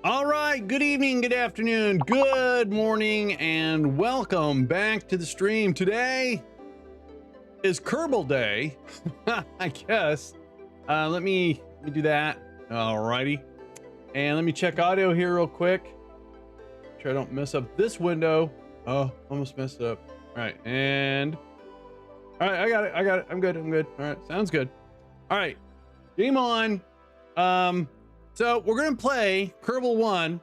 All right, good evening, good afternoon, good morning, and welcome back to the stream. Today is Kerbal Day, I guess. Let me do that. All righty. And let me check audio here real quick. Make sure I don't mess up this window. Oh, almost messed it up. All right, and all right, I got it. I'm good. All right, sounds good. All right, game on. So we're gonna play Kerbal 1.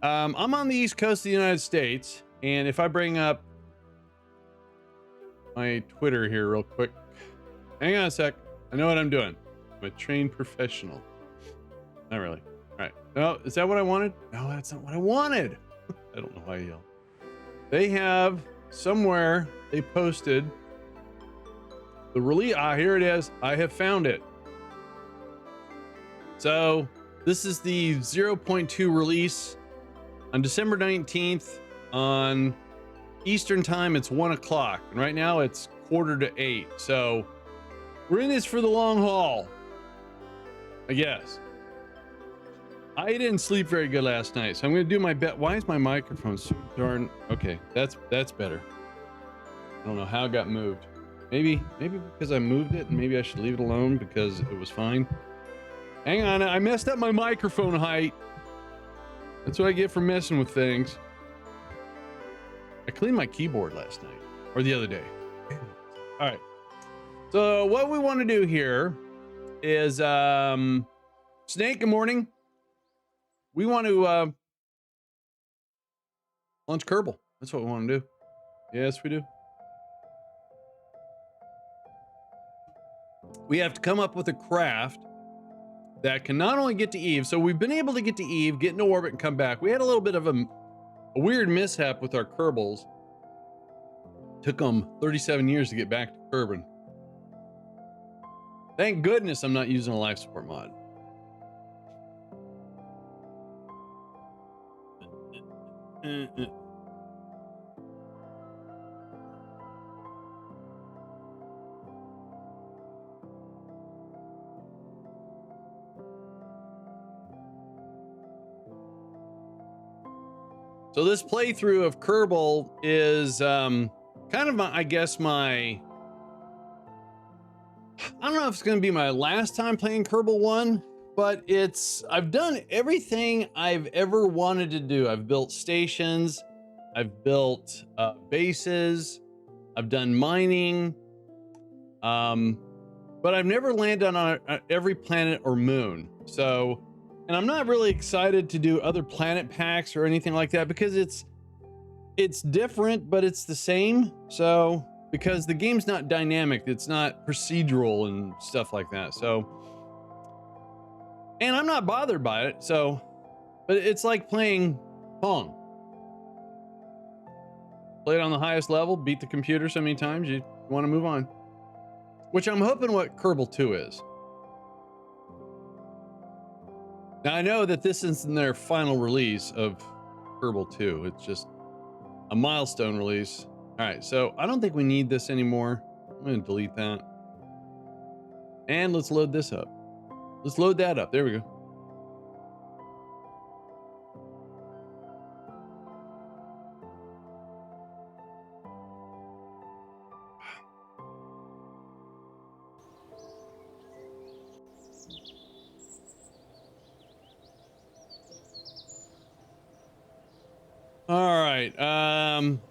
I'm on the East Coast of the United States, and if I bring up my Twitter here real quick, hang on a sec. I know what I'm doing. I'm a trained professional. Not really. All right. No, is that what I wanted? No, that's not what I wanted. I don't know why I yelled. They have somewhere they posted the release. Here it is. I have found it. So this is the 0.2 release on December 19th on Eastern time. It's 1 o'clock, and right now it's 7:45. So we're in this for the long haul, I guess. I didn't sleep very good last night, so I'm going to do my best. Why is my microphone so darn? Okay, that's better. I don't know how it got moved. Maybe because I moved it, and maybe I should leave it alone because it was fine. Hang on, I messed up my microphone height. That's what I get for messing with things. I cleaned my keyboard last night, or the other day. All right. So what we want to do here is, Snake, good morning. We want to launch Kerbal. That's what we want to do. Yes, we do. We have to come up with a craft that can not only get to Eve, so we've been able to get to Eve, get into orbit, and come back. We had a little bit of a weird mishap with our Kerbals. Took them 37 years to get back to Kerbin. Thank goodness I'm not using a life support mod. So this playthrough of Kerbal is kind of my, I don't know if it's going to be my last time playing Kerbal 1, but I've done everything I've ever wanted to do. I've built stations, I've built bases, I've done mining, but I've never landed on every planet or moon. So, and I'm not really excited to do other planet packs or anything like that because it's different, but it's the same. So, because the game's not dynamic, it's not procedural and stuff like that. So, and I'm not bothered by it. So, but it's like playing Pong. Play it on the highest level, beat the computer so many times, you want to move on. Which I'm hoping what Kerbal 2 is. Now, I know that this isn't their final release of Kerbal 2. It's just a milestone release. All right, so I don't think we need this anymore. I'm going to delete that. And let's load this up. Let's load that up. There we go. All right.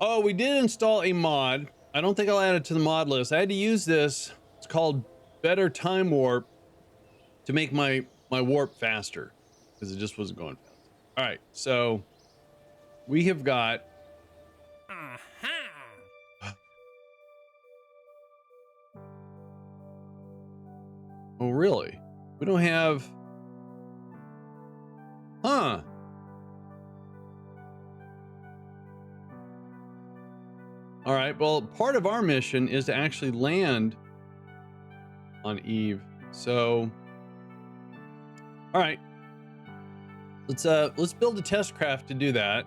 Oh, we did install a mod. I don't think I'll add it to the mod list. I had to use this. It's called Better Time Warp to make my warp faster because it just wasn't going fast. All right. So we have got. Oh, really? We don't have. Huh. All right, well, part of our mission is to actually land on Eve. So, all right, let's build a test craft to do that.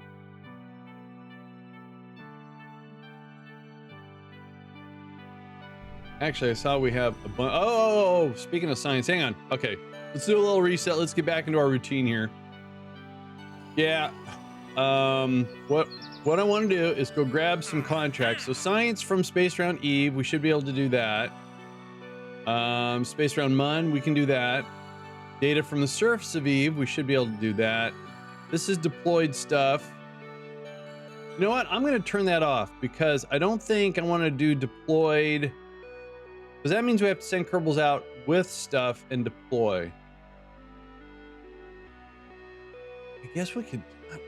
Actually, I saw we have a bunch. Oh, speaking of science, hang on. Okay, let's do a little reset. Let's get back into our routine here. Yeah. What I want to do is go grab some contracts. So science from Space Round Eve, we should be able to do that. Space Round Mun, we can do that. Data from the surface of Eve, we should be able to do that. This is deployed stuff. You know what? I'm going to turn that off because I don't think I want to do deployed. Because that means we have to send Kerbals out with stuff and deploy. I guess we could.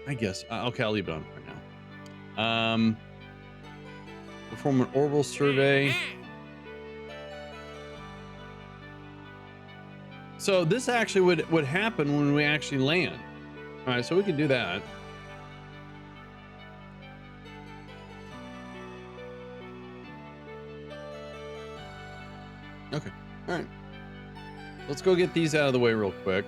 I guess. Okay, I'll leave it on for now. Perform an orbital survey. So this actually would happen when we actually land. All right, so we can do that. Okay. All right. Let's go get these out of the way real quick.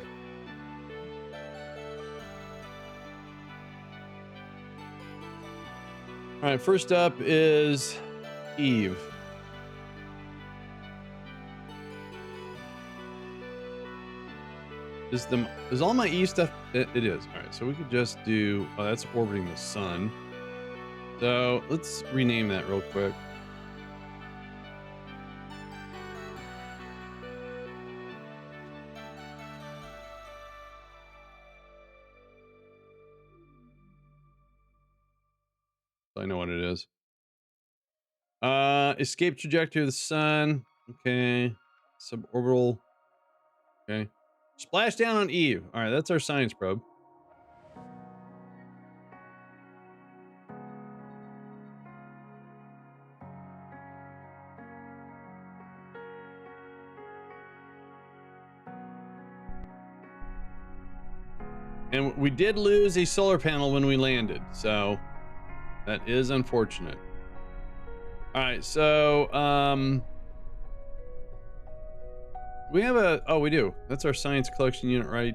All right, first up is Eve. Is all my Eve stuff? It is. All right, so we could just do. Oh, that's orbiting the sun. So let's rename that real quick. I know what it is. Escape trajectory of the sun. Okay. Suborbital. Okay. Splash down on Eve. All right, that's our science probe. And we did lose a solar panel when we landed, so that is unfortunate. All right, so we have a. Oh, we do. That's our science collection unit right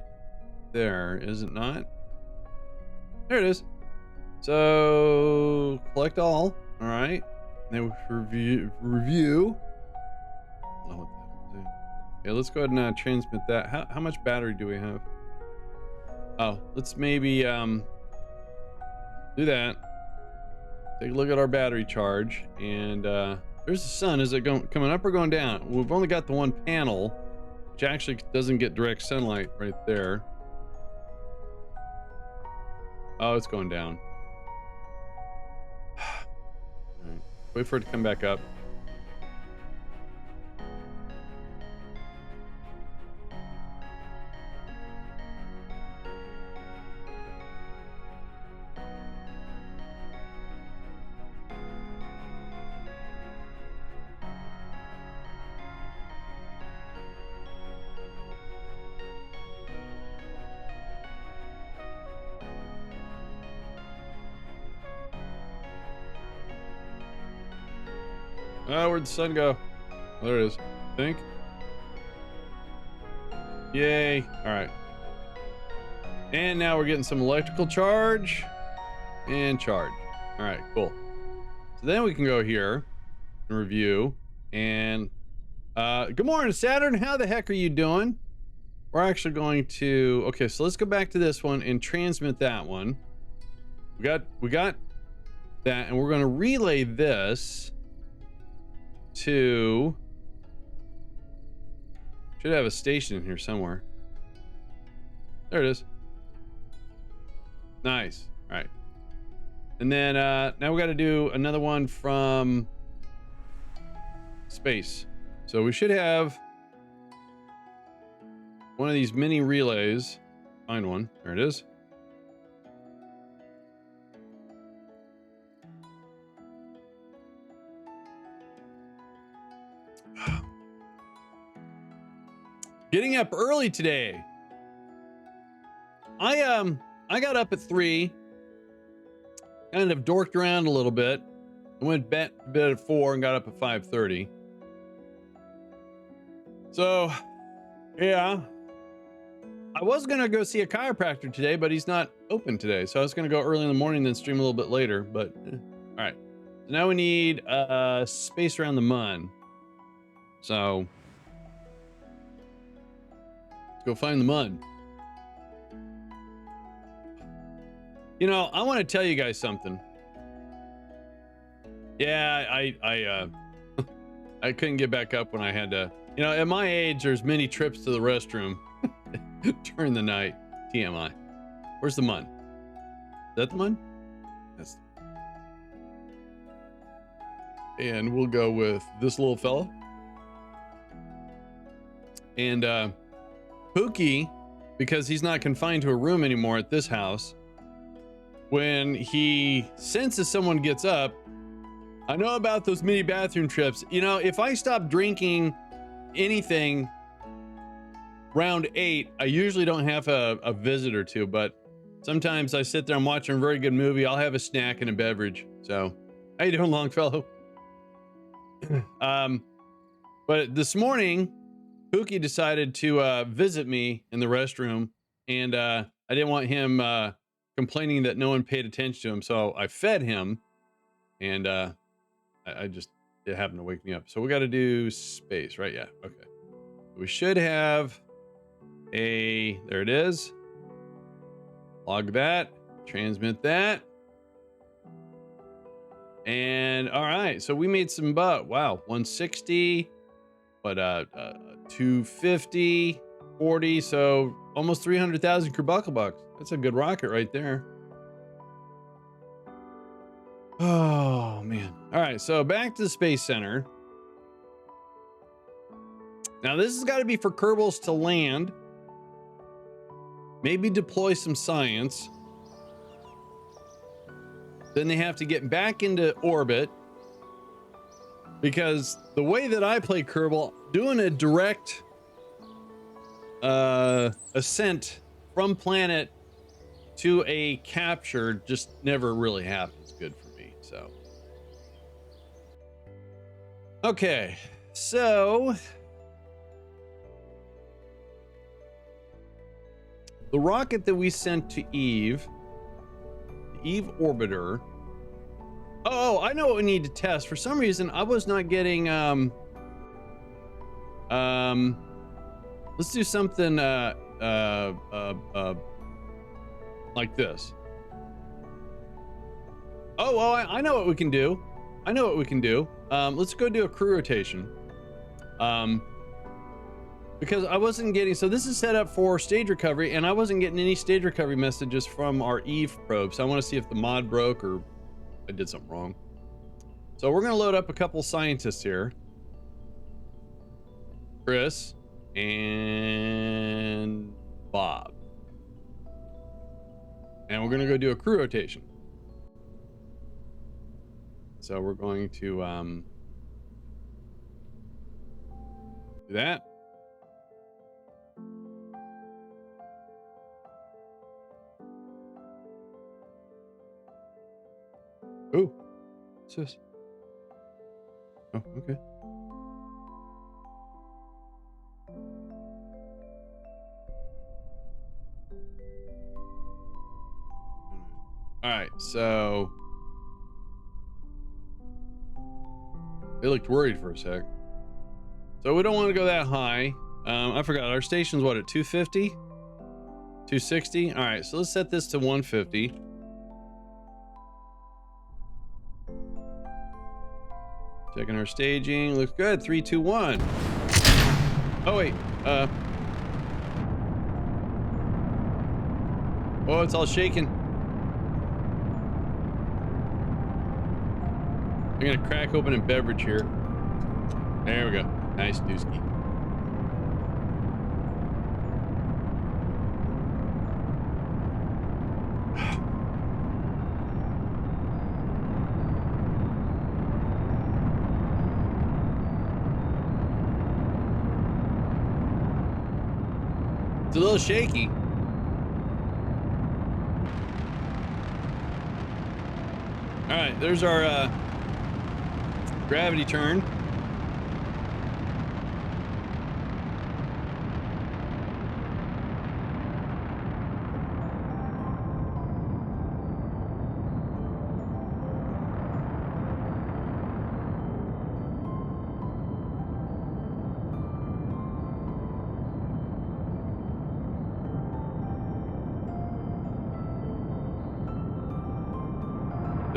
there, is it not? There it is. So collect all. All right. Then we review. Oh, what the heck. Okay, let's go ahead and transmit that. How much battery do we have? Oh, let's maybe do that. Take a look at our battery charge, and there's the sun. Is it coming up or going down? We've only got the one panel, which actually doesn't get direct sunlight right there. Oh, it's going down. All right. Wait for it to come back up. Oh, where'd the sun go? Oh, there it is. I think. Yay. All right. And now we're getting some electrical charge and charge. All right, cool. So then we can go here and review. And good morning, Saturn. How the heck are you doing? We're actually going to. Okay, so let's go back to this one and transmit that one. We got that, and we're going to relay this to. Should have a station in here somewhere. There it is. Nice. All right. And then now we got to do another one from space. So we should have one of these mini relays. Find one. There it is. Getting up early today. I got up at 3. Kind of dorked around a little bit. I went to bed at 4 and got up at 5:30. So, yeah. I was gonna go see a chiropractor today, but he's not open today. So I was gonna go early in the morning, then stream a little bit later. But all right. So now we need space around the mun. So let's go find the mun. You know, I want to tell you guys something. Yeah, I couldn't get back up when I had to. You know, at my age, there's many trips to the restroom during the night. TMI. Where's the mun? Is that the mun? That's. And we'll go with this little fella. And Pookie, because he's not confined to a room anymore at this house, when he senses someone gets up, I know about those mini bathroom trips. You know, if I stop drinking anything round 8, I usually don't have a visit or two, but sometimes I sit there, I'm watching a very good movie, I'll have a snack and a beverage. So, how you doing, Longfellow? But this morning, Pookie decided to visit me in the restroom, and I didn't want him complaining that no one paid attention to him, so I fed him, and it happened to wake me up. So we got to do space, right? Yeah, okay. We should have there it is. Log that, transmit that. And all right, so we made some wow, 160, but 250, 40, so almost 300,000 Kerbal bucks. That's a good rocket right there. Oh man. All right, so back to the Space Center. Now this has got to be for Kerbals to land. Maybe deploy some science. Then they have to get back into orbit, because the way that I play Kerbal, doing a direct ascent from planet to a capture just never really happens good for me. So okay, so the rocket that we sent to Eve, the Eve orbiter. Oh, I know what we need to test. For some reason, I was not getting let's do something like this. Oh, well, I know what we can do. I know what we can do. Let's go do a crew rotation. Because I wasn't getting, so this is set up for stage recovery, and I wasn't getting any stage recovery messages from our Eve probe. So I want to see if the mod broke or I did something wrong. So we're going to load up a couple scientists here. Chris and Bob. And we're going to go do a crew rotation. So we're going to do that. Oh, what's this? Oh, okay. All right, so they looked worried for a sec. So we don't want to go that high. I forgot our station's what, at 250? 260? All right, so let's set this to 150. Checking our staging. Looks good. 3, 2, 1. Oh, wait. Oh, it's all shaking. I'm going to crack open a beverage here. There we go. Nice dooski. It's a little shaky. All right, there's our gravity turn.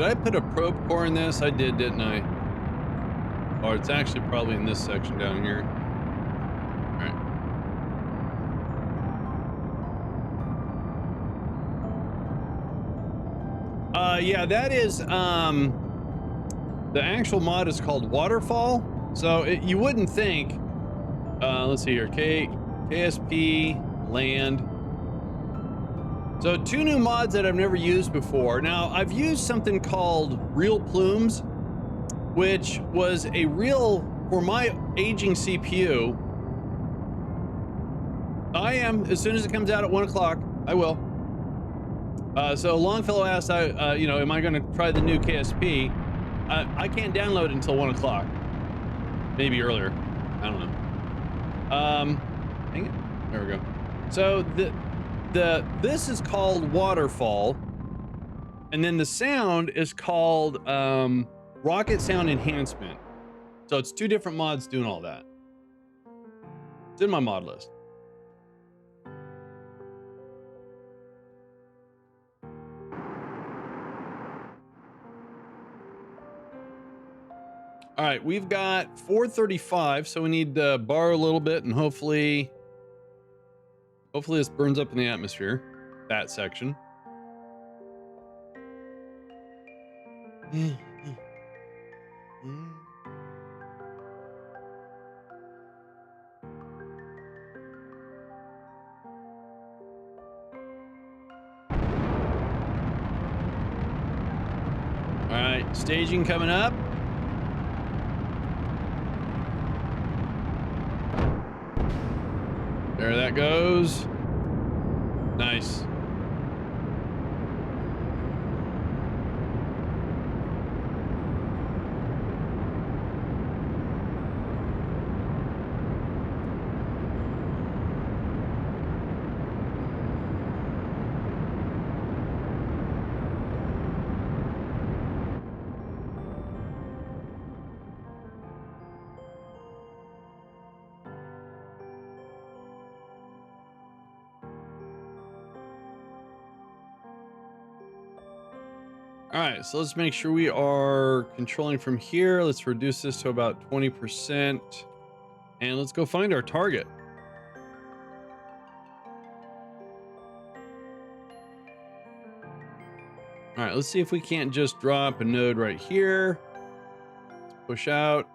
Did I put a probe core in this? I did, didn't I? Or it's actually probably in this section down here. All right. Yeah, that is the actual mod is called Waterfall. So you wouldn't think. Let's see here. KSP land. So 2 new mods that I've never used before. Now I've used something called Real Plumes, which was a real for my aging CPU. I am, as soon as it comes out at 1 o'clock, I will. So Longfellow asked, you know, am I going to try the new KSP? I can't download it until 1 o'clock, maybe earlier. I don't know. Dang it. There we go. So this is called Waterfall, and then the sound is called Rocket Sound Enhancement. So it's 2 different mods doing all that. It's in my mod list. All right, we've got 435, so we need to borrow a little bit, and hopefully this burns up in the atmosphere, that section. All right, staging coming up. There that goes. Nice. All right, so let's make sure we are controlling from here. Let's reduce this to about 20%. And let's go find our target. All right, let's see if we can't just drop a node right here. Let's push out.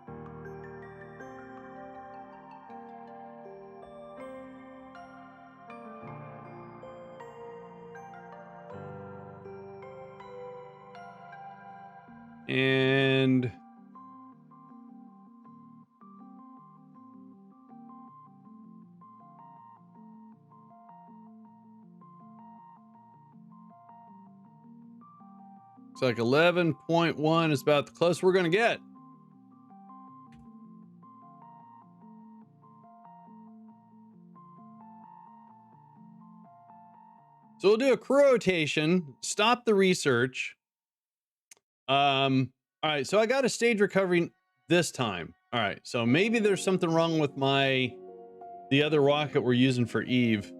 And it's like 11.1 is about the closest we're going to get. So we'll do a crew rotation, stop the research. All right, so I got a stage recovery this time. All right, so maybe there's something wrong with the other rocket we're using for Eve.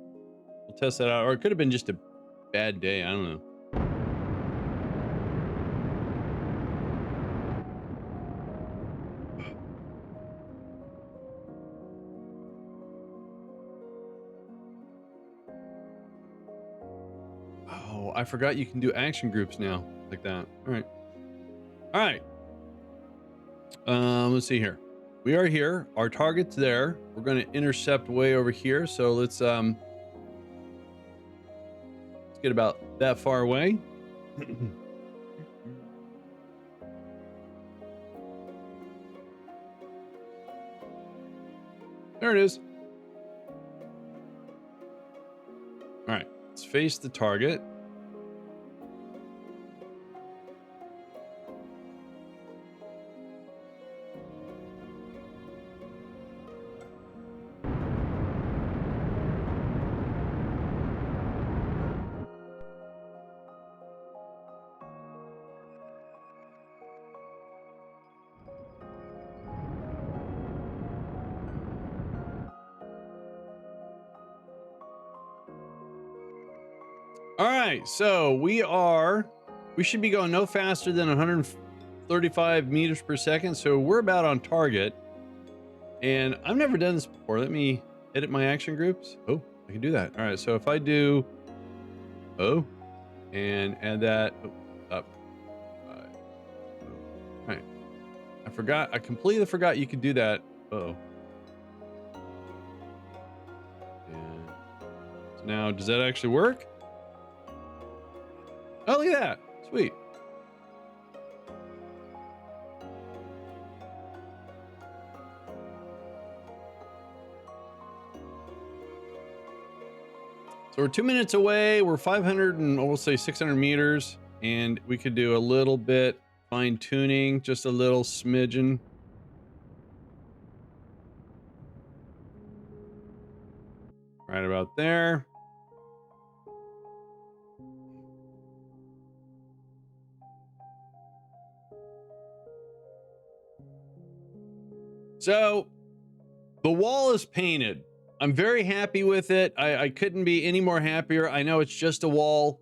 We'll test that out, or it could have been just a bad day. I don't know. Oh, I forgot you can do action groups now like that. All right. All right. Let's see here. We are here. Our target's there. We're going to intercept way over here. So let's get about that far away. There it is. All right. Let's face the target. All right, so we are we should be going no faster than 135 meters per second. So we're about on target. And I've never done this before. Let me edit my action groups. Oh, I can do that. All right. So if I do, and add that up. All right. I completely forgot you could do that. And so now, does that actually work? Oh, look at that. Sweet. So we're 2 minutes away. We're 500 and we'll say 600 meters, and we could do a little bit fine tuning, just a little smidgen. Right about there. So the wall is painted. I'm very happy with it. I couldn't be any more happier. I know it's just a wall,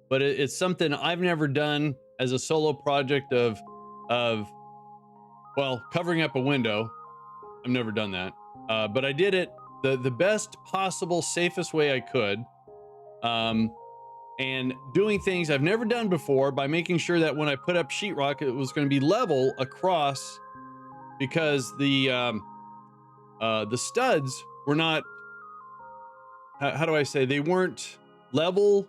but it's something I've never done as a solo project of well, covering up a window. I've never done that. But I did it the best possible, safest way I could. And doing things I've never done before by making sure that when I put up sheetrock, it was going to be level across, because the studs were not, how do I say, they weren't level.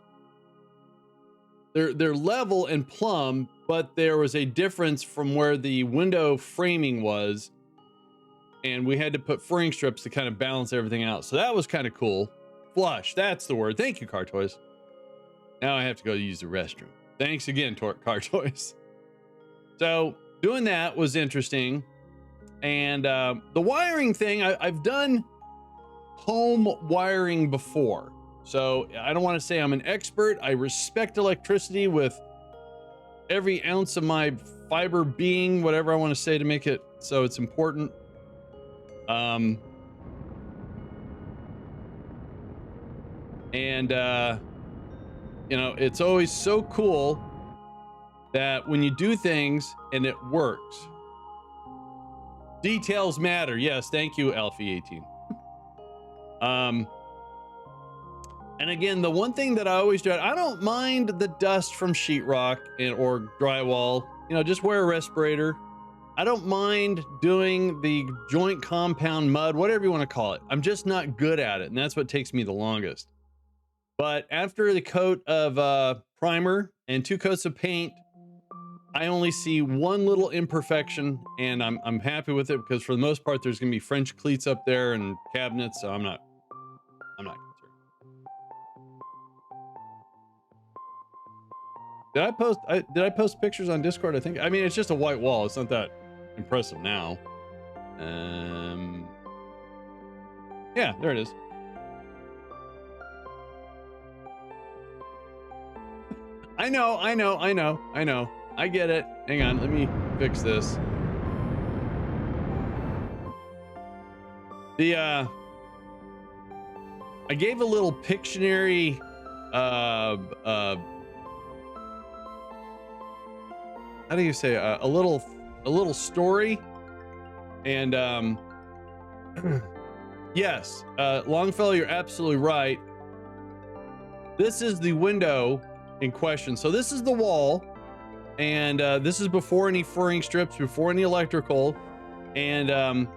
They're level and plumb, but there was a difference from where the window framing was, and we had to put furring strips to kind of balance everything out. So that was kind of cool. Flush, that's the word. Thank you, Car Toys. Now I have to go use the restroom. Thanks again, Car Toys. So doing that was interesting. And the wiring thing, I've done home wiring before. So I don't want to say I'm an expert. I respect electricity with every ounce of my fiber being, whatever I want to say to make it so it's important. You know, it's always so cool that when you do things and it works. Details matter. Yes, thank you, Alfie18. And again, the one thing that I always do, I don't mind the dust from sheetrock or drywall. You know, just wear a respirator. I don't mind doing the joint compound mud, whatever you want to call it. I'm just not good at it, and that's what takes me the longest. But after the coat of primer and 2 coats of paint, I only see one little imperfection, and I'm happy with it, because for the most part, there's going to be French cleats up there and cabinets, so I'm not concerned. Did I post pictures on Discord? I mean, it's just a white wall. It's not that impressive now. Yeah, there it is. I know. I get it. Hang on, let me fix this. I gave a little Pictionary how do you say, a little story, and yes, Longfellow, you're absolutely right. This is the window in question. So this is the wall, and this is before any furring strips, before any electrical, and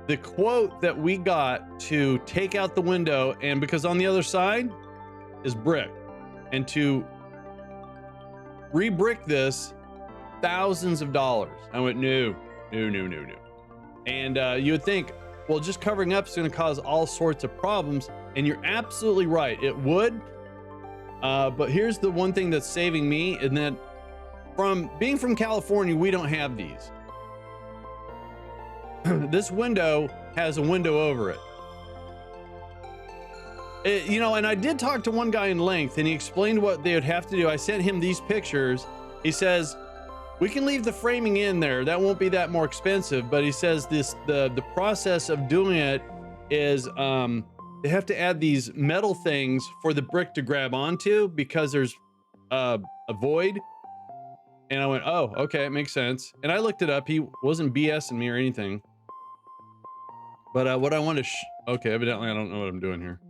the quote that we got to take out the window, and because on the other side is brick, and to re-brick this, thousands of dollars. I went, no. And you would think, well, just covering up is going to cause all sorts of problems, and you're absolutely right, it would. But here's the one thing that's saving me, and that from being from California, we don't have these. This window has a window over it. You know, and I did talk to one guy in length, and he explained what they would have to do. I sent him these pictures. He says, we can leave the framing in there. That won't be that more expensive. But he says the process of doing it is they have to add these metal things for the brick to grab onto, because there's a void. And I went, oh, okay, it makes sense. And I looked it up. He wasn't BSing me or anything. But what I want to, okay, evidently I don't know what I'm doing here.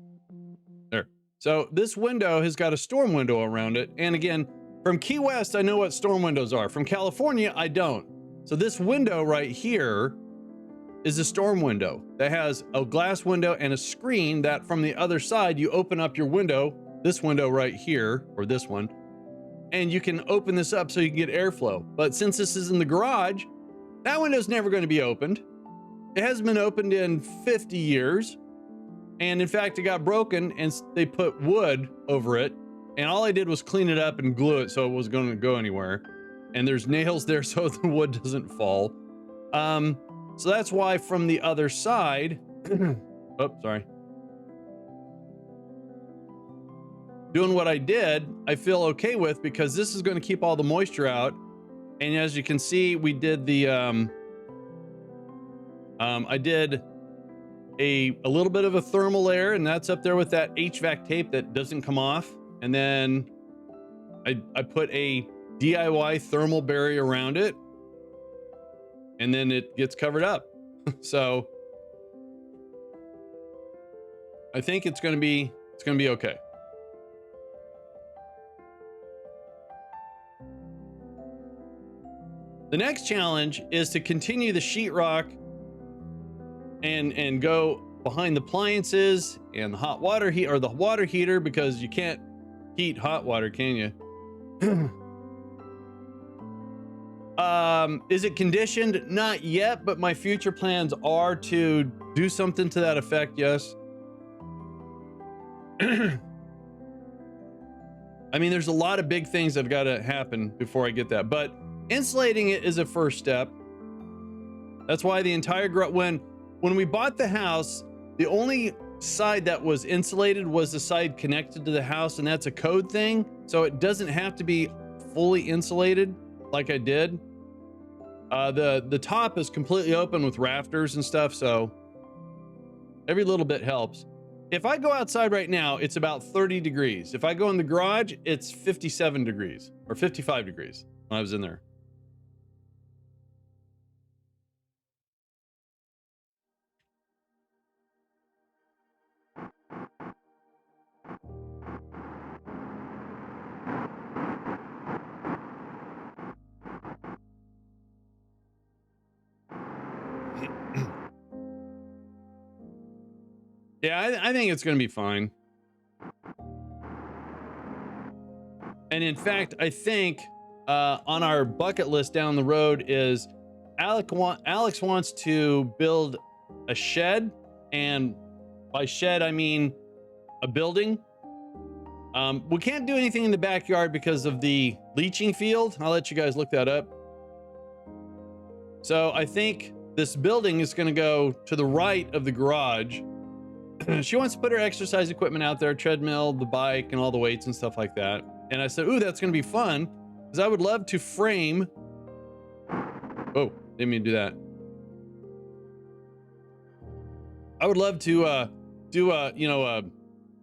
There. So this window has got a storm window around it. And again, from Key West, I know what storm windows are. From California, I don't. So this window right here is a storm window that has a glass window and a screen that from the other side, you open up your window, this window right here, or this one, and you can open this up so you can get airflow. But since this is in the garage, that window's never going to be opened. It hasn't been opened in 50 years. And in fact, it got broken and they put wood over it. And all I did was clean it up and glue it so it wasn't going to go anywhere. And there's nails there so the wood doesn't fall. So that's why from the other side, oh, sorry. Doing what I did, I feel okay with because this is going to keep all the moisture out. And as you can see, we did the, I did a little bit of a thermal layer, and that's up there with that HVAC tape that doesn't come off. And then I put a DIY thermal barrier around it, and then it gets covered up. So I think it's gonna be okay. The next challenge is to continue the sheetrock and go behind the appliances and the hot water heat or the water heater, because you can't heat hot water, can you? Is it conditioned? Not yet, but my future plans are to do something to that effect. Yes. I mean, there's a lot of big things that have got to happen before I get that, but insulating it is a first step. That's why the entire when we bought the house, the only side that was insulated was the side connected to the house, and that's a code thing. So it doesn't have to be fully insulated like I did. The top is completely open with rafters and stuff, so every little bit helps. If I go outside right now, it's about 30 degrees. If I go in the garage, it's 57 degrees or 55 degrees when I was in there. Yeah, I think it's going to be fine. And in fact, I think on our bucket list down the road is Alex wants to build a shed, and by shed I mean a building. We can't do anything in the backyard because of the leaching field. I'll let you guys look that up. So I think this building is going to go to the right of the garage. She wants to put her exercise equipment out there, treadmill, the bike, and all the weights and stuff like that. And I said, ooh, that's going to be fun, because I would love to frame. Oh, didn't mean to do that. I would love to do a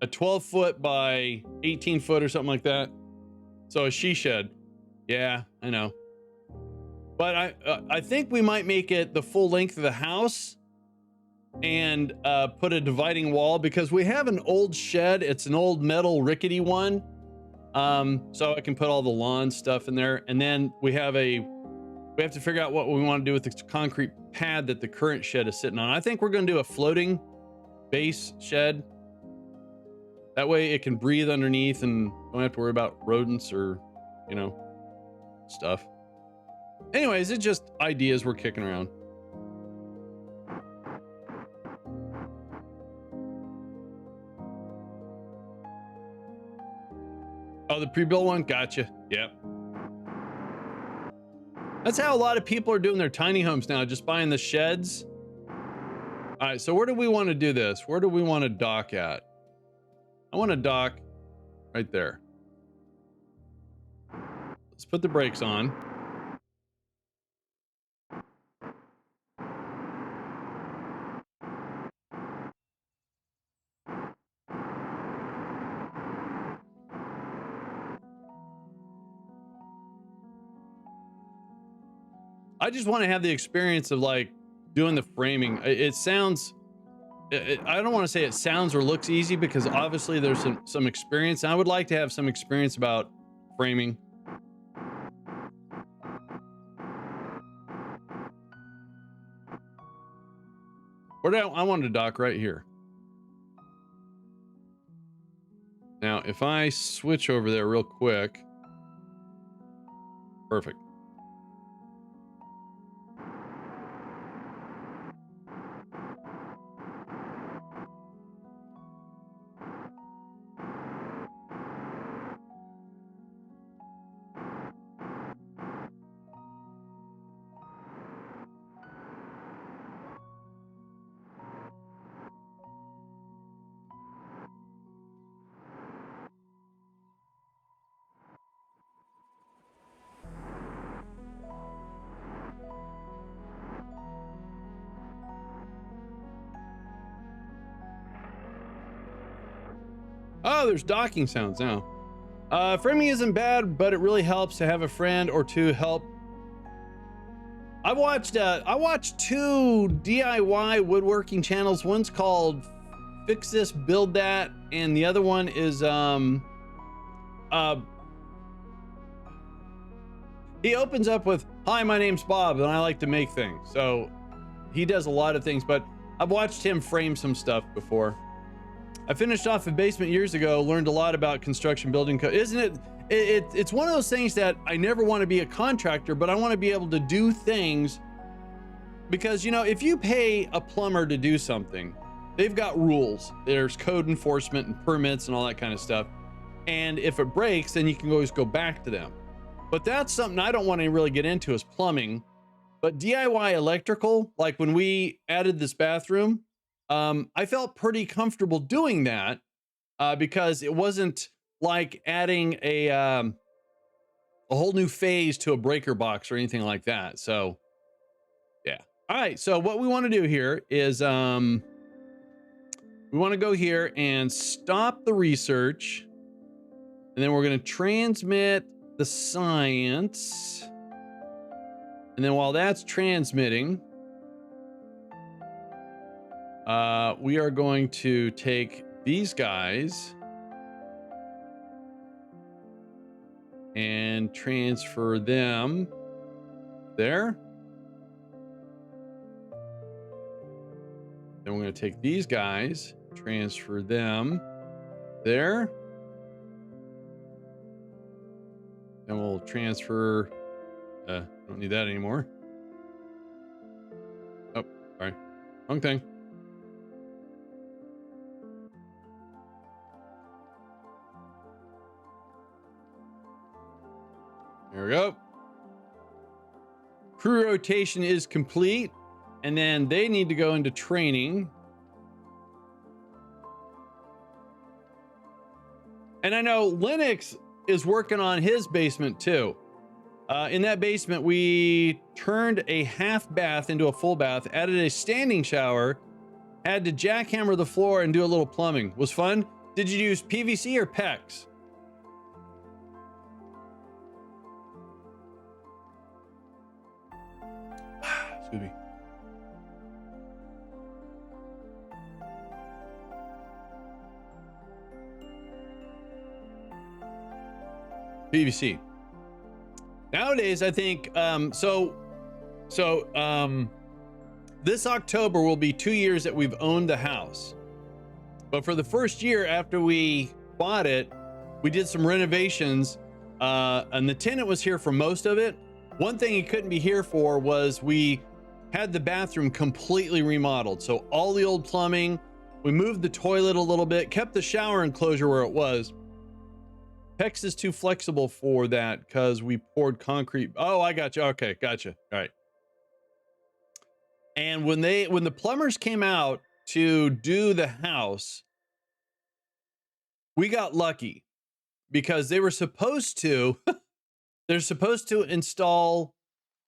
12 foot by 18 foot or something like that. So a she shed. Yeah, I know. But I think we might make it the full length of the house and put a dividing wall, because we have an old shed. It's an old metal rickety one. So I can put all the lawn stuff in there. And then we have to figure out what we want to do with the concrete pad that the current shed is sitting on. I think we're going to do a floating base shed. That way it can breathe underneath and don't have to worry about rodents or, stuff. Anyways, it's just ideas we're kicking around. Oh, the pre-built one? Gotcha. Yep. That's how a lot of people are doing their tiny homes now, just buying the sheds. All right, so where do we want to do this? Where do we want to dock at? I want to dock right there. Let's put the brakes on. I just want to have the experience of like doing the framing. It sounds, I don't want to say it sounds or looks easy, because obviously there's some experience. I would like to have some experience about framing. I wanted to dock right here. Now, if I switch over there real quick, perfect. Oh, there's docking sounds now. Framing isn't bad, but it really helps to have a friend or two help. I watched 2 DIY woodworking channels. One's called Fix This, Build That, and the other one is he opens up with, "Hi, my name's Bob, and I like to make things." So he does a lot of things, but I've watched him frame some stuff before. I finished off a basement years ago, learned a lot about construction building code. Isn't it? It's one of those things that I never want to be a contractor, but I want to be able to do things, because, you know, if you pay a plumber to do something, they've got rules. There's code enforcement and permits and all that kind of stuff. And if it breaks, then you can always go back to them. But that's something I don't want to really get into, is plumbing. But DIY electrical, like when we added this bathroom, I felt pretty comfortable doing that, because it wasn't like adding a whole new phase to a breaker box or anything like that. So yeah. All right. So what we want to do here is we want to go here and stop the research, and then we're going to transmit the science. And then while that's transmitting, we are going to take these guys and transfer them there. Then we're going to take these guys, transfer them there. Then we'll transfer, don't need that anymore. Oh, sorry, wrong thing. There we go. Crew rotation is complete, and then they need to go into training. And I know Linux is working on his basement too. In that basement, we turned a half bath into a full bath, added a standing shower, had to jackhammer the floor and do a little plumbing. Was fun. Did you use PVC or PEX? Excuse me. PVC. Nowadays, I think, this October will be 2 years that we've owned the house. But for the first year after we bought it, we did some renovations, and the tenant was here for most of it. One thing he couldn't be here for was we had the bathroom completely remodeled. So all the old plumbing, we moved the toilet a little bit, kept the shower enclosure where it was. PEX is too flexible for that because we poured concrete. Oh, I got you. Okay, gotcha. All right. And when the plumbers came out to do the house, we got lucky because they were supposed to, they're supposed to install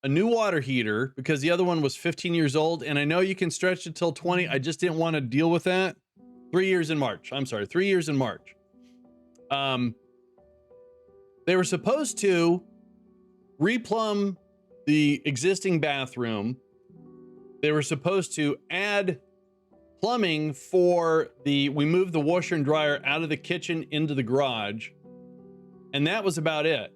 a new water heater because the other one was 15 years old. And I know you can stretch it till 20. I just didn't want to deal with that. 3 years in March. I'm sorry, 3 years in March. They were supposed to replumb the existing bathroom. They were supposed to add plumbing for we moved the washer and dryer out of the kitchen into the garage, and that was about it.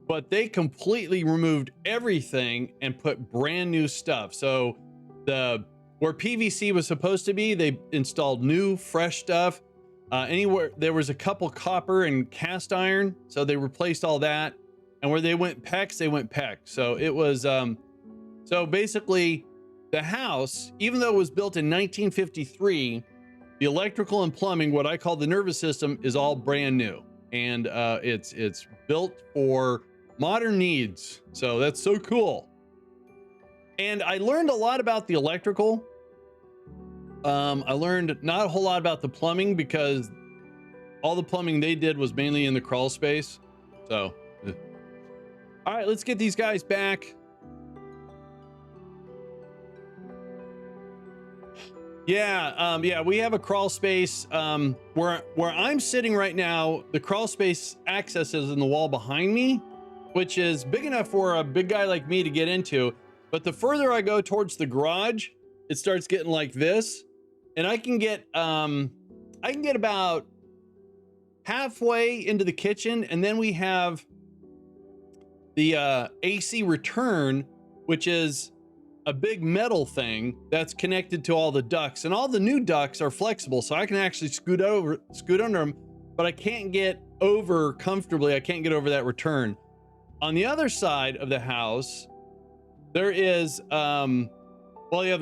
But they completely removed everything and put brand new stuff. So where PVC was supposed to be, they installed new, fresh stuff. Anywhere there was a couple copper and cast iron, so they replaced all that. And where they went PEX, they went PEX. So it was so basically the house, even though it was built in 1953, the electrical and plumbing, what I call the nervous system, is all brand new, and it's built for modern needs. So that's so cool. And I learned a lot about the electrical. I learned not a whole lot about the plumbing because all the plumbing they did was mainly in the crawl space. So, all right, let's get these guys back. Yeah, we have a crawl space. Where I'm sitting right now, the crawl space access is in the wall behind me, which is big enough for a big guy like me to get into. But the further I go towards the garage, it starts getting like this, and I can get about halfway into the kitchen, and then we have the AC return, which is a big metal thing that's connected to all the ducts, and all the new ducts are flexible, so I can actually scoot under them, but I can't get over comfortably. I can't get over that return. On the other side of the house, there is the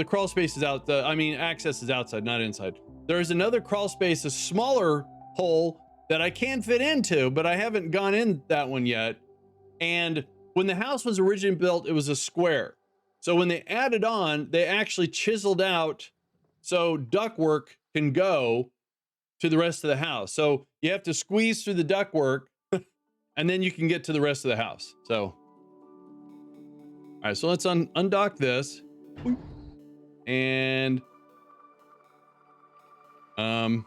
crawl space is out. Access is outside, not inside. There's another crawl space, a smaller hole that I can fit into, but I haven't gone in that one yet. And when the house was originally built, it was a square. So when they added on, they actually chiseled out so ductwork can go to the rest of the house. So you have to squeeze through the ductwork and then you can get to the rest of the house. So, all right, so let's undock this. And okay,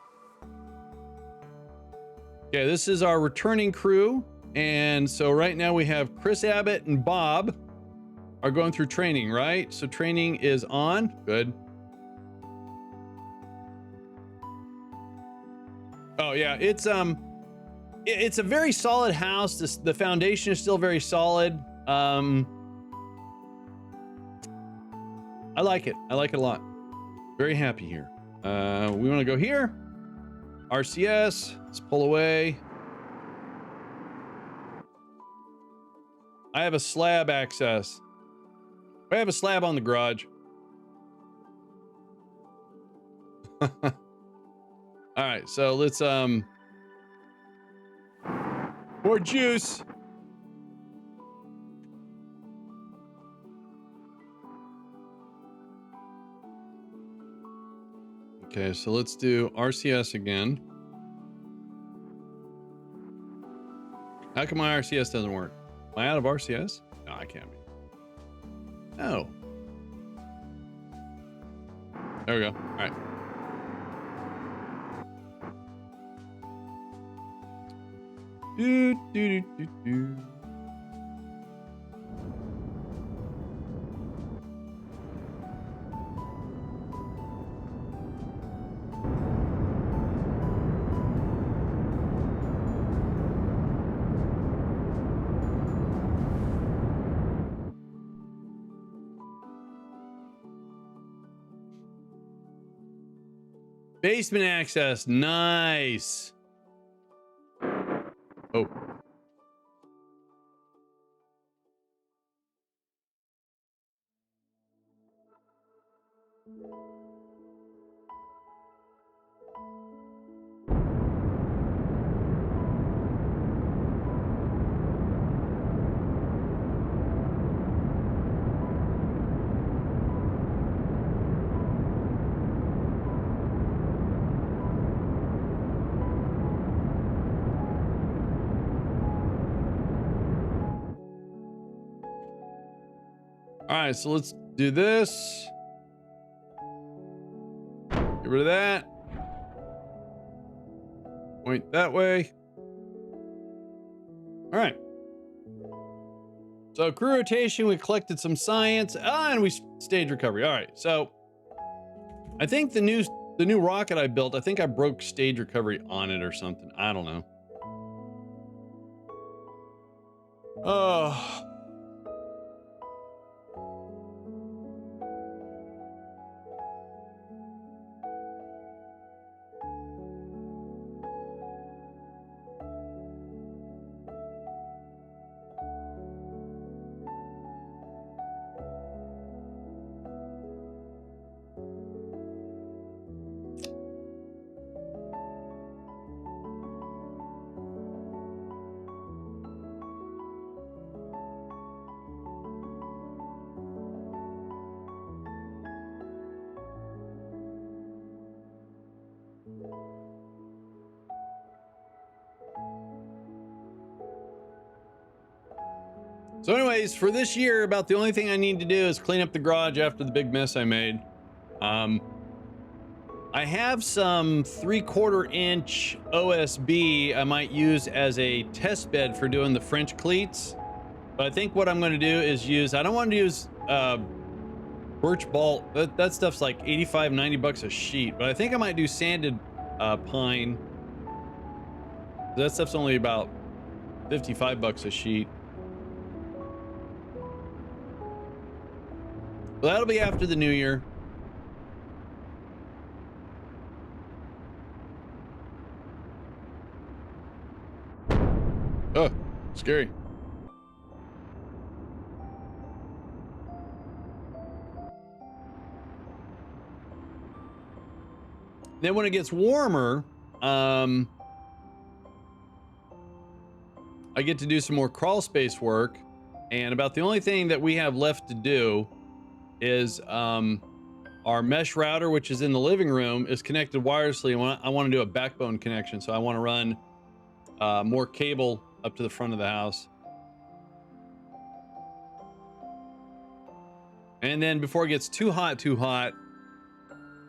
this is our returning crew. And so right now we have Chris Abbott and Bob are going through training, right? So training is on. Good. Oh yeah, it's a very solid house. The foundation is still very solid. I like it. I like it a lot. Very happy here. We want to go here. RCS. Let's pull away. I have a slab access. I have a slab on the garage. All right, so let's more juice. Okay, so let's do RCS again. How come my RCS doesn't work? Am I out of RCS? No, I can't be. Oh. There we go. All right. Do. Basement access. Nice. Oh. All right, so let's do this. Get rid of that. Point that way. All right. So crew rotation, we collected some science, and we stage recovery. All right, so I think the new rocket I built, I think I broke stage recovery on it or something. I don't know. Oh. So anyways, for this year, about the only thing I need to do is clean up the garage after the big mess I made. I have some 3/4 inch OSB I might use as a test bed for doing the French cleats. But I think what I'm going to do is I don't want to use birch bolt. That stuff's like 85, 90 bucks a sheet. But I think I might do sanded pine. That stuff's only about 55 bucks a sheet. Well, that'll be after the new year. Oh, scary. Then when it gets warmer, I get to do some more crawl space work. And about the only thing that we have left to do is our mesh router, which is in the living room, is connected wirelessly. I want to do a backbone connection. So I want to run more cable up to the front of the house. And then before it gets too hot,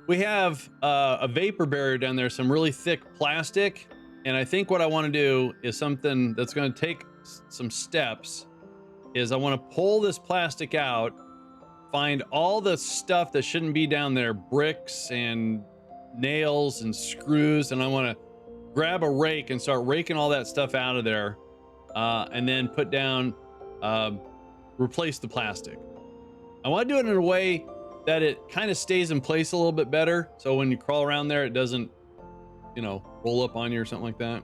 we have a vapor barrier down there, some really thick plastic. And I think what I want to do is something that's going to take some steps. Is I want to pull this plastic out, find all the stuff that shouldn't be down there, bricks and nails and screws, and I want to grab a rake and start raking all that stuff out of there, and then put down, replace the plastic. I want to do it in a way that it kind of stays in place a little bit better, so when you crawl around there, it doesn't, you know, roll up on you or something like that.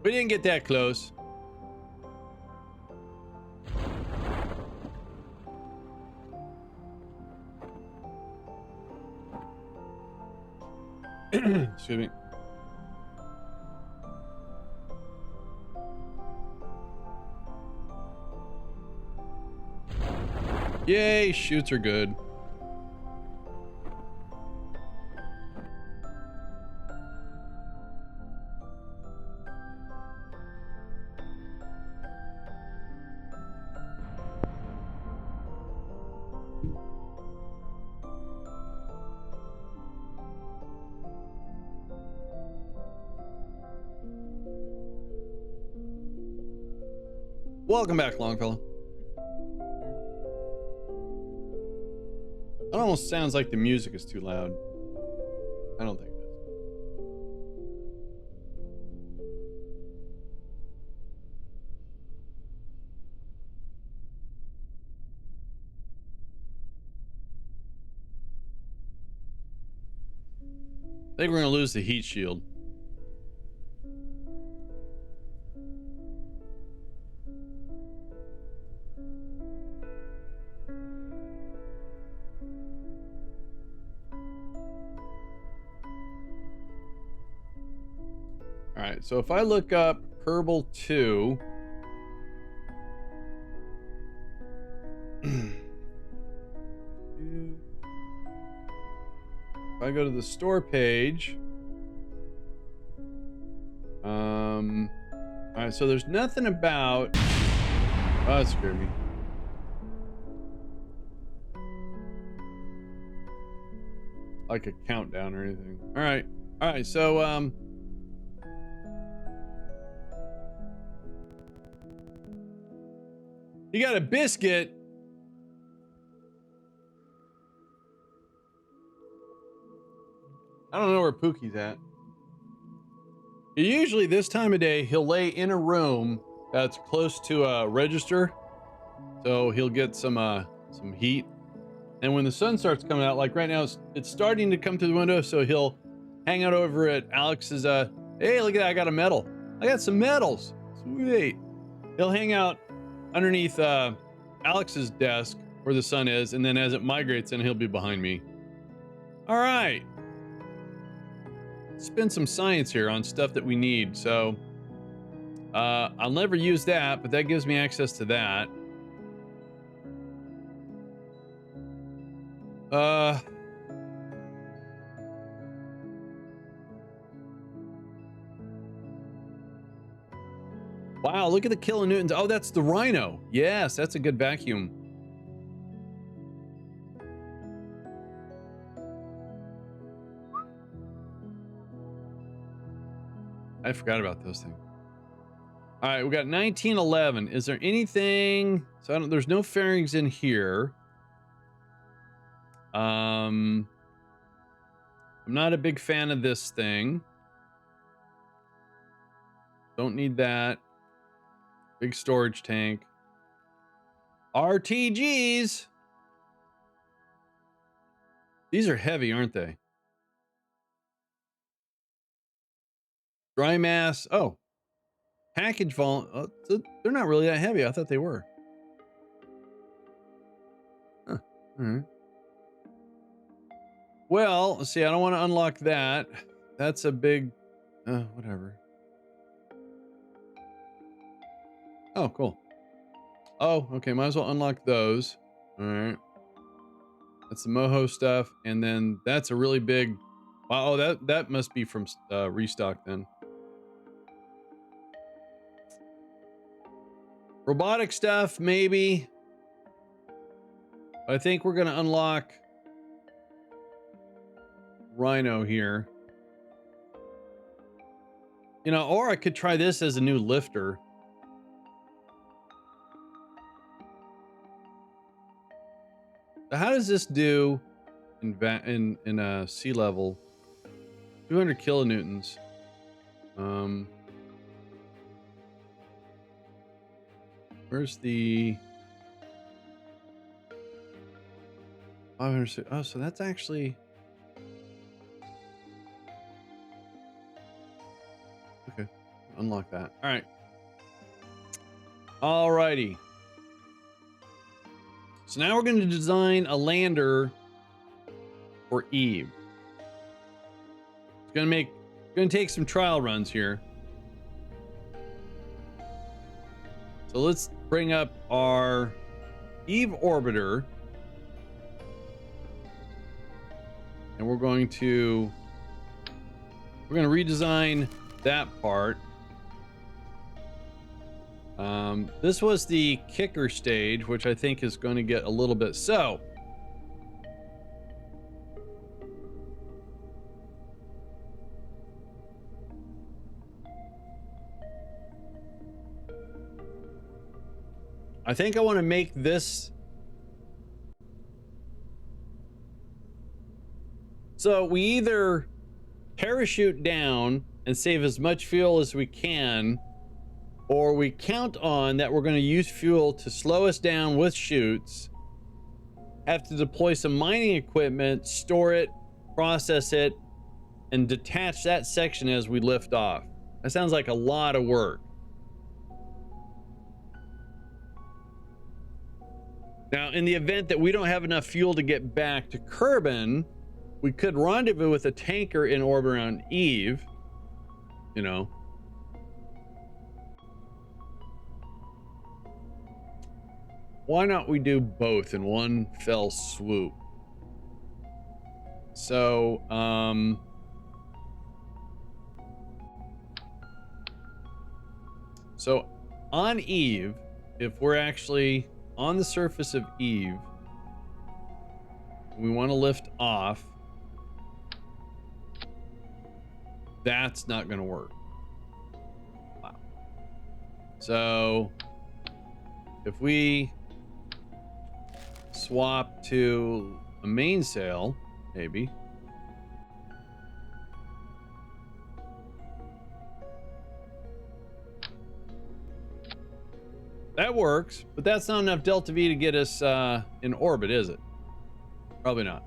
We didn't get that close. Excuse me. Yay, shoots are good. Welcome back, Longfellow. It almost sounds like the music is too loud. I don't think it is. I think we're gonna lose the heat shield. All right, so if I look up Kerbal 2, if I go to the store page, all right, so there's nothing about, oh, that scared me. like a countdown or anything. All right. So you got a biscuit. I don't know where Pookie's at. Usually this time of day, he'll lay in a room that's close to a register, so he'll get some heat. And when the sun starts coming out, like right now, it's starting to come through the window, so he'll hang out over at Alex's. Hey, look at that! I got a medal. I got some medals. Sweet. He'll hang out underneath Alex's desk where the sun is, and then as it migrates in, he'll be behind me. All right. Spend some science here on stuff that we need. So I'll never use that, but that gives me access to that. Wow, look at the kilonewtons. Oh, that's the Rhino. Yes, that's a good vacuum. I forgot about those things. All right, we got 1911. Is there anything? So there's no fairings in here. I'm not a big fan of this thing. Don't need that. Big storage tank. RTGs. These are heavy, aren't they? Dry mass. Oh. Package volume. Oh, they're not really that heavy. I thought they were. Huh. All right. Well, let's see. I don't want to unlock that. That's a big... whatever. Oh, cool. Oh, okay. Might as well unlock those. All right. That's the Moho stuff. And then that's a really big... Wow, oh, that must be from restock then. Robotic stuff, maybe. I think we're going to unlock Rhino here. You know, or I could try this as a new lifter. So how does this do in sea level? 200 kilonewtons. Where's the 500? Oh, so that's actually okay. Unlock that. All right. All righty. So now we're going to design a lander for Eve. It's going to take some trial runs here. So let's bring up our Eve orbiter. And we're going to redesign that part. This was the kicker stage, which I think is going to get a little bit so. I think I want to make this. So we either parachute down and save as much fuel as we can, or we count on that we're going to use fuel to slow us down with chutes, have to deploy some mining equipment, store it, process it, and detach that section as we lift off. That sounds like a lot of work. Now, in the event that we don't have enough fuel to get back to Kerbin, we could rendezvous with a tanker in orbit around Eve, you know. Why not we do both in one fell swoop? So, so on Eve, if we're actually on the surface of Eve, we want to lift off. That's not going to work. Wow. So if we swap to a mainsail, maybe. That works, but that's not enough delta V to get us in orbit, is it? Probably not.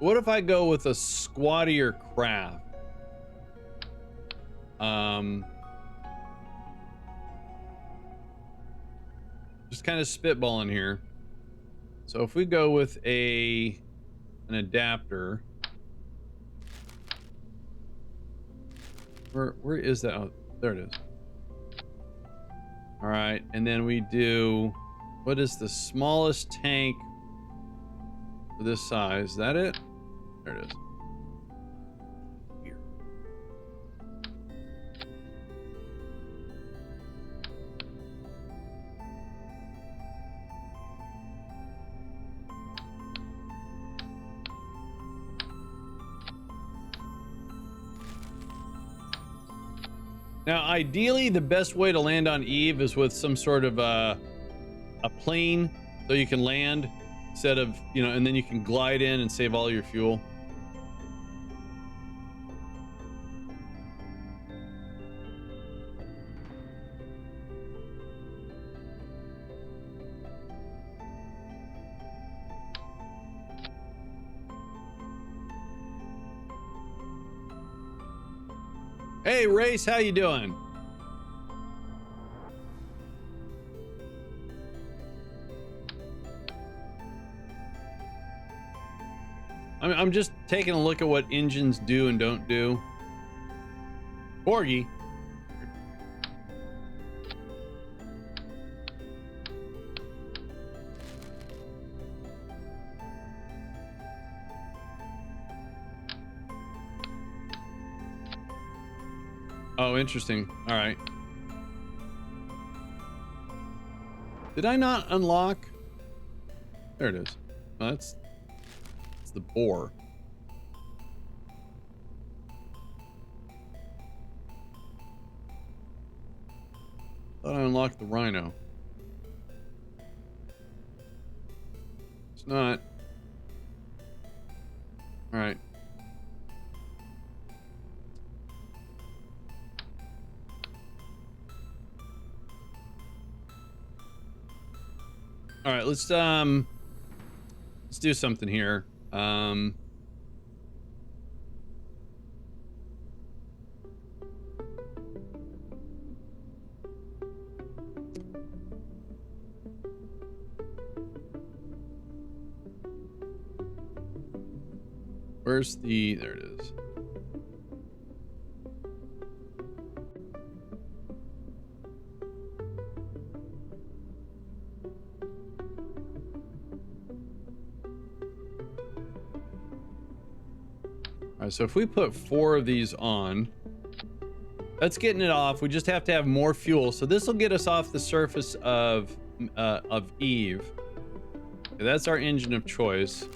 What if I go with a squattier craft? Just kind of spitballing here. So if we go with an adapter, where is that? Oh, there it is. All right, and then we do, what is the smallest tank for this size? Is that it? There it is. Here. Now, ideally, the best way to land on Eve is with some sort of a plane, so you can land instead of, you know, and then you can glide in and save all your fuel. Hey, Race, how you doing? I'm just taking a look at what engines do and don't do. Borgie. Oh, interesting. All right. Did I not unlock? There it is. Oh, that's the boar. Thought I unlocked the rhino. It's not. All right. All right, let's do something here. Where's the, there it is. All right, so if we put 4 of these on, that's getting it off. We just have to have more fuel. So this will get us off the surface of Eve. Okay, that's our engine of choice.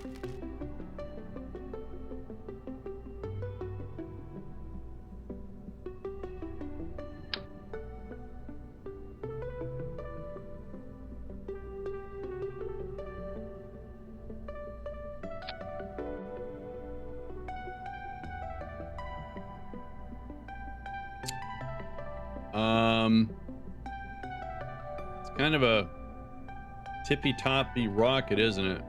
It's kind of a tippy-toppy rocket, isn't it?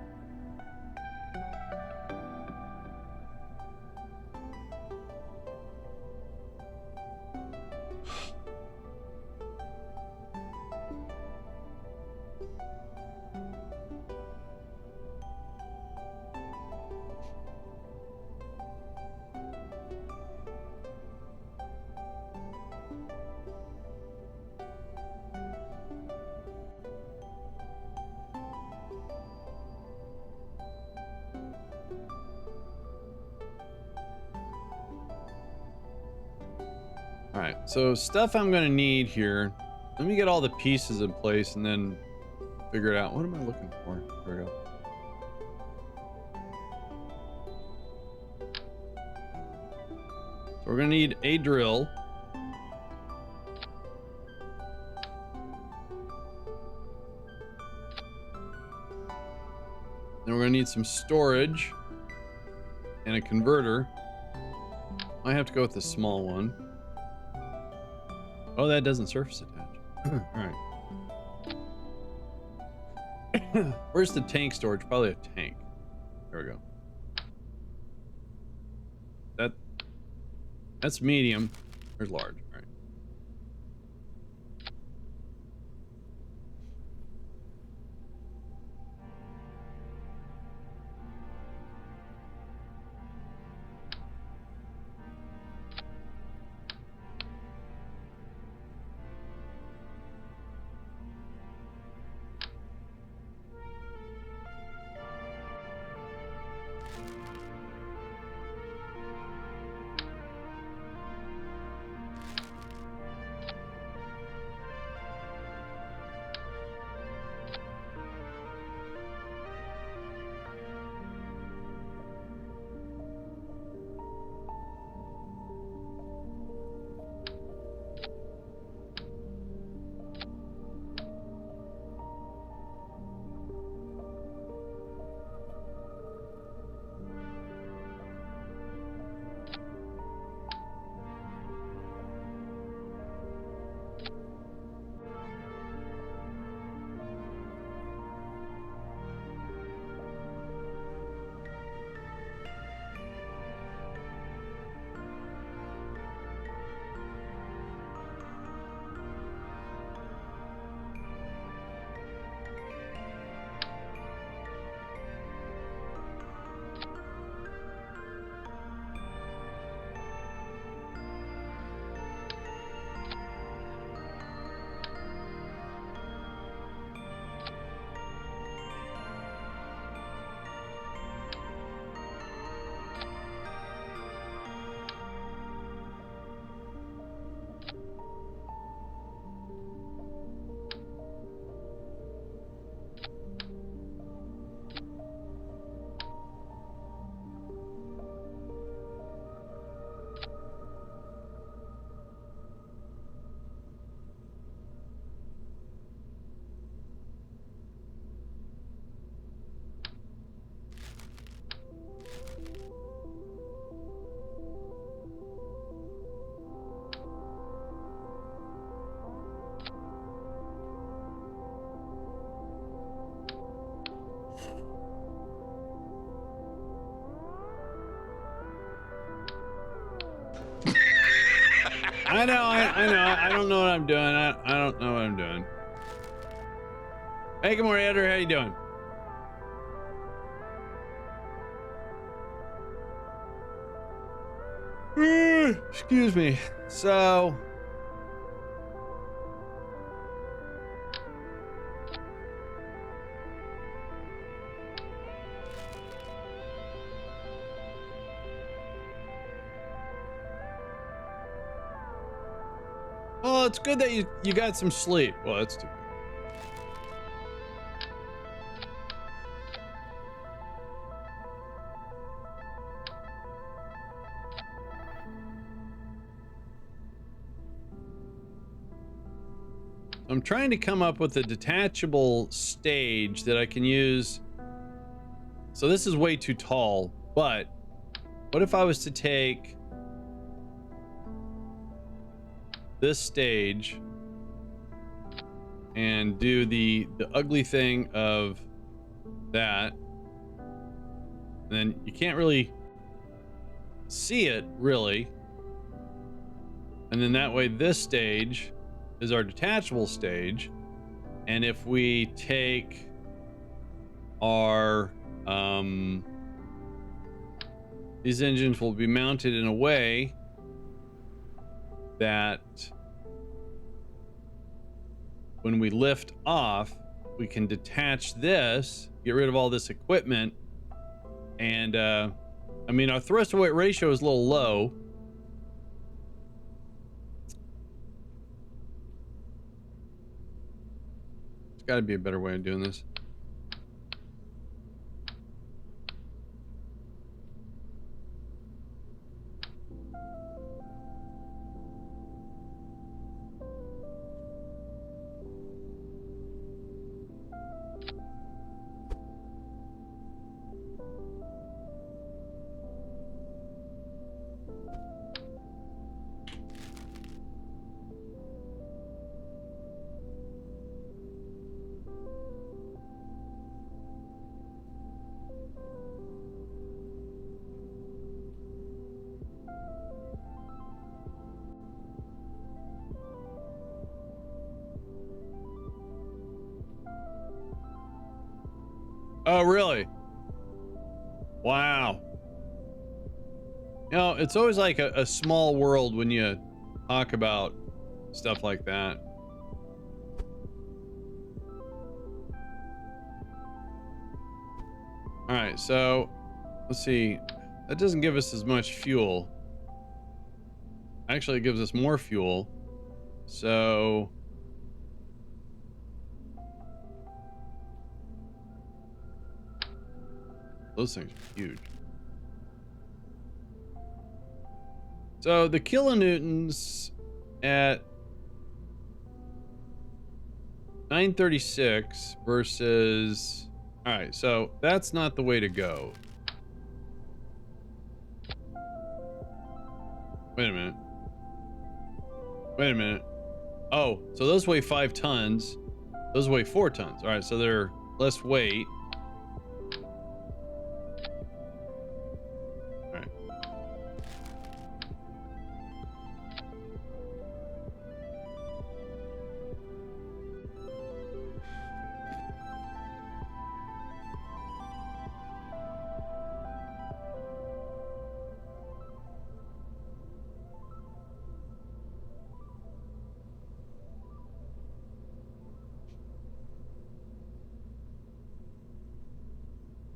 All right, so stuff I'm gonna need here. Let me get all the pieces in place and then figure it out. What am I looking for? There we go. So we're gonna need a drill. Then we're gonna need some storage and a converter. I have to go with the small one. Oh, that doesn't surface attach. All right. Where's the tank storage? Probably a tank. There we go. That's medium. There's large. All right. I know. I don't know what I'm doing. I don't know what I'm doing. Hey, good morning, Editor. How you doing? Excuse me. So, well, it's good that you got some sleep. Well, that's too bad. I'm trying to come up with a detachable stage that I can use. So this is way too tall, but what if I was to take this stage and do the ugly thing of that? And then you can't really see it really. And then that way this stage is our detachable stage. And if we take our these engines will be mounted in a way that when we lift off, we can detach this, get rid of all this equipment. And I mean, our thrust to weight ratio is a little low, got to be a better way of doing this. Oh, really? Wow. You know, it's always like a small world when you talk about stuff like that. All right, so let's see. That doesn't give us as much fuel. Actually, it gives us more fuel. So those things are huge. So the kilonewtons at 936 versus... All right, so that's not the way to go. Wait a minute. Wait a minute. Oh, so those weigh 5 tons. Those weigh 4 tons. All right, so they're less weight. All right.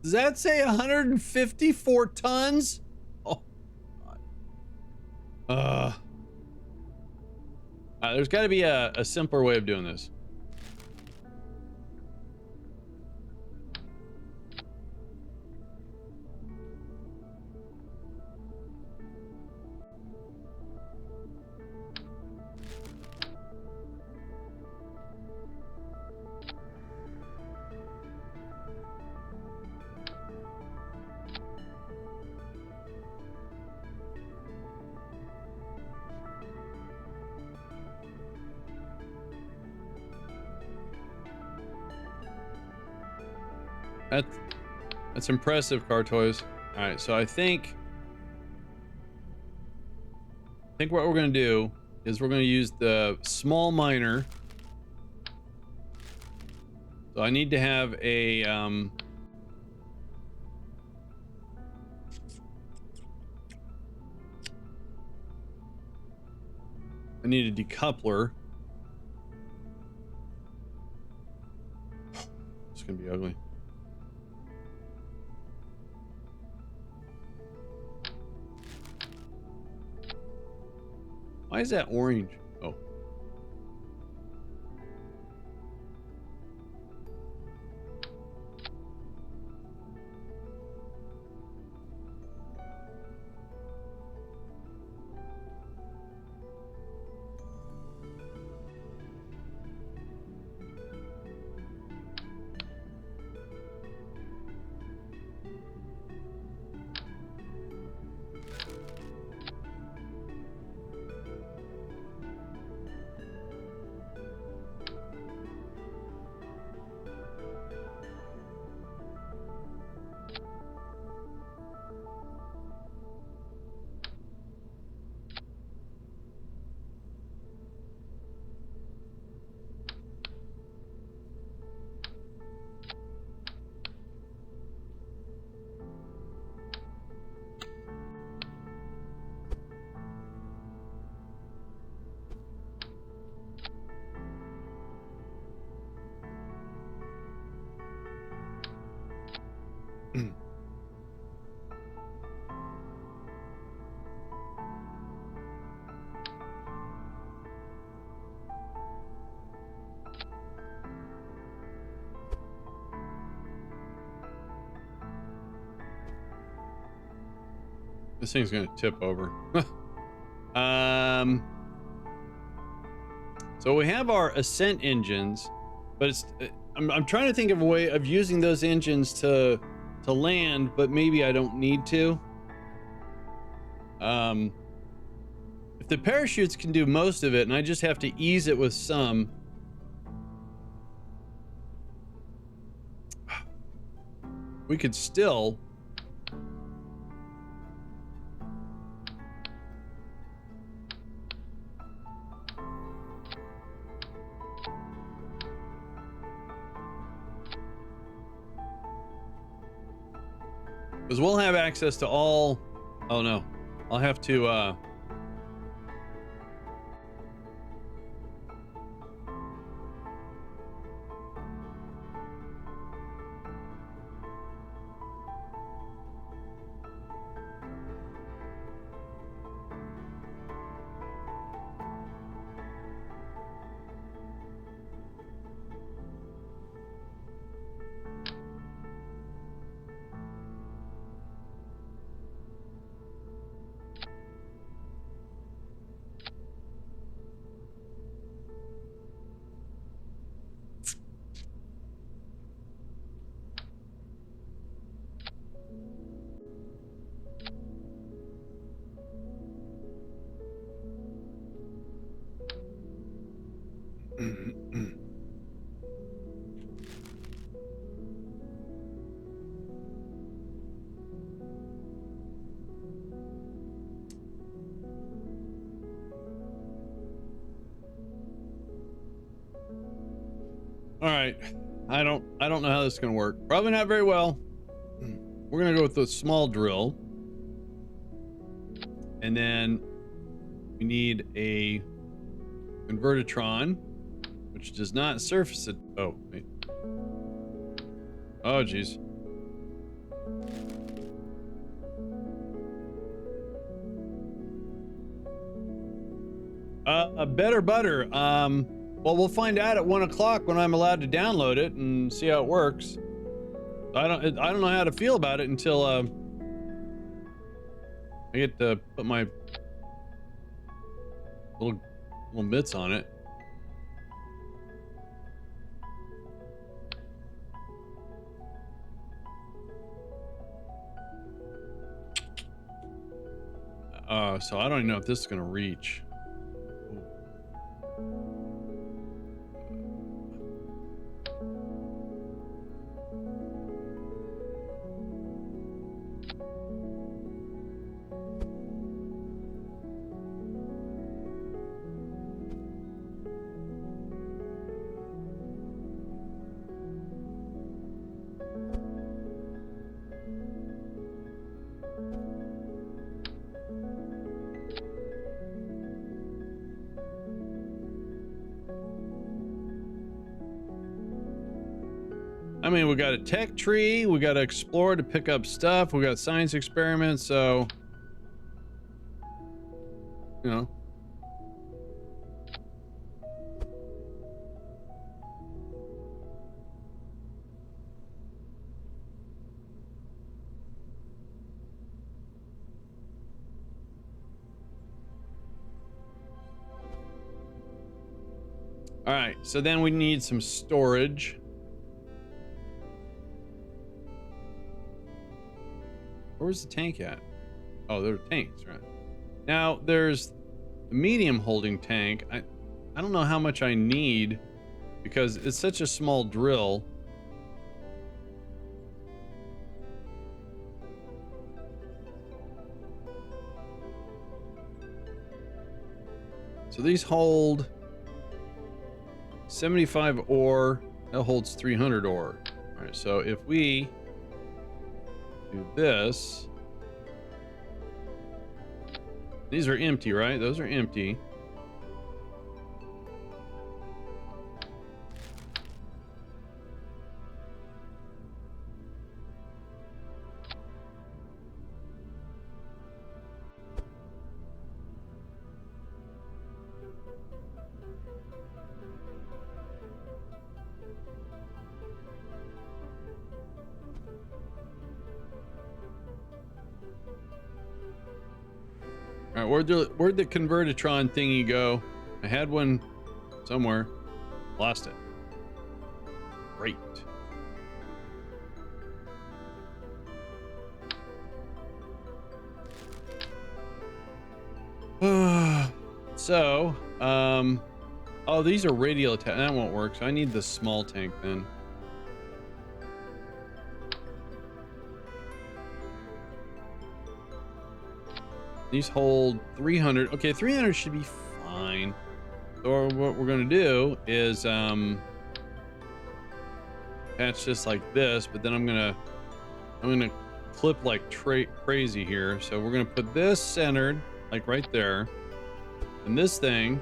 Does that say 154 tons? Oh, God. There's got to be a simpler way of doing this. That's impressive, car toys. All right, so I think what we're gonna do is we're gonna use the small miner. So I need to have a I need a decoupler. It's gonna be ugly. Why is that orange? Oh. This thing's gonna tip over. So we have our ascent engines, but it's I'm trying to think of a way of using those engines to land, but maybe I don't need to. If the parachutes can do most of it and I just have to ease it with some, we could still because we'll have access to all. Oh no, I'll have to all right. I don't know how this is gonna work. Probably not very well. We're gonna go with the small drill, and then we need a convertitron, which does not surface it. Oh wait. Oh geez. Better butter. Well, we'll find out at 1 o'clock when I'm allowed to download it and see how it works. I don't know how to feel about it until I get to put my little bits on it. So I don't even know if this is gonna reach. I mean, we got a tech tree, we got to explore to pick up stuff, we got science experiments, so you know. All right, so then we need some storage. Where's the tank at? Oh, there are tanks, right? Now there's the medium holding tank. I don't know how much I need because it's such a small drill. So these hold 75 ore. That holds 300 ore. All right, so if we do this, these are empty, right? Those are empty. where'd the Convertitron thingy go? I had one somewhere. Lost it. Great. So, oh, these are radial attack. That won't work. So I need the small tank then. These hold 300. Okay, 300 should be fine. So what we're gonna do is patch this like this, but then I'm gonna clip like crazy here. So we're gonna put this centered like right there, and this thing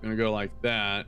gonna go like that.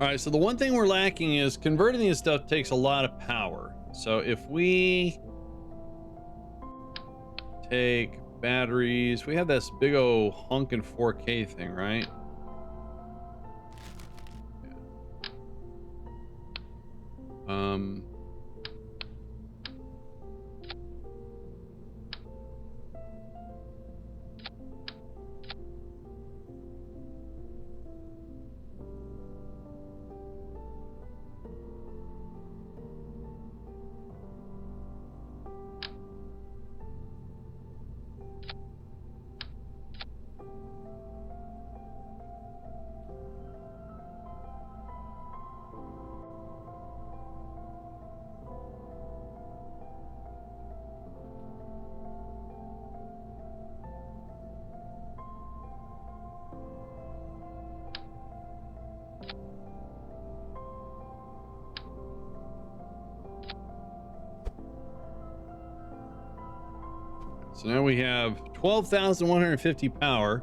All right, so the one thing we're lacking is converting this stuff takes a lot of power. So if we take batteries, we have this big old honkin' 4K thing, right? Yeah. So now we have 12,150 power.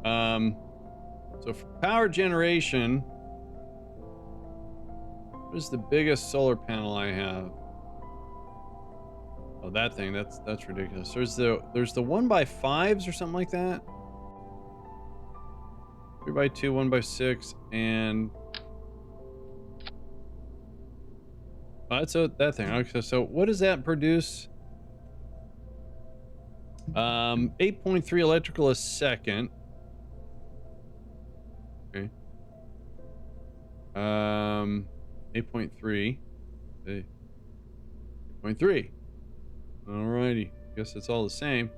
So for power generation, what is the biggest solar panel I have? Oh, that thing, that's ridiculous. There's the 1x5s or something like that. 3x2, 1x6, and oh, that's that thing. Okay, so what does that produce? 8.3 electrical a second. Okay. 8.3. 8.3. Alrighty. Guess it's all the same.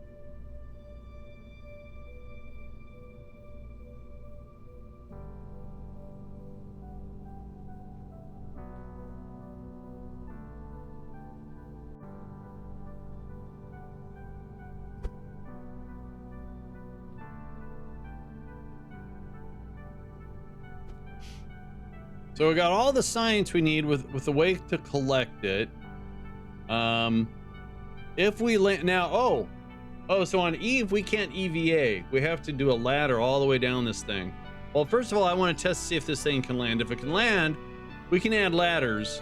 So we got all the science we need with the way to collect it. If we land now, oh, so on Eve we can't EVA. We have to do a ladder all the way down this thing. Well, first of all, I want to test to see if this thing can land. If it can land, we can add ladders.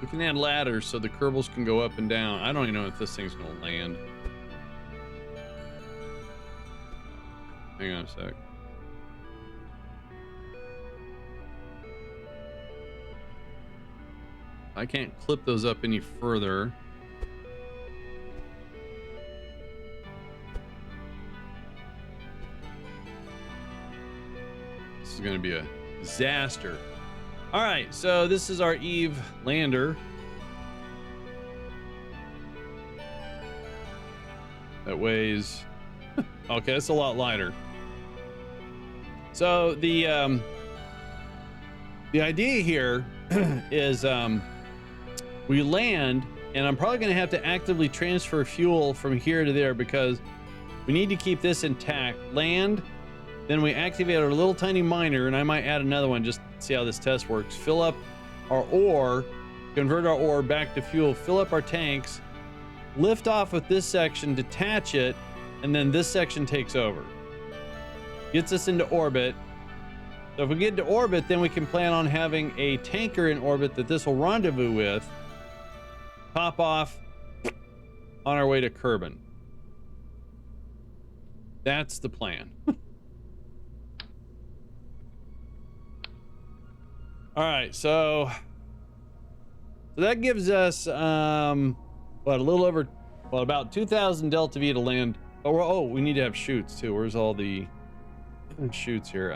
We can add ladders so the Kerbals can go up and down. I don't even know if this thing's gonna land. Hang on a sec. I can't clip those up any further. This is gonna be a disaster. All right, so this is our Eve lander. That weighs Okay, that's a lot lighter. So the idea here is we land, and I'm probably going to have to actively transfer fuel from here to there because we need to keep this intact. Land, then we activate our little tiny miner, and I might add another one just to see how this test works. Fill up our ore, convert our ore back to fuel, fill up our tanks, lift off with this section, detach it, and then this section takes over. Gets us into orbit. So if we get into orbit, then we can plan on having a tanker in orbit that this will rendezvous with, pop off on our way to Kerbal. That's the plan. All right, so that gives us what, a little over, well, about 2,000 delta V to land. Oh, we need to have chutes too. Where's all the chutes here?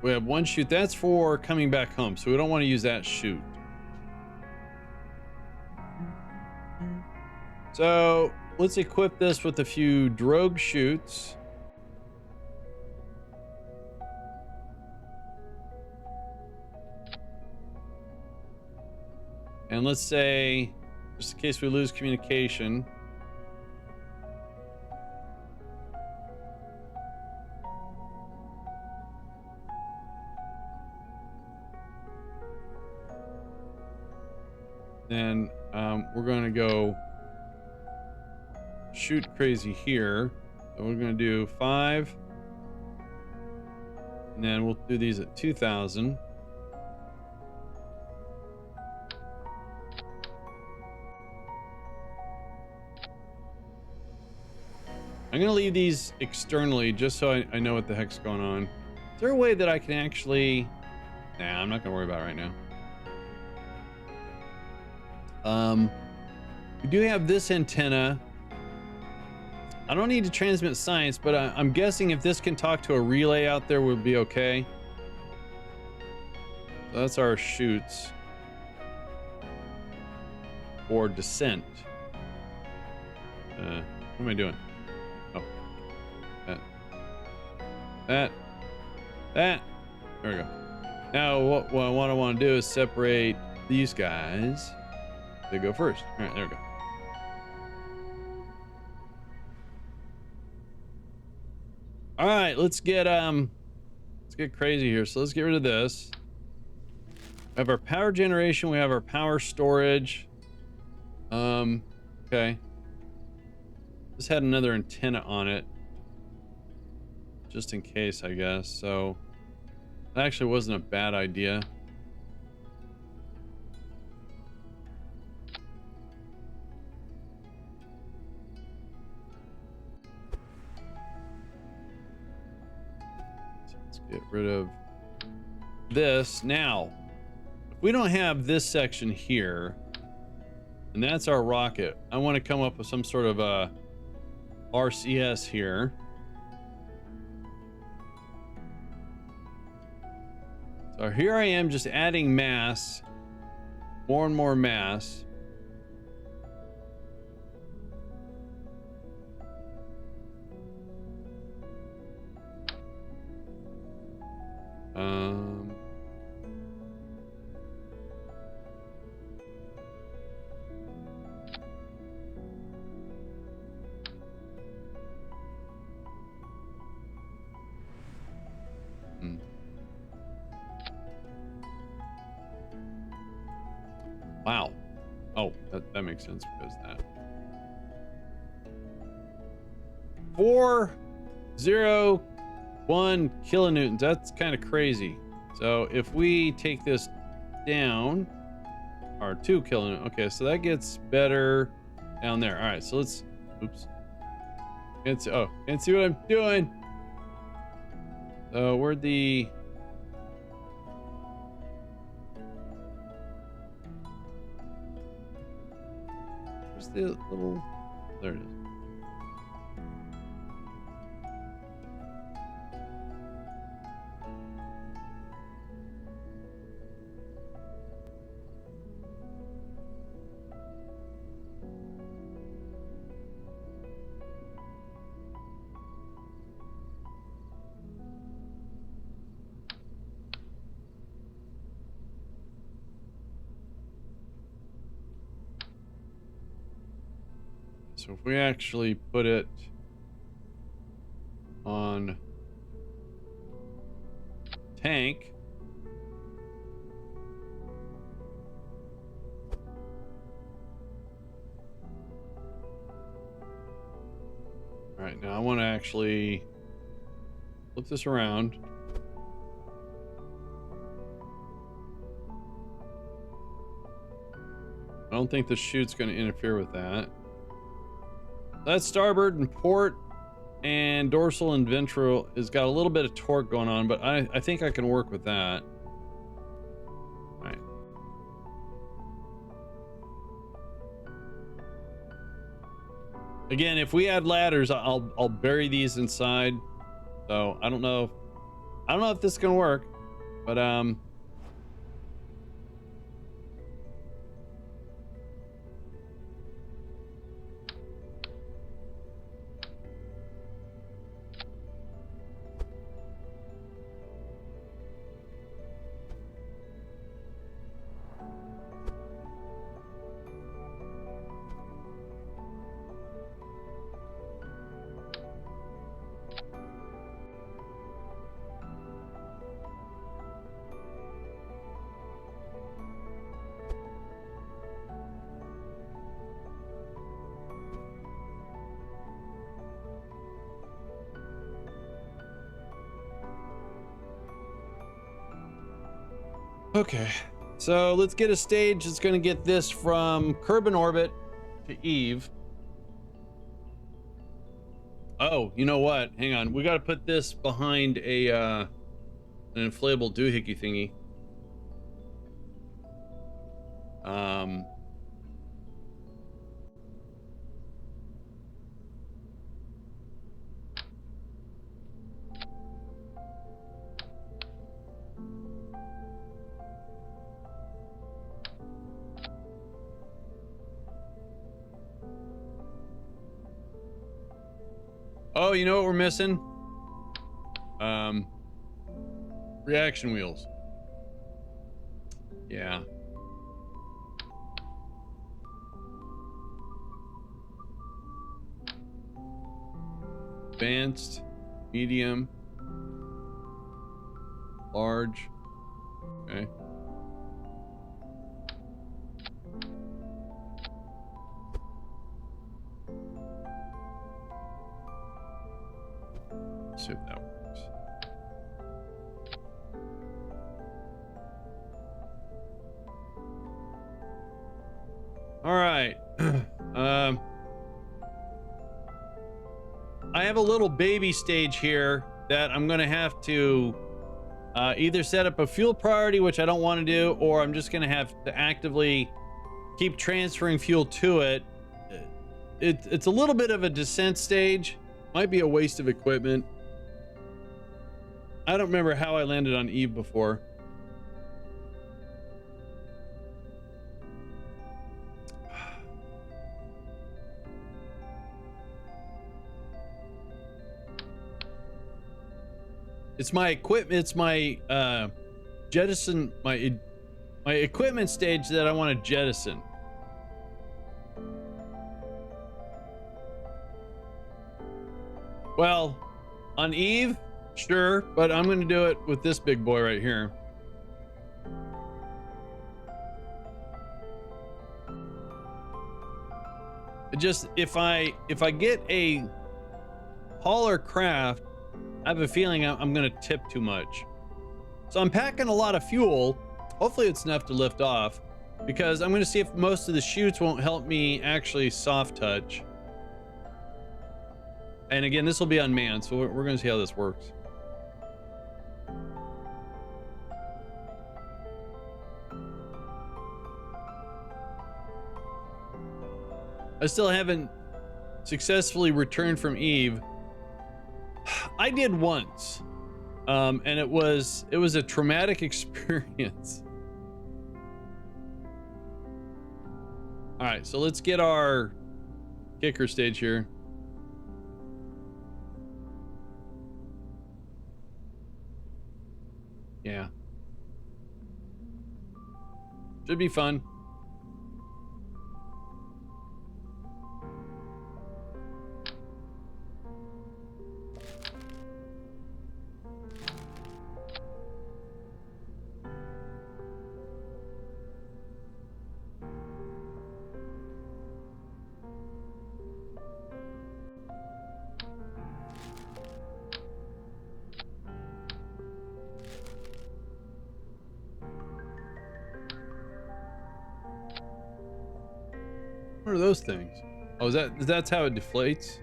We have one chute. That's for coming back home, so we don't want to use that chute. So let's equip this with a few drogue chutes. And let's say, just in case we lose communication, then we're going to go shoot crazy here. So we're going to do 5. And then we'll do these at 2,000. I'm going to leave these externally just so I know what the heck's going on. Is there a way that I can actually... Nah, I'm not going to worry about it right now. We do have this antenna. I don't need to transmit science, but I'm guessing if this can talk to a relay out there, we'll be okay. So that's our chutes. Or descent. What am I doing? Oh. That. There we go. Now, what I want to do is separate these guys. They go first. All right, there we go. All right, let's get crazy here. So let's get rid of this. We have our power generation. We have our power storage. Okay. This had another antenna on it, just in case, I guess. So that actually wasn't a bad idea. Let's get rid of this. Now, if we don't have this section here, and that's our rocket, I want to come up with some sort of a RCS here. So here I am just adding mass, more and more mass. Wow. Oh, that makes sense because that. 401 kilonewtons. That's kind of crazy. So if we take this down, or 2 kilonewtons. Okay, so that gets better down there. All right, so let's. Oops. Can't see what I'm doing. So where'd the. Where's the little. There it is. So if we actually put it on tank. All right, now I want to actually flip this around. I don't think the chute's going to interfere with that. That's starboard and port, and dorsal and ventral has got a little bit of torque going on, but I think I can work with that. All right. Again, if we add ladders, I'll bury these inside. So I don't know if this is gonna work, but okay. So let's get a stage that's gonna get this from Kerbal orbit to Eve. Oh, you know what? Hang on. We got to put this behind a an inflatable doohickey thingy. Oh, you know what we're missing? Reaction wheels. Yeah. Advanced, medium, large. Okay. Let's see if that works. All right. I have a little baby stage here that I'm going to have to either set up a fuel priority, which I don't want to do, or I'm just going to have to actively keep transferring fuel to it. It's a little bit of a descent stage. Might be a waste of equipment. I don't remember how I landed on Eve before. It's my equipment. It's my jettison. My equipment stage that I want to jettison. Well, on Eve, sure, but I'm going to do it with this big boy right here. It just if I get a hauler craft, I have a feeling I'm going to tip too much. So I'm packing a lot of fuel. Hopefully it's enough to lift off, because I'm going to see if most of the chutes won't help me actually soft touch. And again, this will be unmanned, so we're going to see how this works. I still haven't successfully returned from Eve. I did once, and it was a traumatic experience. All right, so let's get our kicker stage here. Yeah, should be fun. are those things? Oh, that's how it deflates?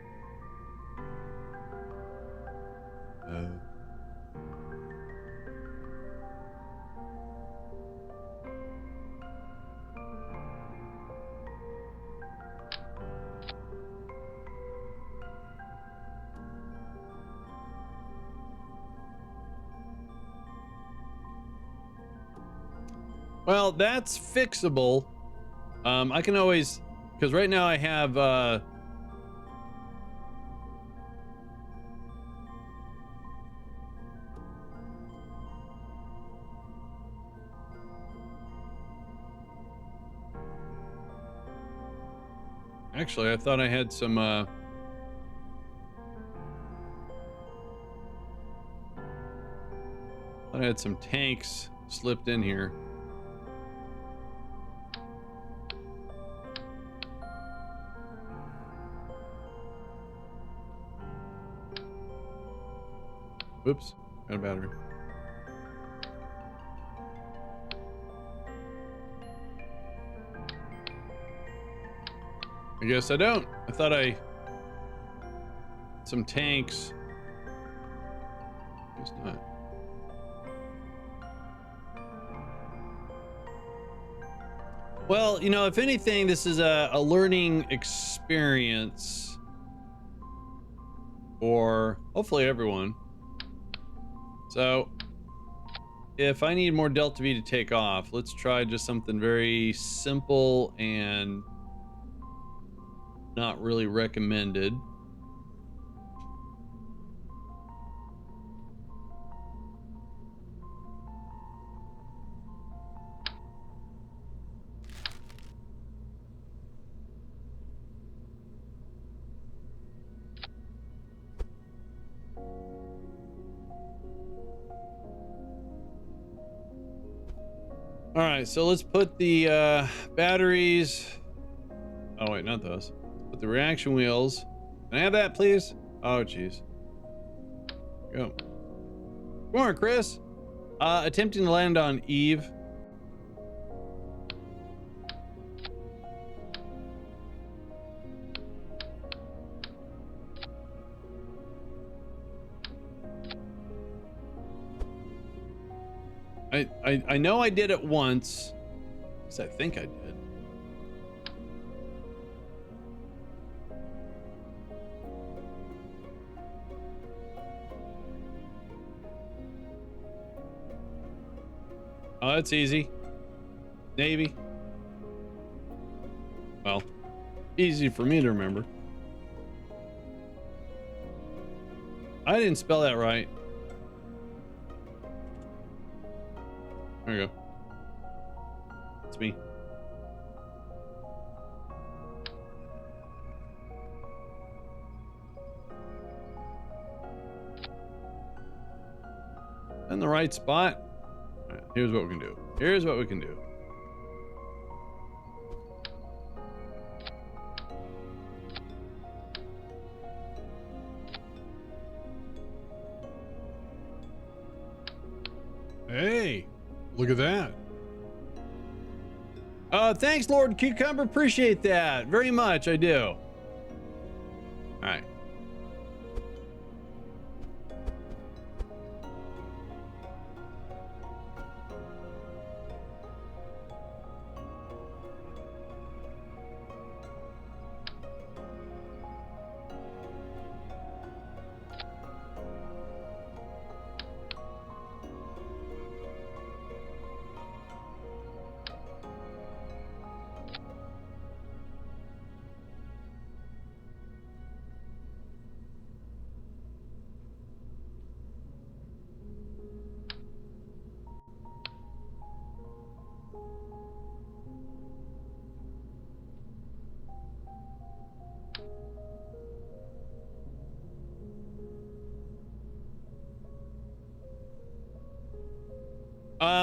Well, that's fixable. I can always, because right now I have actually, I thought I had some tanks slipped in here. Oops, got a battery. I guess I don't. I thought I some tanks. Guess not. Well, you know, if anything, this is a learning experience for hopefully everyone. So if I need more Delta V to take off, let's try just something very simple and not really recommended. All right, so let's put the batteries. Oh wait, not those. Put the reaction wheels. Can I have that, please? Oh, jeez. Go. Come on, Chris. Attempting to land on Eve. I know I did it once. Because I think I did. Oh, that's easy. Navy. Well, easy for me to remember. I didn't spell that right. There we go. It's me. In the right spot. All right, here's what we can do. Here's what we can do. Hey, look at that. Thanks, Lord Cucumber. Appreciate that very much. I do. All right.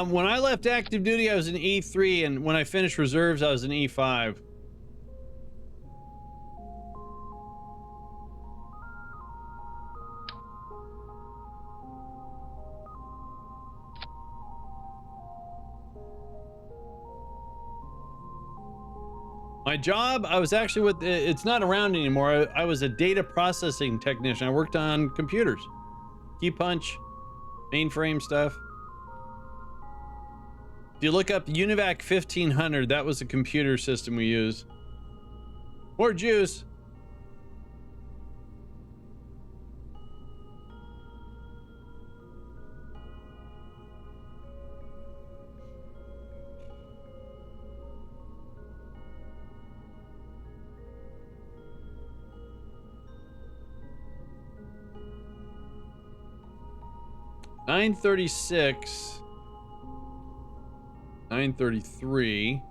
When I left active duty, I was in E3, and when I finished reserves, I was in E5. My job, I was actually with, it's not around anymore. I was a data processing technician. I worked on computers, key punch, mainframe stuff. If you look up UNIVAC 1500, that was the computer system we used. More juice. $936, $933.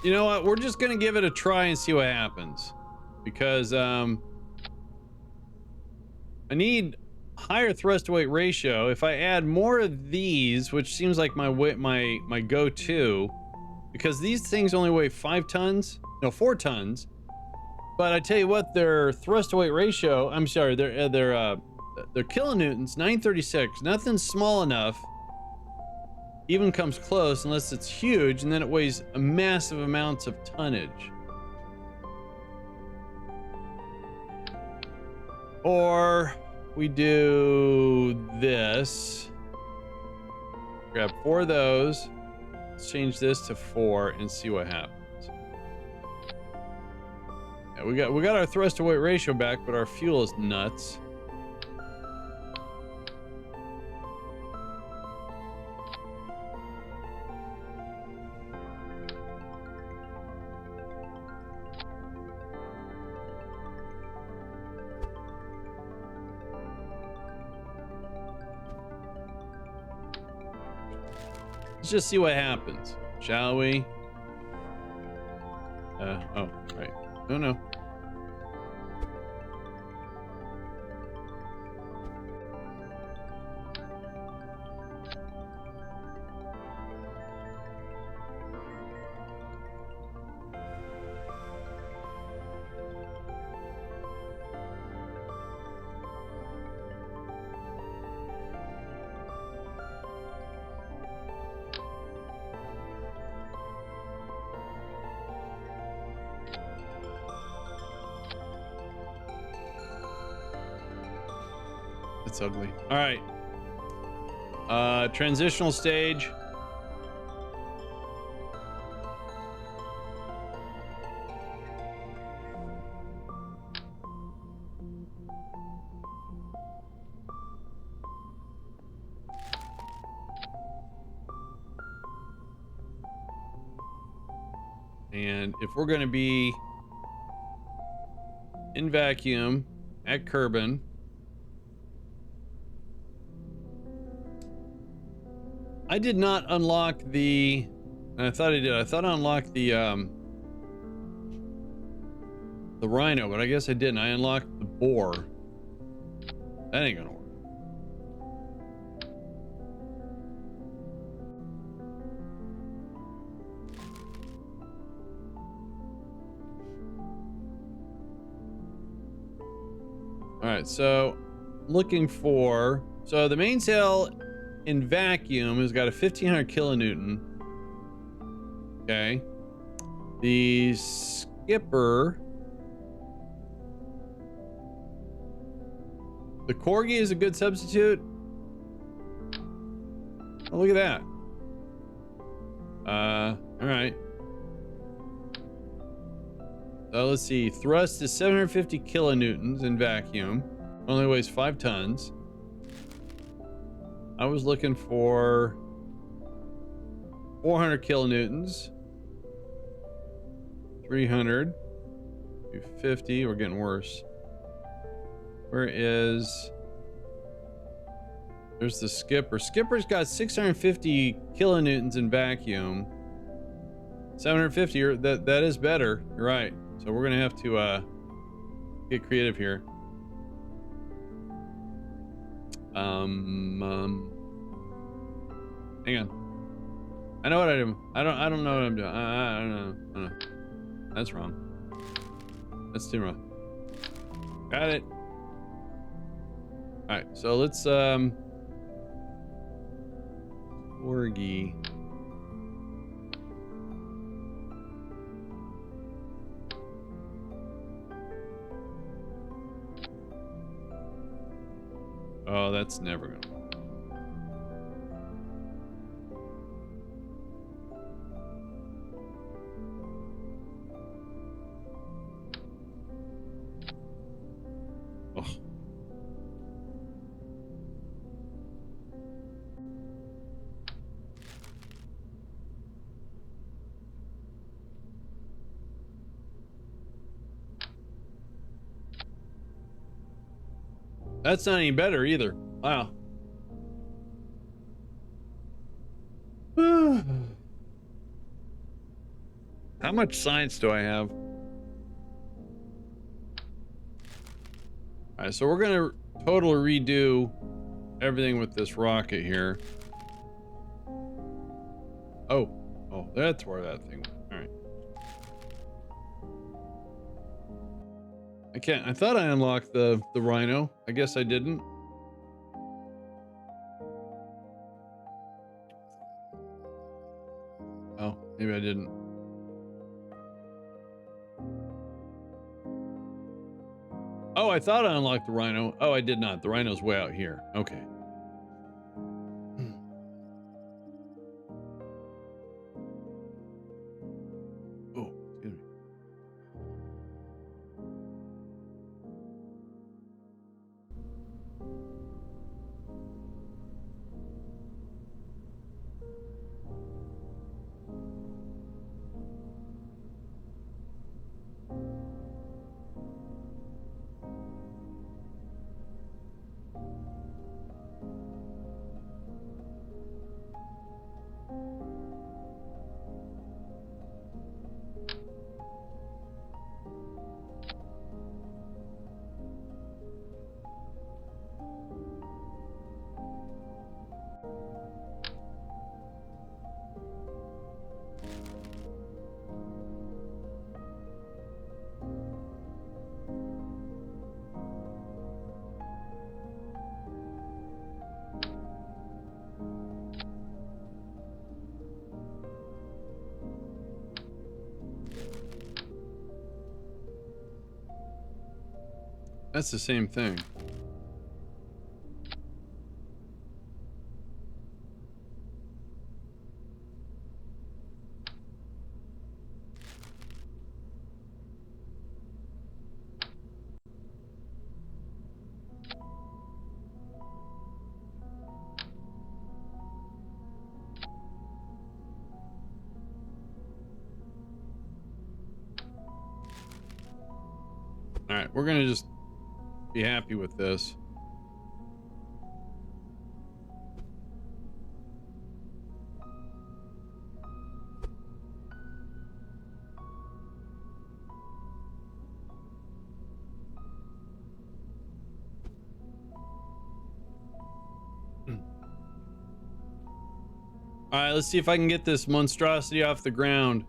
You know what? We're just gonna give it a try and see what happens, because I need higher thrust to weight ratio. If I add more of these, which seems like my go-to, because these things only weigh 4 tons. But I tell you what, their thrust to weight ratio, I'm sorry, their kilonewtons, 936. Nothing small enough even comes close unless it's huge, and then it weighs a massive amounts of tonnage. Or we do this. Grab 4 of those. Let's change this to 4 and see what happens. Yeah, we got our thrust to weight ratio back, but our fuel is nuts. Let's just see what happens, shall we? Oh, right. No. It's ugly. All right. Transitional stage. And if we're going to be in vacuum at Kerbin, I did not unlock the, I thought I did. I thought I unlocked the Rhino, but I guess I didn't. I unlocked the Boar. That ain't gonna work. All right, so looking for, so the mainsail in vacuum has got a 1500 kilonewton. Okay. The skipper, the Corgi is a good substitute. Oh, look at that. All right. So let's see. Thrust is 750 kilonewtons in vacuum. Only weighs 5 tons. I was looking for 400 kilonewtons. 300. 250. We're getting worse. Where is There's the skipper. Skipper's got 650 kilonewtons in vacuum. 750, that is better. You're right. So we're gonna have to get creative here. Hang on. I know what I do. I don't know what I'm doing. I don't know. That's wrong. That's too wrong. Got it. All right, so let's Orgy. Oh, that's never gonna work. Oh. That's not any better either. Wow. How much science do I have? All right, so we're gonna totally redo everything with this rocket here. Oh, that's where that thing went. All right. I can't. I thought I unlocked the Rhino. I guess I didn't. Oh, maybe I didn't. Oh, I thought I unlocked the Rhino. Oh, I did not. The Rhino's way out here. Okay. Oh, excuse me. That's the same thing. All right, we're gonna just be happy with this. All right, let's see if I can get this monstrosity off the ground.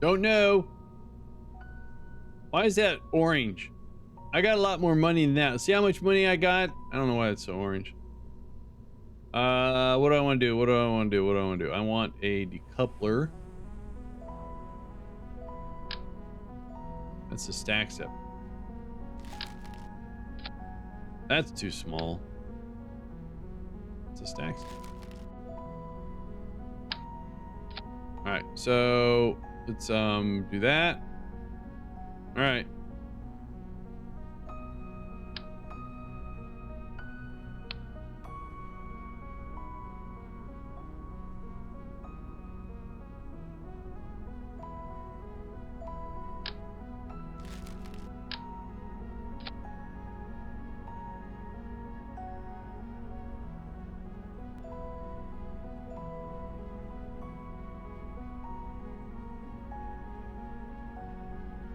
Don't know. Why is that orange? I got a lot more money than that. See how much money I got? I don't know why it's so orange. What do I want to do? What do I want to do? What do I want to do? I want a decoupler. That's a stack step. That's too small. It's a stack step. All right, so let's do that. All right.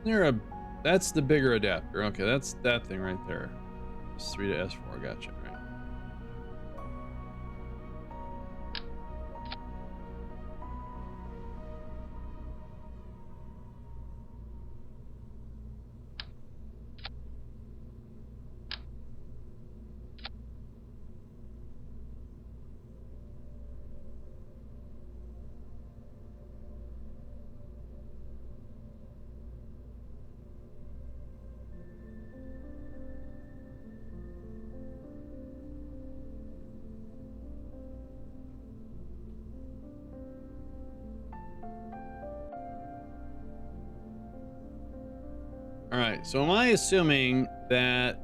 There a that's the bigger adapter. Okay, that's that thing right there. S3 to S4. Gotcha. Right. All right, so am I assuming that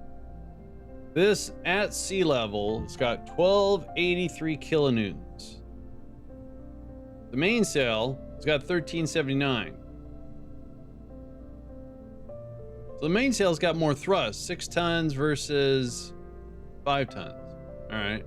this at sea level, it's got 1283 kilonewtons. The mainsail has got 1379. So the mainsail's got more thrust, 6 tons versus 5 tons. All right.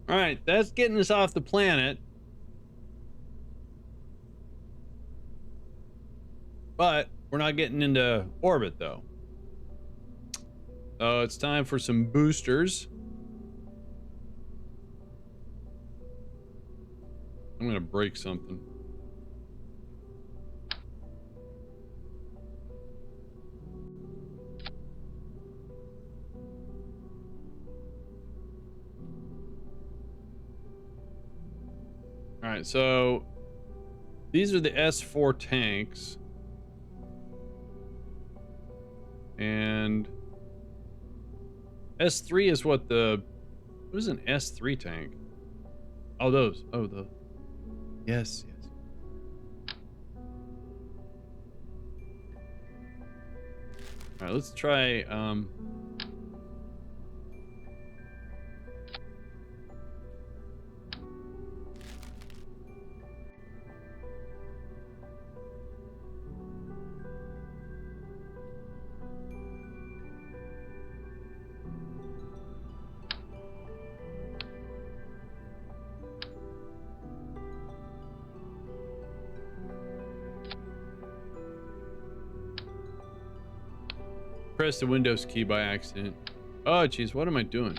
All right, that's getting us off the planet. But we're not getting into orbit, though. So it's time for some boosters. I'm going to break something. All right, so these are the S4 tanks. And S3 is what is an S3 tank? Oh, those. Oh, the. Yes, yes. All right, let's try, press the Windows key by accident. Oh, geez, what am I doing?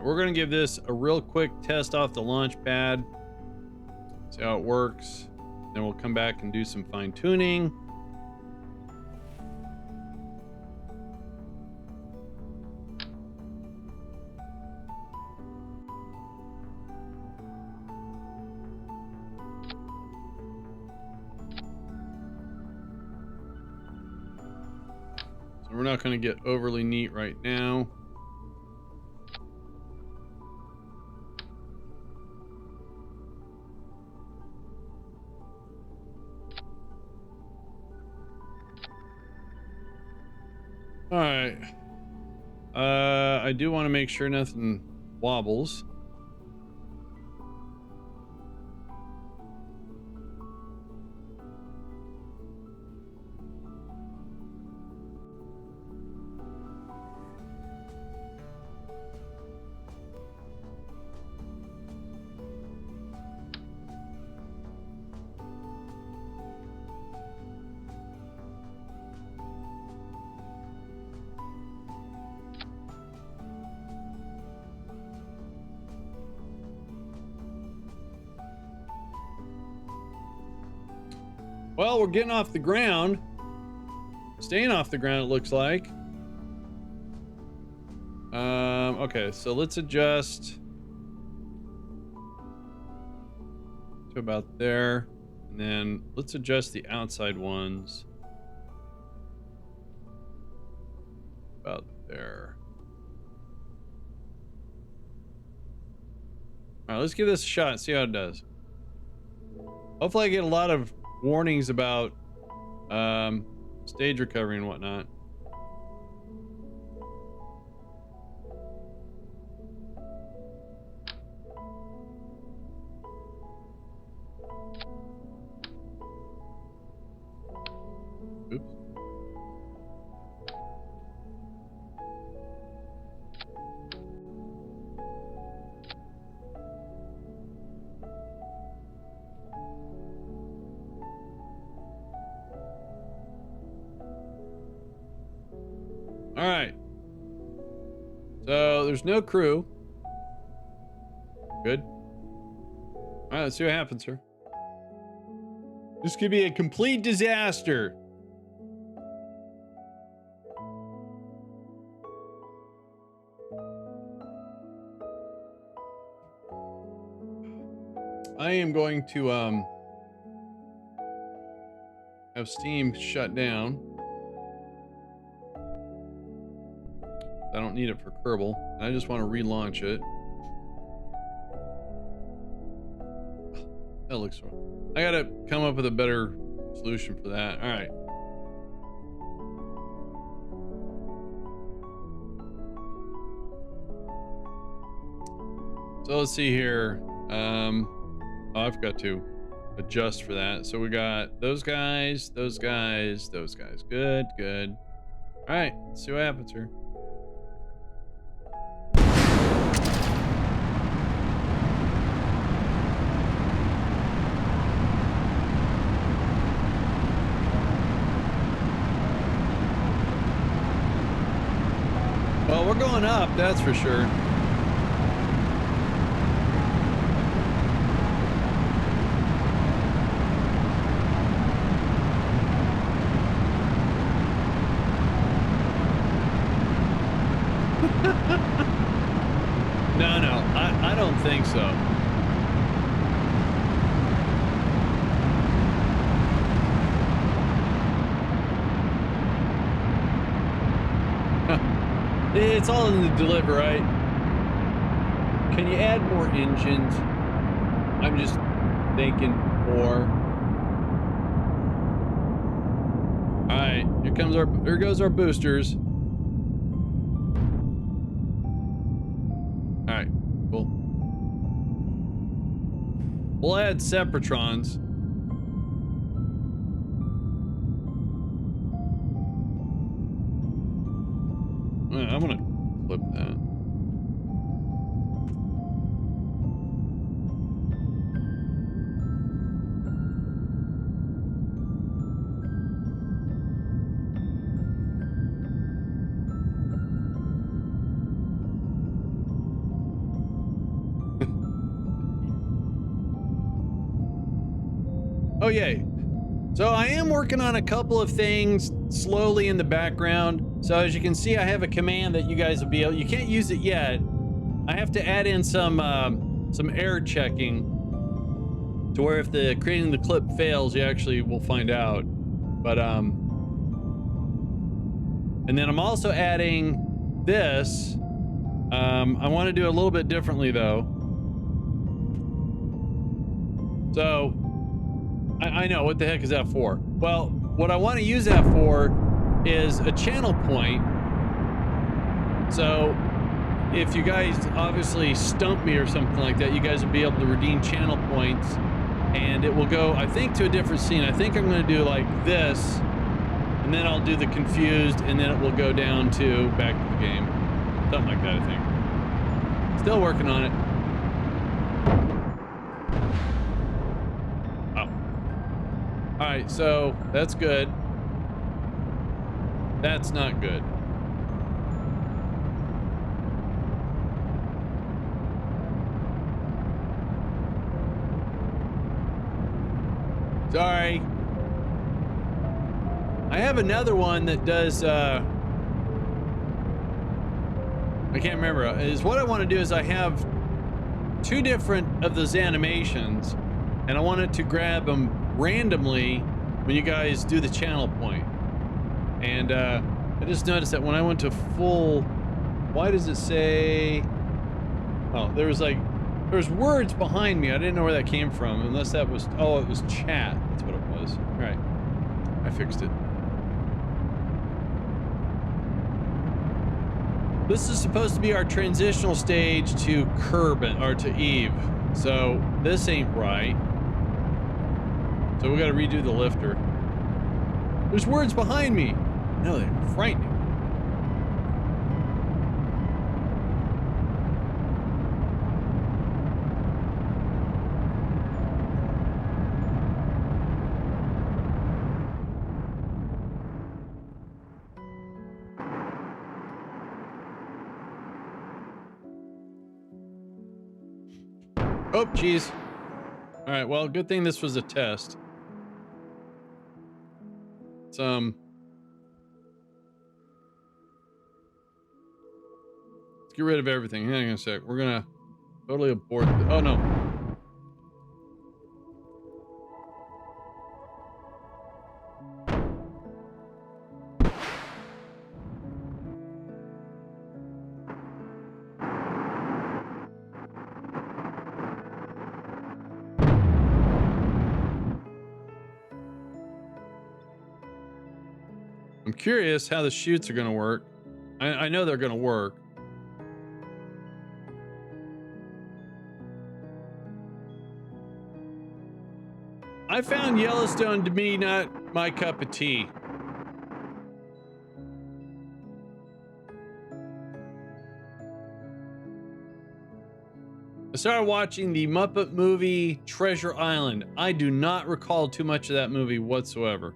right, we're gonna give this a real quick test off the launch pad. See how it works. Then we'll come back and do some fine tuning. So we're not going to get overly neat right now. All right. I do want to make sure nothing wobbles. Well, we're getting off the ground. Staying off the ground, it looks like. Okay, so let's adjust to about there. And then let's adjust the outside ones. About there. All right, let's give this a shot, see how it does. Hopefully I get a lot of warnings about stage recovery and whatnot. Oops. All right. So there's no crew. Good. All right, let's see what happens here. This could be a complete disaster. I am going to have Steam shut down. I don't need it for Kerbal. I just want to relaunch it. That looks wrong. I gotta come up with a better solution for that. All right. So let's see here. Oh, I've got to adjust for that. So we got those guys, those guys, those guys. Good, good. All right, let's see what happens here. Well, we're going up, that's for sure. No, I don't think so. It's all in the deliver, right? Can you add more engines? I'm just thinking more. All right, here goes our boosters. All right, cool. We'll add Separatrons. I'm gonna clip that. Oh, yay. So I am working on a couple of things slowly in the background. So as you can see, I have a command that you guys will be able, you can't use it yet. I have to add in some error checking to where if the creating the clip fails, you actually will find out. But and then I'm also adding this. I want to do a little bit differently though. So I know, what the heck is that for? Well, what I want to use that for is a channel point. So if you guys obviously stump me or something like that, you guys will be able to redeem channel points and it will go, I think, to a different scene. I think I'm going to do like this, and then I'll do the confused, and then it will go down to back to the game. Something like that, I think. Still working on it. Oh. All right, so that's good. That's not good. Sorry. I have another one that does, I can't remember. Is what I want to do is I have two different of those animations, and I wanted to grab them randomly when you guys do the channel point. And I just noticed that when I went to full, why does it say, oh, there's words behind me. I didn't know where that came from, unless that was, oh, it was chat. That's what it was. All right, I fixed it. This is supposed to be our transitional stage to Kerbal, or to Eve. So this ain't right. So we got to redo the lifter. There's words behind me. No, they're frightening. Oh, geez. All right, well, good thing this was a test. Let's get rid of everything. Hang on a sec. We're gonna totally abort the, oh no. I'm curious how the chutes are gonna work. I know they're gonna work. I found Yellowstone to be not my cup of tea. I started watching the Muppet movie Treasure Island. I do not recall too much of that movie whatsoever.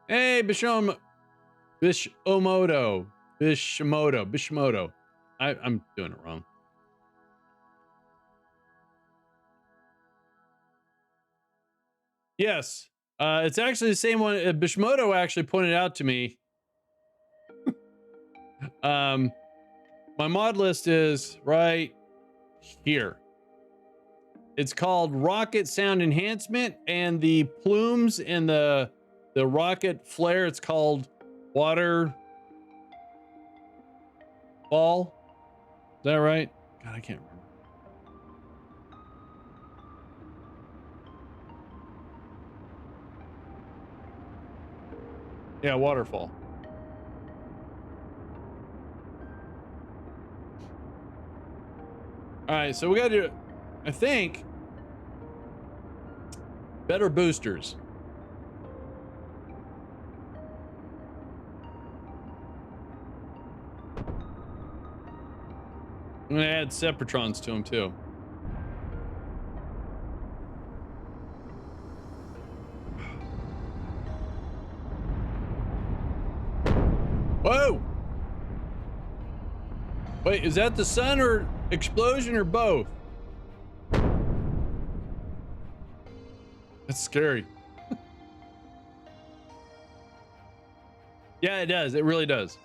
Hey, Bishimoto. I'm doing it wrong. Yes, it's actually the same one. Bishimoto actually pointed out to me. My mod list is right here. It's called Rocket Sound Enhancement, and the plumes and the rocket flare, it's called Water Ball. Is that right? God, I can't remember. Yeah, waterfall. All right, so we got to do, I think, better boosters. I'm gonna add Separatrons to them too. Whoa! Wait, is that the sun or explosion or both? That's scary. Yeah, it does. It really does.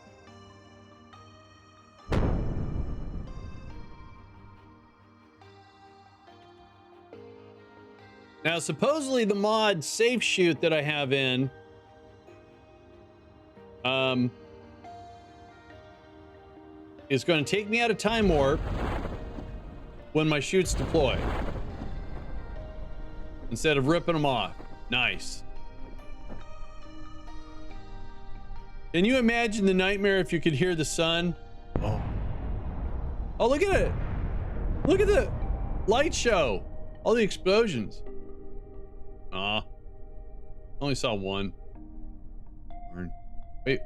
Now, supposedly the mod safe shoot that I have in, is going to take me out of time warp when my shoots deploy, instead of ripping them off. Nice. Can you imagine the nightmare if you could hear the sun? Oh, oh, look at it. Look at the light show. All the explosions. Ah, only saw one. Wait.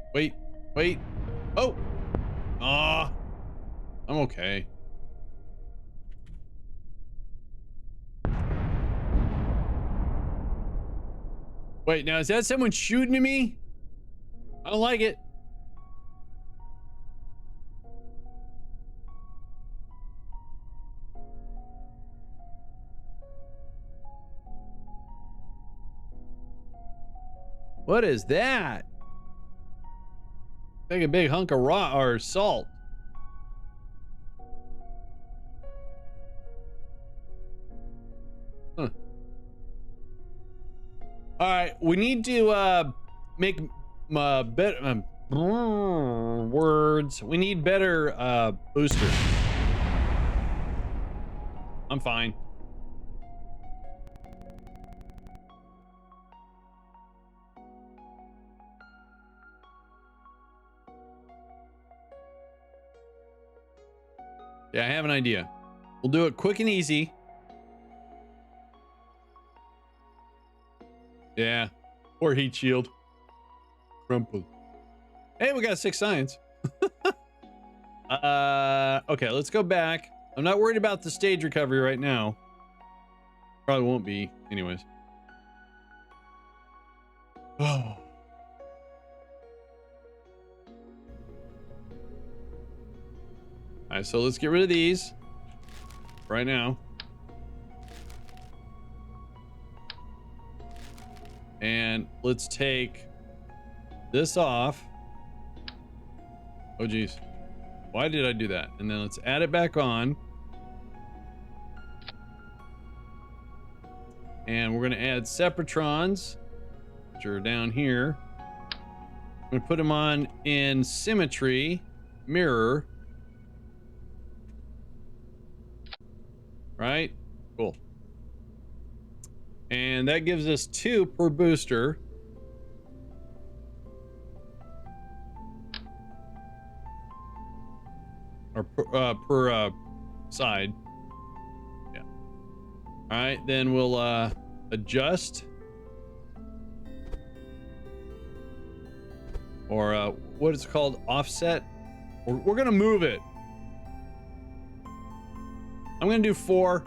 Oh, ah, I'm okay. Wait, now is that someone shooting at me? I don't like it. What is that? Like a big hunk of rock or salt. Huh. All right, we need to make better words. We need better boosters. I'm fine. Yeah, I have an idea. We'll do it quick and easy. Yeah. Or heat shield. Crumple. Hey, we got 6 science. Okay, let's go back. I'm not worried about the stage recovery right now. Probably won't be anyways. Oh. All right, so let's get rid of these right now. And let's take this off. Oh geez, why did I do that? And then let's add it back on. And we're gonna add Separatrons, which are down here. I'm gonna put them on in symmetry, mirror. Right? Cool. And that gives us 2 per booster. Or per side. Yeah. All right, then we'll adjust. Or what is it called? Offset? We're gonna move it. I'm gonna do 4.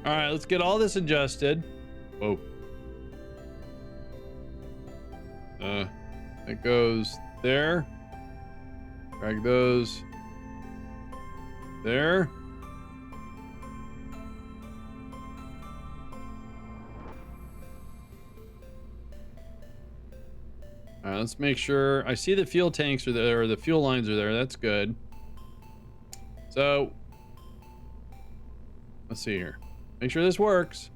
All right, let's get all this adjusted. Whoa. It goes there. Drag those there. All right, let's make sure. I see the fuel tanks are there, or the fuel lines are there. That's good. So let's see here. Make sure this works.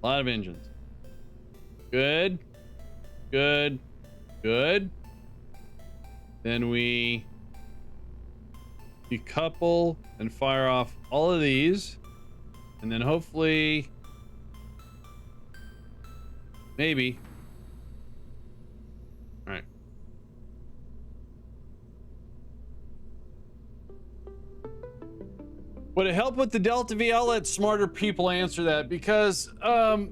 A lot of engines. Good. Good. Good. Then we decouple and fire off all of these. And then hopefully, maybe. All right. Would it help with the Delta V? I'll let smarter people answer that because, so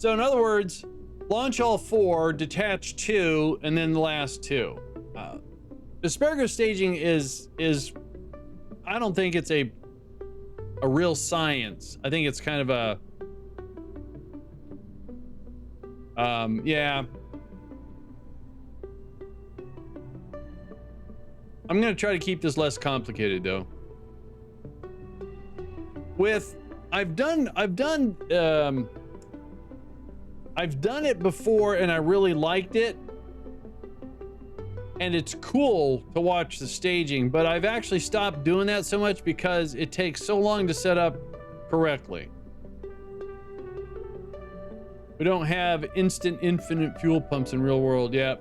in other words, launch all 4, detach 2, and then the last 2. Asparagus staging is I don't think it's a real science. I think it's kind of a, yeah. I'm gonna try to keep this less complicated though. I've done it before and I really liked it. And it's cool to watch the staging, but I've actually stopped doing that so much because it takes so long to set up correctly. We don't have instant infinite fuel pumps in real world. Yeah,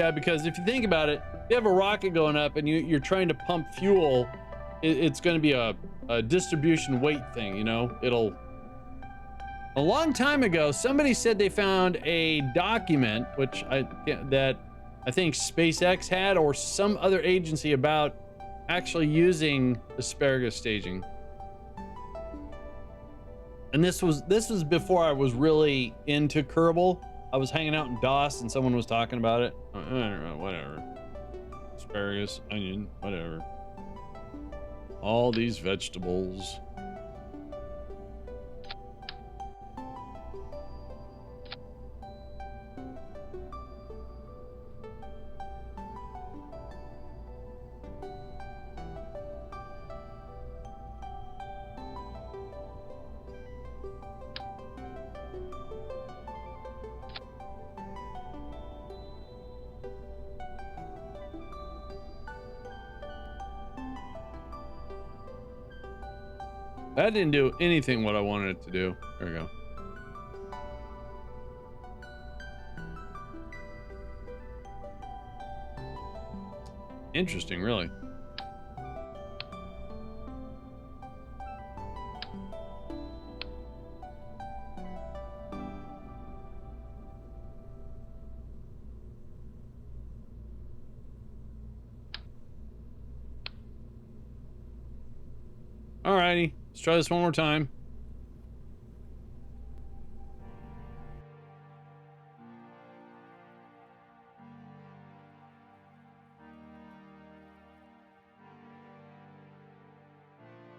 because if you think about it, you have a rocket going up and you're trying to pump fuel, it's going to be a distribution weight thing, you know? A long time ago, somebody said they found a document, which I think SpaceX had, or some other agency, about actually using asparagus staging. And this was before I was really into Kerbal. I was hanging out in DOS and someone was talking about it. I don't know, whatever. Asparagus, onion, whatever. All these vegetables. That didn't do anything what I wanted it to do. There we go. Interesting, really. Alrighty. Let's try this one more time.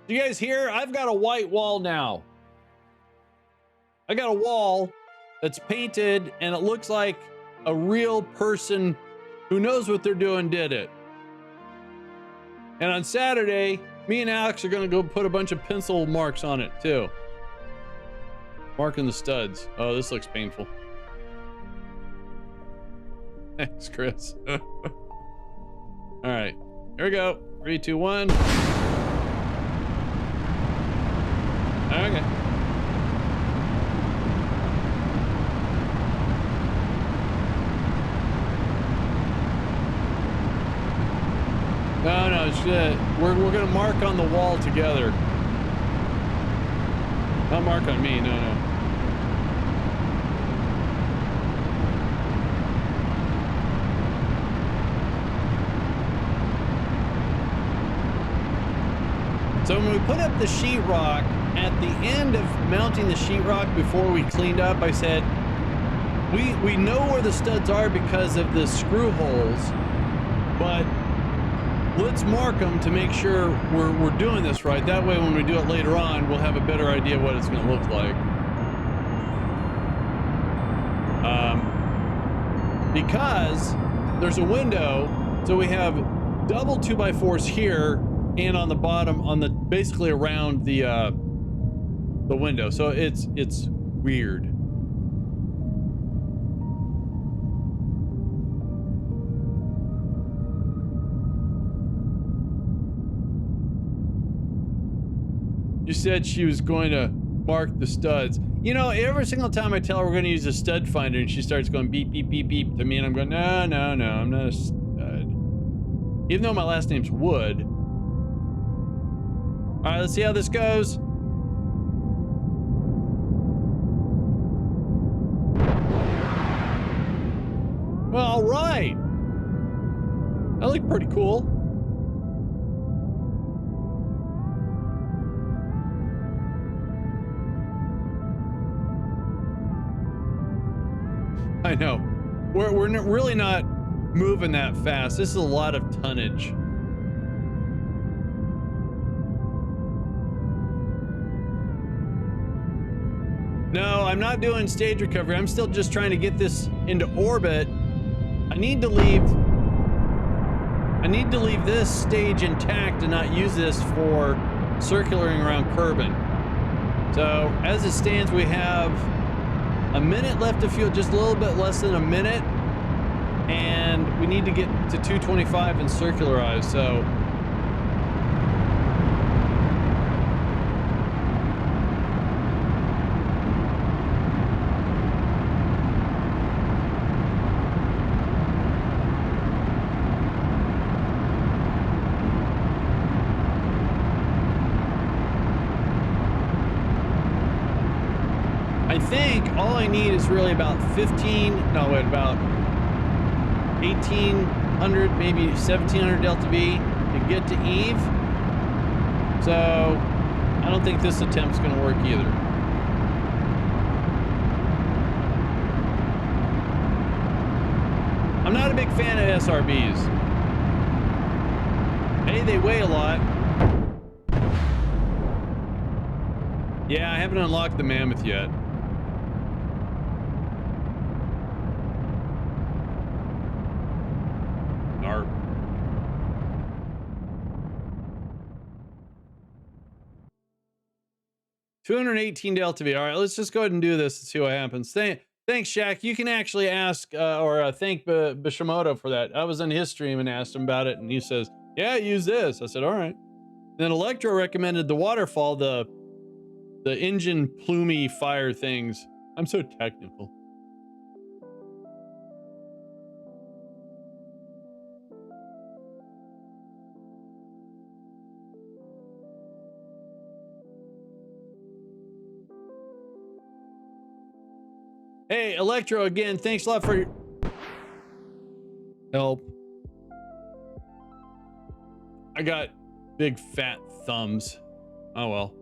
You guys hear? I've got a white wall now. I got a wall that's painted and it looks like a real person who knows what they're doing did it. And on Saturday, me and Alex are gonna go put a bunch of pencil marks on it too. Marking the studs. Oh, this looks painful. Thanks, Chris. All right, here we go. 3, 2, 1. Okay. No, it's we're gonna mark on the wall together. Not mark on me, no. So when we put up the sheetrock, at the end of mounting the sheetrock before we cleaned up, I said, we know where the studs are because of the screw holes, but let's mark them to make sure we're doing this right. That way, when we do it later on, we'll have a better idea what it's going to look like. Because there's a window, so we have double 2x4s here and on the bottom, basically around the window. So it's weird. You said she was going to mark the studs. You know, every single time I tell her we're going to use a stud finder and she starts going beep, beep, beep, beep to me, and I'm going, no, no, no, I'm not a stud. Even though my last name's Wood. All right, let's see how this goes. Well, all right. That looked pretty cool. I know. We're really not moving that fast. This is a lot of tonnage. No, I'm not doing stage recovery. I'm still just trying to get this into orbit. I need to leave this stage intact and not use this for circulating around Kerbin. So as it stands, we have a minute left of fuel, just a little bit less than a minute, and we need to get to 225 and circularize. So I think all I need is really about 1800, maybe 1700 delta V to get to Eve. So I don't think this attempt's going to work either. I'm not a big fan of SRBs. Hey, they weigh a lot. Yeah, I haven't unlocked the Mammoth yet. Narp. $218 delta V. All right, let's just go ahead and do this and see what happens. Thanks, Shaq. You can actually ask or thank Bishimoto for that. I was on his stream and asked him about it, and he says, yeah, use this. I said, all right. Then Electro recommended the waterfall, the engine plumy fire things. I'm so technical. Hey, Electro, again, thanks a lot for your help. I got big fat thumbs. Oh well.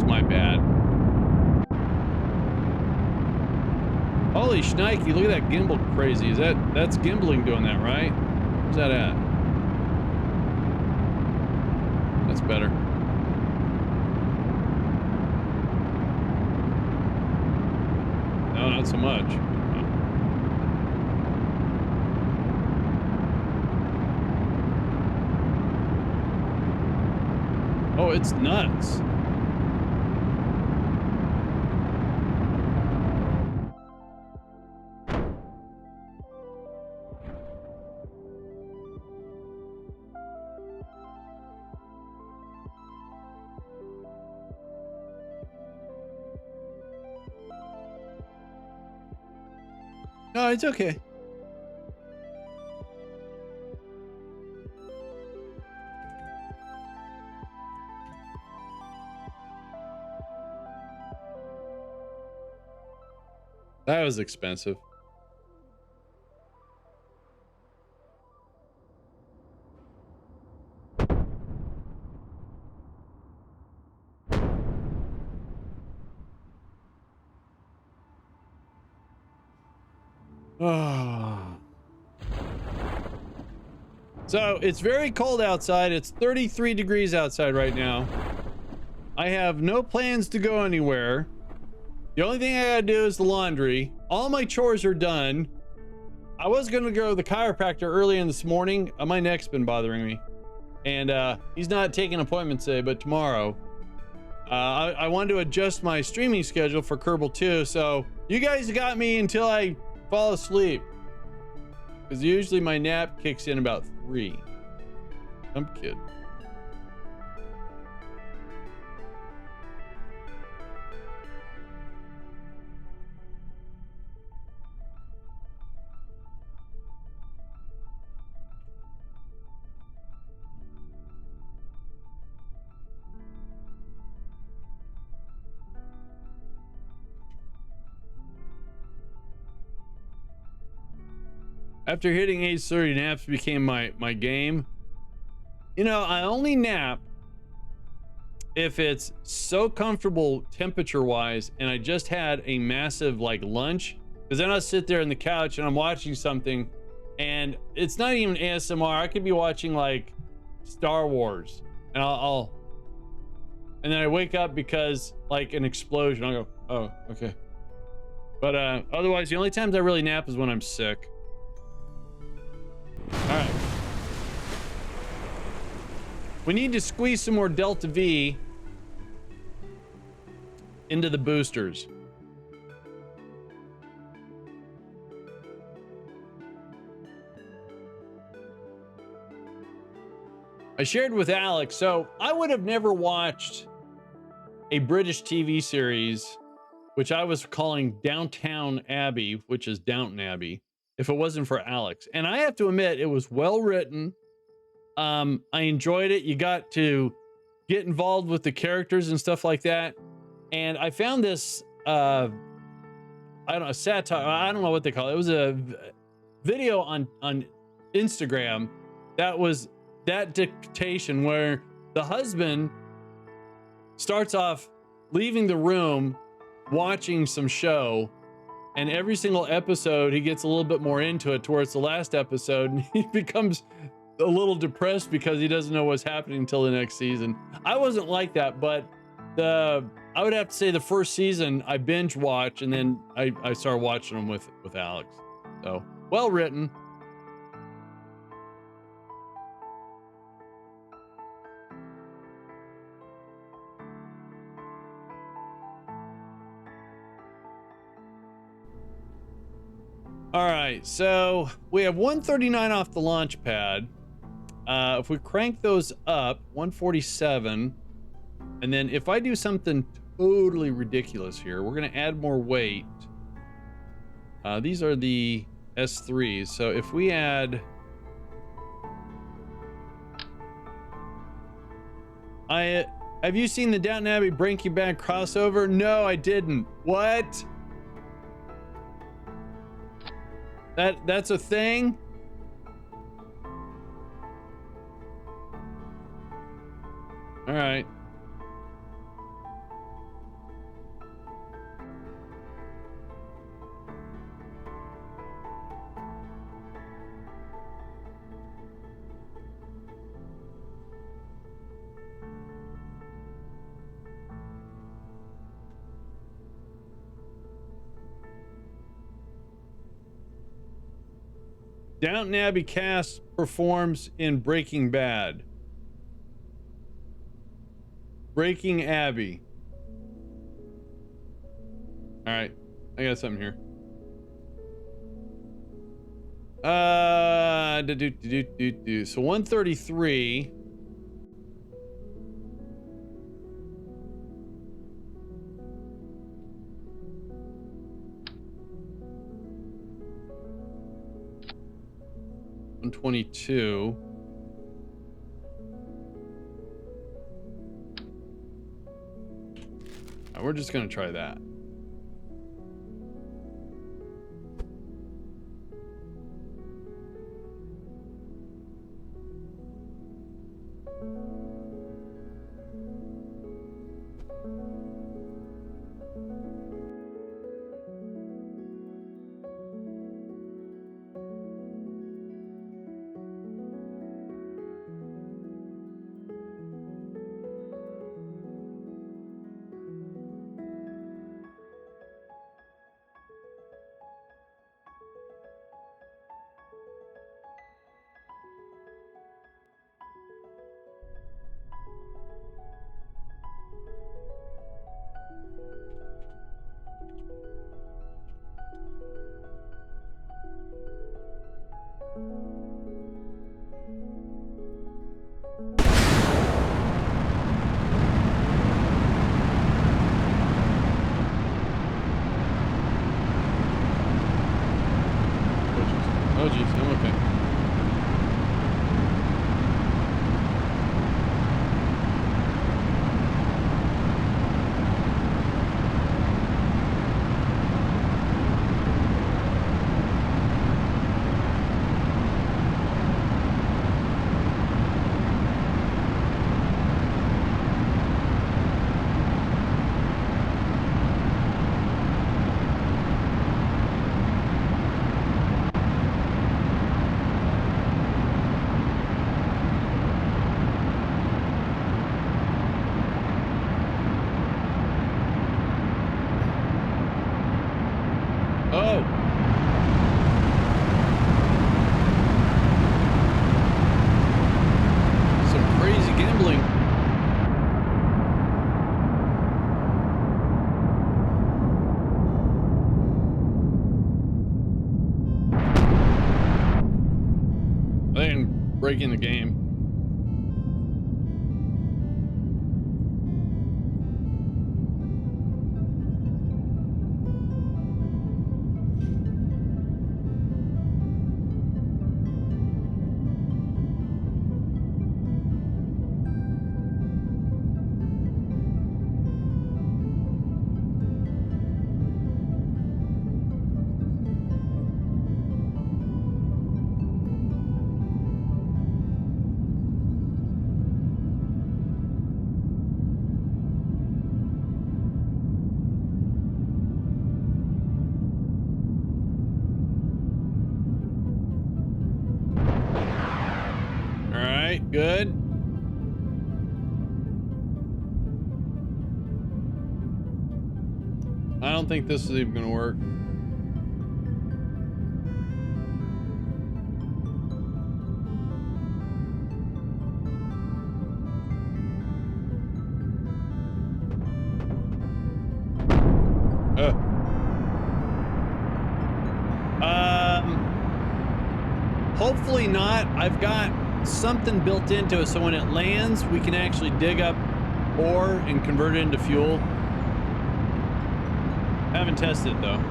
My bad. Holy shnikey, look at that gimbal crazy. That's gimbaling doing that, right? Where's that at? That's better. No, not so much. Oh, it's nuts. No, it's okay. That was expensive. So it's very cold outside. It's 33 degrees outside right now. I have no plans to go anywhere. The only thing I gotta do is the laundry. All my chores are done. I was gonna go to the chiropractor early in this morning. My neck's been bothering me, and he's not taking appointments today, but tomorrow. I wanted to adjust my streaming schedule for Kerbal 2, so you guys got me until I fall asleep, because usually my nap kicks in about 3. I'm kidding. After hitting age 30, naps became my game. You know, I only nap if it's so comfortable temperature wise and I just had a massive like lunch, because then I'll sit there on the couch and I'm watching something and it's not even ASMR. I could be watching like Star Wars and and then I wake up because like an explosion. I'll go, oh, okay. But otherwise, the only times I really nap is when I'm sick. All right. We need to squeeze some more Delta V into the boosters. I shared with Alex, so I would have never watched a British TV series, which I was calling Downtown Abbey, which is Downton Abbey, if it wasn't for Alex. And I have to admit, it was well written. I enjoyed it. You got to get involved with the characters and stuff like that. And I found this, I don't know, satire. I don't know what they call it. It was a video on Instagram that was that dictation where the husband starts off leaving the room watching some show, and every single episode he gets a little bit more into it towards the last episode, and he becomes a little depressed because he doesn't know what's happening until the next season. I wasn't like that, but I would have to say the first season I binge watch, and then I started watching them with Alex. So well written. All right, so we have 139 off the launch pad. If we crank those up, 147, and then if I do something totally ridiculous here, we're gonna add more weight. These are the S3s, so if we add, have you seen the Downton Abbey Breaking Bad crossover? No, I didn't. What? That's a thing? All right. Downton Abbey cast performs in Breaking Bad. Breaking Abbey. All right, I got something here. So 133. $122. We're just gonna try that. breaking the game. Good. I don't think this is even gonna work. Hopefully not. I've got something built into it so when it lands, we can actually dig up ore and convert it into fuel. Haven't tested it though.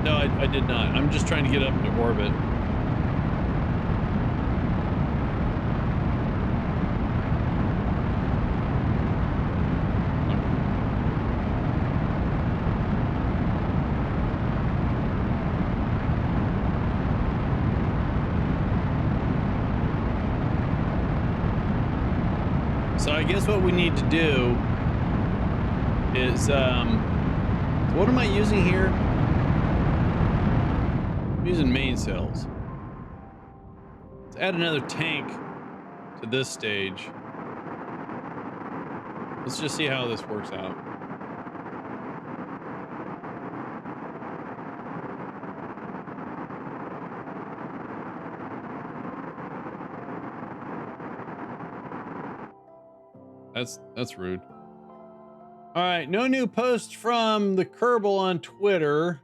No, I did not. I'm just trying to get up into orbit. So I guess what we need to do is, what am I using here? I'm using main cells. Let's add another tank to this stage. Let's just see how this works out. That's rude. All right, no new posts from the Kerbal on Twitter.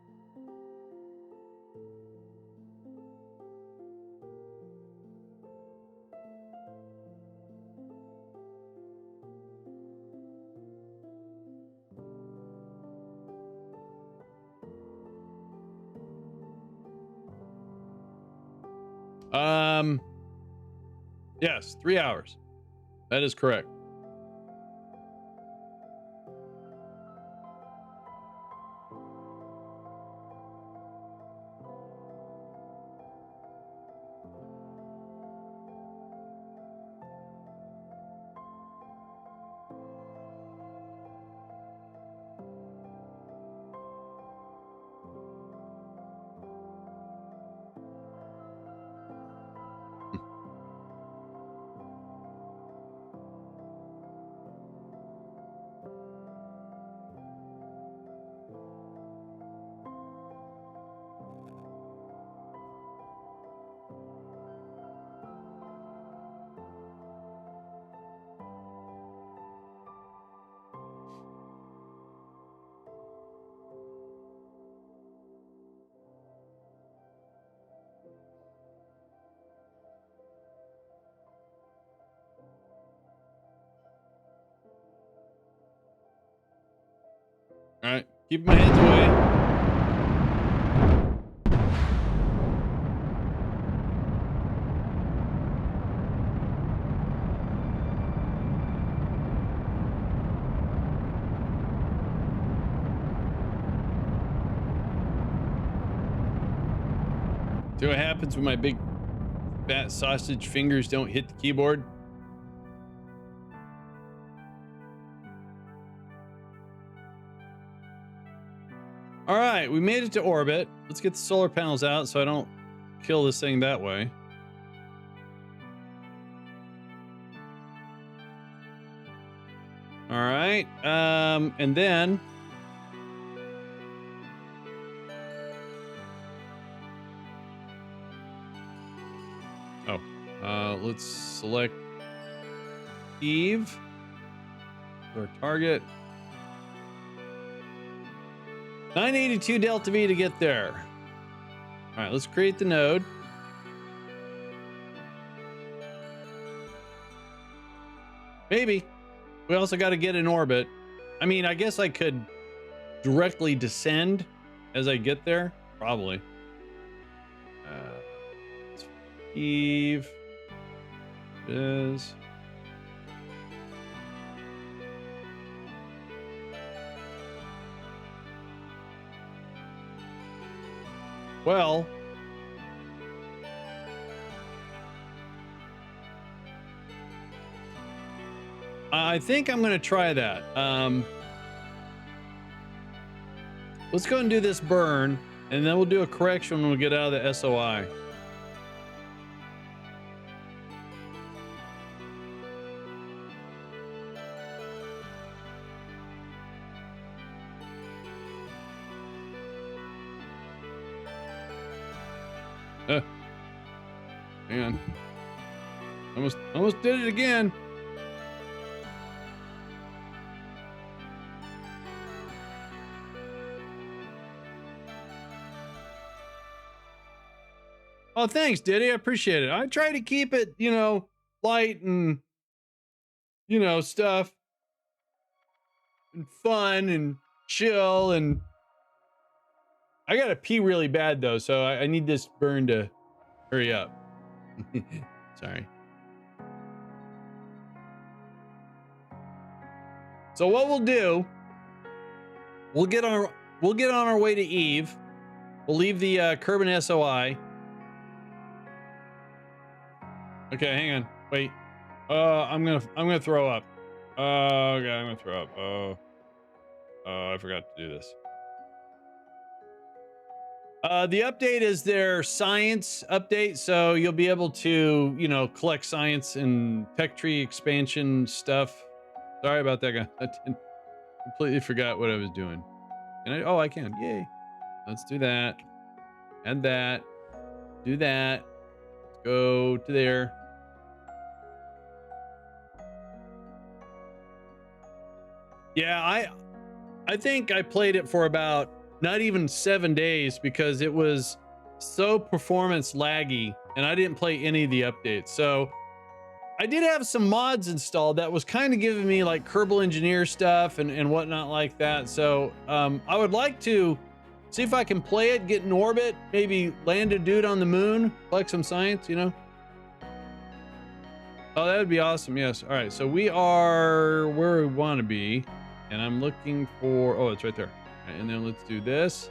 Yes, 3 hours. That is correct. All right, keep my hands away. See what happens when my big fat sausage fingers don't hit the keyboard? All right, we made it to orbit. Let's get the solar panels out so I don't kill this thing that way. All right, and then Let's select Eve, our target. 982 delta V to get there. All right, let's create the node. Maybe. We also got to get in orbit. I mean, I guess I could directly descend as I get there. Probably. Eve is. Well, I think I'm going to try that. Let's go and do this burn, and then we'll do a correction when we get out of the SOI. Hang on. Almost did it again. Oh, thanks, Diddy. I appreciate it. I try to keep it, light and, stuff and fun and chill. And I got to pee really bad, though. So I need this burn to hurry up. Sorry. So what we'll do, we'll get on our way to Eve. We'll leave the Kerbal SOI. Okay, hang on. Wait. I'm gonna throw up. Okay, I'm gonna throw up. Oh, I forgot to do this. The update is their science update, so you'll be able to, collect science and tech tree expansion stuff. Sorry about that, guy. I completely forgot what I was doing. Can I? Oh, I can. Yay. Let's do that. Add that. Do that. Let's go to there. Yeah, I think I played it for about not even 7 days because it was so performance laggy and I didn't play any of the updates. So I did have some mods installed that was kind of giving me like Kerbal Engineer stuff and whatnot like that. So I would like to see if I can play it, get in orbit, maybe land a dude on the moon, collect some science, Oh, that would be awesome. Yes. All right. So we are where we want to be. And I'm looking for, oh, it's right there. All right, and then let's do this.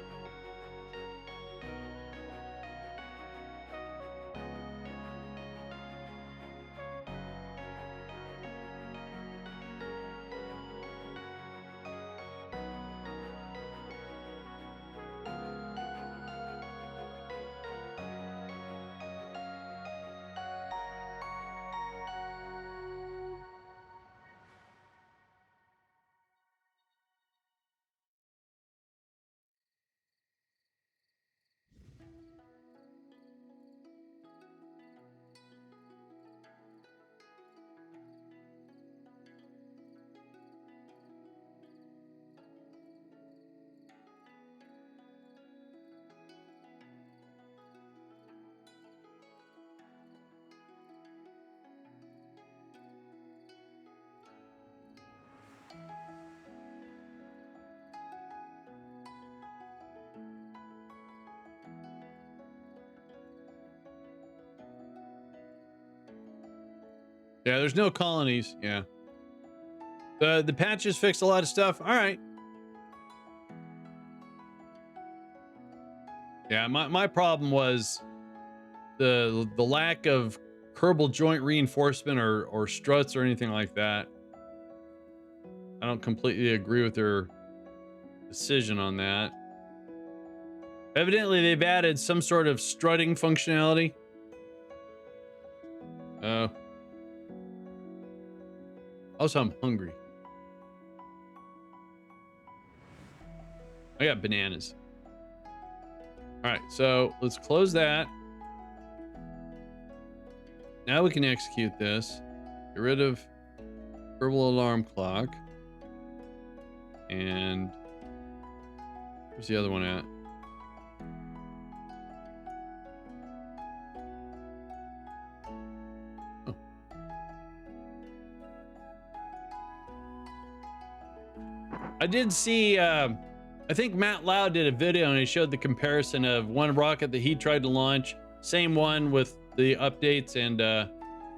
Yeah, there's no colonies. Yeah. The patches fixed a lot of stuff. All right. Yeah, my problem was the lack of Kerbal joint reinforcement or struts or anything like that. I don't completely agree with their decision on that. Evidently, they've added some sort of strutting functionality. Also, I'm hungry. I got bananas. All right, so let's close that. Now we can execute this. Get rid of Kerbal alarm clock. And where's the other one at? Oh. I did see, I think Matt Lau did a video and he showed the comparison of one rocket that he tried to launch, same one with the updates, and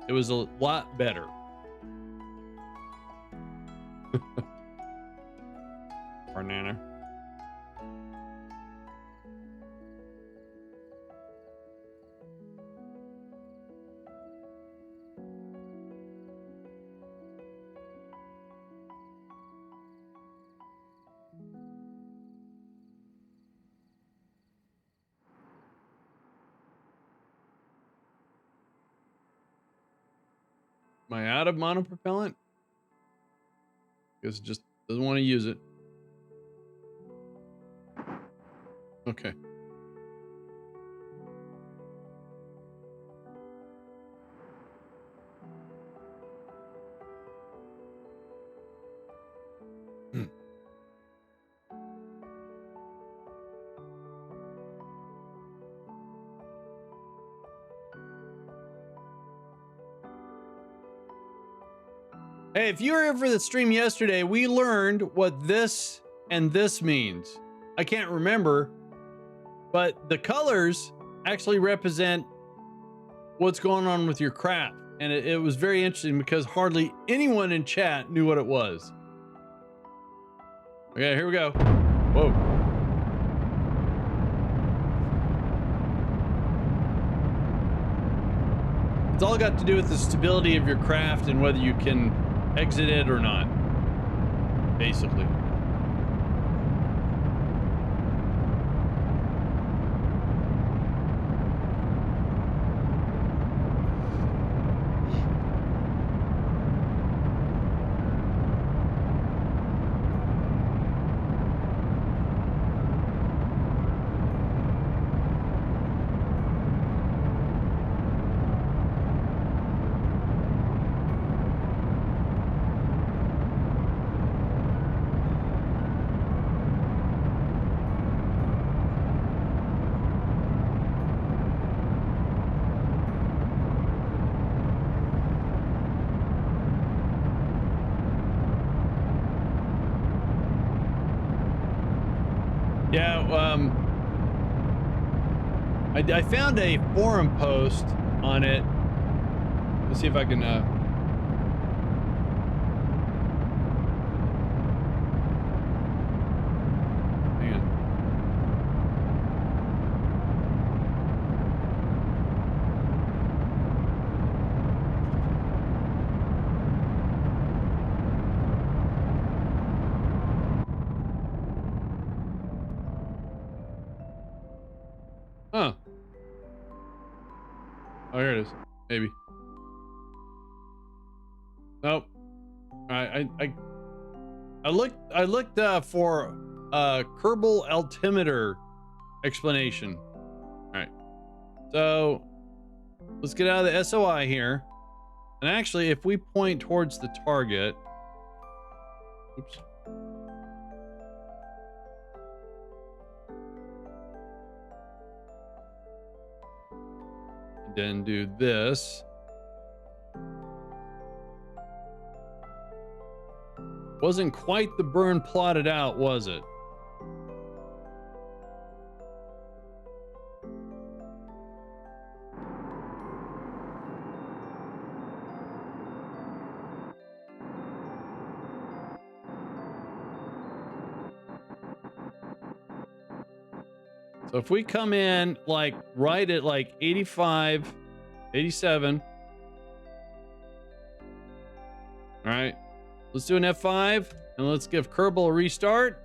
it was a lot better. Banana. Am I out of monopropellant? Because it just doesn't want to use it. Okay. Hey, if you were here for the stream yesterday, we learned what this and this means. I can't remember, but the colors actually represent what's going on with your craft. And it was very interesting because hardly anyone in chat knew what it was. Okay, here we go. Whoa. It's all got to do with the stability of your craft and whether you can exit it or not, basically. Yeah, I found a forum post on it. Let's see if I can, hang on. Huh. Oh, here it is. Maybe. Nope. I looked for Kerbal altimeter explanation. All right. So let's get out of the SOI here. And actually, if we point towards the target, oops. Then do this. Wasn't quite the burn plotted out, was it? So if we come in like right at like 85, 87. All right, let's do an F5 and let's give Kerbal a restart.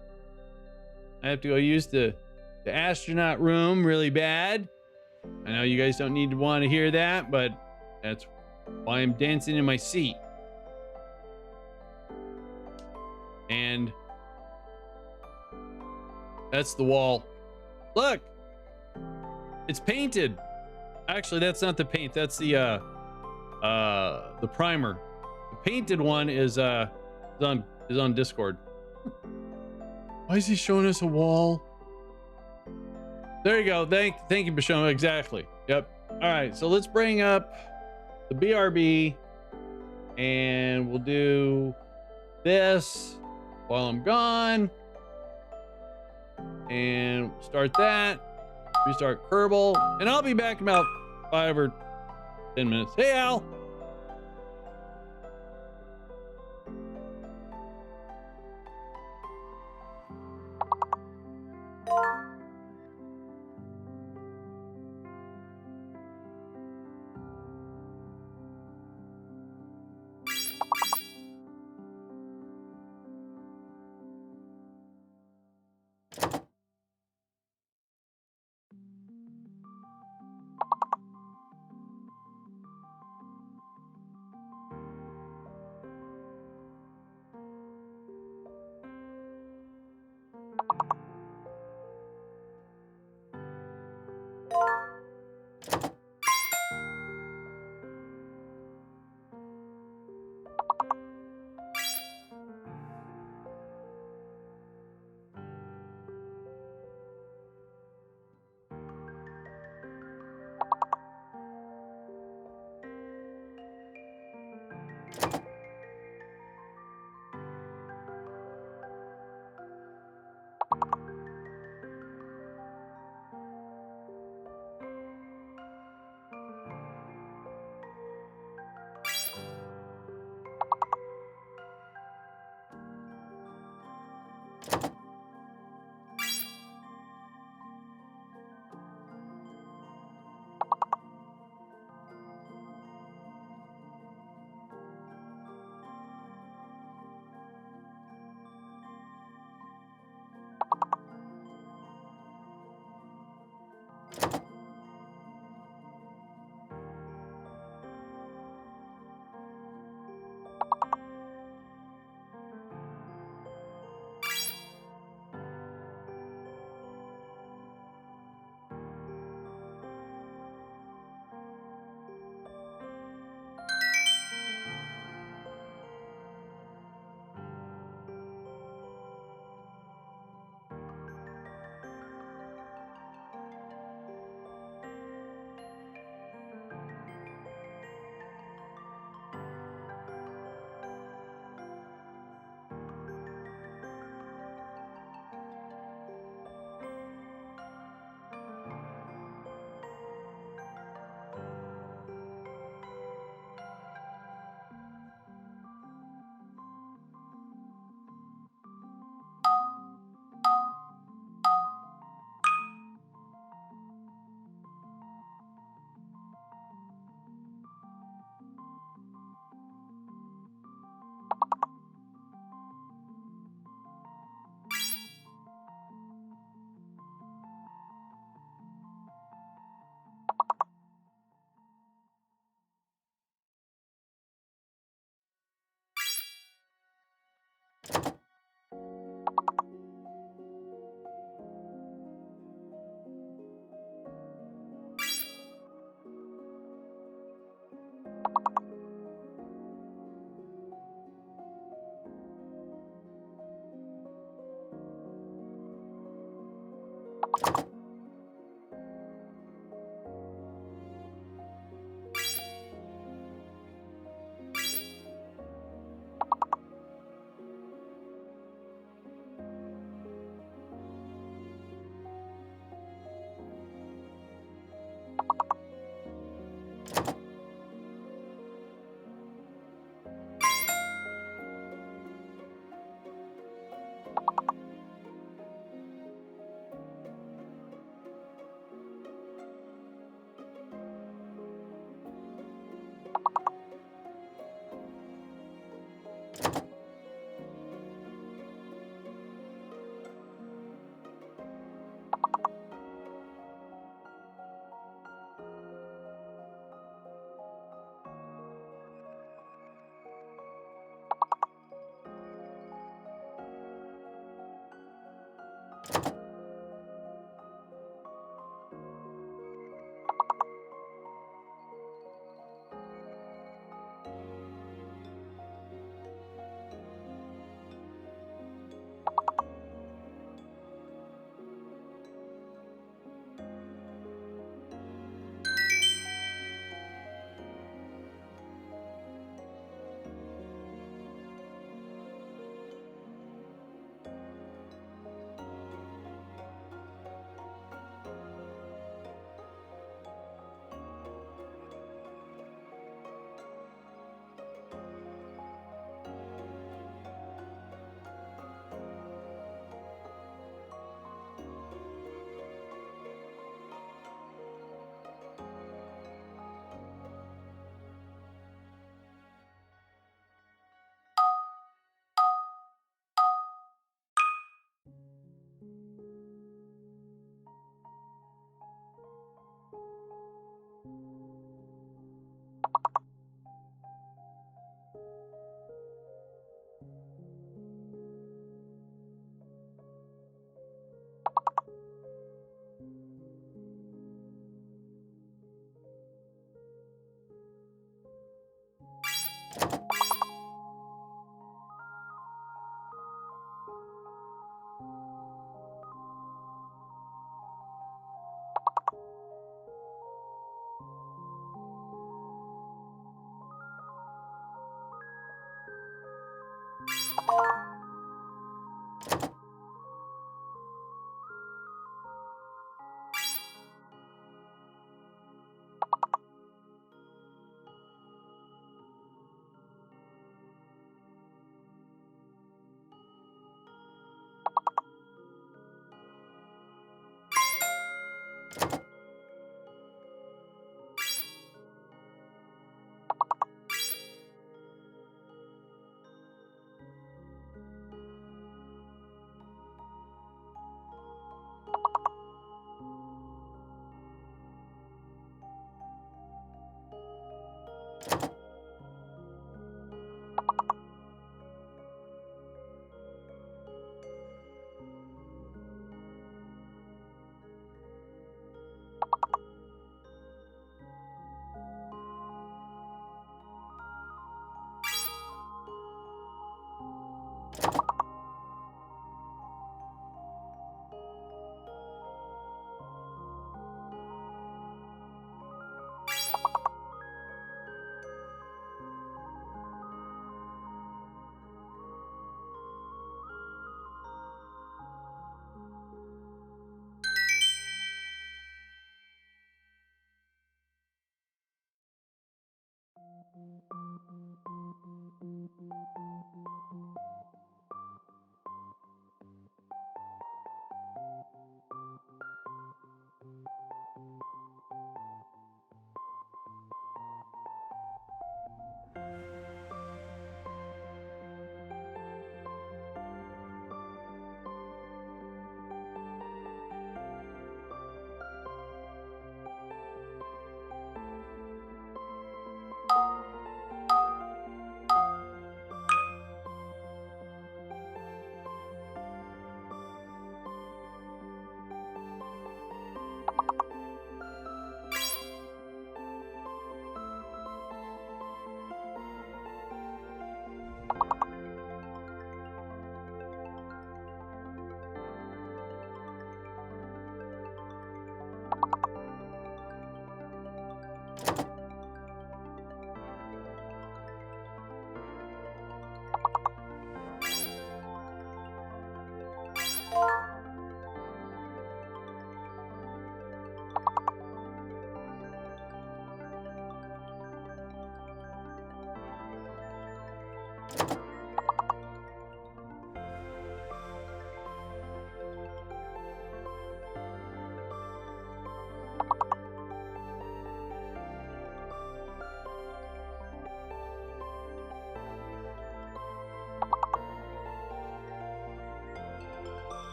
I have to go use the astronaut room really bad. I know you guys don't need to want to hear that, but that's why I'm dancing in my seat. And that's the wall. Look, it's painted. Actually, that's not the paint. That's the the primer. The painted one is on Discord. Why is he showing us a wall? There you go. Thank you, Bashoma. Exactly. Yep. All right. So let's bring up the BRB, and we'll do this while I'm gone, and start that. Restart Kerbal, and I'll be back in about 5 or 10 minutes. Hey, Al.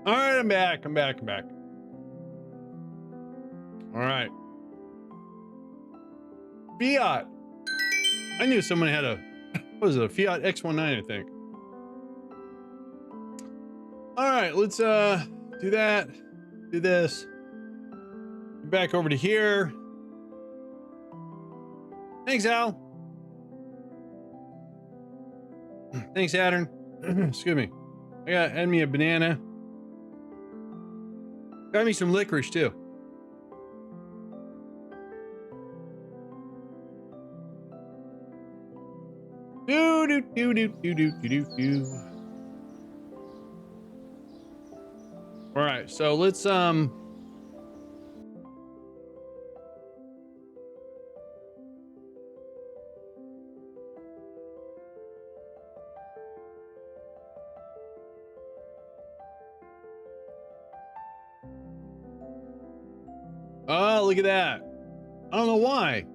All right, I'm back. I'm back. I'm back. All right. Fiat. I knew someone had a, what was it, a Fiat X19, I think. All right, let's do that. Do this. Back over to here. Thanks, Al. Thanks, Saturn. Excuse me. Add me a banana. Got me some licorice too. Do do do do do do do do. All right, so let's oh, look at that. I don't know why.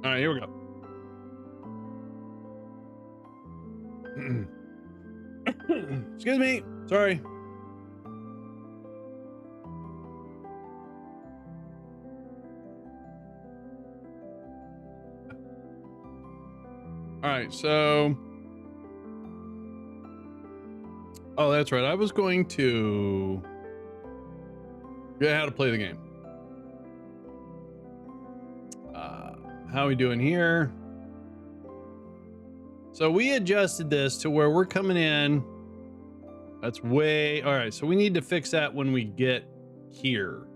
All right, here we go. Excuse me. Sorry. All right, so. Oh, that's right. I was going to. Yeah, how to play the game. How are we doing here? So we adjusted this to where we're coming in. That's way. All right, so we need to fix that when we get here.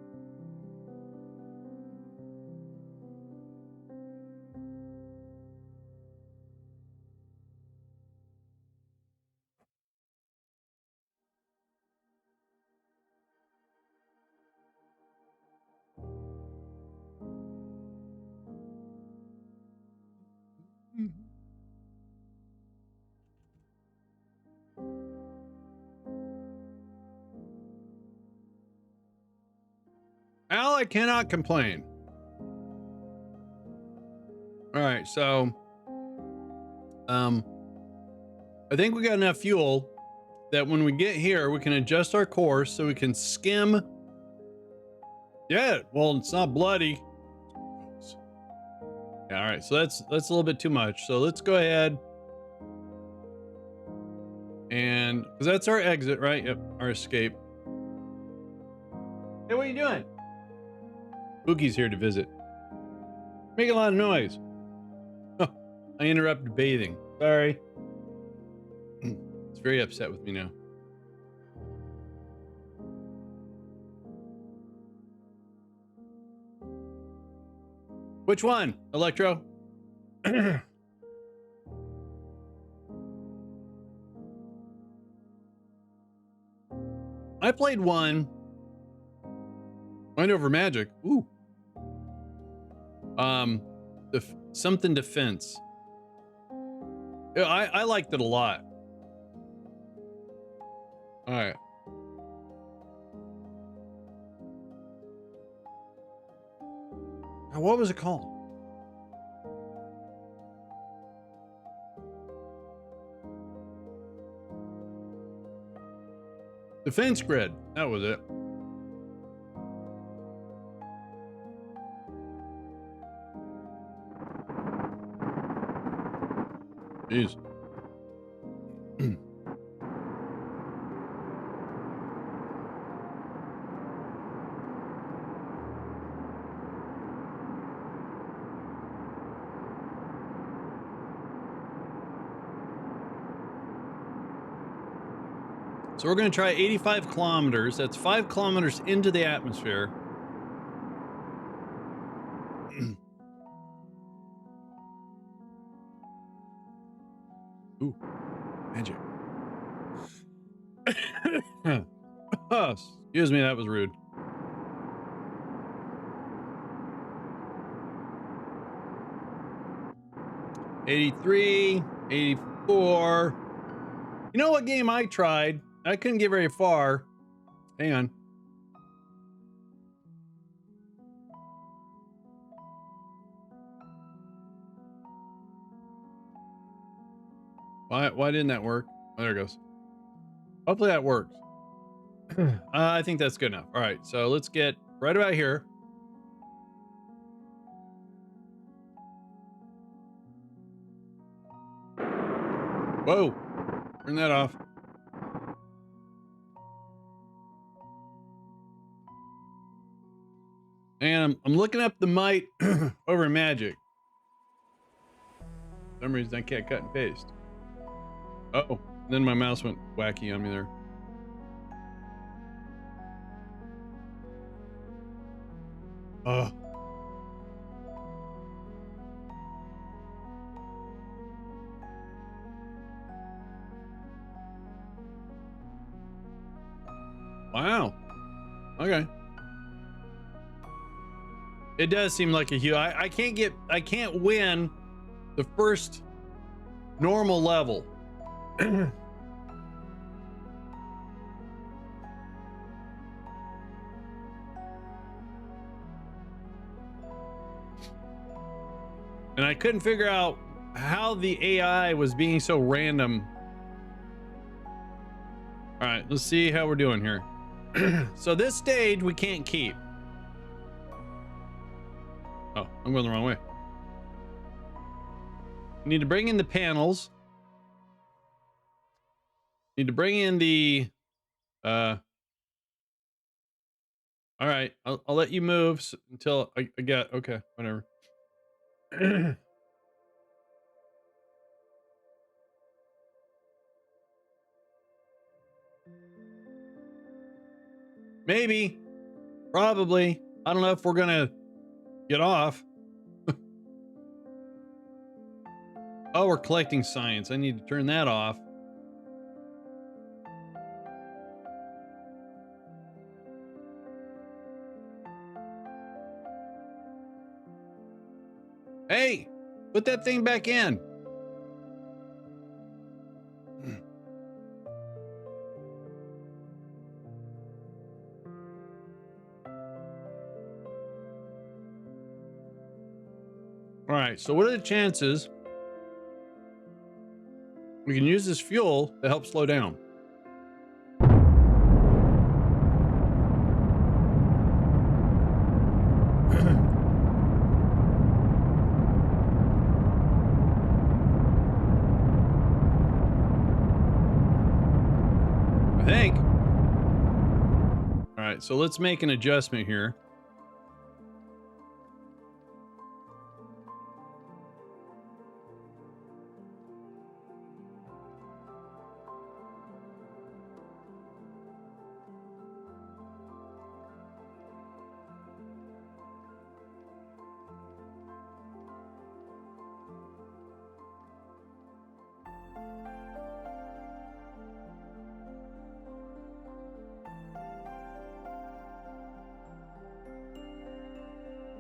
Al, I cannot complain. All right, so I think we got enough fuel that when we get here, we can adjust our course so we can skim. Yeah, well, it's not bloody. Yeah, all right, so that's a little bit too much. So let's go ahead and because that's our exit, right? Yep, our escape. Hey, what are you doing? Bookie's here to visit. Making a lot of noise. Oh, I interrupted bathing. Sorry. It's very upset with me now. Which one? Electro? I played one. Mind Over Magic. Ooh. Something defense. Yeah, I liked it a lot. All right. Now, what was it called? Defense Grid. That was it. Jeez. So we're going to try 85 kilometers. That's 5 kilometers into the atmosphere. Ooh, magic. Oh, excuse me, that was rude. $83, $84. You know what game I tried? I couldn't get very far. Hang on. Why didn't that work? Oh, there it goes. Hopefully that works. I think that's good enough. All right, so let's get right about here. Whoa, turn that off. And I'm looking up the might over magic. For some reason I can't cut and paste. Oh, then my mouse went wacky on me there. Oh. Wow. Okay. It does seem like a huge. I can't win the first normal level. And I couldn't figure out how the AI was being so random. All right, let's see how we're doing here. So this stage we can't keep. Oh, I'm going the wrong way. We need to bring in the panels. Need to bring in the all right, I'll let you move until I get okay, whatever. Maybe, probably. I don't know if we're gonna get off. Oh, we're collecting science. I need to turn that off. Hey, put that thing back in. All right, so what are the chances we can use this fuel to help slow down? I think. All right, so let's make an adjustment here.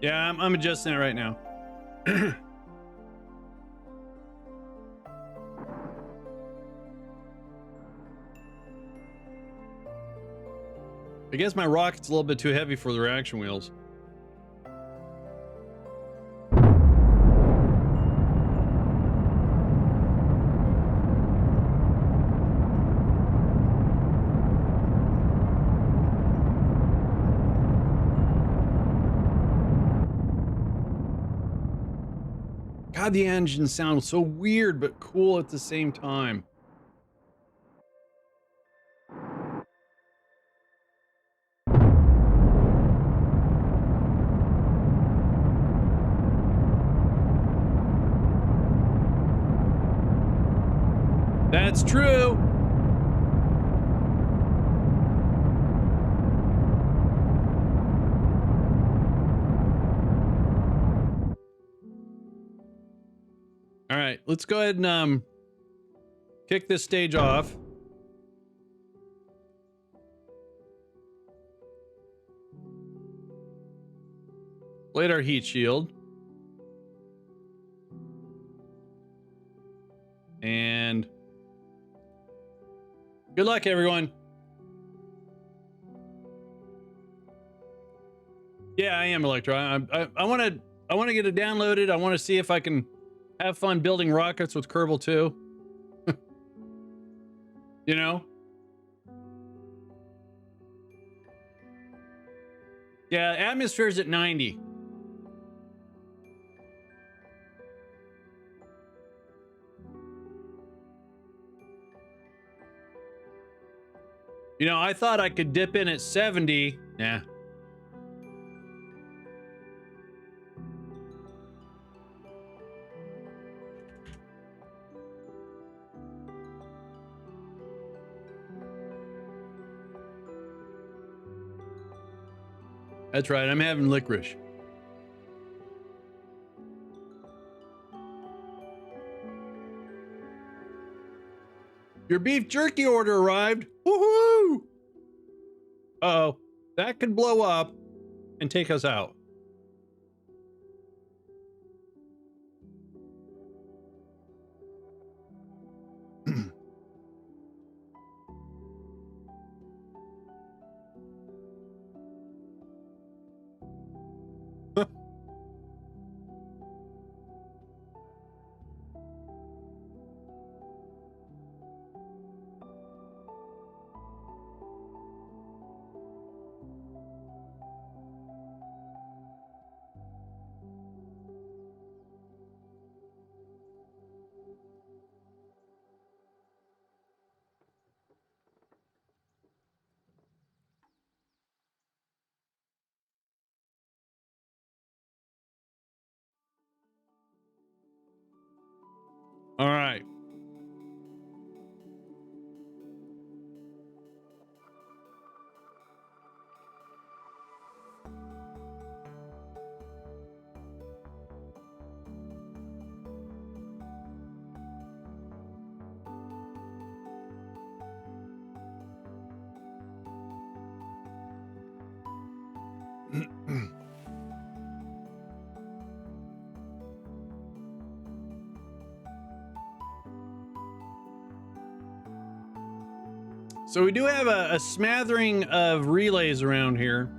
Yeah, I'm adjusting it right now. I guess my rocket's a little bit too heavy for the reaction wheels. God, the engine sounds so weird but cool at the same time. That's true. All right, let's go ahead and kick this stage off. Light our heat shield. And good luck, everyone. Yeah, I am Electro. I want to get it downloaded. I want to see if I can have fun building rockets with Kerbal too. You know? Yeah, atmosphere's at 90. You know, I thought I could dip in at 70. Nah. That's right, I'm having licorice. Your beef jerky order arrived. Woohoo! Uh-oh, that could blow up and take us out. So we do have a smattering of relays around here.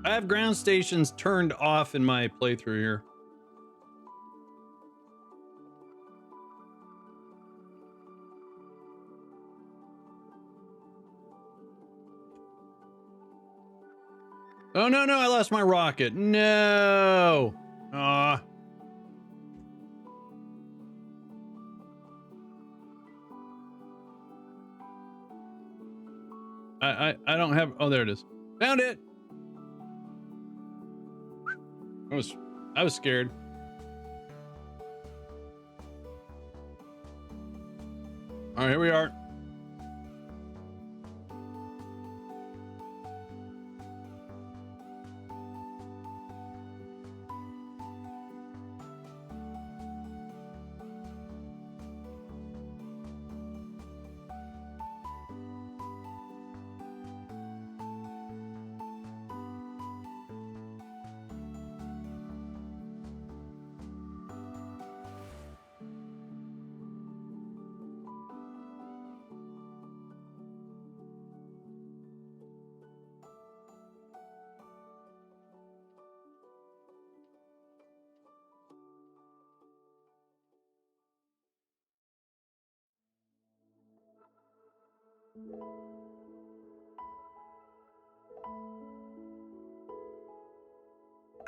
I have ground stations turned off in my playthrough here. Oh, no, I lost my rocket. No. Aw. I don't have, oh, there it is. Found it. I was scared. All right, here we are.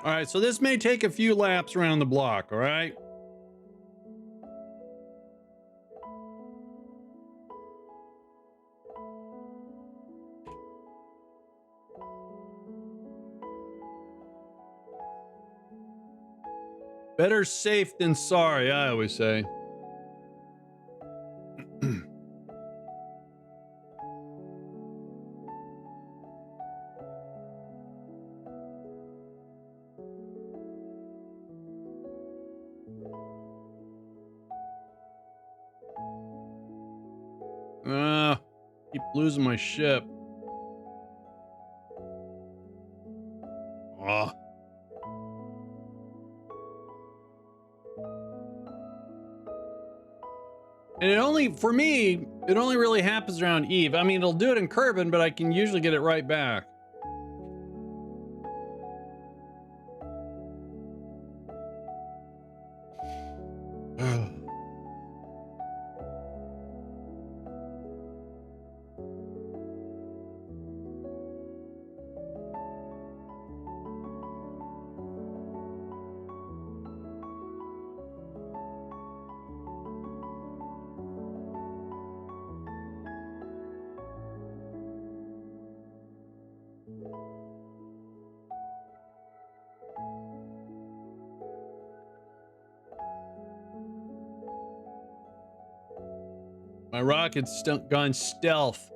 All right, so this may take a few laps around the block, all right? Better safe than sorry, I always say. Keep losing my ship. Oh. And it only, for me, it only really happens around Eve. I mean, it'll do it in Kerbin, but I can usually get it right back. My rocket's gone stealth.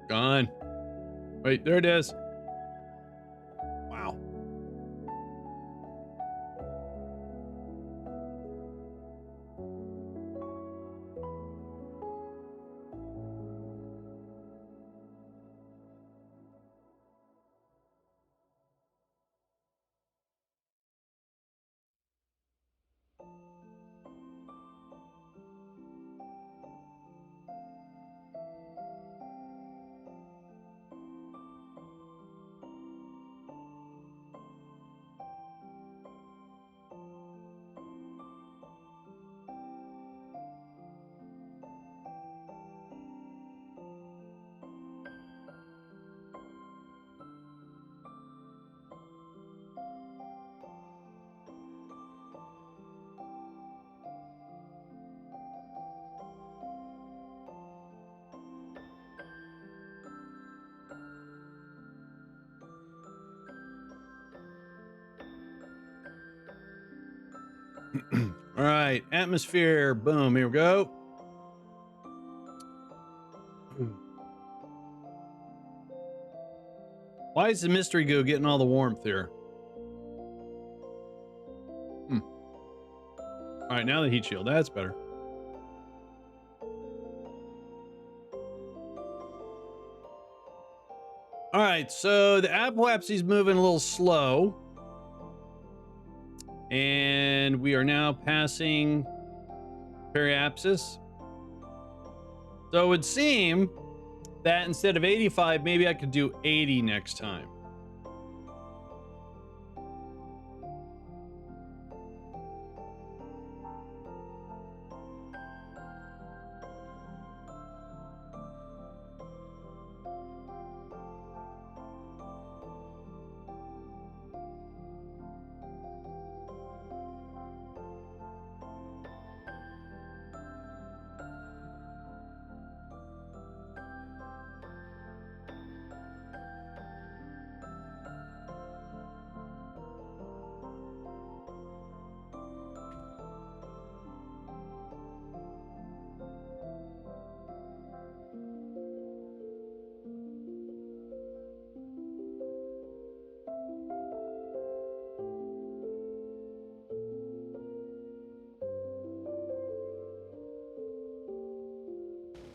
Gone. Wait, there it is. Wow. All right, atmosphere. Boom. Here we go. Why is the mystery goo getting all the warmth here? All right, now the heat shield. That's better. All right, so the apoapsy's moving a little slow. And we are now passing periapsis. So it would seem that instead of 85, maybe I could do 80 next time.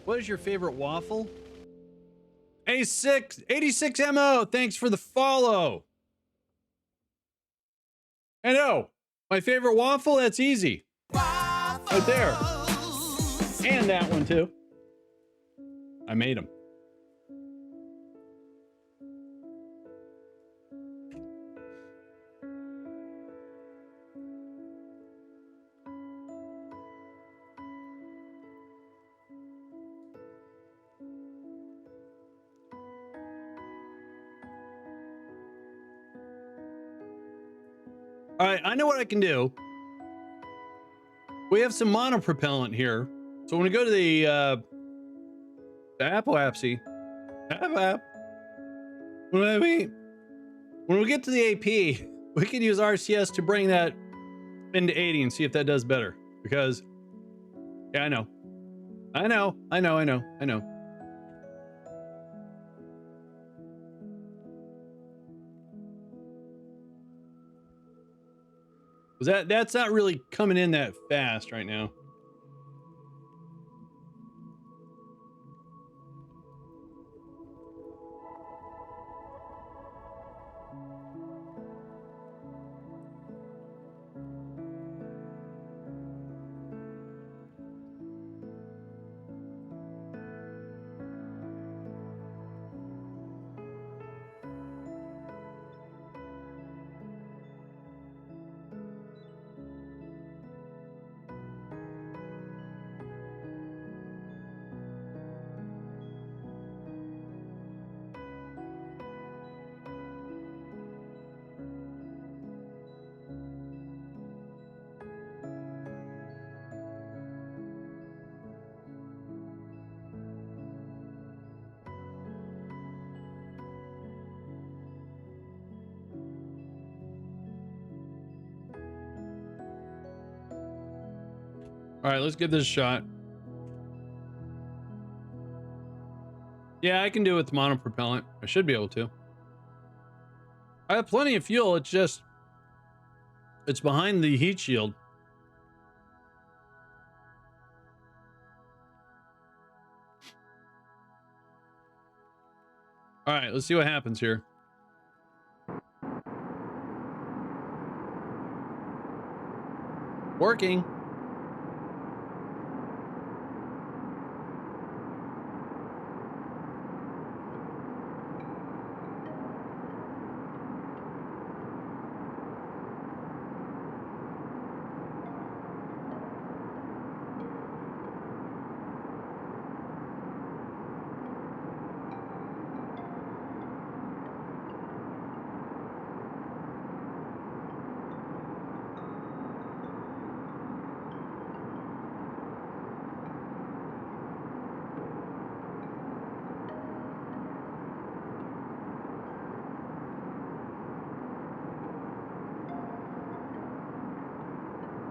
What is your favorite waffle? 86 MO, thanks for the follow. I know. My favorite waffle, that's easy. Right there. And that one too. I made them. All right, I know what I can do. We have some monopropellant here. So when we go to the apoapsy, when we get to the AP, we can use RCS to bring that into 80 and see if that does better. Because, yeah, I know. That's not really coming in that fast right now. All right, let's give this a shot. Yeah, I can do it with monopropellant. I should be able to. I have plenty of fuel. It's just, it's behind the heat shield. All right, let's see what happens here. Working.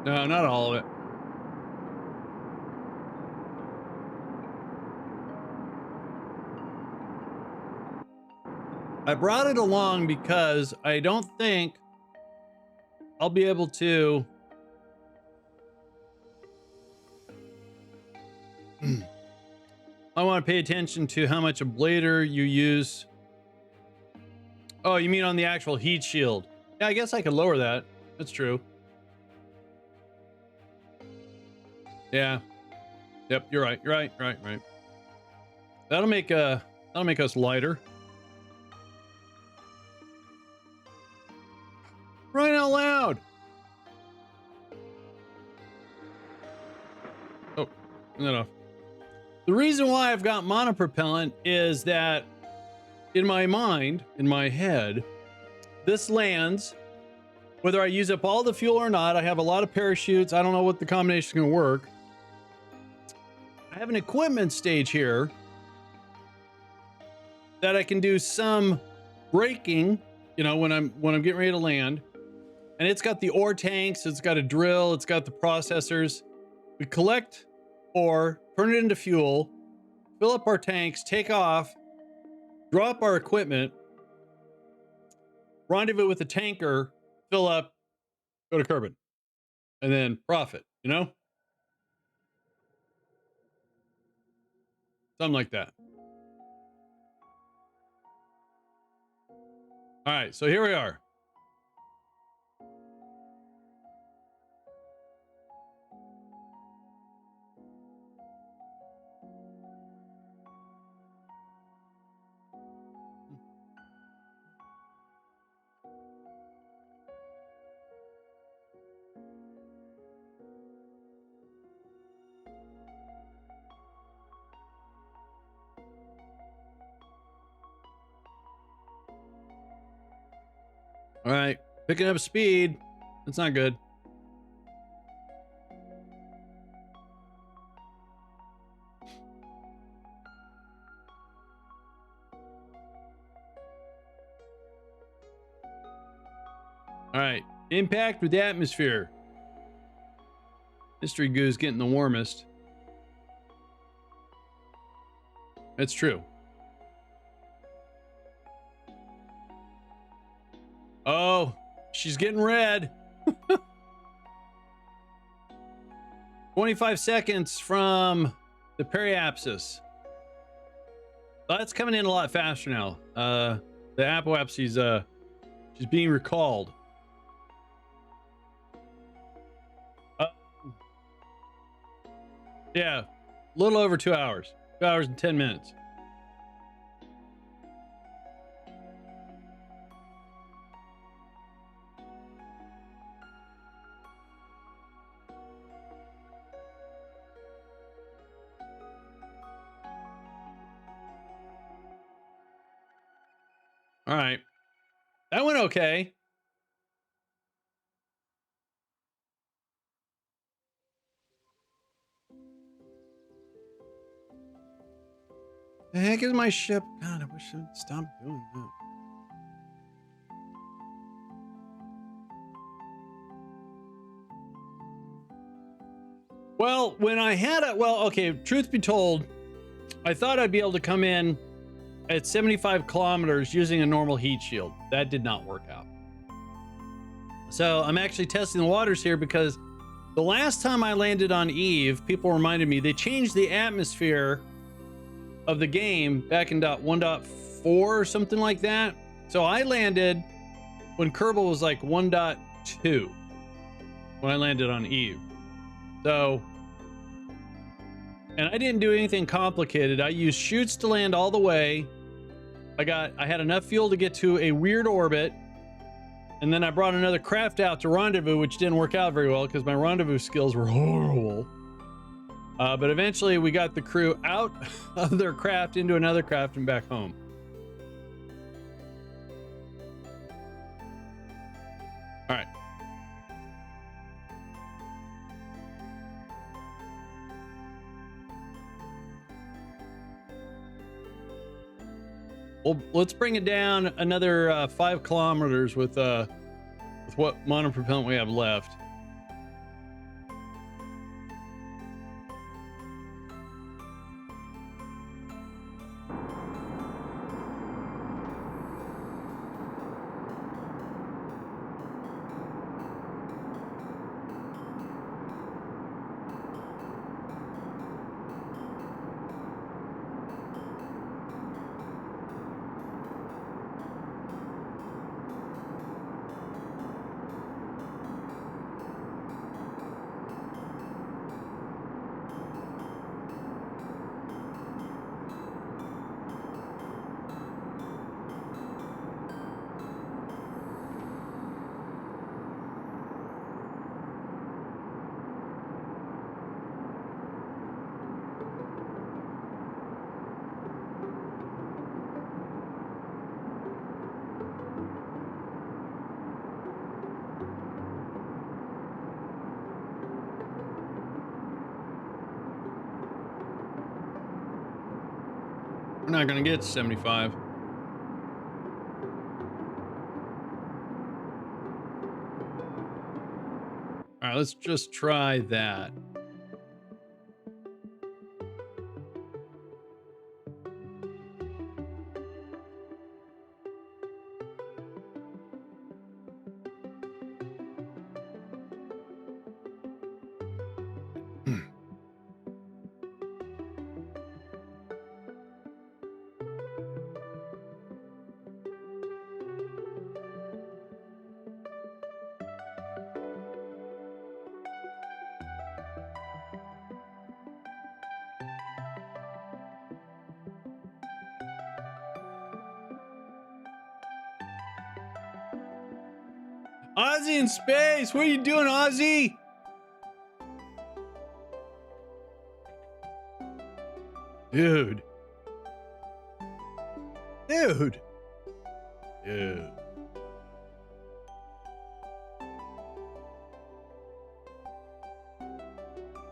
No, not all of it. I brought it along because I don't think I'll be able to I want to pay attention to how much ablator you use. Oh, you mean on the actual heat shield? Yeah, I guess I could lower that. That's true. Yeah. Yep, you're right. You're right. Right. That'll make us lighter. Right out loud. Oh, turn that off. The reason why I've got monopropellant is that in my mind, in my head, this lands, whether I use up all the fuel or not. I have a lot of parachutes. I don't know what the combination is going to work. I have an equipment stage here that I can do some braking, you know, when I'm getting ready to land. And it's got the ore tanks, it's got a drill, it's got the processors. We collect ore, turn it into fuel, fill up our tanks, take off, drop our equipment, rendezvous with the tanker, fill up, go to Kerbal, and then profit, you know? Something like that. All right, so here we are. All right, picking up speed. That's not good. All right, impact with the atmosphere. Mystery Goo's getting the warmest. That's true. Oh, she's getting red. 25 seconds from the periapsis. That's coming in a lot faster now. The apoapsy's she's being recalled. Yeah, a little over 2 hours. 2 hours and 10 minutes. All right. That went okay. The heck is my ship? God, I wish I'd stop doing that. Well, when I had it, well, okay, truth be told, I thought I'd be able to come in at 75 kilometers using a normal heat shield. That did not work out. So I'm actually testing the waters here because the last time I landed on Eve, people reminded me they changed the atmosphere of the game back in 1.4 or something like that. So I landed when Kerbal was like 1.2 when I landed on Eve. So, and I didn't do anything complicated. I used chutes to land all the way. I had enough fuel to get to a weird orbit. And then I brought another craft out to rendezvous, which didn't work out very well because my rendezvous skills were horrible. But eventually we got the crew out of their craft into another craft and back home. All right. Well, let's bring it down another 5 kilometers with what monopropellant we have left. We're not gonna get to 75. All right, let's just try that. Ozzy in space! What are you doing, Ozzy? Dude. Dude. Dude.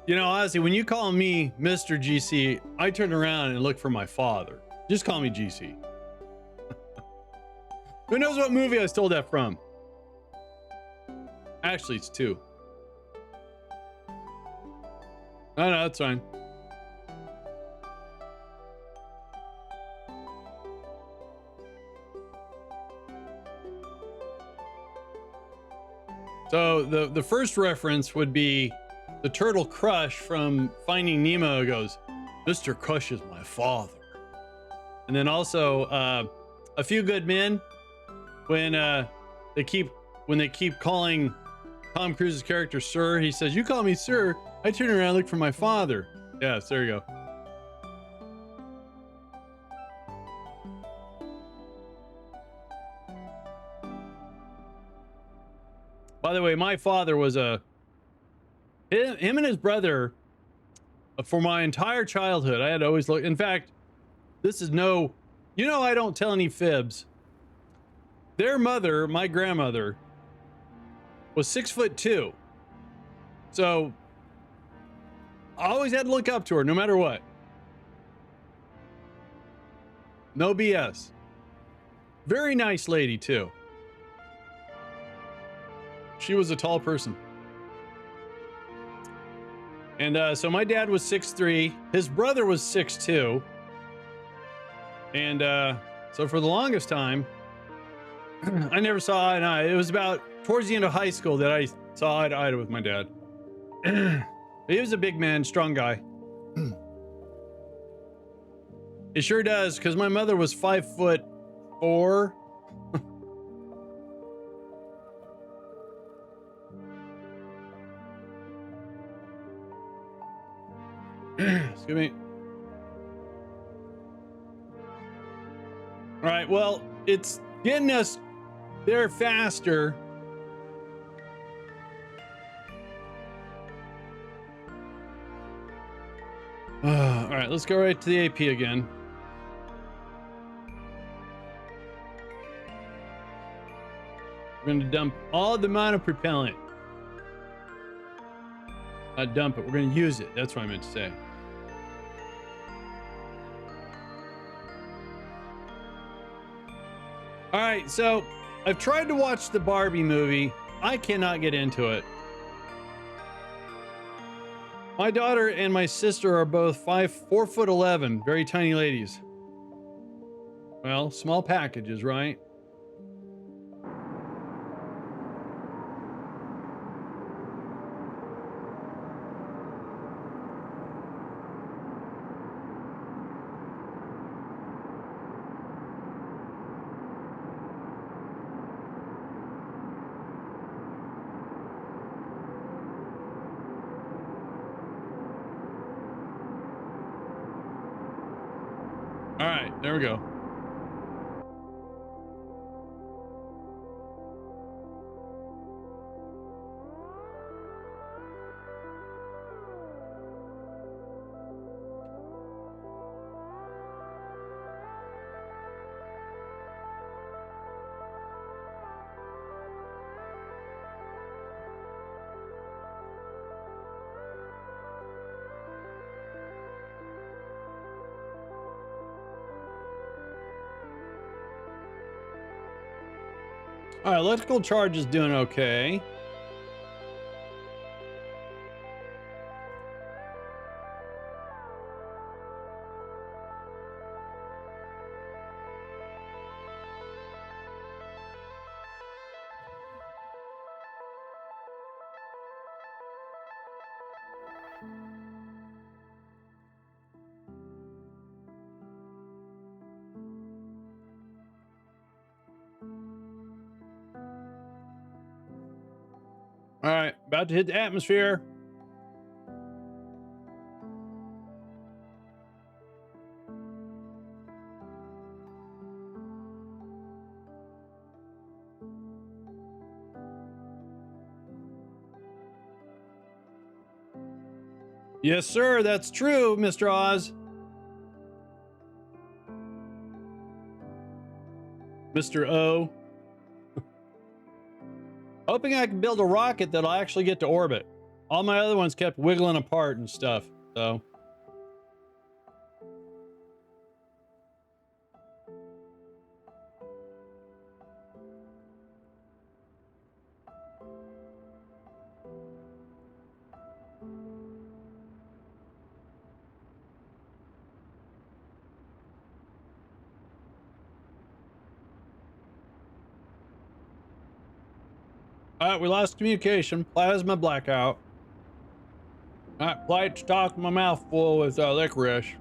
You know, Ozzy, when you call me Mr. GC, I turn around and look for my father. Just call me GC. Who knows what movie I stole that from? Actually, it's 2. No, that's fine. So the first reference would be the turtle Crush from Finding Nemo goes, "Mr. Crush is my father." And then also A Few Good Men, when they keep calling Tom Cruise's character sir, he says, "You call me sir, I turn around and look for my father." Yes, there you go. By the way, my father was him and his brother for my entire childhood. I had always looked. In fact, this is no, I don't tell any fibs. Their mother, my grandmother, was 6'2". So I always had to look up to her no matter what. No BS. Very nice lady too. She was a tall person. And so my dad was 6'3". His brother was 6'2". And so for the longest time, I never saw eye to eye. It was about towards the end of high school that I saw eye to eye with my dad. He was a big man, strong guy. It sure does, because my mother was 5'4". Excuse me. All right, well, it's getting us there faster. All right, let's go right to the AP again. We're going to dump all the amount of propellant. Not dump it, we're going to use it. That's what I meant to say. All right, so I've tried to watch the Barbie movie. I cannot get into it. My daughter and my sister are both 4'11", very tiny ladies. Well, small packages, right? All right, there we go. All right, electrical charge is doing okay. All right, about to hit the atmosphere. Yes, sir, that's true, Mr. Oz. Mr. O. Hoping I can build a rocket that'll actually get to orbit. All my other ones kept wiggling apart and stuff, so. All right, we lost communication. Plasma blackout. All right, polite to talk, my mouth full with licorice.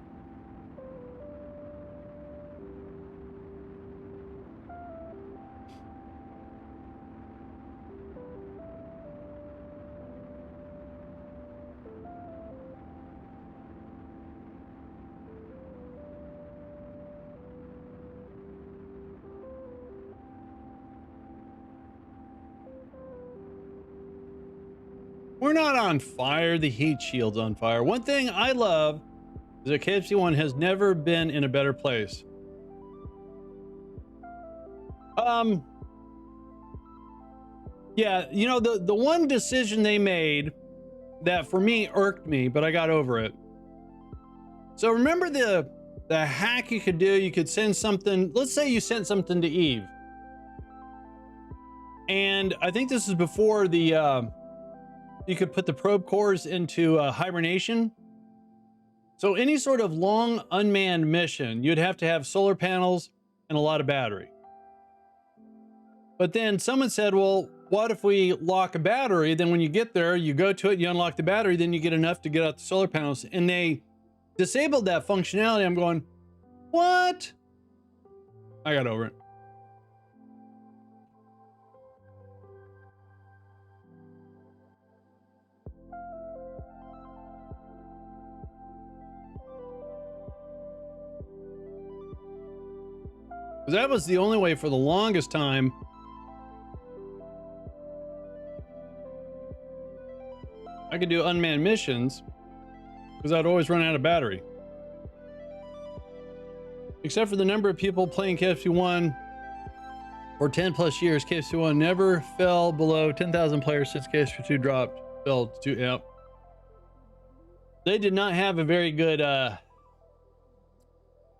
We're not on fire. The heat shield's on fire. One thing I love is that KFC1 has never been in a better place. Yeah, you know, the one decision they made that for me irked me, but I got over it. So remember the hack you could do? You could send something. Let's say you sent something to Eve, and I think this is before the you could put the probe cores into hibernation. So any sort of long unmanned mission, you'd have to have solar panels and a lot of battery. But then someone said, well, what if we lock a battery? Then when you get there, you go to it, you unlock the battery, then you get enough to get out the solar panels. And they disabled that functionality. I'm going, what? I got over it. Because that was the only way for the longest time I could do unmanned missions, because I'd always run out of battery. Except for the number of people playing KFC1 for 10 plus years, KFC1 never fell below 10,000 players since KSP2 dropped. Fell to, yep. They did not have a very good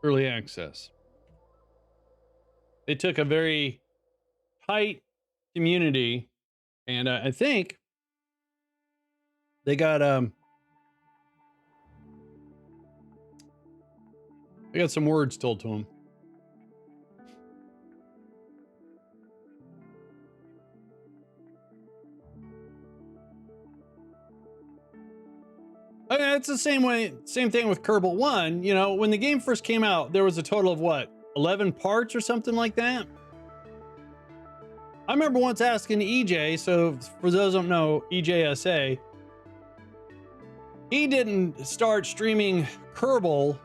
early access. They took a very tight community, and I think they got some words told to them. I mean, it's the same thing with Kerbal 1. You know, when the game first came out, there was a total of what, 11 parts or something like that? I remember once asking EJ, so for those who don't know, EJSA, he didn't start streaming Kerbal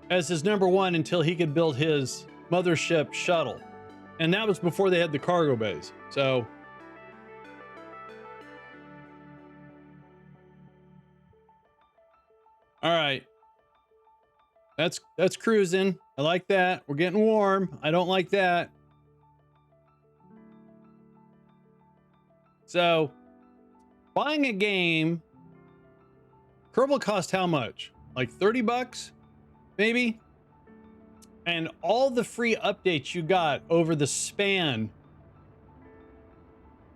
as his #1 until he could build his mothership shuttle. And that was before they had the cargo bays. So all right. That's cruising. I like that. We're getting warm. I don't like that. So buying a game, Kerbal cost how much? Like 30 bucks, maybe? And all the free updates you got over the span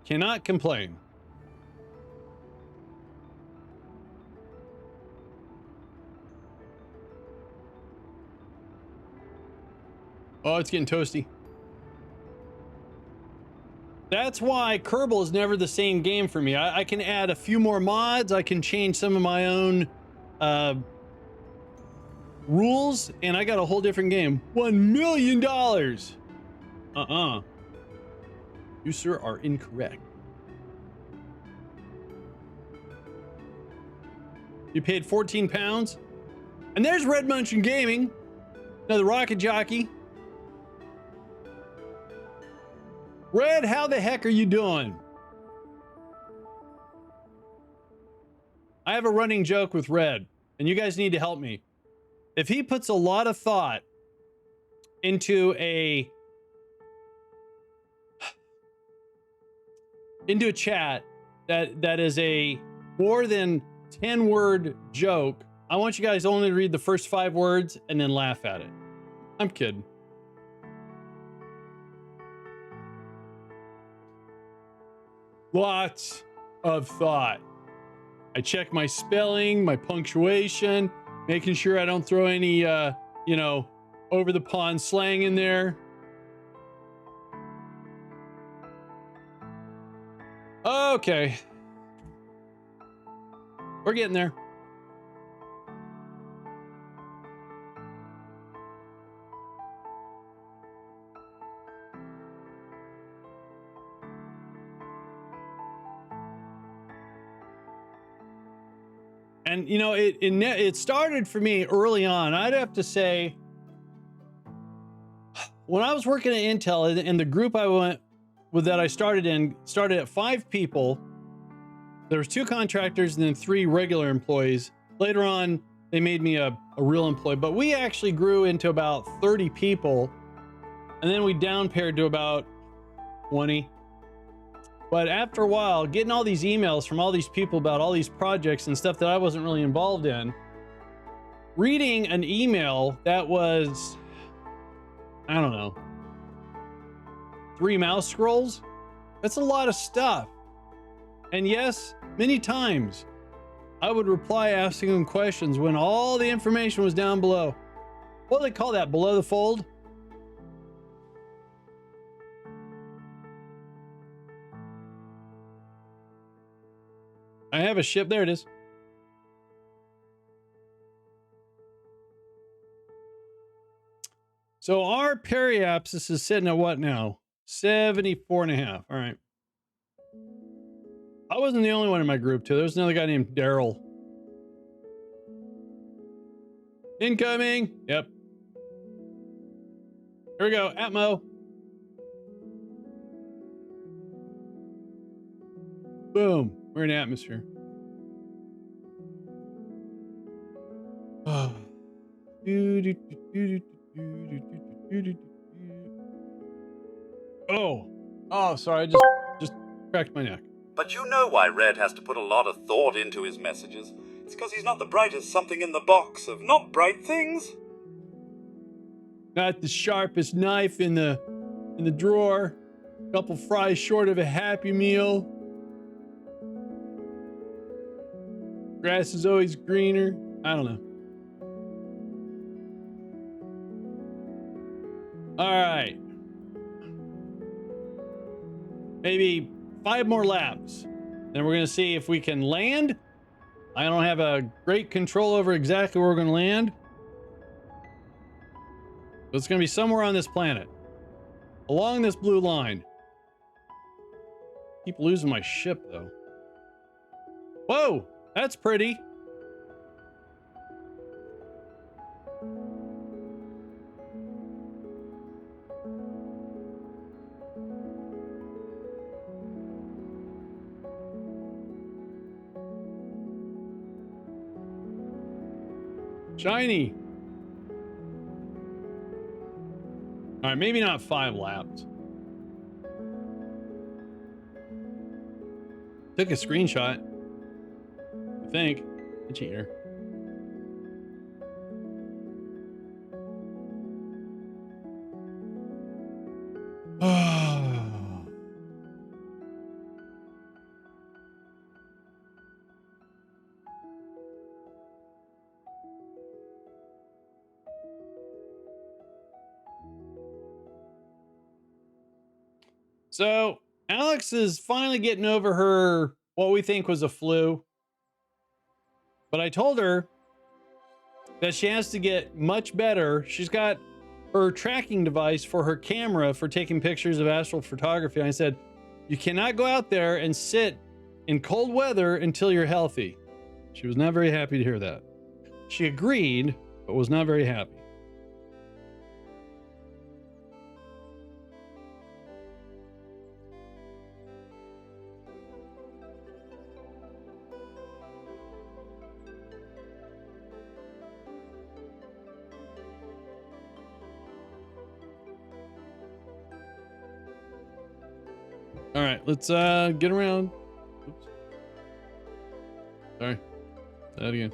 Cannot complain. Oh, it's getting toasty. That's why Kerbal is never the same game for me. I can add a few more mods. I can change some of my own rules, and I got a whole different game. $1 million. You, sir, are incorrect. You paid 14 pounds. And there's Red Munchkin Gaming. Another rocket jockey. Red, how the heck are you doing? I have a running joke with Red, and you guys need to help me. If he puts a lot of thought into a chat that is a more than 10-word joke, I want you guys only to read the first 5 words and then laugh at it. I'm kidding. Lots of thought. I check my spelling, my punctuation, making sure I don't throw any, over the pond slang in there. Okay. We're getting there. And you know, it started for me early on. I'd have to say, when I was working at Intel, and the group I went with that I started at 5 people. There was 2 contractors and then 3 regular employees. Later on, they made me a real employee, but we actually grew into about 30 people, and then we down paired to about 20. But after a while, getting all these emails from all these people about all these projects and stuff that I wasn't really involved in, reading an email that was, I don't know, 3 mouse scrolls, that's a lot of stuff. And yes, many times I would reply asking them questions when all the information was down below. What do they call that? Below the fold? I have a ship. There it is. So our periapsis is sitting at what now? 74.5. All right. I wasn't the only one in my group, too. There was another guy named Daryl. Incoming. Yep. Here we go. Atmo. Boom. We're in atmosphere. Oh. Oh, sorry. I just cracked my neck. But you know why Red has to put a lot of thought into his messages. It's because he's not the brightest something in the box of not bright things. Not the sharpest knife in the drawer. A couple fries short of a Happy Meal. Grass is always greener. I don't know. All right. Maybe 5 more laps. Then we're going to see if we can land. I don't have a great control over exactly where we're going to land. But it's going to be somewhere on this planet. Along this blue line. Keep losing my ship, though. Whoa! That's pretty. Shiny. All right, maybe not 5 laps. Took a screenshot. I think. A cheater. So Alex is finally getting over her, what we think was a flu. But I told her that she has to get much better. She's got her tracking device for her camera for taking pictures of astral photography. I said, you cannot go out there and sit in cold weather until you're healthy. She was not very happy to hear that. She agreed, but was not very happy. All right, let's get around. Oops. Sorry. Say that again.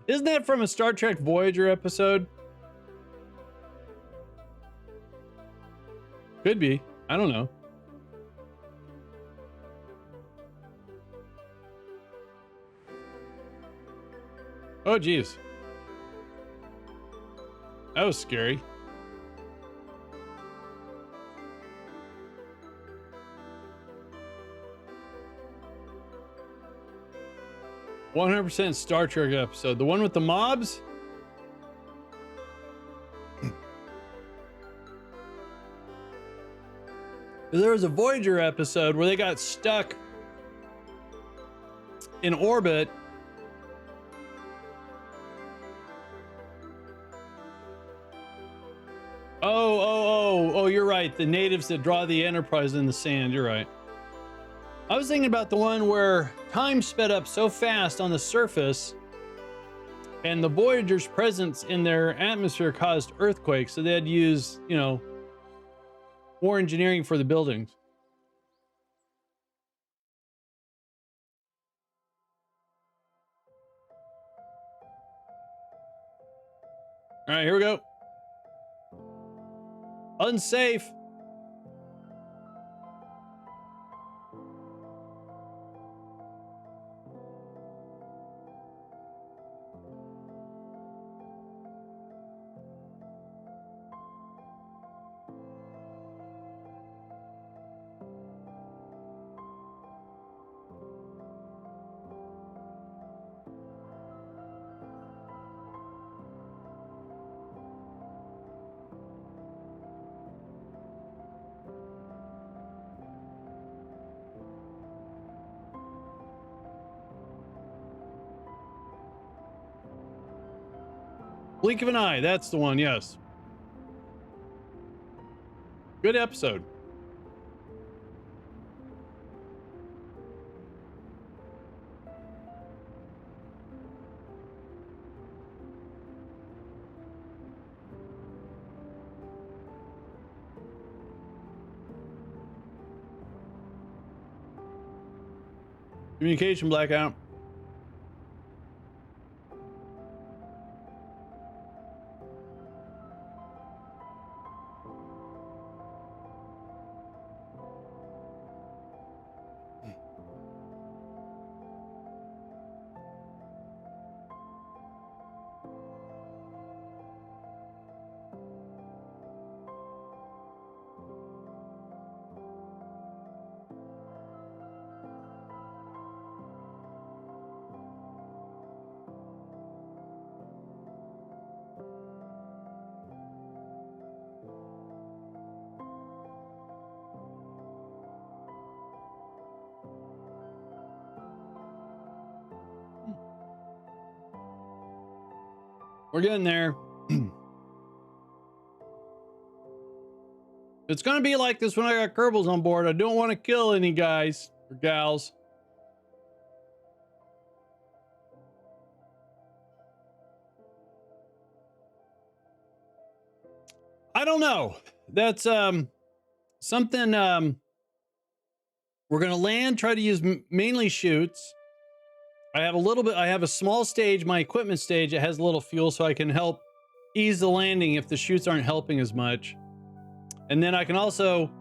Isn't that from a Star Trek Voyager episode? Could be. I don't know. Oh, geez. That was scary. "100% Star Trek episode. The one with the mobs?" There was a Voyager episode where they got stuck in orbit. Oh, you're right. The natives that draw the Enterprise in the sand. You're right. I was thinking about the one where time sped up so fast on the surface and the Voyager's presence in their atmosphere caused earthquakes. So they had to use, more engineering for the buildings. All right, here we go. Unsafe. Blink of an eye. That's the one. Yes. Good episode. Communication blackout. We're getting there. It's going to be like this when I got Kerbals on board. I don't want to kill any guys or gals. I don't know. That's something we're going to land, try to use mainly chutes. I have a small stage, my equipment stage. It has a little fuel so I can help ease the landing if the chutes aren't helping as much. And then I can also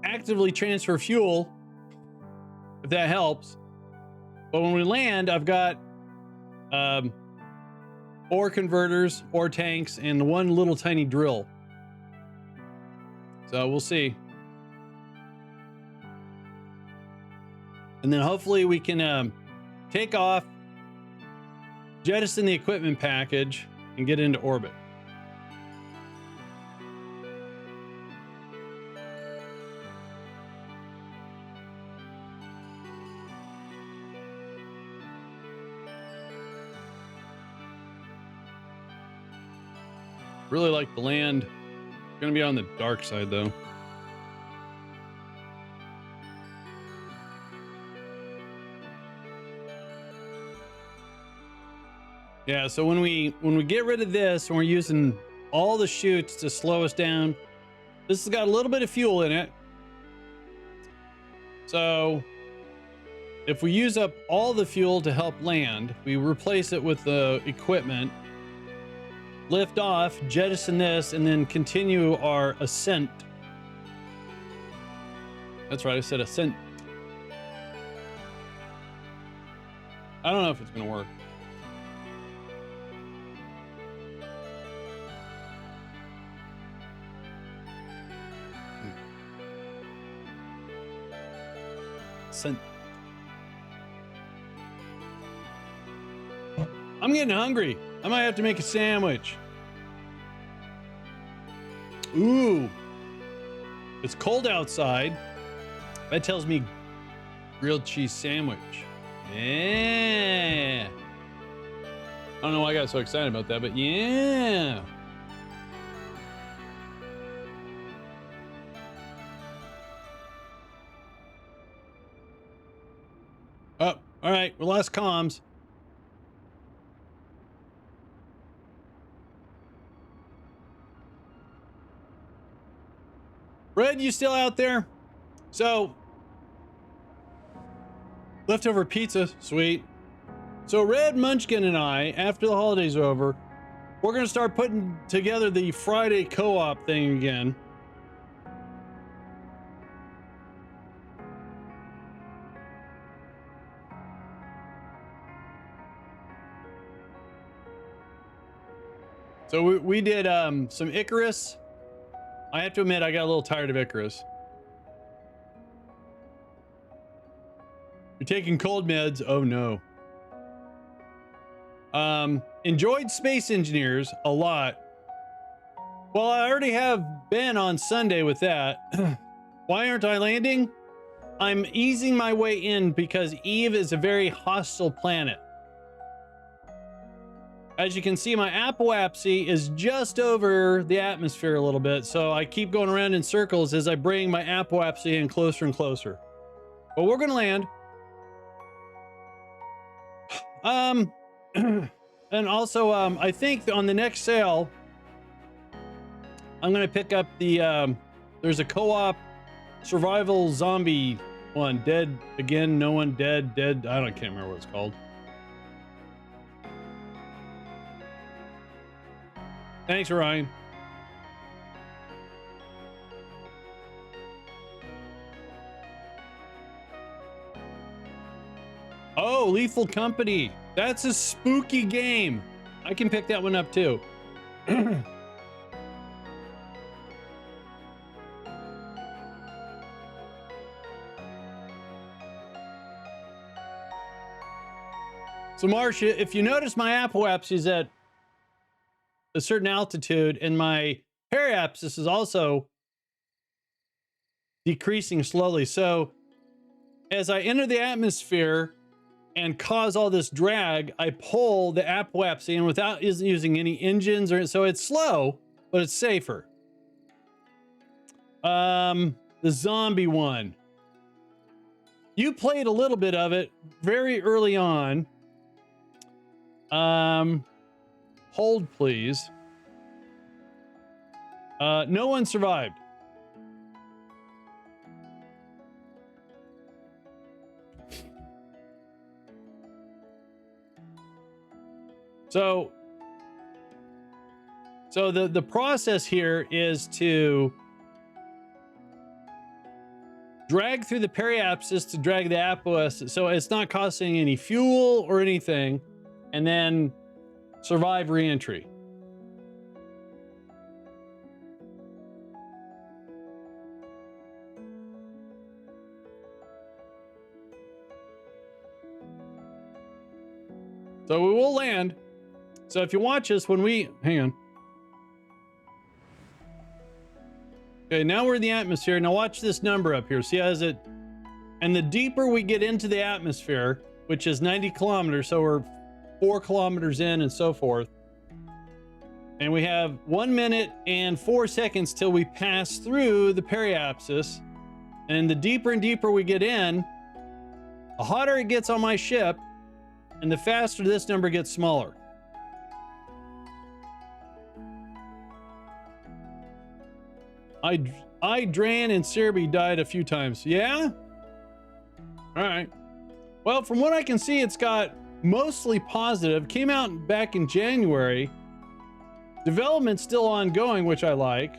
actively transfer fuel, if that helps. But when we land, I've got ore converters, ore tanks, and one little tiny drill. So we'll see. And then hopefully we can take off, jettison the equipment package, and get into orbit. Really like the land. Gonna be on the dark side though. Yeah, so when we get rid of this and we're using all the chutes to slow us down, this has got a little bit of fuel in it. So if we use up all the fuel to help land, we replace it with the equipment, lift off, jettison this, and then continue our ascent. That's right, I said ascent. I don't know if it's gonna work. I'm getting hungry. I might have to make a sandwich. Ooh, it's cold outside. That tells me grilled cheese sandwich. Yeah. I don't know why I got so excited about that, but yeah. Oh, all right. We lost comms. Red, you still out there? So, leftover pizza, sweet. So Red, Munchkin, and I, after the holidays are over, we're gonna start putting together the Friday co-op thing again. So we did some Icarus. I have to admit, I got a little tired of Icarus. You're taking cold meds. Oh no. Enjoyed Space Engineers a lot. Well, I already have been on Sunday with that. Why aren't I landing? I'm easing my way in because Eve is a very hostile planet. As you can see, my apoapsy is just over the atmosphere a little bit, so I keep going around in circles as I bring my apoapsy in closer and closer. But we're gonna land. And also, I think on the next sale, I'm gonna pick up the there's a co-op survival zombie one. Dead again, no one dead. I can't remember what it's called. Thanks, Ryan. Oh, Lethal Company. That's a spooky game. I can pick that one up too. So, Marcia, if you notice my apoapsy is at a certain altitude and my periapsis is also decreasing slowly. So as I enter the atmosphere and cause all this drag, I pull the apoapsy and without using any engines or so it's slow, but it's safer. The zombie one. You played a little bit of it very early on. Hold, please. No one survived. So the process here is to drag through the periapsis to drag the apoapsis, so it's not costing any fuel or anything, and then survive re-entry. So we will land. So if you watch us when we, hang on. Okay, now we're in the atmosphere. Now watch this number up here. See how is it? And the deeper we get into the atmosphere, which is 90 kilometers, so we're 4 kilometers in and so forth. And we have 1 minute and 4 seconds till we pass through the periapsis. And the deeper and deeper we get in, the hotter it gets on my ship, and the faster this number gets smaller. Dran and Serby died a few times. Yeah? All right. Well, from what I can see, it's got mostly positive. Came out back in January. Development's still ongoing, which I like.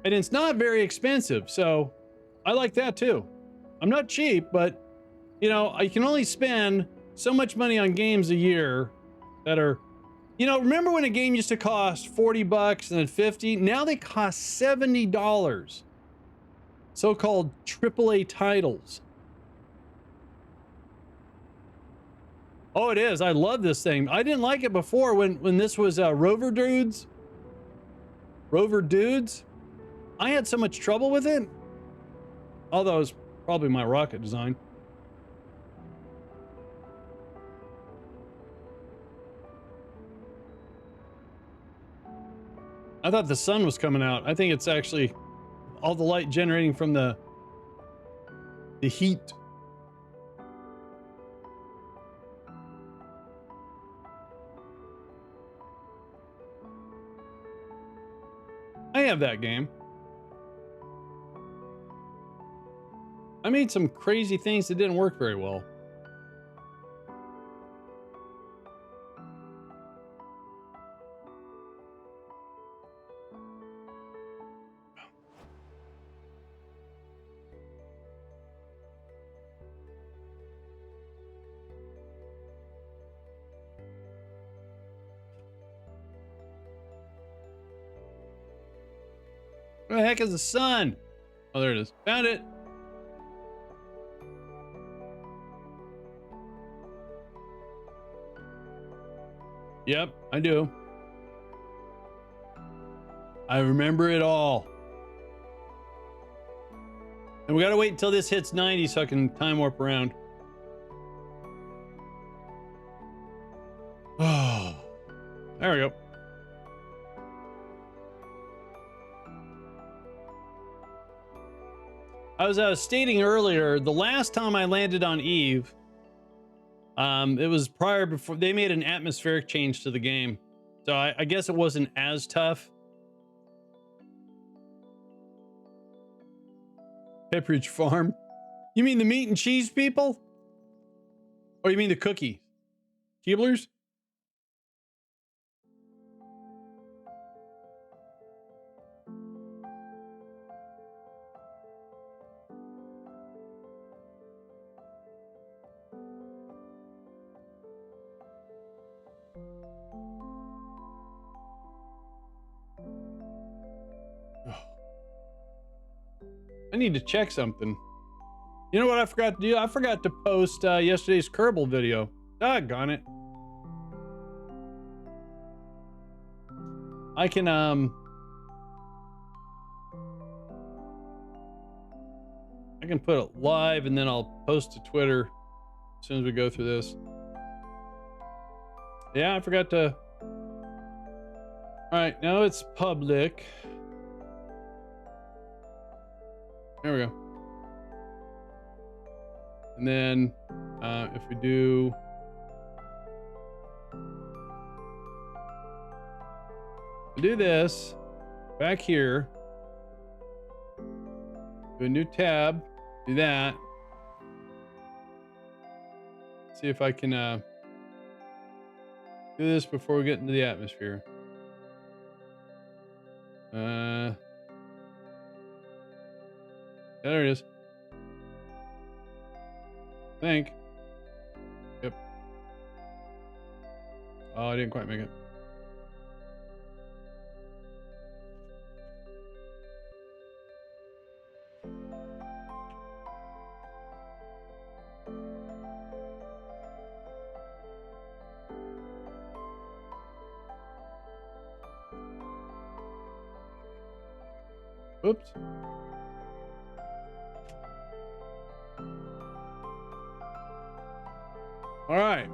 And it's not very expensive, so I like that too. I'm not cheap, but you know, I can only spend so much money on games a year that are, you know, remember when a game used to cost 40 bucks and then 50? Now they cost $70. So-called AAA titles. Oh, it is. I love this thing. I didn't like it before when this was Rover Dudes. Rover Dudes. I had so much trouble with it. Although it was probably my rocket design. I thought the sun was coming out. I think it's actually all the light generating from the heat. I have that game. I made some crazy things that didn't work very well. Where the heck is the sun? Oh, there it is. Found it. Yep, I do. I remember it all. And we gotta wait until this hits 90 so I can time warp around. Oh, there we go. I was stating earlier, the last time I landed on Eve, it was before they made an atmospheric change to the game. So I guess it wasn't as tough. Pepperidge Farm. You mean the meat and cheese people? Or you mean the cookie? Keeblers? I need to check something. You know what I forgot to do? I forgot to post yesterday's Kerbal video. Doggone it. I can put it live and then I'll post to Twitter as soon as we go through this. Yeah, I forgot to. All right, now it's public. There we go. And then if we do this back here, do a new tab, do that. See if I can do this before we get into the atmosphere. There it is. Think. Yep. Oh, I didn't quite make it. Oops. All right.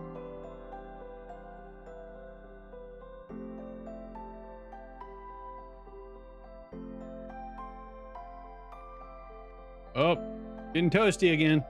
Oh, getting toasty again.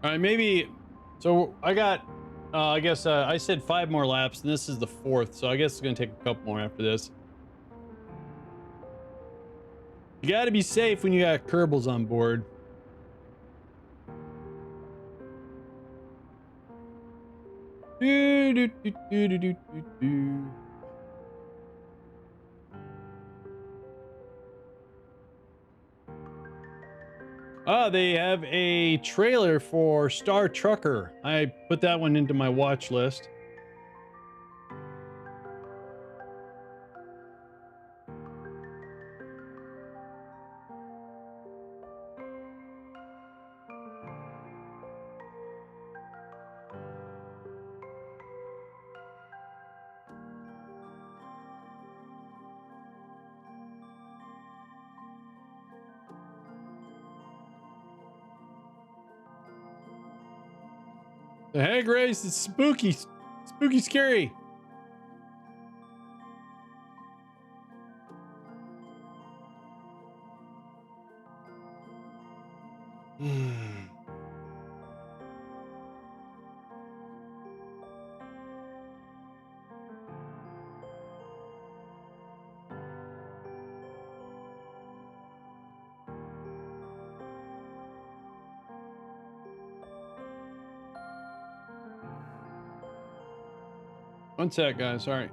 All right, maybe. So I got, I guess I said 5 more laps, and this is the 4th. So I guess it's gonna take a couple more after this. You got to be safe when you got Kerbals on board. Do, do, do, do, do, do, do. Ah, they have a trailer for Star Trucker. I put that one into my watch list. The hag race is spooky, spooky, scary. One sec, guys. Sorry.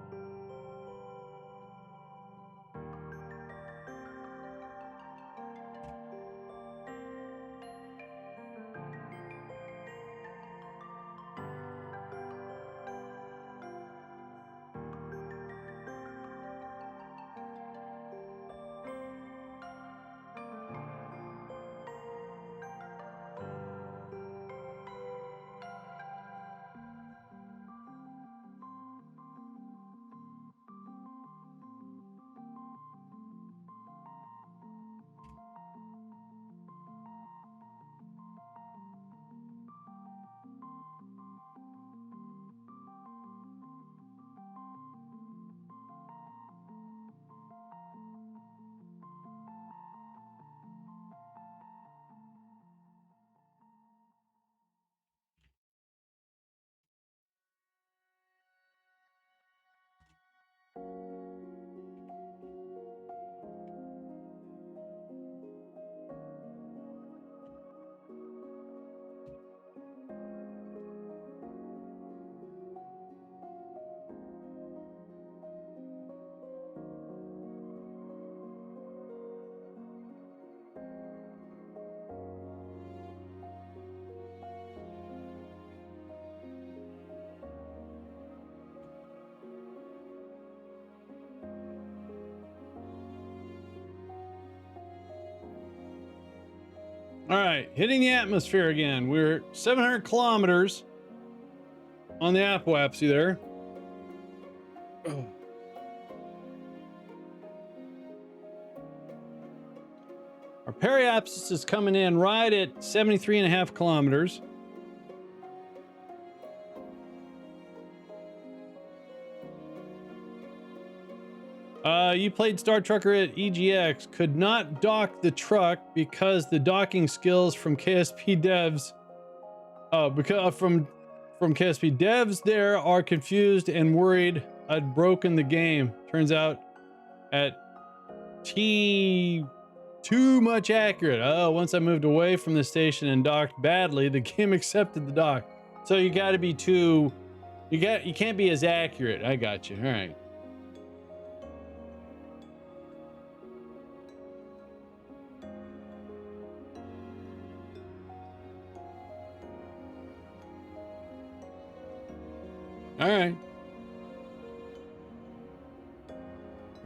All right, hitting the atmosphere again. We're 700 kilometers on the apoapsy there. Oh. Our periapsis is coming in right at 73.5 kilometers. You played Star Trucker at EGX. Could not dock the truck because the docking skills from KSP devs, from KSP devs there are confused and worried I'd broken the game. Turns out at T too much accurate. Oh, once I moved away from the station and docked badly, the game accepted the dock. So you got to be too, you can't be as accurate. I got you. All right. All right.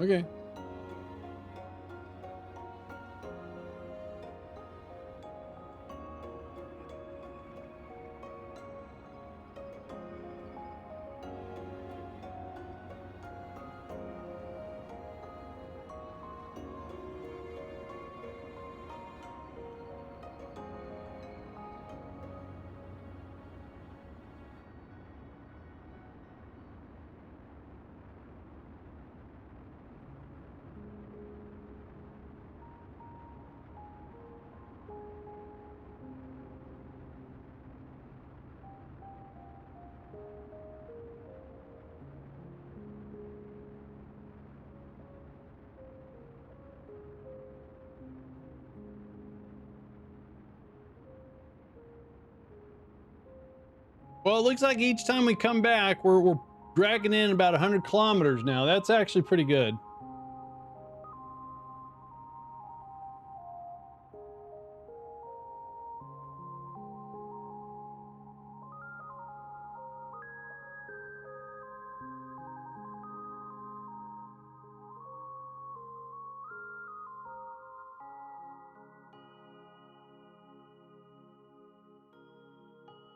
Okay. Well, it looks like each time we come back, we're dragging in about 100 kilometers now. That's actually pretty good.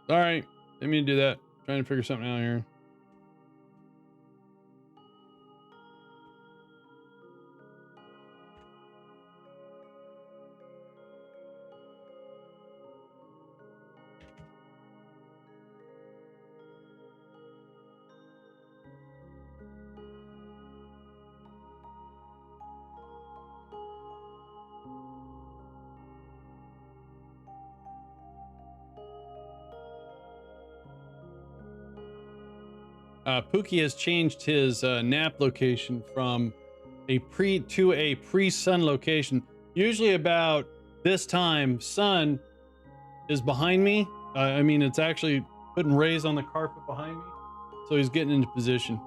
All right, let me do that. Trying to figure something out here. Pookie has changed his nap location from a pre-sun location. Usually about this time, sun is behind me. I mean, it's actually putting rays on the carpet behind me, so he's getting into position.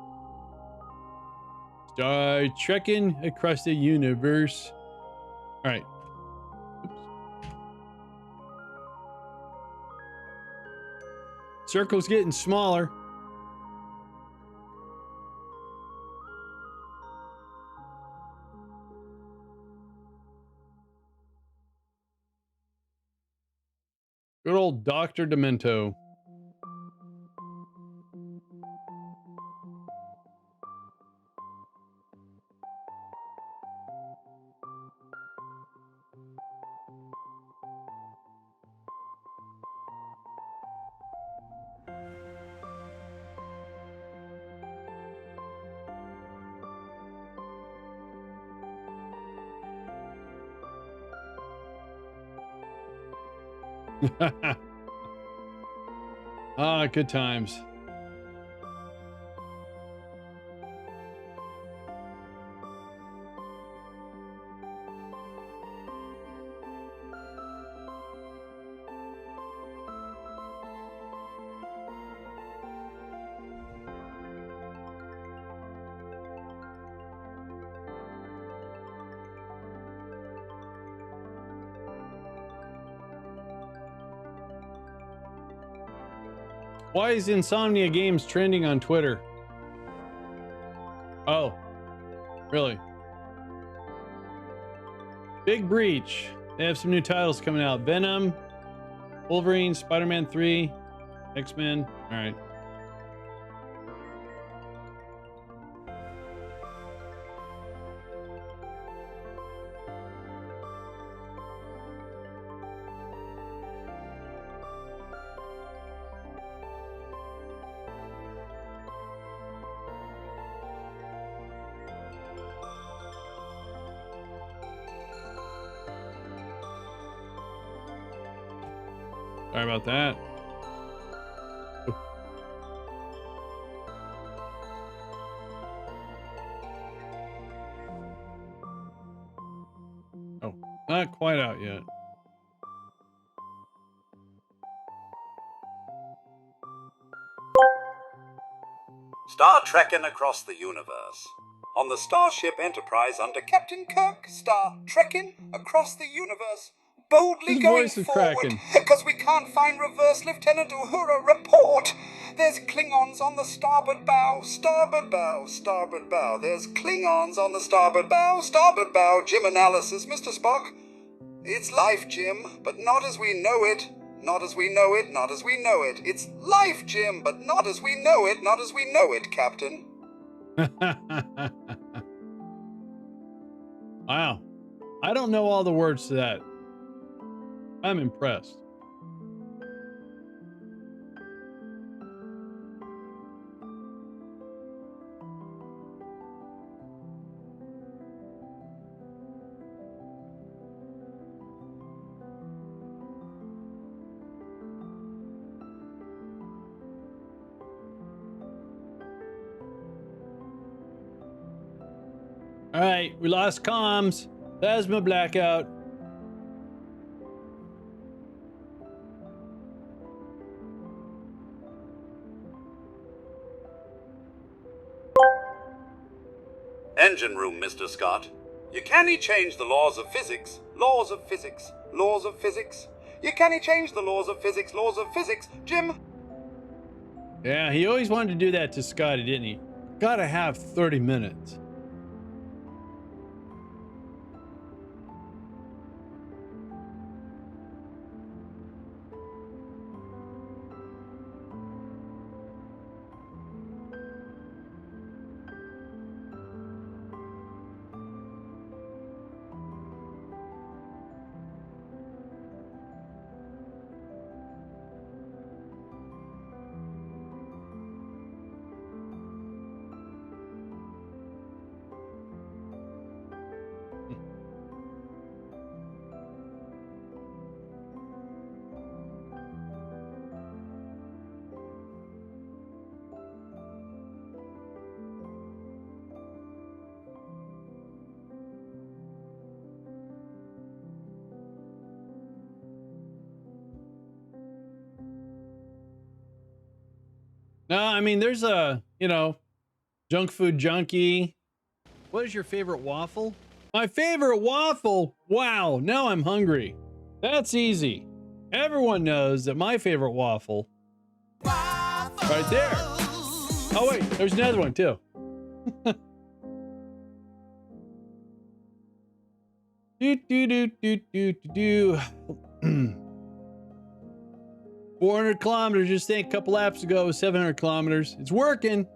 Start trekking across the universe. All right. Oops. Circle's getting smaller. Good old Dr. Demento. Ah, good times. Why is Insomnia Games trending on Twitter? Oh, really? Big Breach. They have some new titles coming out. Venom, Wolverine, Spider-Man 3, X-Men. All right. Sorry about that. Oh, not quite out yet. Star trekking across the universe. On the Starship Enterprise under Captain Kirk, star trekking across the universe. Boldly His going voice is forward, cracking. because we can't find reverse. Lieutenant Uhura, report! There's Klingons on the starboard bow, starboard bow, starboard bow. There's Klingons on the starboard bow, starboard bow. Jim analysis, Mr. Spock. It's life, Jim, but not as we know it. Not as we know it, not as we know it. It's life, Jim, but not as we know it, not as we know it, Captain. Wow. I don't know all the words to that. I'm impressed. All right, we lost comms. Plasma blackout. Engine room, Mr. Scott. You can't change the laws of physics. Laws of physics. Laws of physics. You can't change the laws of physics. Laws of physics. Jim. Yeah, he always wanted to do that to Scotty, didn't he? Gotta have 30 minutes. No, I mean, there's a, junk food junkie. What is your favorite waffle? My favorite waffle? Wow, now I'm hungry. That's easy. Everyone knows that my favorite waffle, right there. Oh, wait, there's another one too. do, do, do, do, do, do, do. 400 kilometers, just think a couple laps ago it was 700 kilometers. It's working.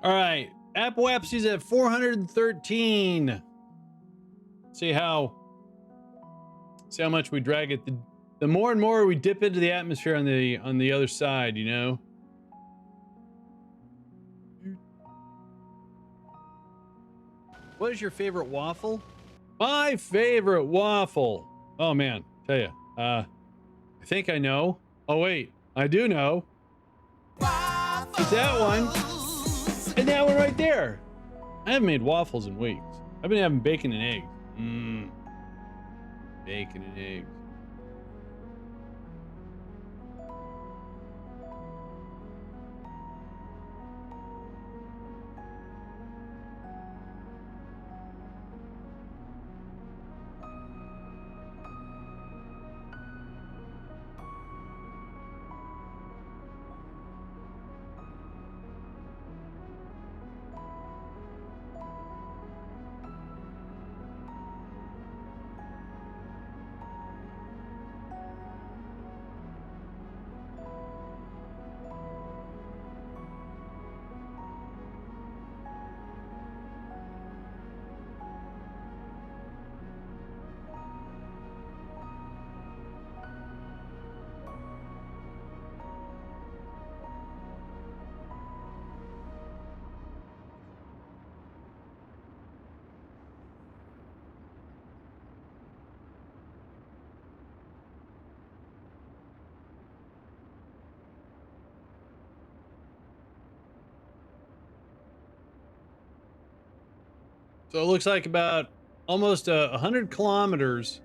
All right, apoapsy's at 413. See how much we drag it. The more and more we dip into the atmosphere on the other side, you know. What is your favorite waffle? My favorite waffle. Oh man, tell you. I think I know. Oh wait, I do know. It's that one. And that one right there. I haven't made waffles in weeks. I've been having bacon and eggs. Bacon and eggs. So it looks like about almost 100 kilometers.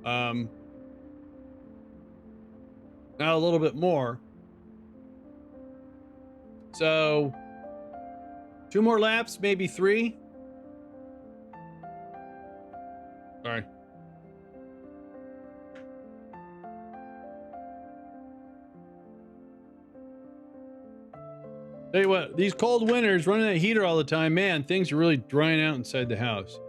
Now a little bit more. So 2 more laps, maybe 3. Sorry. Tell you what, these cold winters, running that heater all the time, man, things are really drying out inside the house.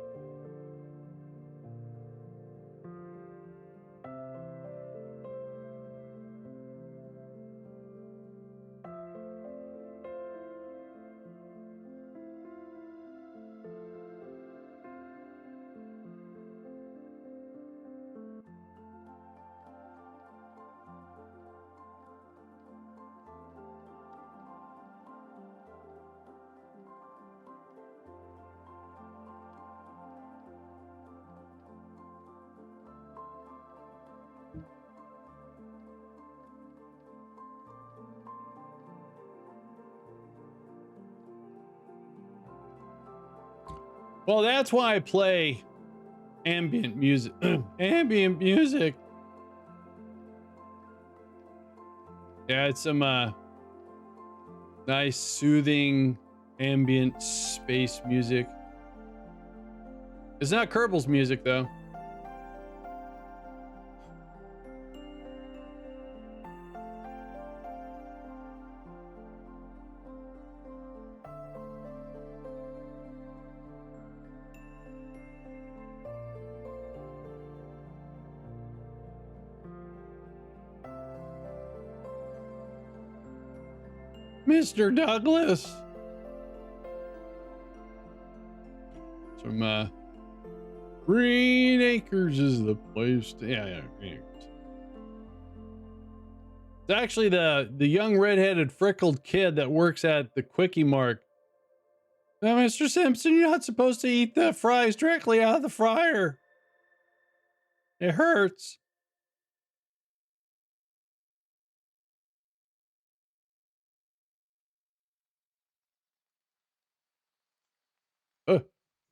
Well, that's why I play ambient music. Ambient music. Yeah, it's some nice, soothing, ambient space music. It's not Kerbal's music, though. Mr. Douglas. Some Green Acres is the place to, yeah, Green Acres. It's actually the young redheaded freckled kid that works at the Quickie Mart. Now, Mr. Simpson, you're not supposed to eat the fries directly out of the fryer. It hurts. Oh,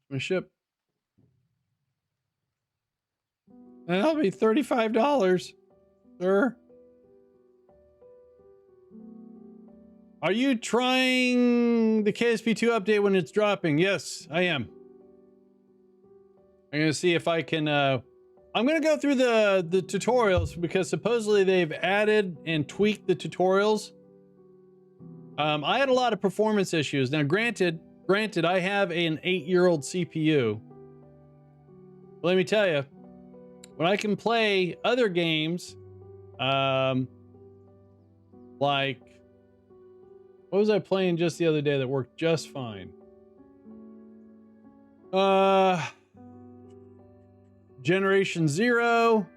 my ship. That'll be $35, sir. Are you trying the KSP2 update when it's dropping? Yes, I am. I'm gonna see if I can. I'm gonna go through the tutorials because supposedly they've added and tweaked the tutorials. I had a lot of performance issues. Now, granted, I have an 8-year-old CPU. But let me tell you, when I can play other games, like What was I playing just the other day that worked just fine? Generation Zero,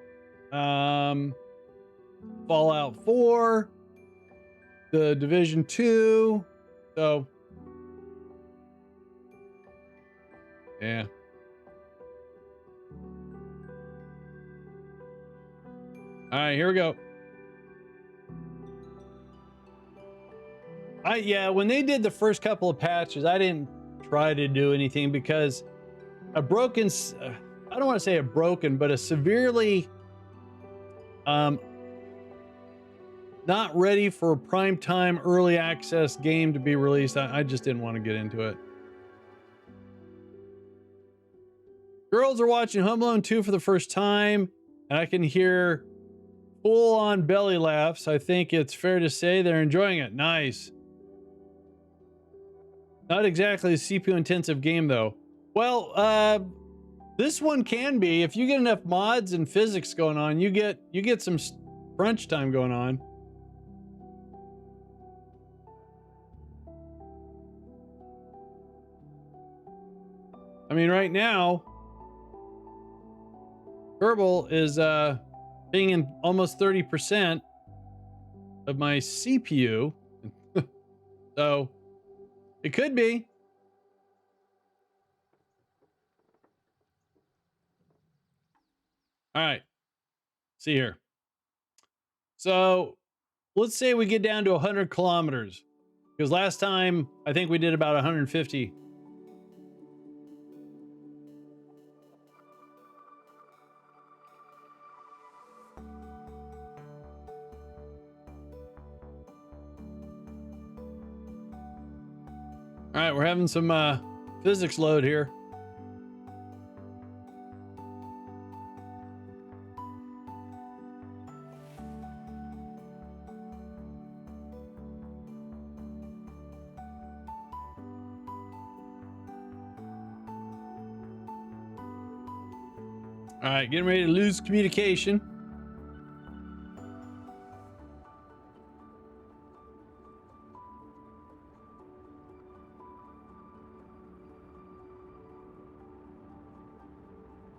Fallout 4, the Division 2. So, yeah. All right, here we go. Yeah, when they did the first couple of patches, I didn't try to do anything because a broken, I don't want to say a broken, but a severely not ready for a prime time early access game to be released. I just didn't want to get into it. Girls are watching Home Alone 2 for the first time, and I can hear full on belly laughs. I think it's fair to say they're enjoying it. Nice. Not exactly a CPU intensive game though. Well, this one can be if you get enough mods and physics going on. You get some crunch time going on. I mean, right now, Kerbal is being in almost 30% of my CPU, so it could be. All right, see here. So let's say we get down to 100 kilometers, because last time I think we did about 150. All right, we're having some physics load here. All right, getting ready to lose communication.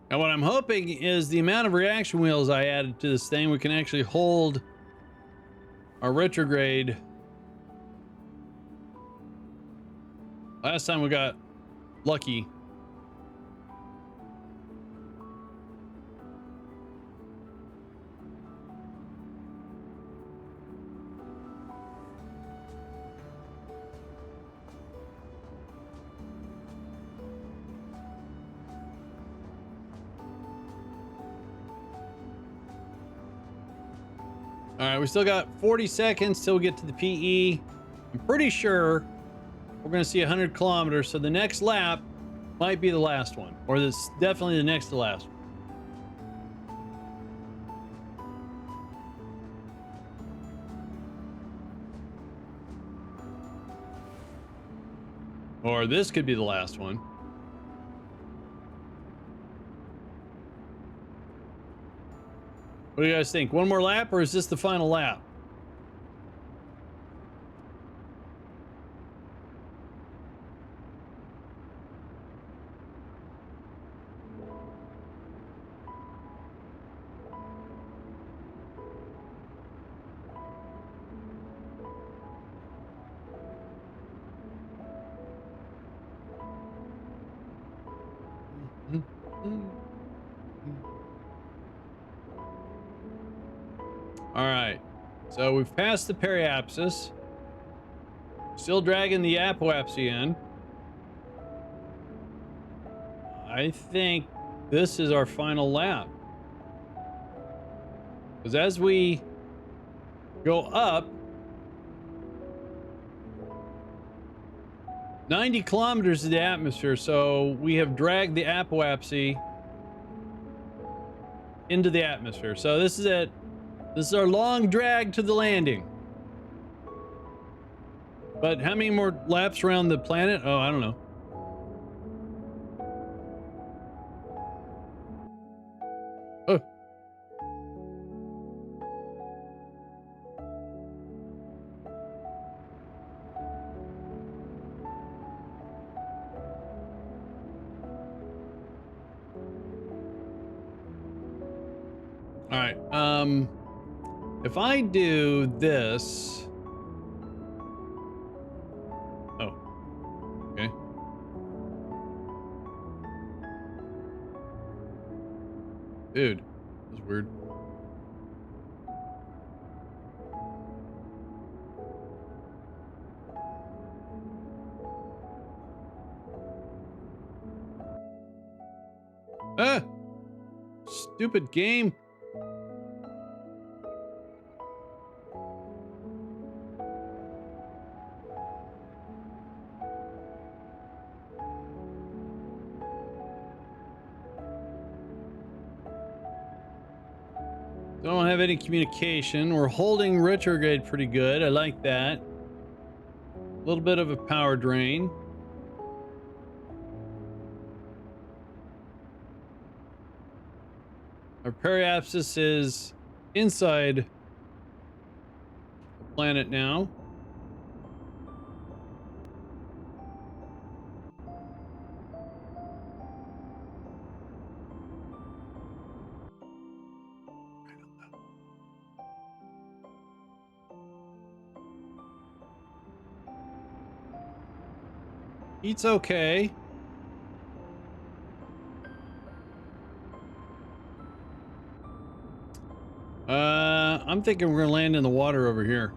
And what I'm hoping is the amount of reaction wheels I added to this thing, we can actually hold our retrograde. Last time we got lucky. All right, we still got 40 seconds till we get to the PE. I'm pretty sure we're going to see 100 kilometers. So the next lap might be the last one, or this definitely the next to last one. Or this could be the last one. What do you guys think? One more lap, or is this the final lap? All right, so we've passed the periapsis. Still dragging the apoapsy in. I think this is our final lap. Because as we go up, 90 kilometers of the atmosphere, so we have dragged the apoapsy into the atmosphere. So this is it. This is our long drag to the landing. But how many more laps around the planet? Oh, I don't know. Oh. All right. If I do this. Oh, okay. Dude, that's weird. Ah, stupid game. Don't have any communication. We're holding retrograde pretty good. I like that. A little bit of a power drain. Our periapsis is inside the planet now. Heat's okay. I'm thinking we're gonna land in the water over here.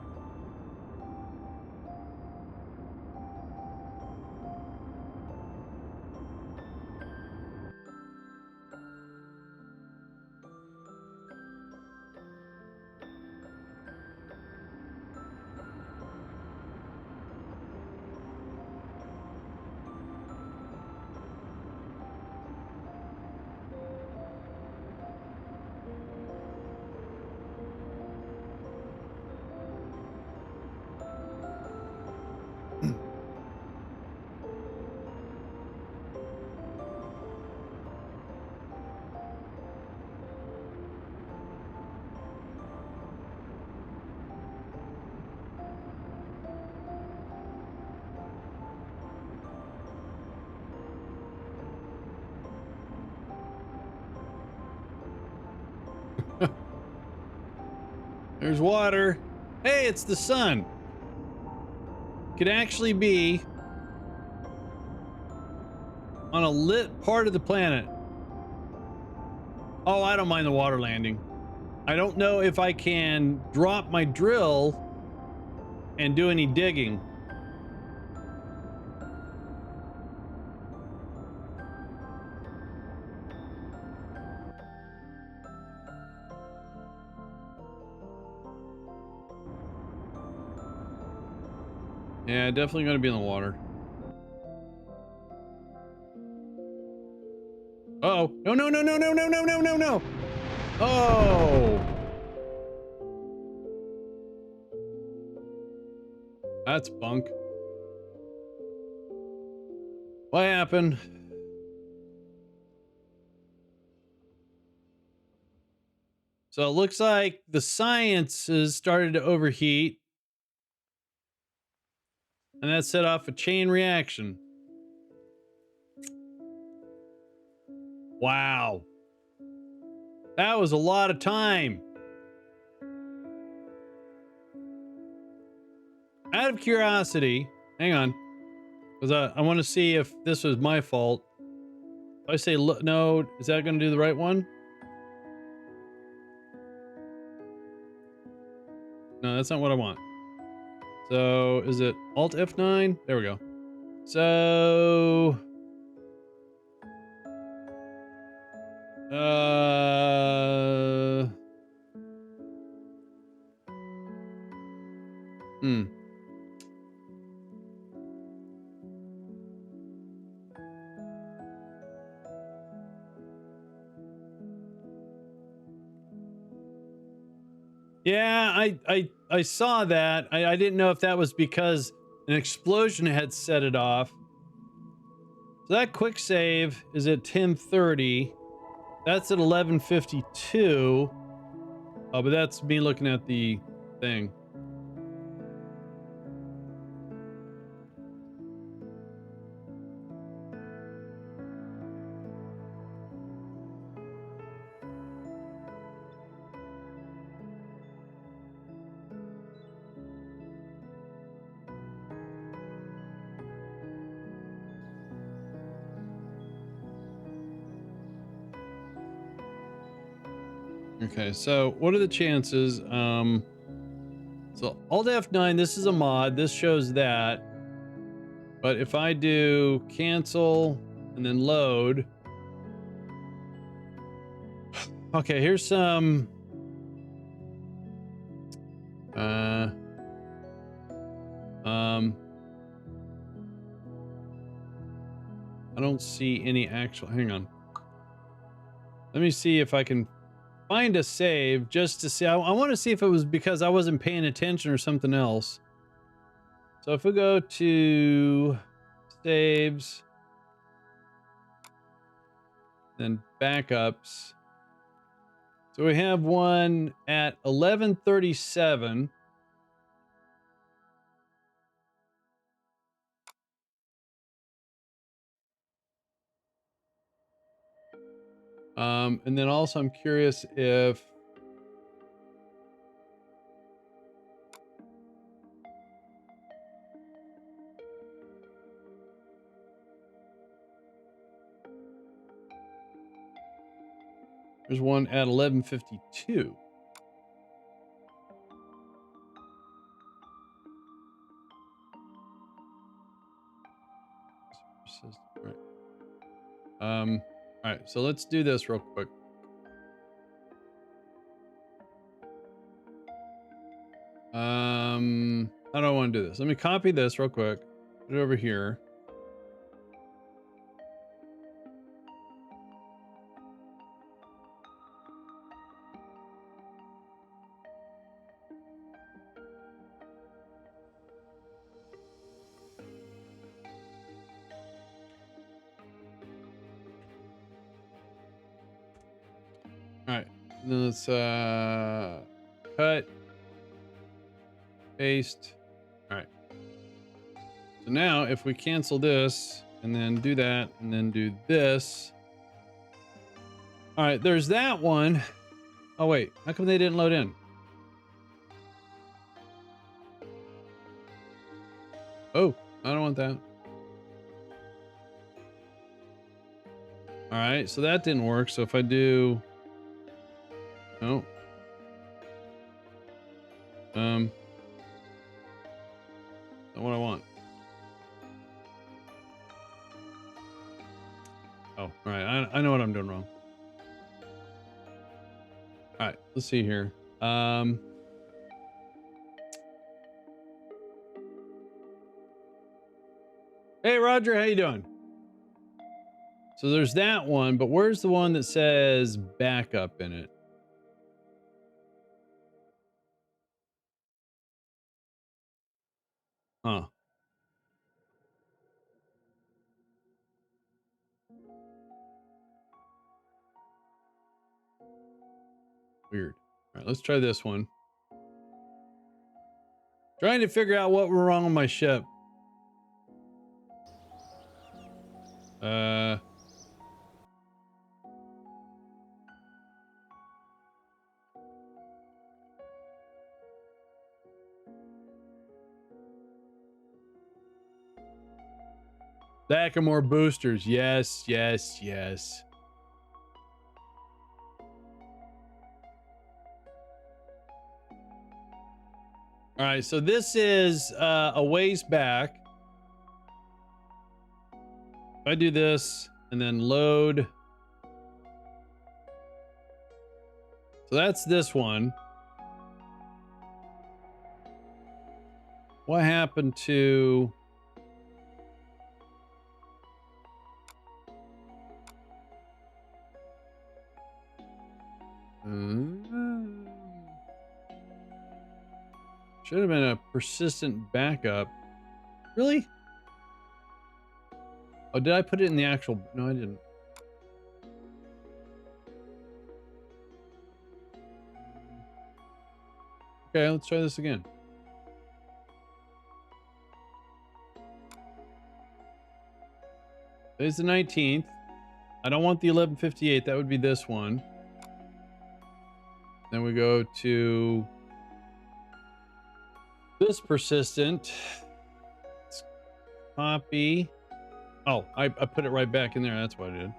There's water. Hey, it's the sun. Could actually be on a lit part of the planet. Oh, I don't mind the water landing. I don't know if I can drop my drill and do any digging. Yeah, definitely going to be in the water. Uh-oh. No, no, no, no, no, no, no, no, no, no. Oh. That's bunk. What happened? So it looks like the science has started to overheat. And that set off a chain reaction. Wow. That was a lot of time. Out of curiosity, hang on. Because I want to see if this was my fault. If I say no, is that going to do the right one? No, that's not what I want. So is it Alt F9? There we go. So hmm. Yeah, I saw that. I didn't know if that was because an explosion had set it off. So that quick save is at 10:30. That's at 11:52. Oh, but that's me looking at the thing. Okay, so what are the chances? So Alt F9, this is a mod. This shows that. But if I do cancel and then load. Okay, here's some. I don't see any actual. Hang on. Let me see if I can find a save just to see. I want to see if it was because I wasn't paying attention or something else. So if we go to saves, then backups. So we have one at 11:37. And then also I'm curious if there's one at 11:52. Right. All right, so let's do this real quick. How do I want to do this? Let me copy this real quick. Put it over here. All right, then let's cut, paste. All right. So now if we cancel this and then do that and then do this. All right, there's that one. Oh wait, how come they didn't load in? Oh, I don't want that. All right, so that didn't work. So if I do, no. Not what I want. Oh, all right. I know what I'm doing wrong. All right, let's see here. Hey, Roger, how you doing? So there's that one, but where's the one that says backup in it? Huh. Weird. All right, let's try this one. Trying to figure out what went wrong with my ship. Stack of more boosters. Yes, yes, yes. All right, so this is a ways back. If I do this and then load. So that's this one. What happened to... should have been a persistent backup. Really? Oh, did I put it in the actual... No, I didn't. Okay, let's try this again. Today's the 19th. I don't want the 11:58. That would be this one. Then we go to this persistent. Let's copy. Oh, I put it right back in there. That's what I did.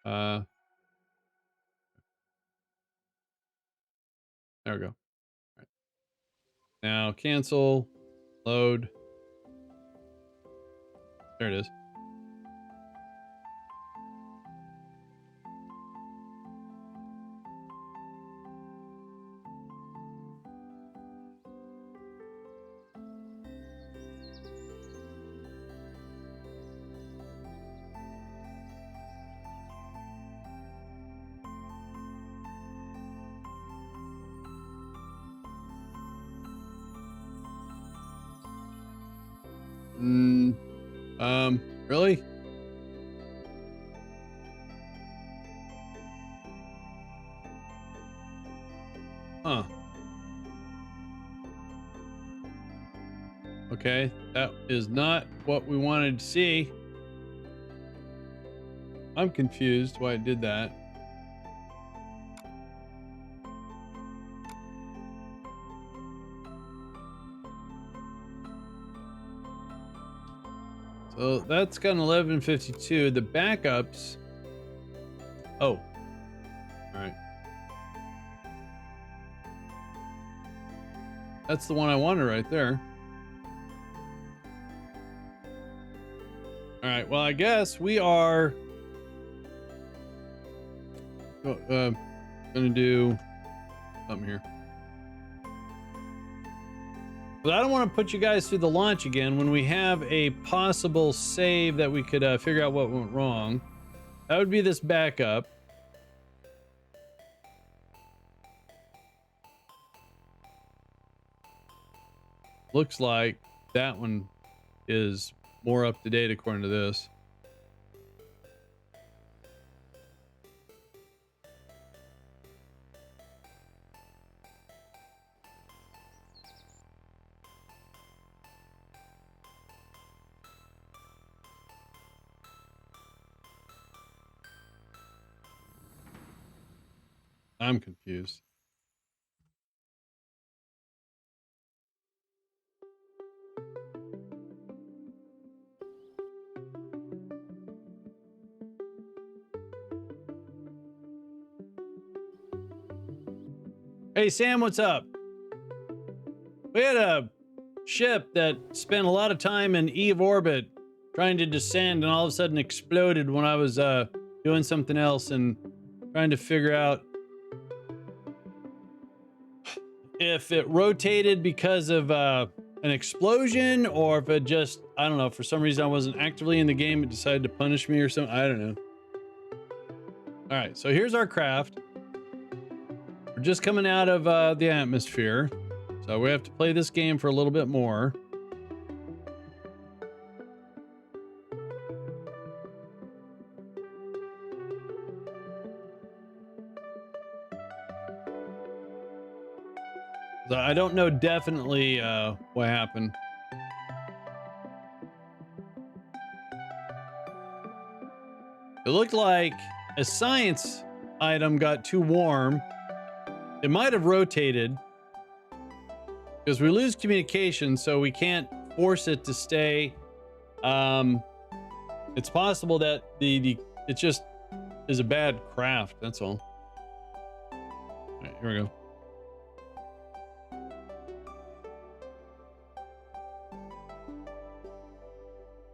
There we go. All right. Now cancel, load. There it is. Really? Huh. Okay, that is not what we wanted to see. I'm confused why it did that. So that's got an 1152. The backups. Oh, all right. That's the one I wanted right there. All right. Well, I guess we are gonna do something here. But I don't want to put you guys through the launch again when we have a possible save that we could figure out what went wrong. That would be this backup. Looks like that one is more up to date according to this. I'm confused. Hey, Sam, what's up? We had a ship that spent a lot of time in Eve orbit trying to descend and all of a sudden exploded when I was doing something else and trying to figure out if it rotated because of an explosion or if it just, I don't know, for some reason I wasn't actively in the game, it decided to punish me or something. I don't know. All right, so here's our craft. We're just coming out of the atmosphere, so we have to play this game for a little bit more. So I don't know definitely what happened. It looked like a science item got too warm. It might have rotated because we lose communication, so we can't force it to stay. It's possible that it just is a bad craft. That's all. All right, here we go.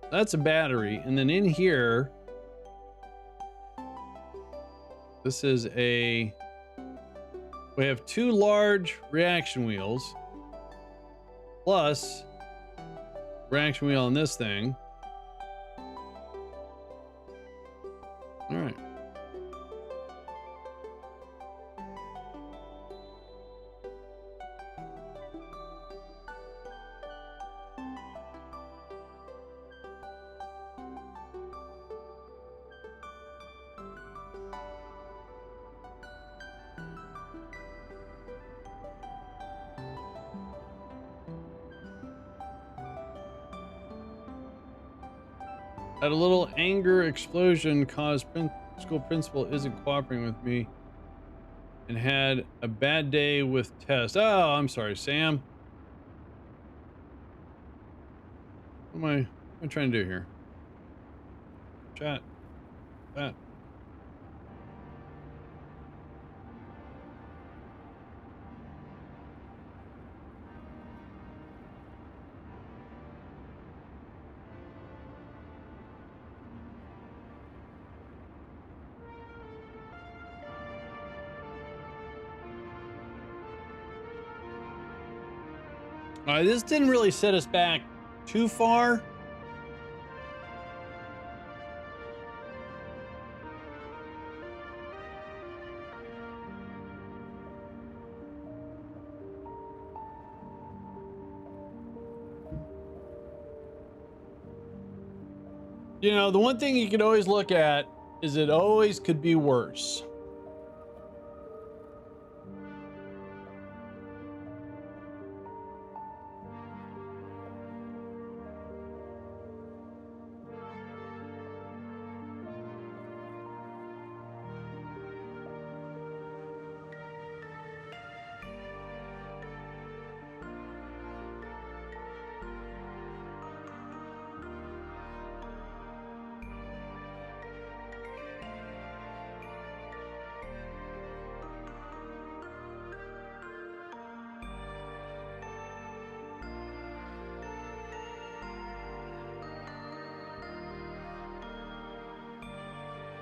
That's a battery, and then in here, this is we have 2 large reaction wheels plus reaction wheel on this thing. All right. Had a little anger explosion caused school principal isn't cooperating with me and had a bad day with test. Oh, I'm sorry, Sam. What am I trying to do here? Chat. All right, this didn't really set us back too far. You know, the one thing you can always look at is it always could be worse.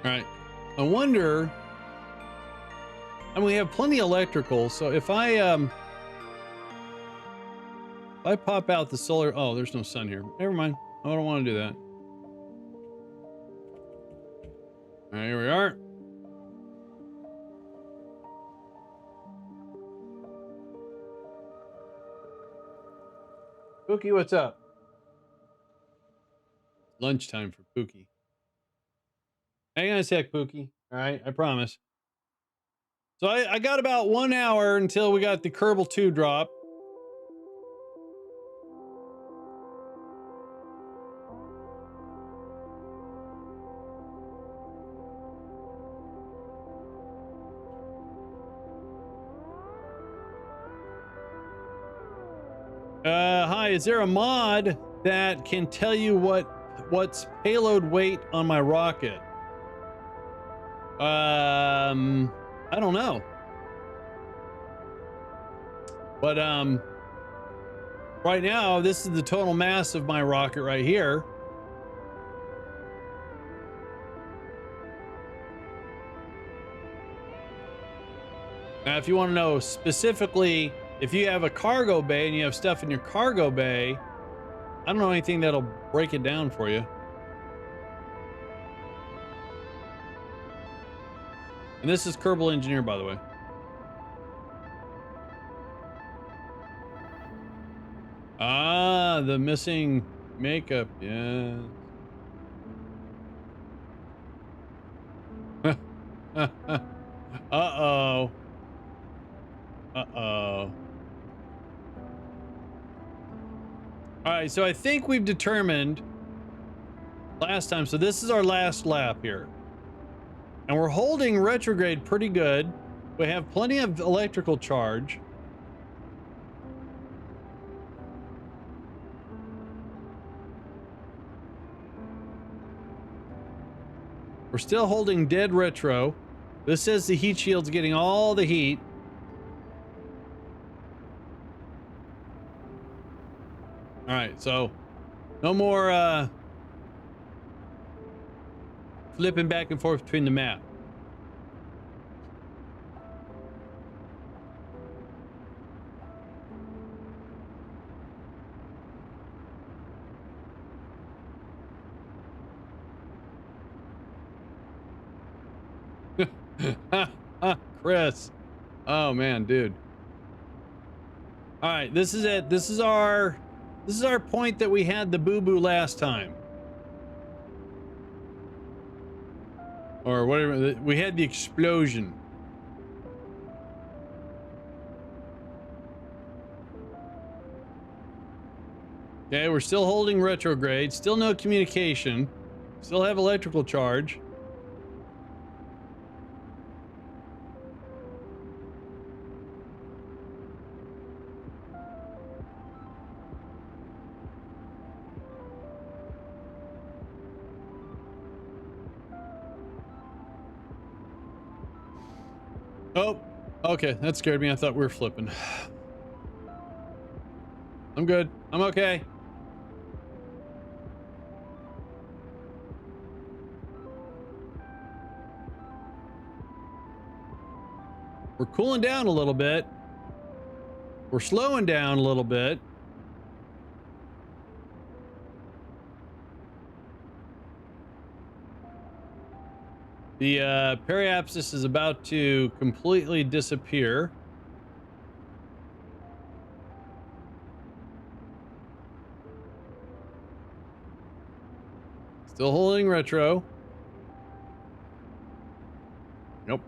All right. I wonder. And we have plenty of electrical, so if I pop out the solar, oh, there's no sun here. Never mind. I don't want to do that. All right, here we are. Pookie, what's up? Lunchtime for Pookie. Hang on a sec, Pookie. All right, I promise. So I got about 1 hour until we got the Kerbal 2 drop. Hi, is there a mod that can tell you what's payload weight on my rocket? I don't know. But right now this is the total mass of my rocket right here. Now, if you want to know specifically, if you have a cargo bay and you have stuff in your cargo bay, I don't know anything that'll break it down for you. And this is Kerbal Engineer, by the way. Ah, the missing makeup. Yeah. Uh-oh. Uh-oh. All right, so I think we've determined last time. So this is our last lap here. And we're holding retrograde pretty good. We have plenty of electrical charge. We're still holding dead retro. This says the heat shield's getting all the heat. All right, so no more flipping back and forth between the map. Chris. Oh man, dude. All right, this is it. This is our point that we had the boo-boo last time. Or whatever, we had the explosion. Okay, we're still holding retrograde, still no communication, still have electrical charge. Oh, okay, that scared me. I thought we were flipping. I'm good. I'm okay. We're cooling down a little bit. We're slowing down a little bit. The periapsis is about to completely disappear. Still holding retro. Nope.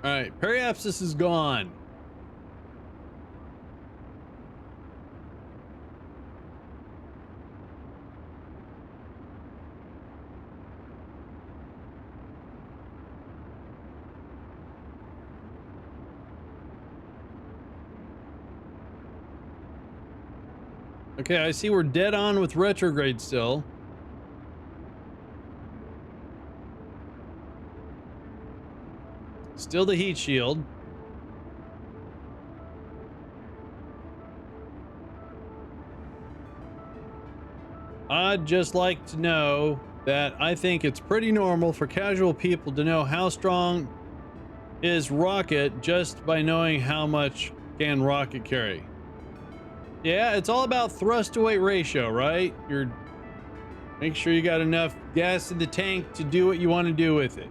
All right, periapsis is gone. Okay, I see we're dead on with retrograde still. Still the heat shield. I'd just like to know that I think it's pretty normal for casual people to know how strong is rocket just by knowing how much can rocket carry. Yeah, it's all about thrust to weight ratio, right? Make sure you got enough gas in the tank to do what you want to do with it.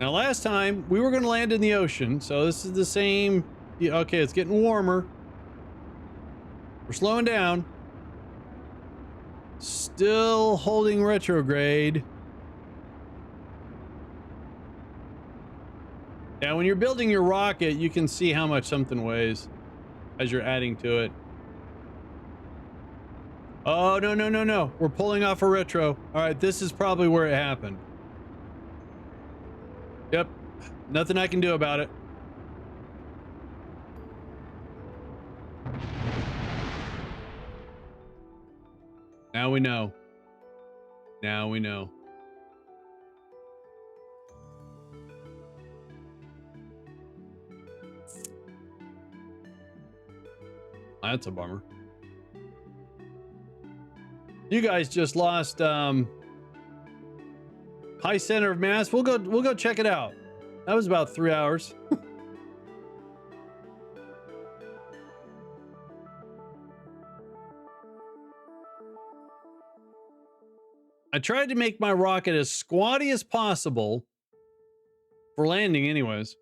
Now, last time we were going to land in the ocean, so this is the same. Okay, it's getting warmer. We're slowing down. Still holding retrograde. Now, when you're building your rocket, you can see how much something weighs as you're adding to it. Oh, no, no, no, no. We're pulling off a retro. All right, this is probably where it happened. Yep. Nothing I can do about it. Now we know. Now we know. That's a bummer. You guys just lost high center of mass. We'll go check it out. That was about 3 hours. I tried to make my rocket as squatty as possible for landing anyways.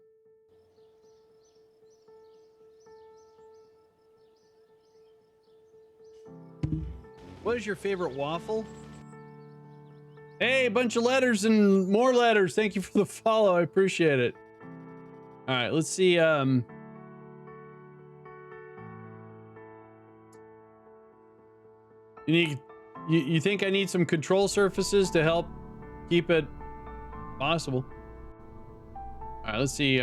What is your favorite waffle? Hey, a bunch of letters and more letters. Thank you for the follow. I appreciate it. All right, let's see. You think I need some control surfaces to help keep it possible? All right, let's see.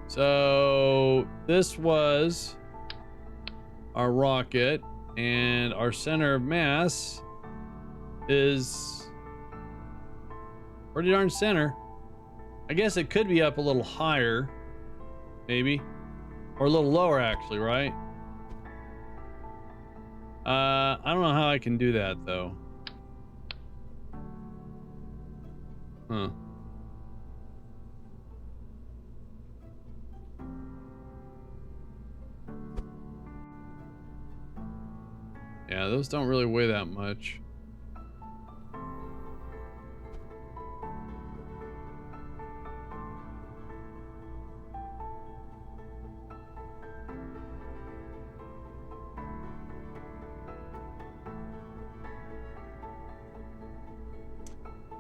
So this was our rocket, and our center of mass is pretty darn center. I guess it could be up a little higher, maybe, or a little lower actually, right? I don't know how I can do that though. Huh. Yeah, those don't really weigh that much.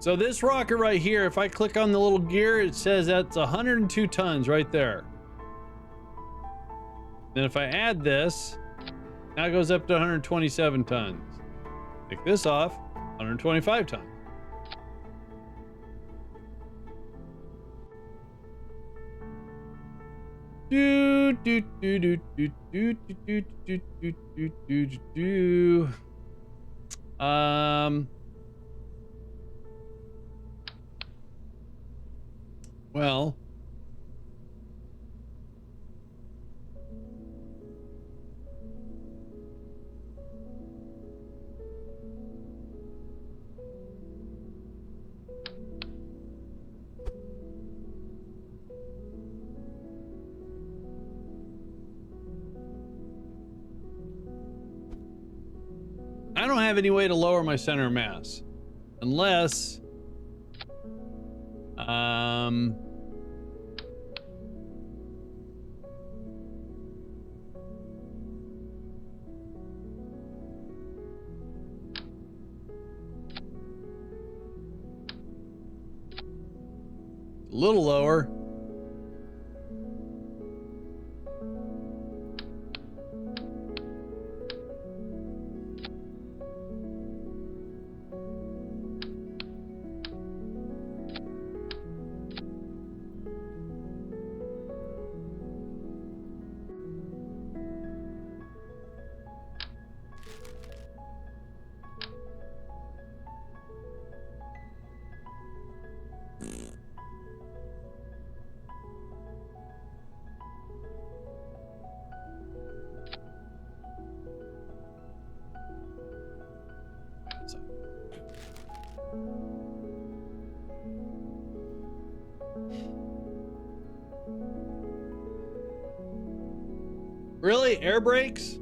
So this rocket right here, if I click on the little gear, it says that's 102 tons right there. Then if I add this, now it goes up to 127 tons. Take this off, 125 tons. Do do do do do do do do do do do do. Well, I don't have any way to lower my center of mass unless a little lower. Really? Air brakes?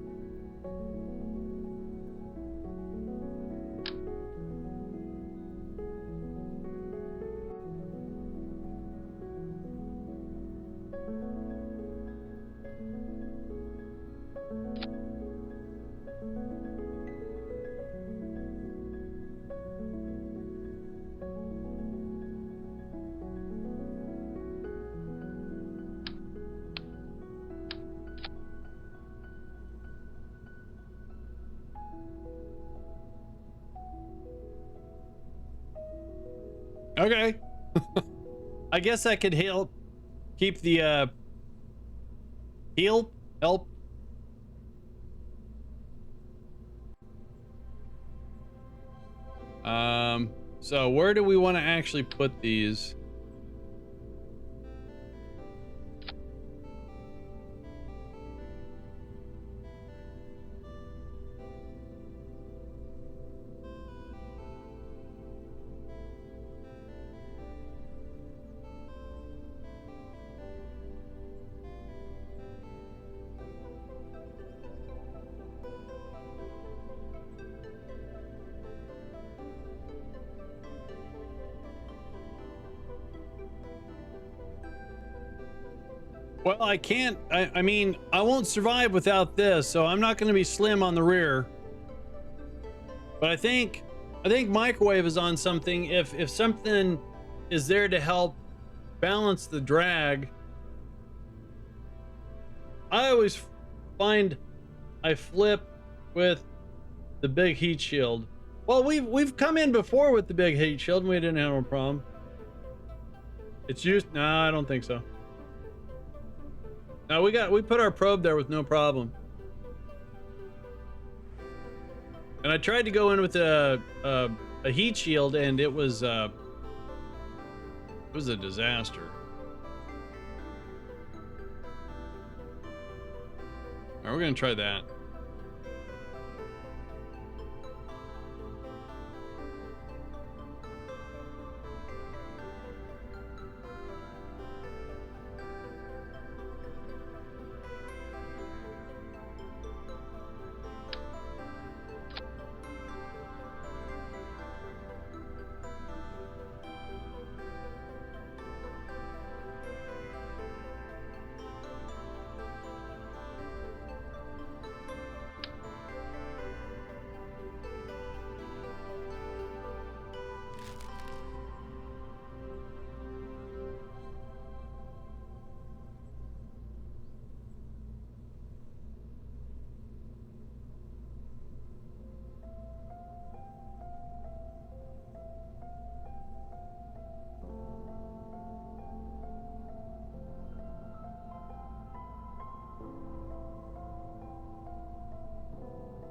Okay. I guess that could help keep the help. So where do we want to actually put these? Well, I can't. I mean, I won't survive without this, so I'm not going to be slim on the rear. But I think microwave is on something. If something is there to help balance the drag, I always find I flip with the big heat shield. Well, we've come in before with the big heat shield and we didn't have a problem. It's used. No, I don't think so. No, we put our probe there with no problem. And I tried to go in with a heat shield and it was a disaster. All right, we're gonna try that.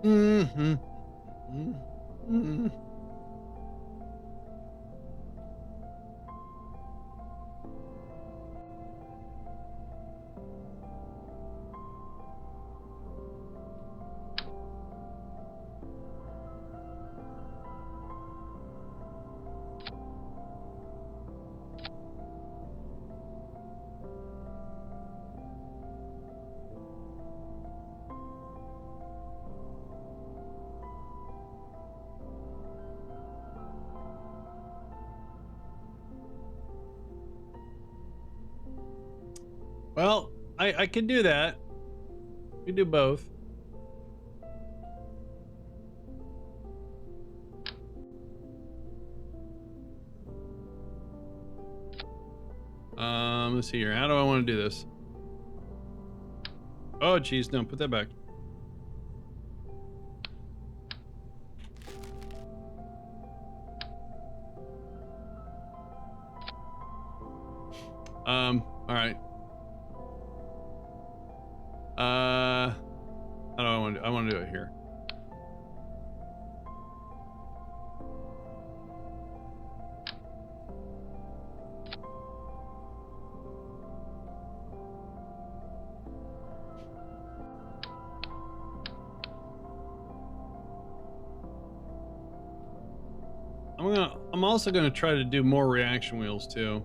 Mm-hmm. Mm-hmm. Well, I can do that. We can do both. Let's see here. How do I want to do this? Oh, geez, no, put that back. All right. How do I want to do? I want to do it here. I'm also gonna try to do more reaction wheels too.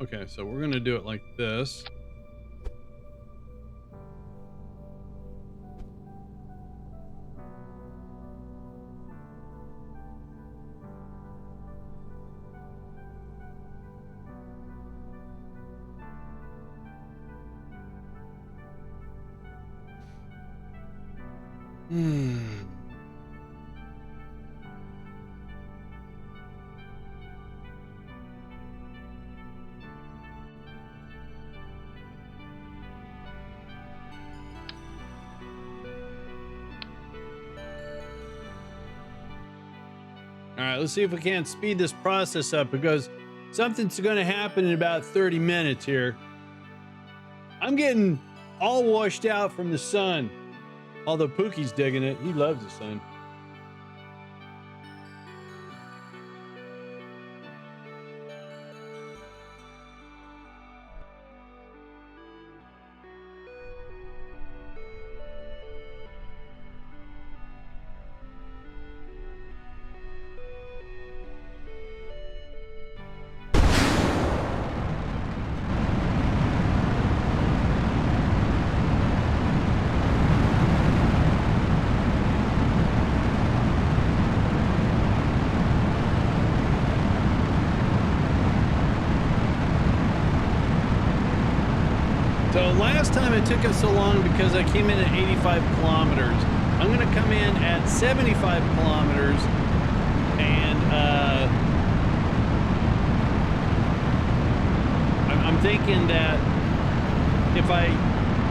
Okay, so we're gonna do it like this. All right, let's see if we can't speed this process up because something's going to happen in about 30 minutes here. I'm getting all washed out from the sun. Although Pookie's digging it. He loves the sun. So last time it took us so long because I came in at 85 kilometers. I'm going to come in at 75 kilometers and I'm thinking that if I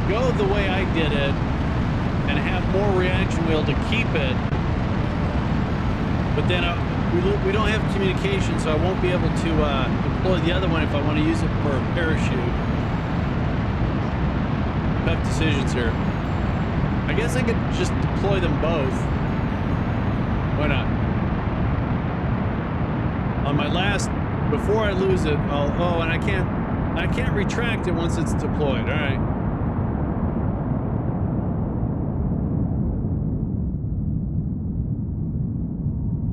go the way I did it and have more reaction wheel to keep it, but then we don't have communication, so I won't be able to deploy the other one if I want to use it for a parachute. Tough decisions here. I guess I could just deploy them both. Why not? On my last, before I lose it, and I can't retract it once it's deployed. All right.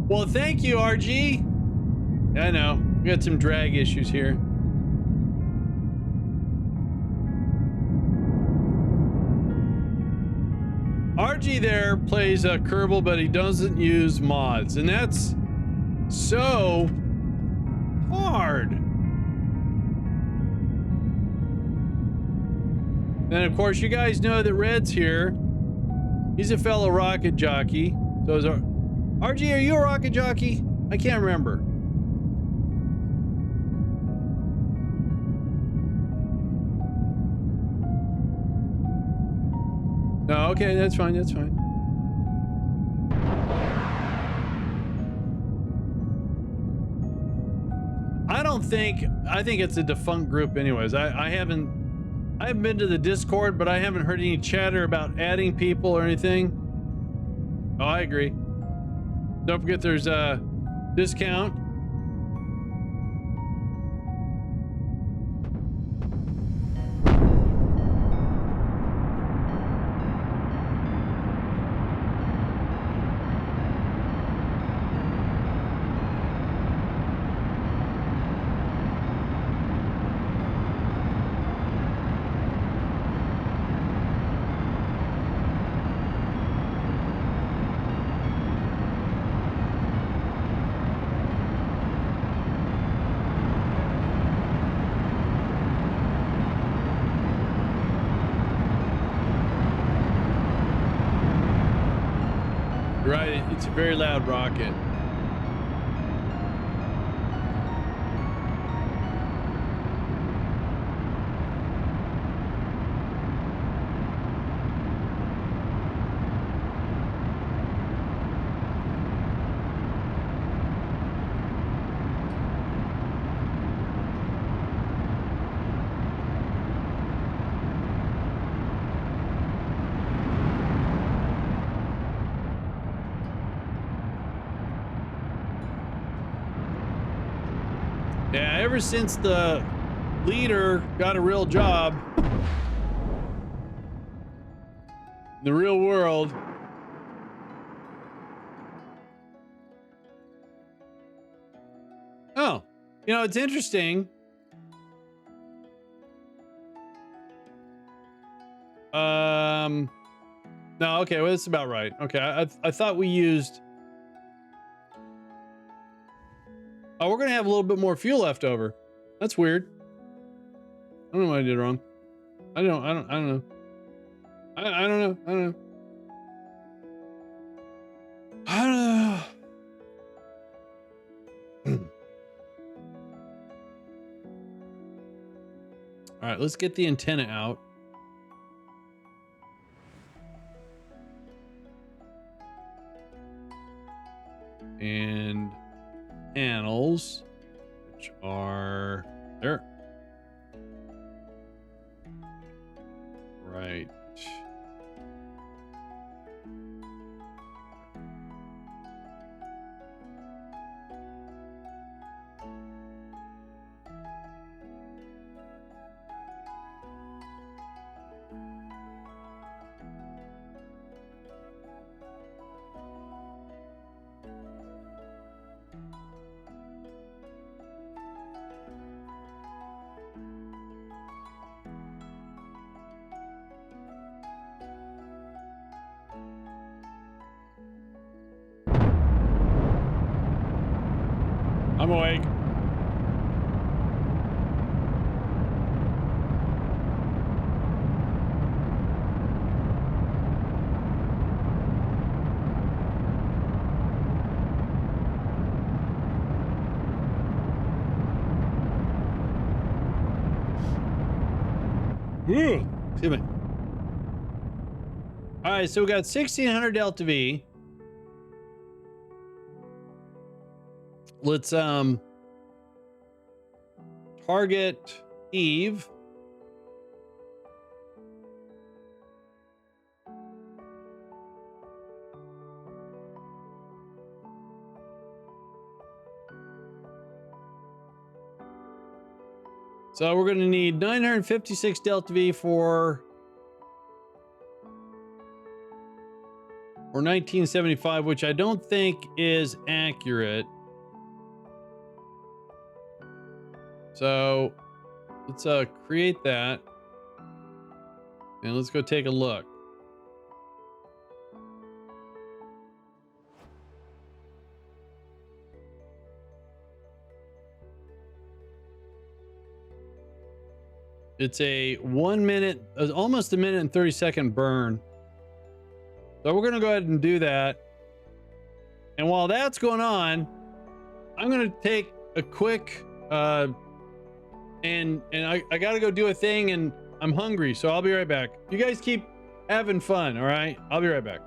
Well, thank you, RG. I know we got some drag issues here. RG there plays Kerbal, but he doesn't use mods, and that's so hard. And of course, you guys know that Red's here. He's a fellow rocket jockey. So is RG, are you a rocket jockey? I can't remember. No, okay, that's fine. That's fine. I think it's a defunct group anyways. I haven't been to the Discord, but I haven't heard any chatter about adding people or anything. Oh, I agree. Don't forget there's a discount. Right, it's a very loud rocket. Yeah, ever since the leader got a real job in the real world, oh, you know, it's interesting. No, okay, well, that's about right. Okay, I thought we used. Oh, we're gonna have a little bit more fuel left over. That's weird. I don't know what I did wrong. I don't know. I don't know. I don't know. I don't know. All right, let's get the antenna out. And panels, which are there. Right. I'm awake. Ooh, excuse me. All right, so we got 1600 delta V. Let's target Eve. So we're going to need 956 delta V for 1975, which I don't think is accurate. So let's create that and let's go take a look. It's a 1 minute, almost a minute and 30-second burn. So we're gonna go ahead and do that. And while that's going on, I'm gonna take a quick and I gotta go do a thing, and I'm hungry, so I'll be right back. You guys keep having fun, all right? I'll be right back.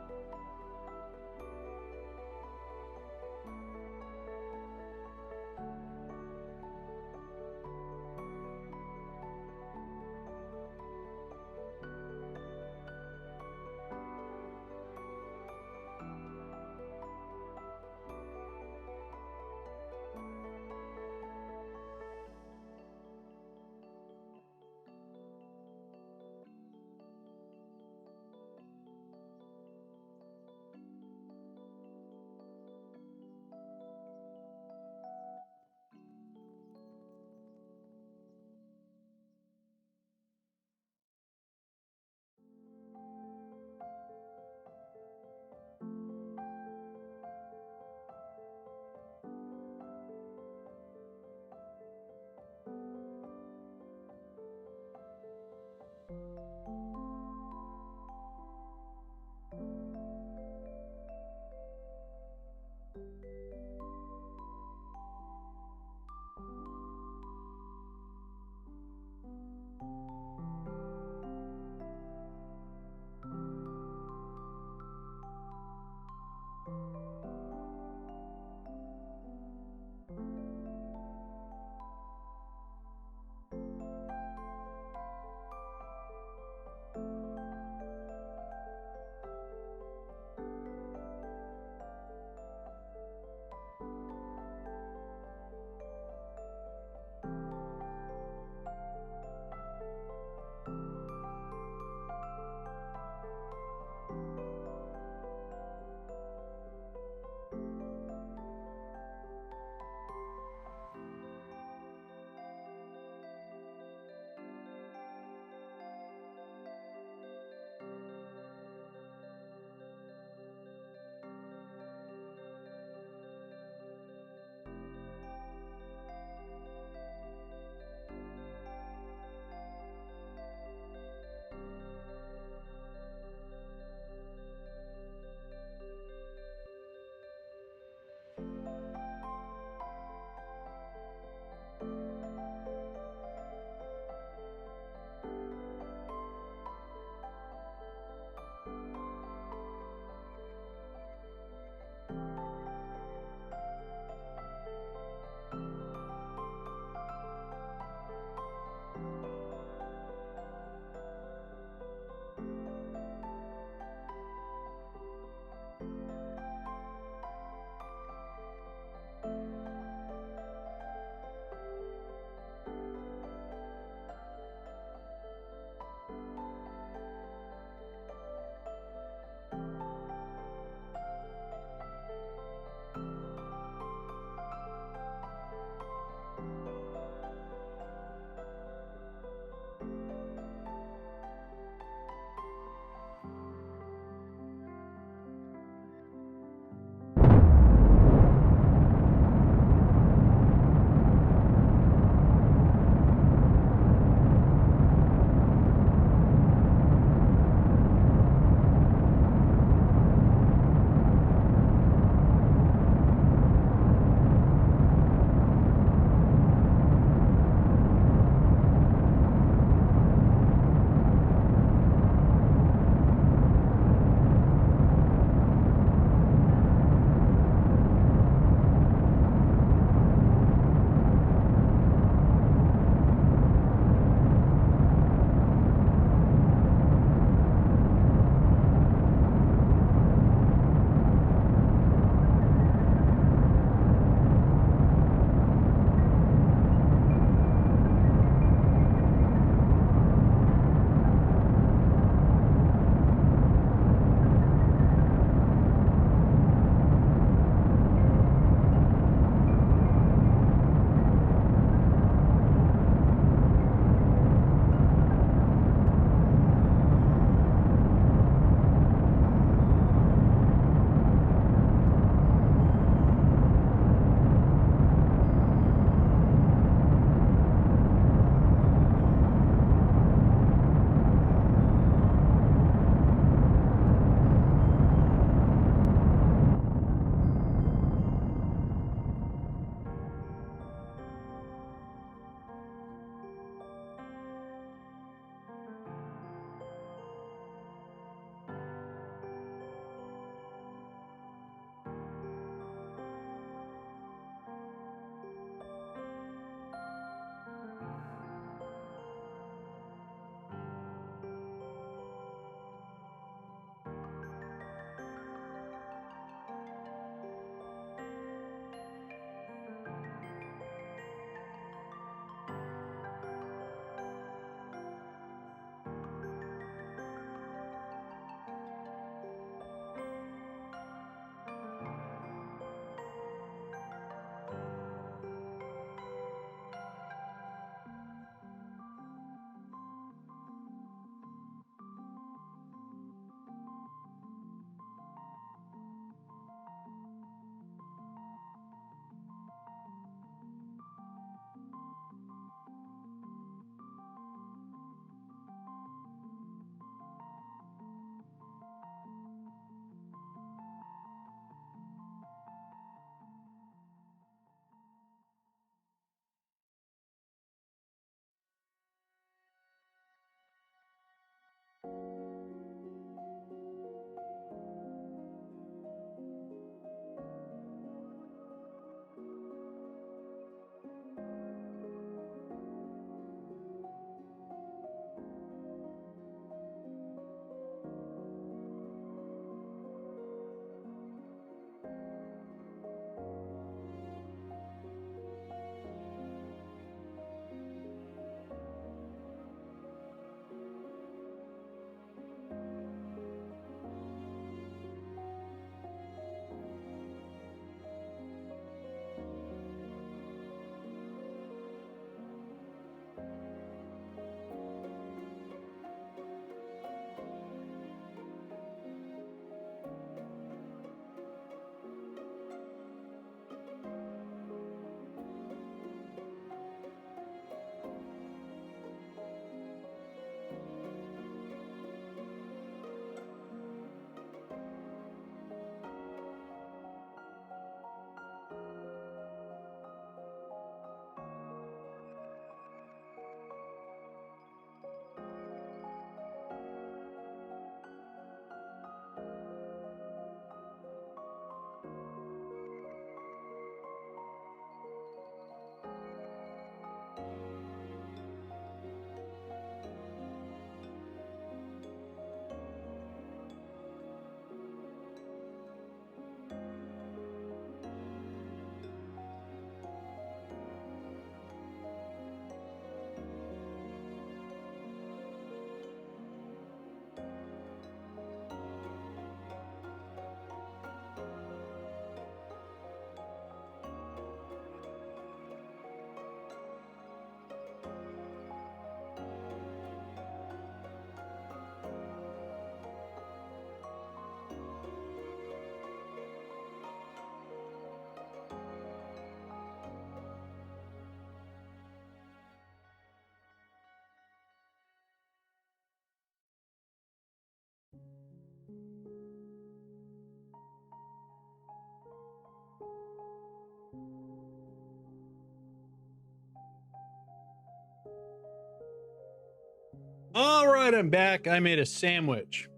All right, I'm back. I made a sandwich.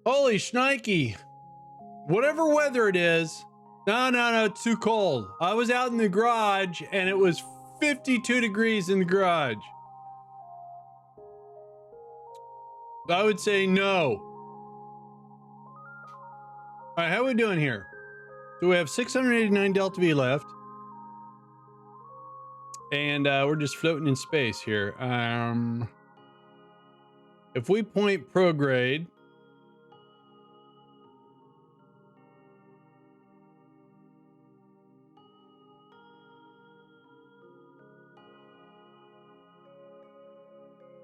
Holy shnikey. Whatever weather it is. No, it's too cold. I was out in the garage and it was 52 degrees in the garage. I would say no. All right, how are we doing here? So we have 689 Delta V left. And we're just floating in space here. If we point prograde,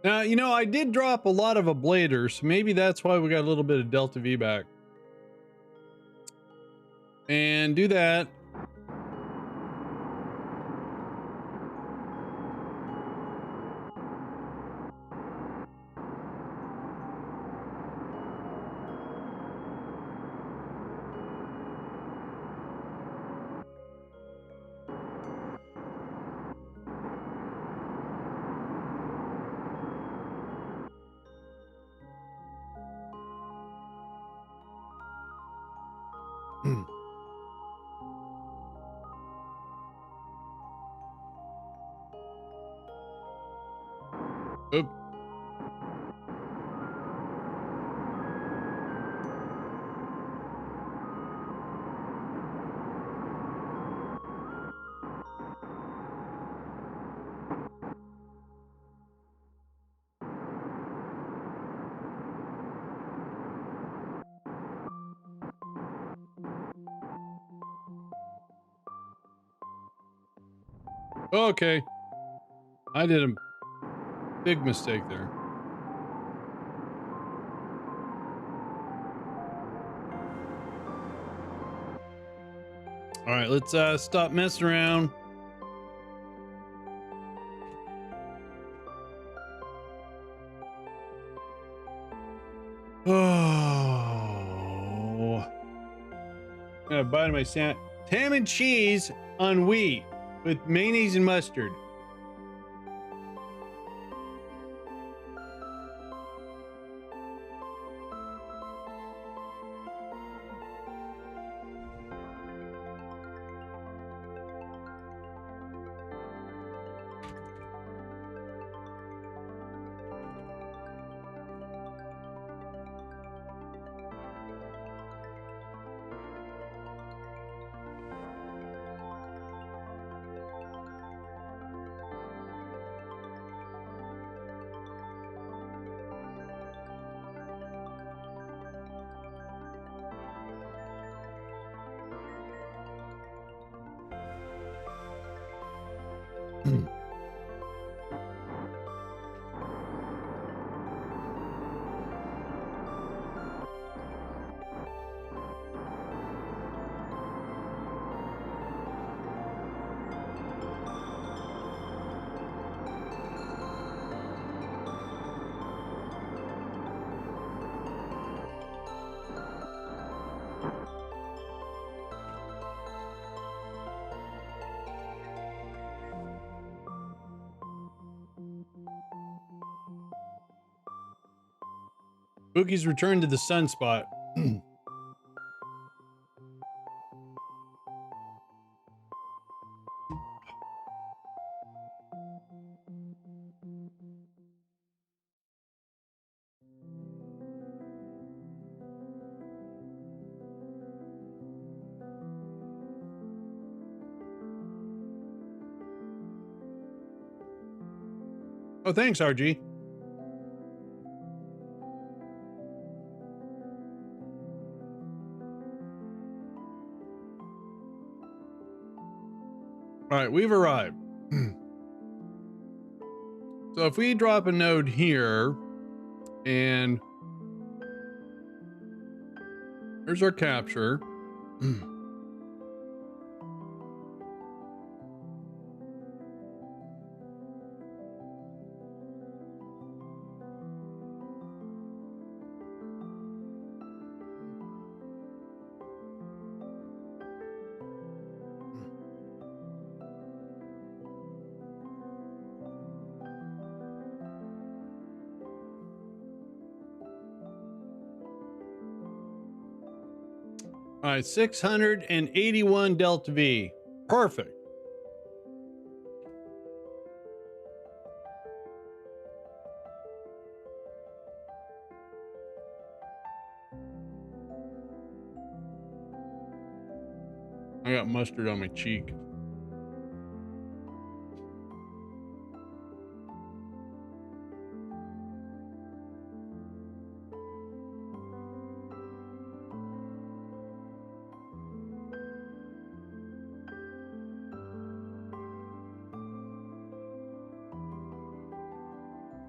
now, you know, I did drop a lot of ablaters, so maybe that's why we got a little bit of Delta V back. And do that. Oop. Okay. I did a big mistake there. All right, let's stop messing around. Oh. I'm gonna bite my ham and cheese on wheat with mayonnaise and mustard. Bookie's return to the sunspot. Oh, thanks, RG. All right, we've arrived. So if we drop a node here, and there's our capture. All right, 681 delta V. Perfect. I got mustard on my cheek.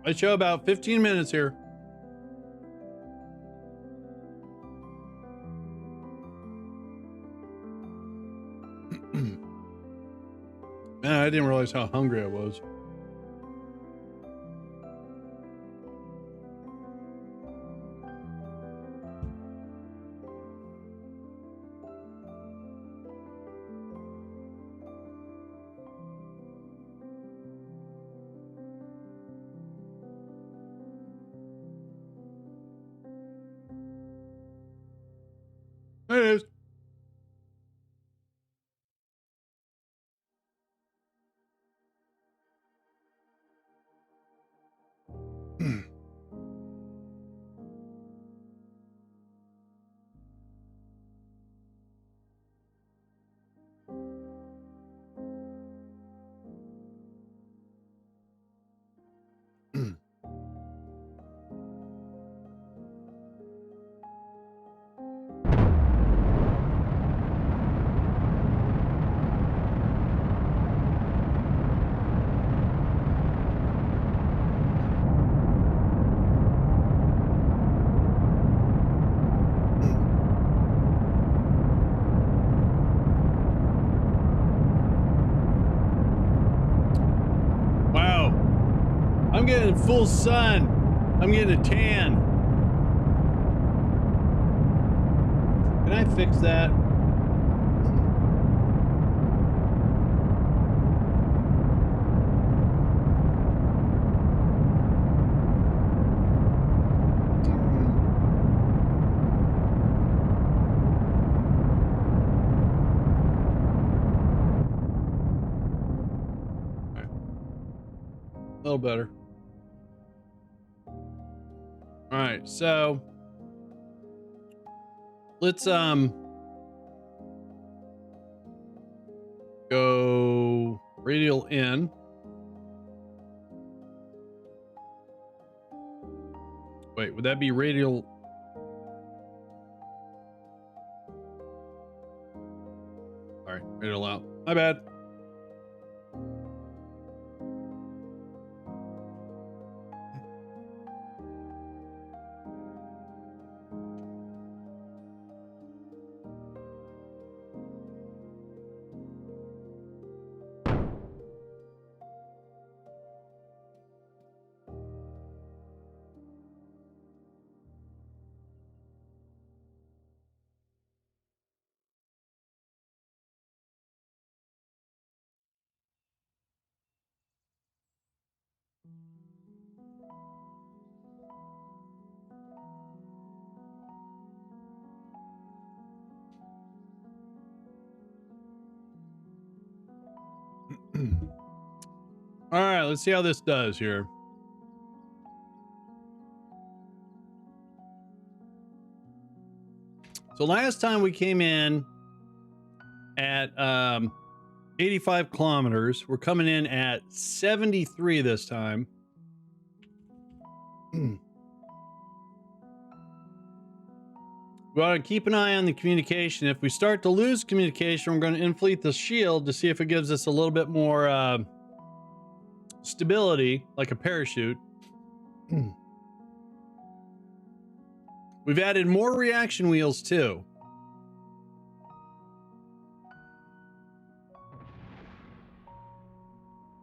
I show about 15 minutes here. Man, I didn't realize how hungry I was. There it is. Wow. I'm getting full sun. I'm getting a tan. Can I fix that? Okay. A little better. All right, so let's go radial in. Wait, would that be radial? Sorry, radial out. My bad. All right, let's see how this does here. So last time we came in at 85 kilometers. We're coming in at 73 this time. We want to keep an eye on the communication. If we start to lose communication, we're going to inflate the shield to see if it gives us a little bit more stability, like a parachute. We've added more reaction wheels too.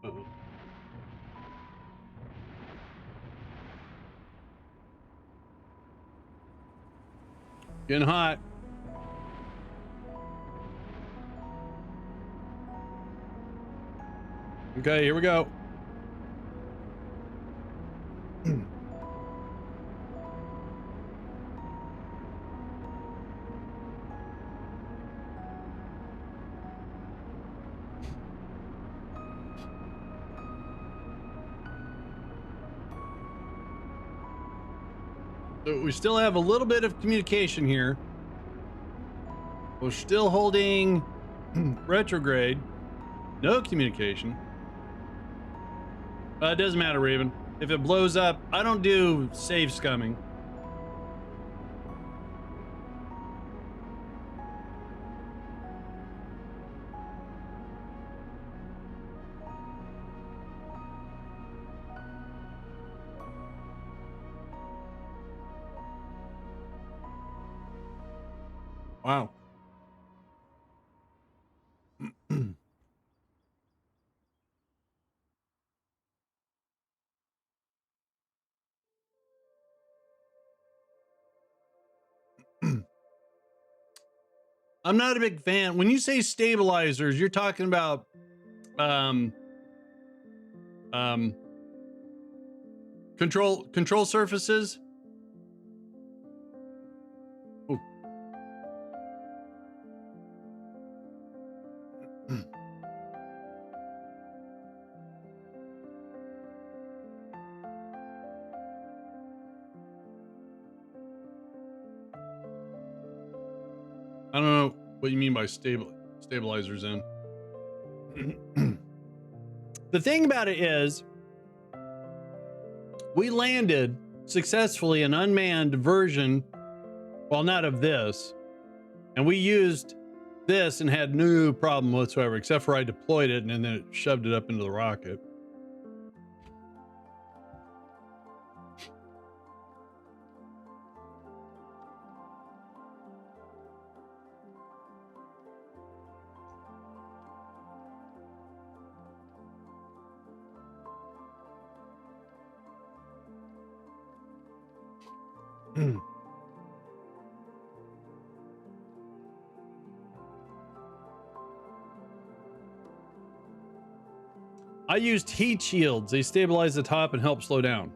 Uh-oh. Getting hot. Okay, here we go. So we still have a little bit of communication here. We're still holding retrograde. No communication. It doesn't matter, Raven. If it blows up, I don't do save scumming. Wow. I'm not a big fan. When you say stabilizers, you're talking about um um control surfaces. Ooh. I don't know what you mean by stabilizers in. The thing about it is, we landed successfully an unmanned version, well, not of this, and we used this and had no problem whatsoever, except for I deployed it and then it shoved it up into the rocket. I used heat shields. They stabilize the top and help slow down.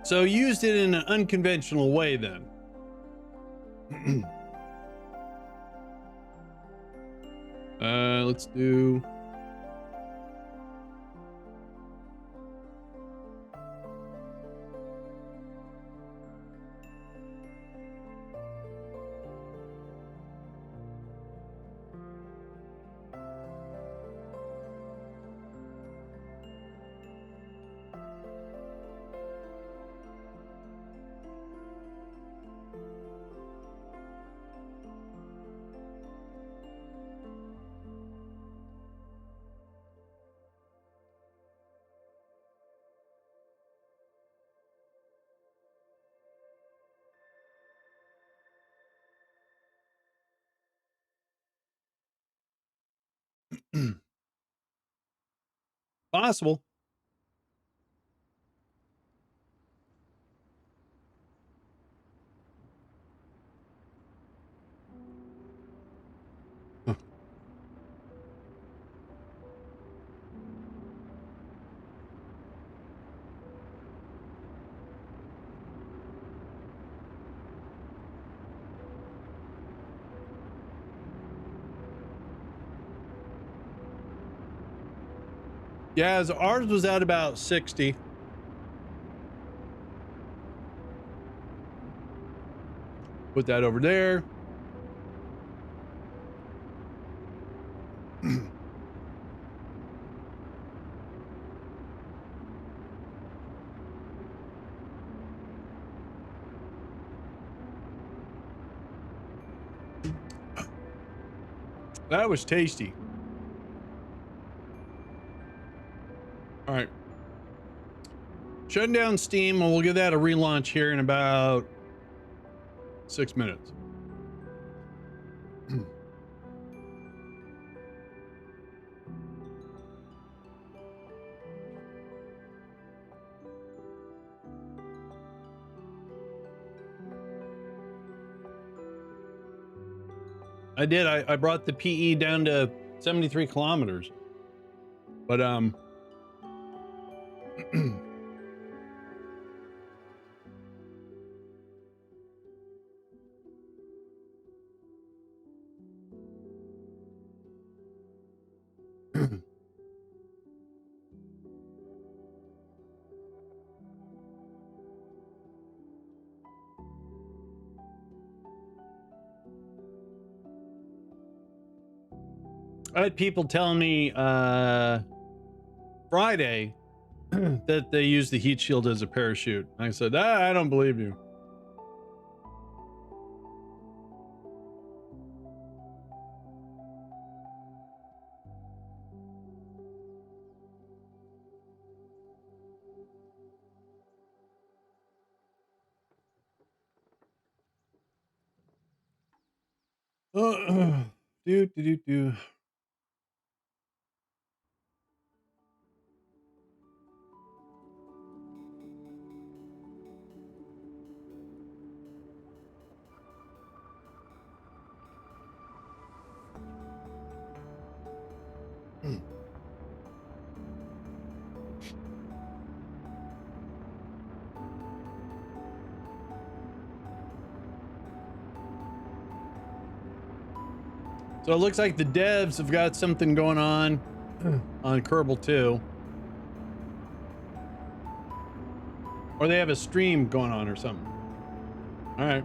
So used it in an unconventional way then. Let's do. Possible. Huh. Yeah, ours was at about 60. Put that over there. That was tasty. All right. Shutting down Steam, and we'll give that a relaunch here in about 6 minutes. I did. I brought the PE down to 73 kilometers. But I had people telling me Friday that they use the heat shield as a parachute. I said, I don't believe you. Do. So it looks like the devs have got something going on Kerbal 2. Or they have a stream going on or something. All right.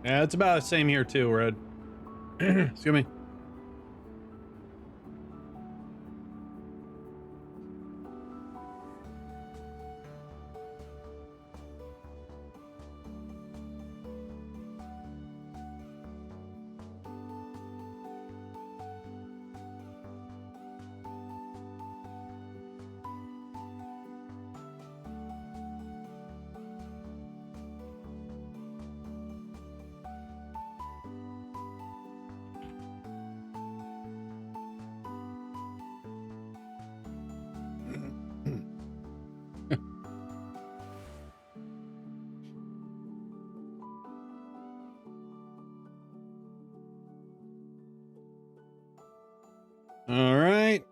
Yeah, it's about the same here too, Red. Excuse me. All right.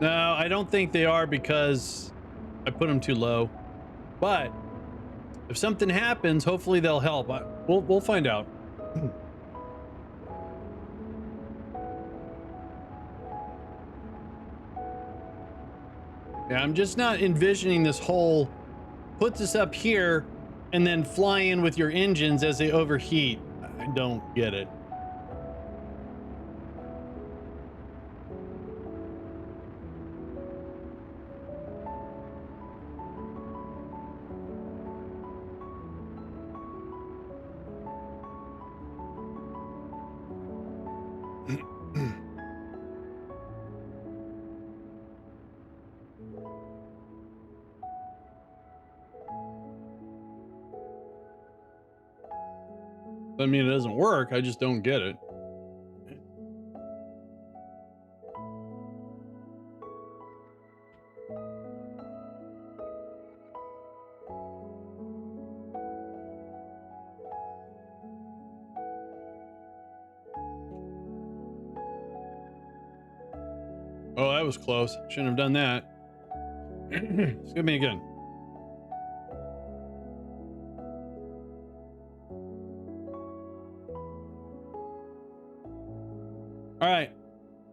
No, I don't think they are because I put them too low. But if something happens, hopefully they'll help. We'll find out. Yeah, I'm just not envisioning this whole put this up here and then fly in with your engines as they overheat. I don't get it. I mean, it doesn't work. I just don't get it. Oh, that was close. Shouldn't have done that. Excuse me again. All right.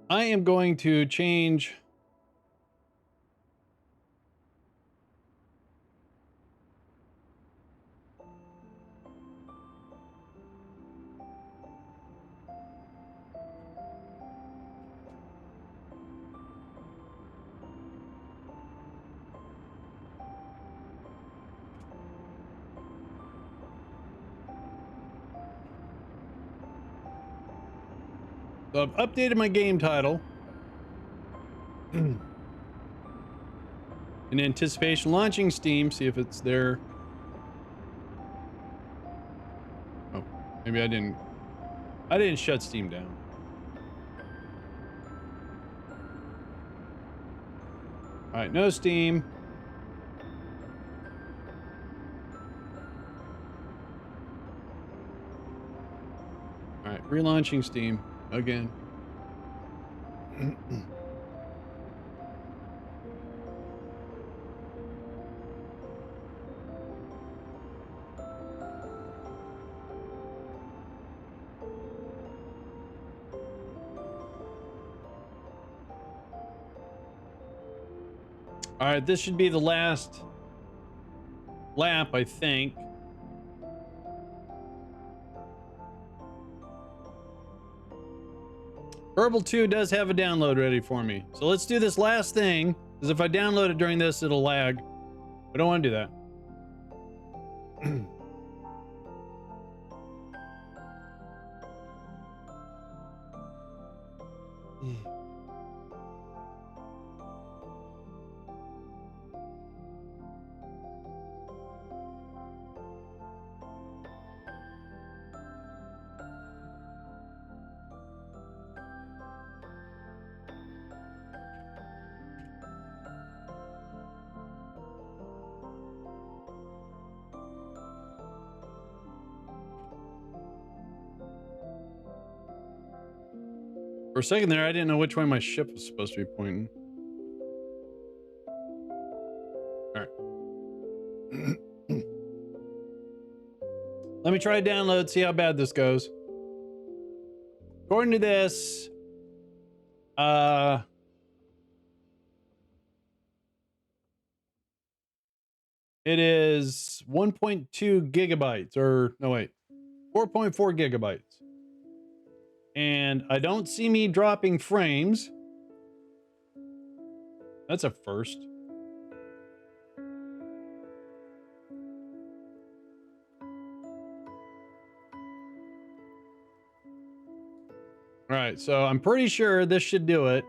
I am going to change So I've updated my game title in anticipation launching Steam. See if it's there. Oh, maybe I didn't shut Steam down. All right, no Steam. All right, relaunching Steam again. All right, this should be the last lap, I think. Kerbal 2 does have a download ready for me. So let's do this last thing, because if I download it during this, it'll lag. I don't want to do that. For a second there, I didn't know which way my ship was supposed to be pointing. All right. Let me try to download, see how bad this goes. According to this, it is 1.2 gigabytes, or no, wait, 4.4 gigabytes. And I don't see me dropping frames. That's a first. All right, so I'm pretty sure this should do it.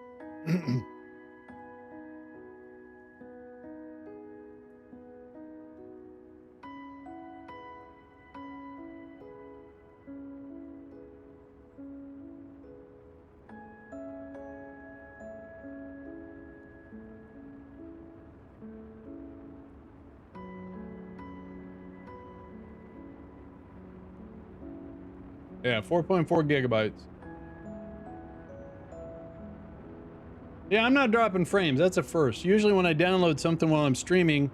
Yeah, 4.4 gigabytes. Yeah, I'm not dropping frames. That's a first. Usually when I download something while I'm streaming,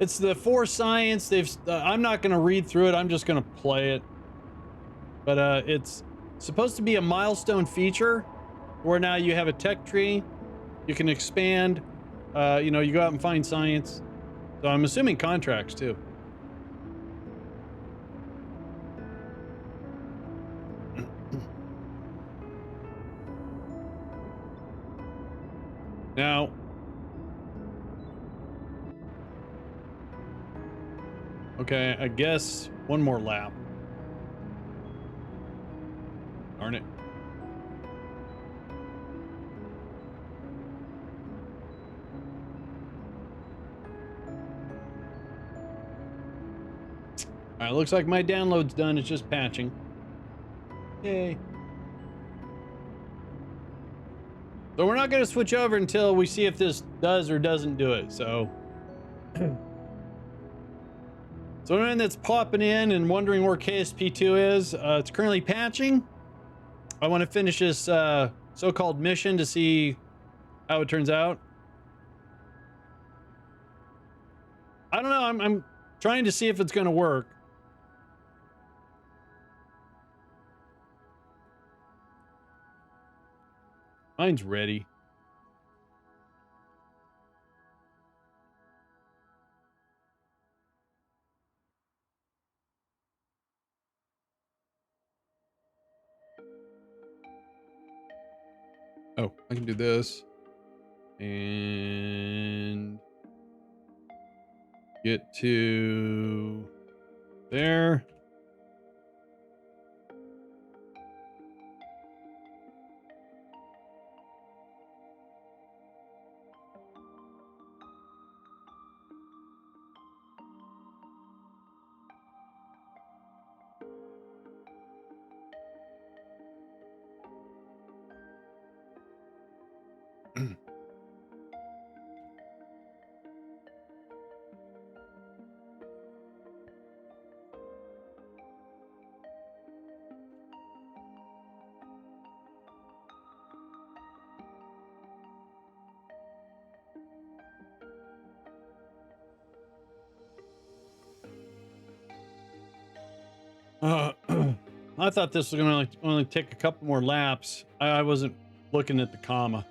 it's the For Science. I'm not going to read through it. I'm just going to play it. But it's supposed to be a milestone feature where now you have a tech tree. You can expand. You know, you go out and find science. So I'm assuming contracts too. Now, okay, I guess one more lap. Darn it. All right, looks like my download's done. It's just patching. Yay. So we're not going to switch over until we see if this does or doesn't do it. So anyone that's popping in and wondering where KSP2 is, it's currently patching. I want to finish this so-called mission to see how it turns out. I don't know. I'm trying to see if it's going to work. Mine's ready. Oh, I can do this. And get to there. I thought this was gonna only take a couple more laps. I wasn't looking at the comma.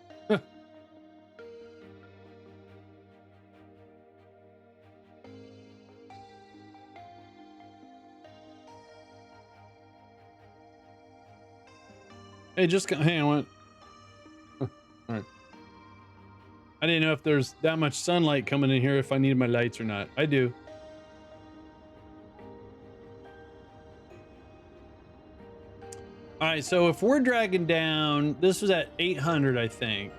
Hey, just hang on. All right. I didn't know if there's that much sunlight coming in here if I need my lights or not. I do. All right, so if we're dragging down, this was at 800, I think.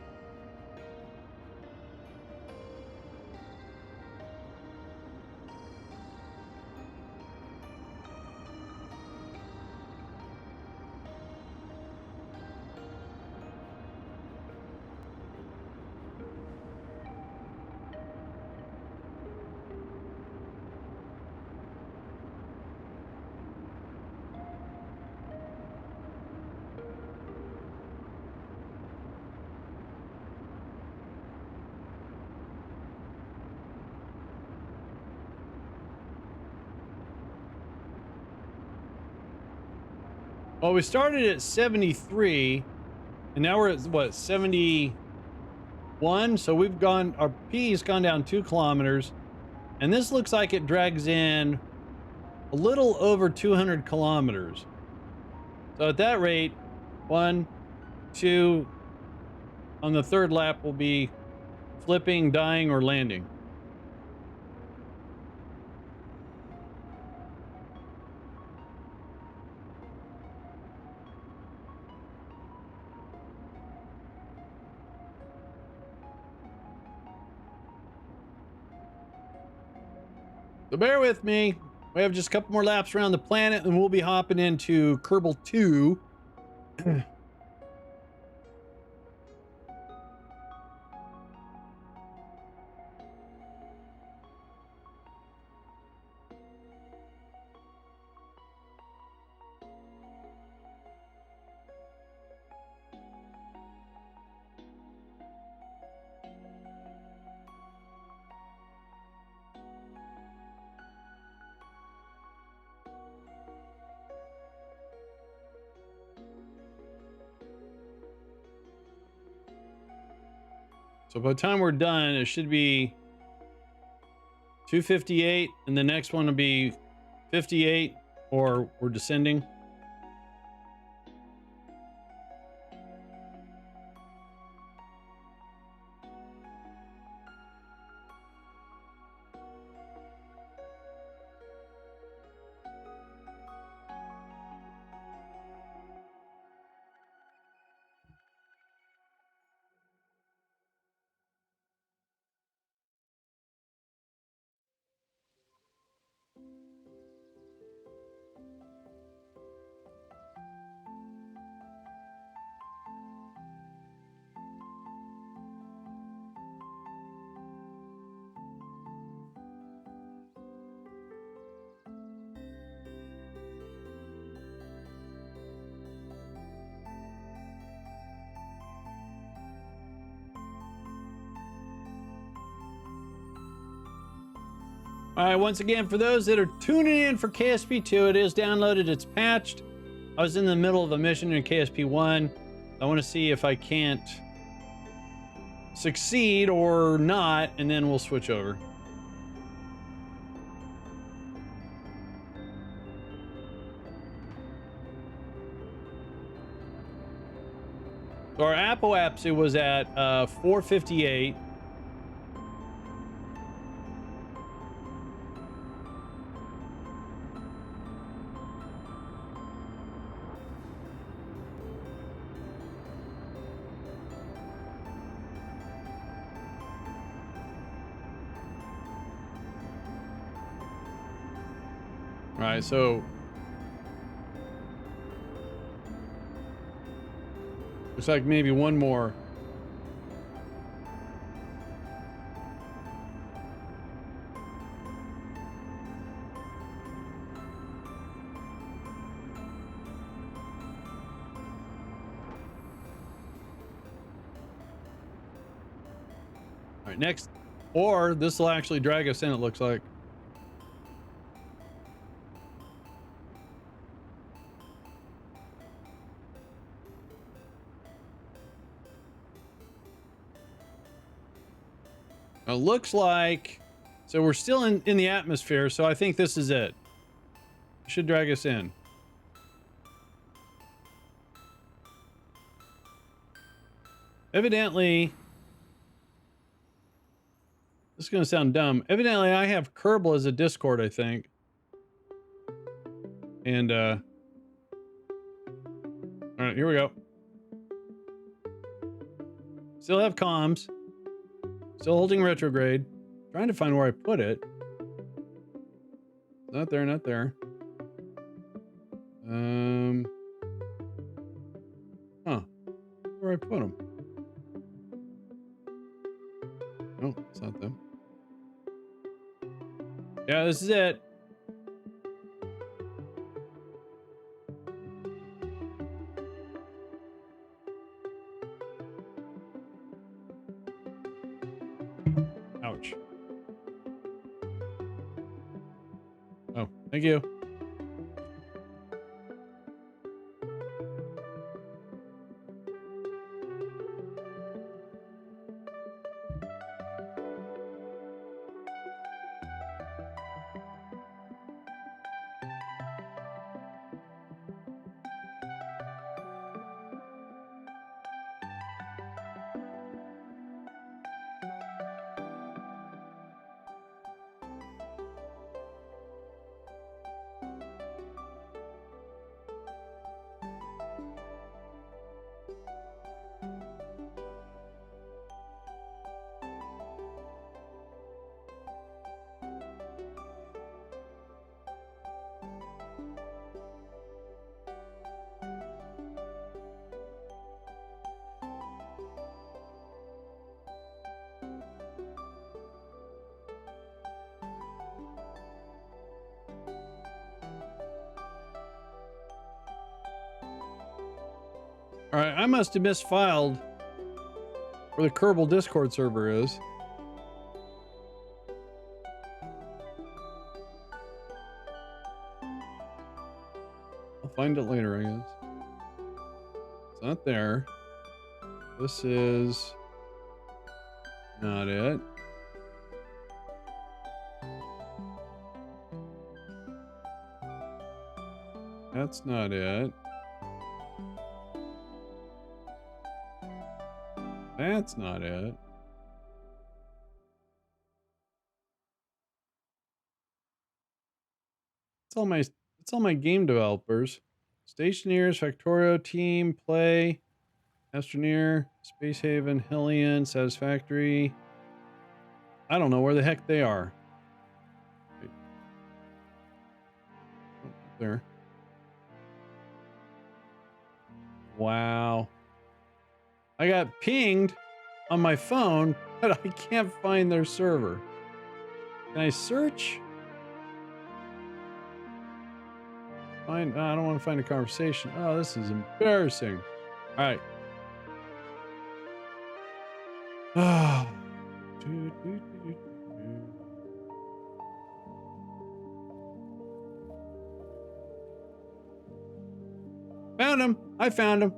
Well, we started at 73, and now we're at what, 71? So we've gone, our P's gone down 2 kilometers, and this looks like it drags in a little over 200 kilometers. So at that rate, 1, 2, on the third lap will be flipping, dying, or landing. So bear with me. We have just a couple more laps around the planet, and we'll be hopping into Kerbal 2. So by the time we're done, it should be 258, and the next one will be 58, or we're descending. All right, once again, for those that are tuning in for KSP2, it is downloaded, it's patched. I was in the middle of a mission in KSP1. I want to see if I can't succeed or not, and then we'll switch over. So our apoapsy was at 458. All right, so looks like maybe one more. right, next, or this will actually drag us in, it looks like. It looks like, so we're still in the atmosphere, so I think this is it. It should drag us in. Evidently, this is going to sound dumb. Evidently, I have Kerbal as a Discord, I think. And, all right, here we go. Still have comms. Still holding retrograde. Trying to find where I put it. Not there, not there. Huh. Where I put them? No, it's not them. Yeah, this is it. Ouch. Oh, thank you. All right, I must have misfiled where the Kerbal Discord server is. I'll find it later, I guess. It's not there. This is not it. That's not it. That's not it. It's all my game developers. Stationeers, Factorio, Team, Play, Astroneer, Space Haven, Hellion, Satisfactory. I don't know where the heck they are. Wait. Oh, there. Wow. I got pinged on my phone, but I can't find their server. Can I search? I don't want to find a conversation. Oh, this is embarrassing. All right. Ah. Found him. I found him.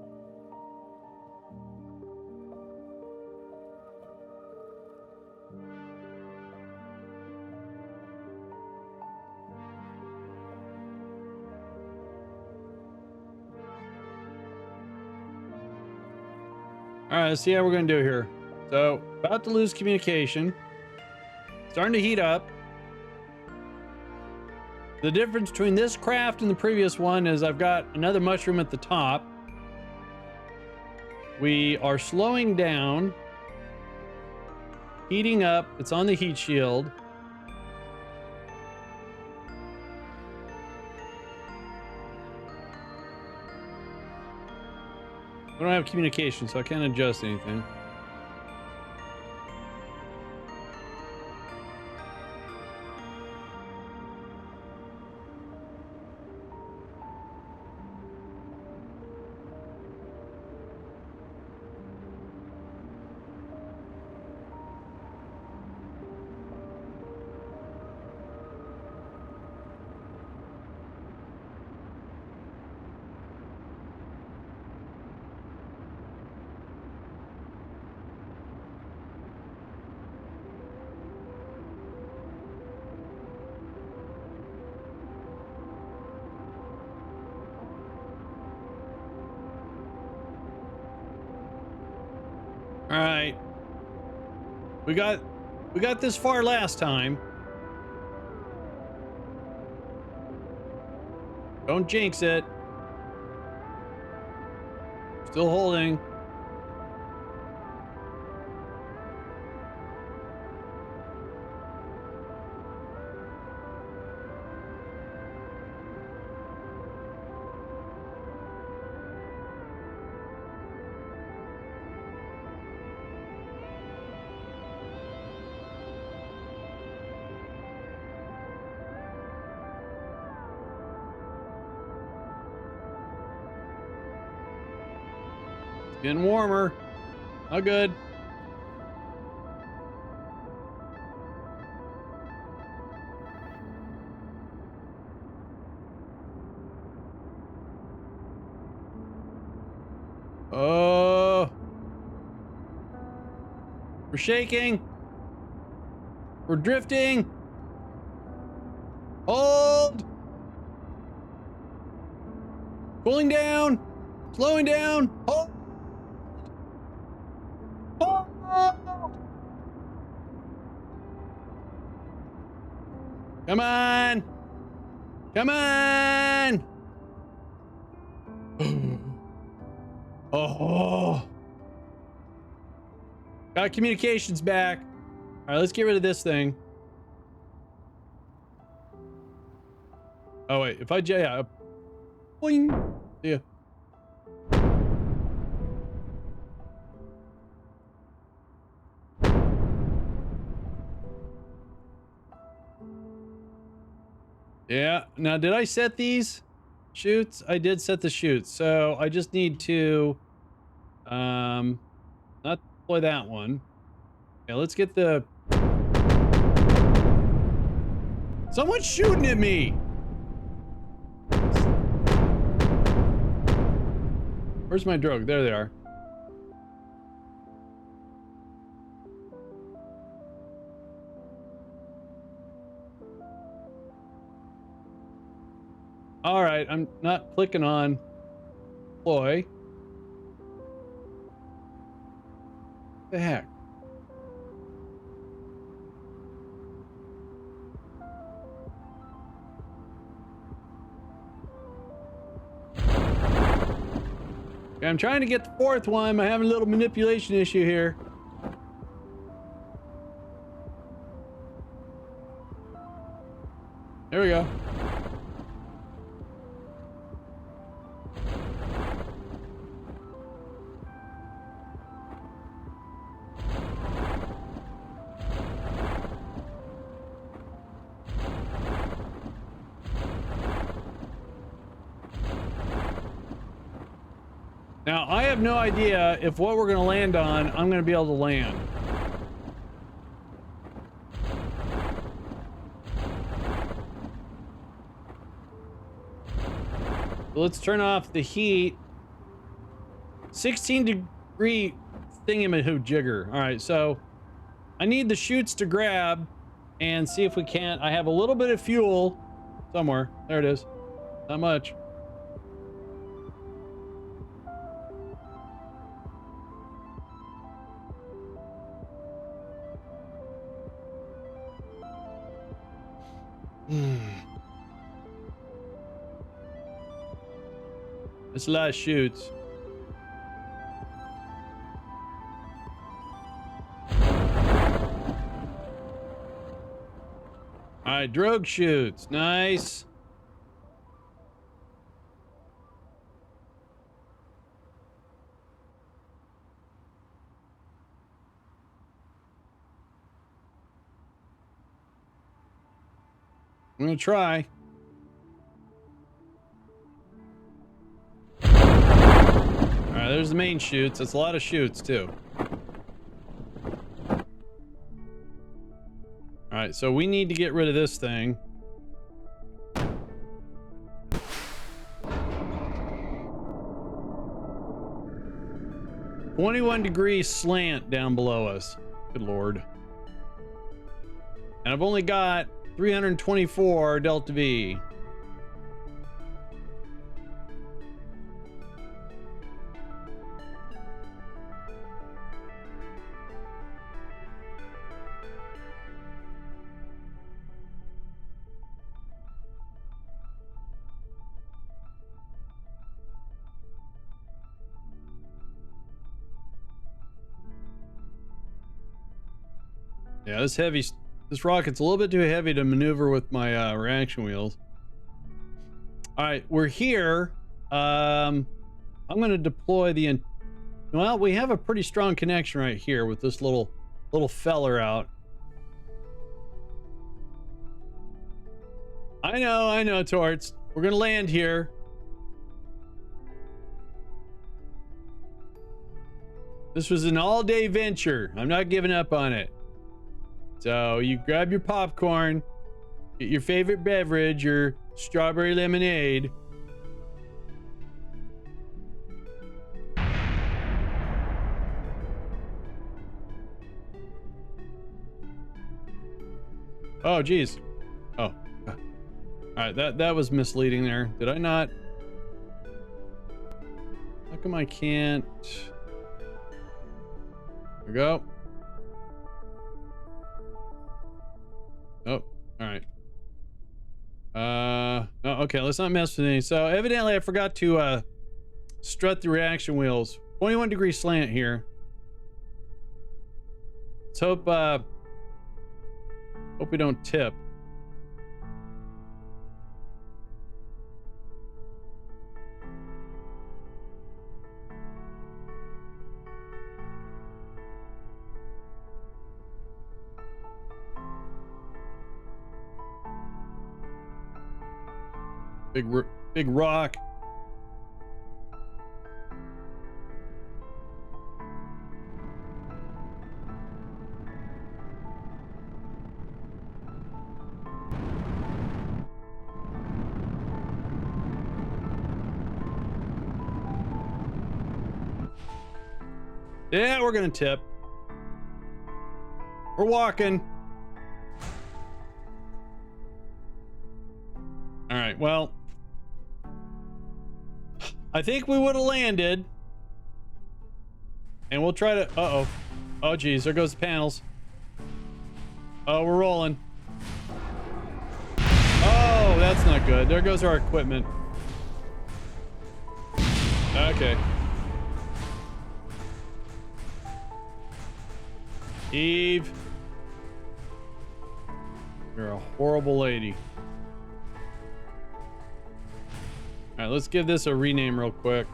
All right, let's see how we're going to do here. So, about to lose communication. Starting to heat up. The difference between this craft and the previous one is I've got another mushroom at the top. We are slowing down. Heating up. It's on the heat shield. We don't have communication, so I can't adjust anything. All right. We got this far last time. Don't jinx it. Still holding. It's getting warmer. Not good. Oh. We're shaking. We're drifting. Hold. Cooling down. Slowing down. Hold. Hold. Come on. Come on. Oh. Got communications back. All right, let's get rid of this thing. Oh wait, if I boing. Yeah. Yeah. Now, did I set these chutes? I did set the chutes, so I just need to not deploy that one. Yeah, let's get the. Someone's shooting at me. Where's my drogue? There they are. All right, I'm not clicking on deploy. What the heck? Okay, I'm trying to get the fourth one. I'm having a little manipulation issue here. There we go. Now, I have no idea if what we're going to land on, I'm going to be able to land. So let's turn off the heat. 16-degree thingamajigger. All right, so I need the chutes to grab and see if we can't. I have a little bit of fuel somewhere. There it is. Not much. It's a lot of chutes. All right, drogue chutes. Nice. I'm gonna try. All right, there's the main chutes. That's a lot of chutes too. All right, so we need to get rid of this thing. $21-degree slant down below us. Good Lord. And I've only got 324 Delta V. Yeah, this rocket's a little bit too heavy to maneuver with my reaction wheels. All right, we're here. I'm going to deploy well, we have a pretty strong connection right here with this little feller out. I know, Torts. We're going to land here. This was an all-day venture. I'm not giving up on it. So you grab your popcorn, get your favorite beverage, your strawberry lemonade. Oh, geez. Oh. All right, that was misleading there. Did I not? How come I can't? There we go. Oh, all right. No, okay, let's not mess with any. So evidently I forgot to strut the reaction wheels. 21-degree slant here. Let's hope we don't tip. Big rock. Yeah, we're gonna tip. We're walking. All right, well, I think we would have landed. And we'll try to, oh geez, there goes the panels. Oh, we're rolling. Oh, that's not good. There goes our equipment. Okay. Eve, you're a horrible lady. All right, let's give this a rename real quick.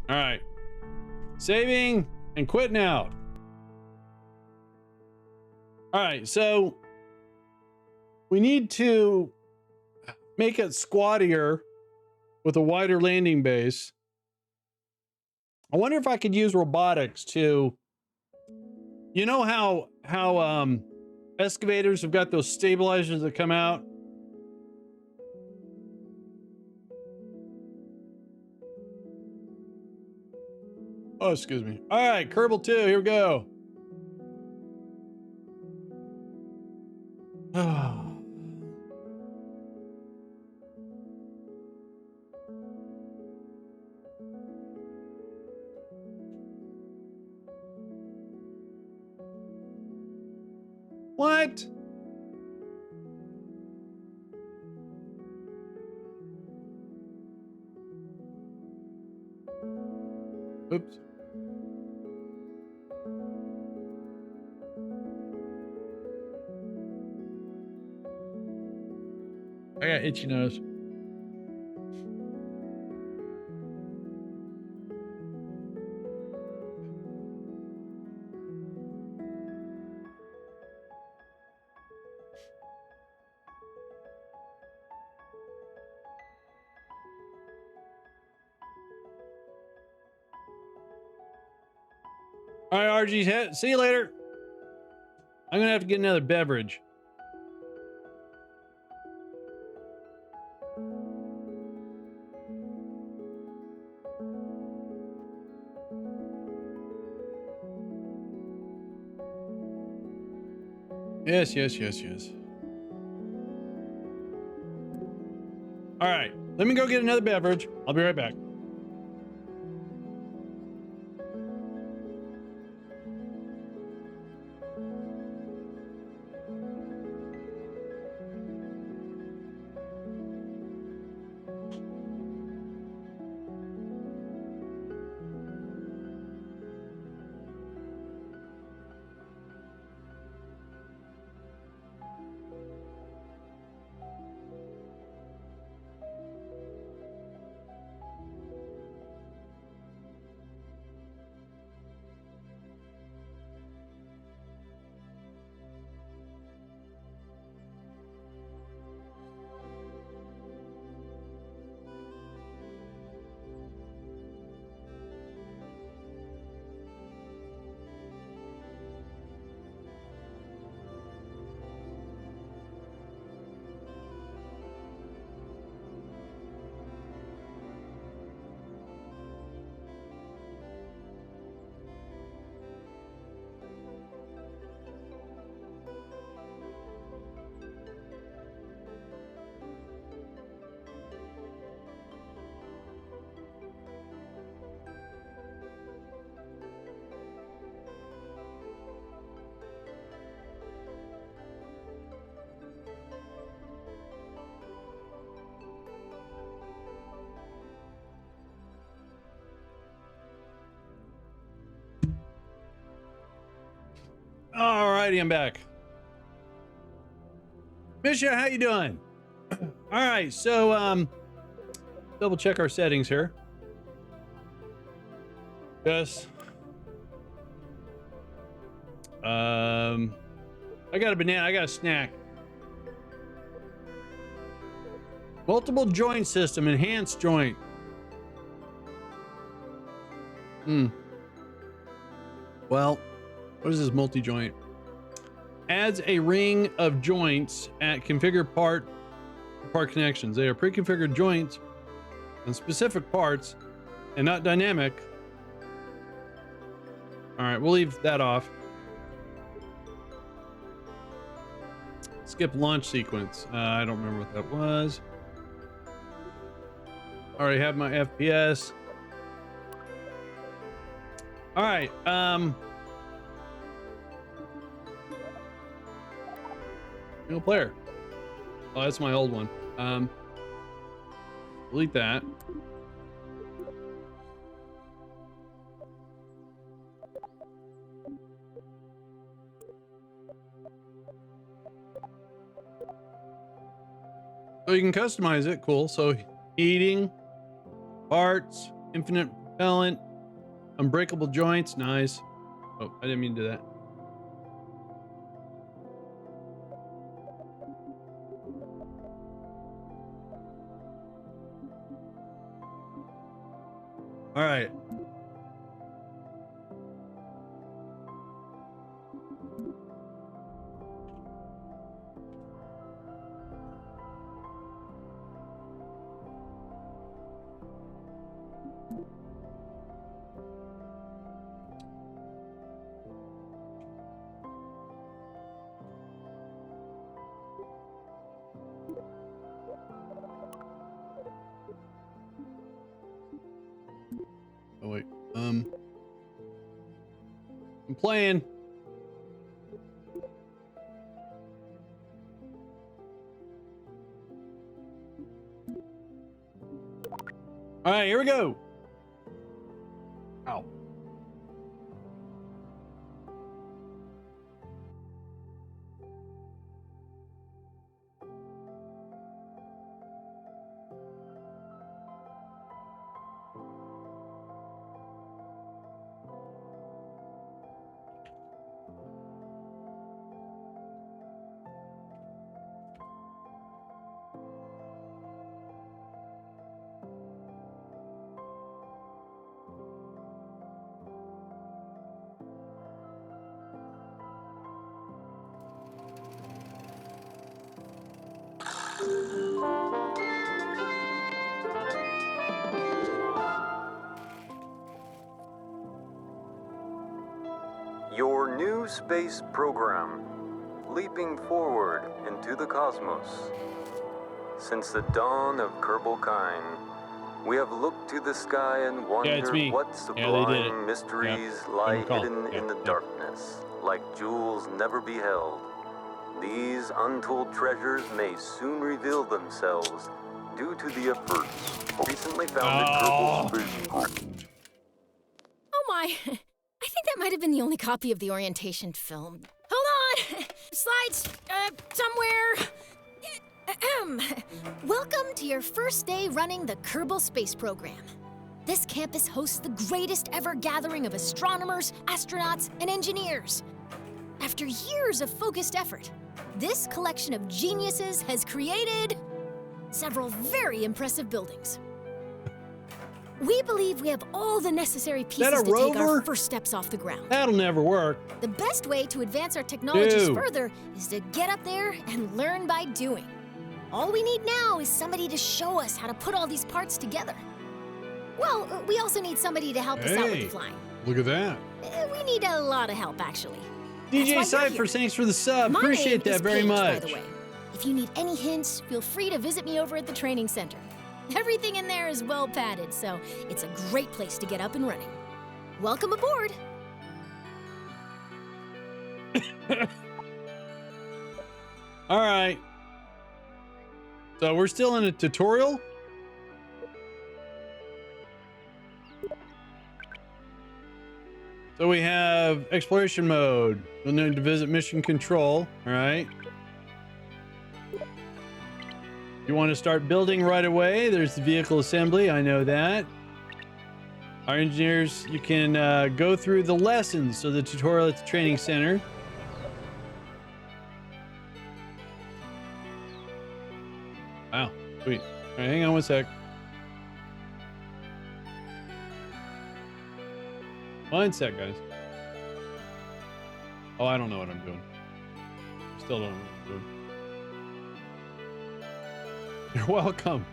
All right. Saving and quitting out. All right, so we need to make it squattier with a wider landing base. I wonder if I could use robotics to, you know how excavators have got those stabilizers that come out? Oh, excuse me. All right, Kerbal 2, here we go. What? Oops. I got itchy nose. All right, RG, see you later. I'm gonna have to get another beverage. Yes. All right, let me go get another beverage. I'll be right back. Alrighty, I'm back. Misha, how you doing? All right, so double check our settings here. Yes. I got a banana. I got a snack. Multiple joint system, enhanced joint. Well, what is this multi-joint? Adds a ring of joints at configured part connections. They are pre-configured joints on specific parts and not dynamic. All right, we'll leave that off. Skip launch sequence. I don't remember what that was. Already have my FPS. All right. Single player. Oh, that's my old one. Delete that. So you can customize it. Cool. So heating, parts, infinite propellant, unbreakable joints. Nice. Oh, I didn't mean to do that. All right. Oh wait. I'm playing. All right, here we go. Ow. Your new space program, leaping forward into the cosmos. Since the dawn of Kerbal Kind, we have looked to the sky and wondered what sublime mysteries lie hidden in the darkness, like jewels never beheld. These untold treasures may soon reveal themselves due to the efforts recently founded Kerbal Space Program. Oh my! I think that might have been the only copy of the orientation film. Hold on! Slides, somewhere. Welcome to your first day running the Kerbal Space Program. This campus hosts the greatest ever gathering of astronomers, astronauts, and engineers. After years of focused effort, this collection of geniuses has created several very impressive buildings. We believe we have all the necessary pieces to take our first steps off the ground. That'll never work. The best way to advance our technologies further is to get up there and learn by doing. All we need now is somebody to show us how to put all these parts together. Well, we also need somebody to help us out with the flying. Look at that. We need a lot of help, actually. DJ Cypher, thanks for the sub. Appreciate that very much. By the way. If you need any hints, feel free to visit me over at the training center. Everything in there is well padded, so it's a great place to get up and running. Welcome aboard. All right. So we're still in a tutorial. So we have exploration mode. We'll need to visit mission control. All right. You want to start building right away? There's the vehicle assembly. I know that. Our engineers, you can go through the lessons. So the tutorial at the training center. Wow, sweet. All right, hang on one sec. One sec, guys. Oh, I don't know what I'm doing. Still don't know what I'm doing. You're welcome.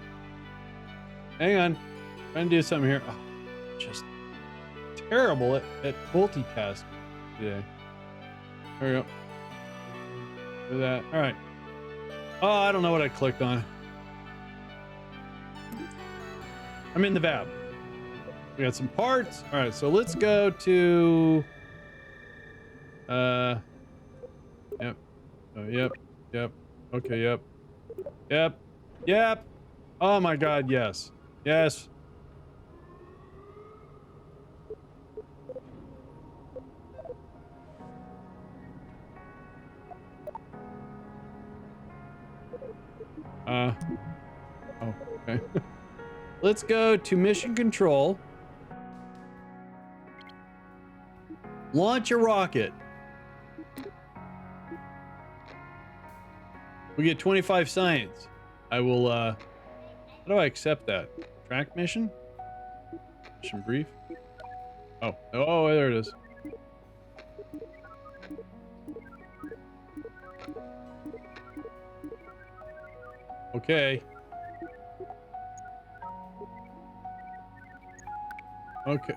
Hang on. Trying to do something here. Oh, just terrible at multitasking today. There we go. Do that. All right. Oh, I don't know what I clicked on. I'm in the VAB. We got some parts. All right, so let's go to yep. Oh, yep. Okay, yep. Oh my god, yes. Yes. Oh, okay. Let's go to mission control. Launch a rocket. We get 25 science. I will, how do I accept that? Track mission? Mission brief? Oh, there it is. Okay. Okay.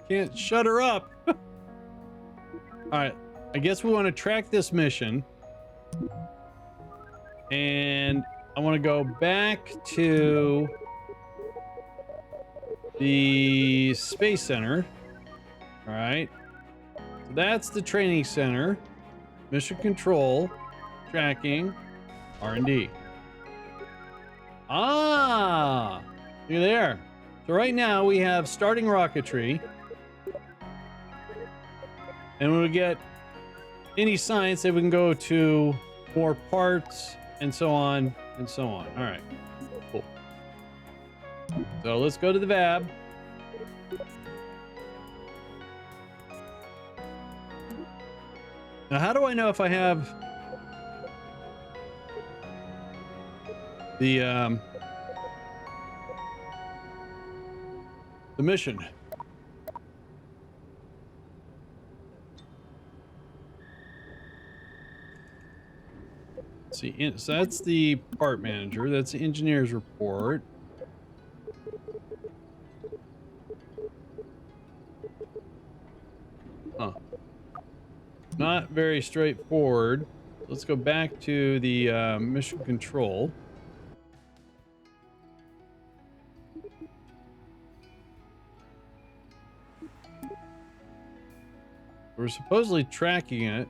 Can't shut her up. All right. I guess we want to track this mission. And I want to go back to the Space Center. All right. So that's the training center. Mission control, tracking, R&D. Ah, you're there. So right now we have starting rocketry. And when we get any science, then we can go to more parts and so on and so on. All right, cool. So let's go to the VAB. Now, how do I know if I have the mission? Let's see, so that's the part manager. That's the engineer's report. Huh. Not very straightforward. Let's go back to the mission control. We're supposedly tracking it.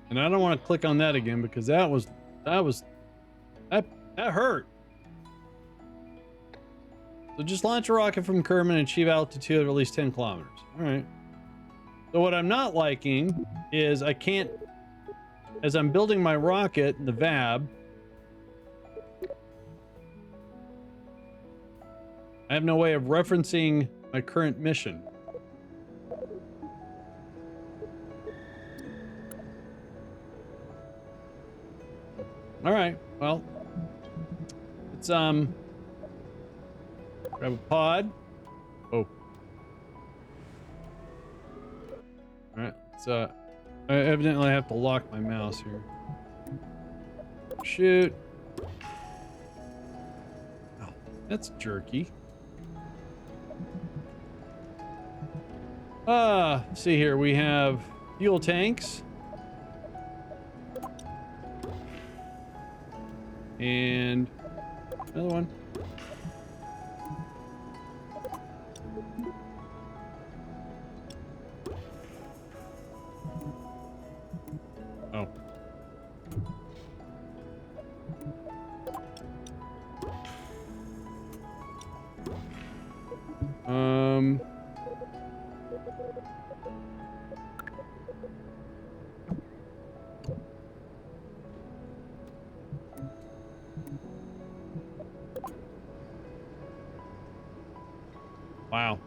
And I don't want to click on that again because that hurt. So just launch a rocket from Kerbal and achieve altitude of at least 10 kilometers. All right. So what I'm not liking is I can't, as I'm building my rocket in the VAB, I have no way of referencing my current mission. All right, well, let's grab a pod. Oh. All right, let's I evidently have to lock my mouse here. Shoot. Oh, that's jerky. See here, we have fuel tanks. And another one. Oh. Wow.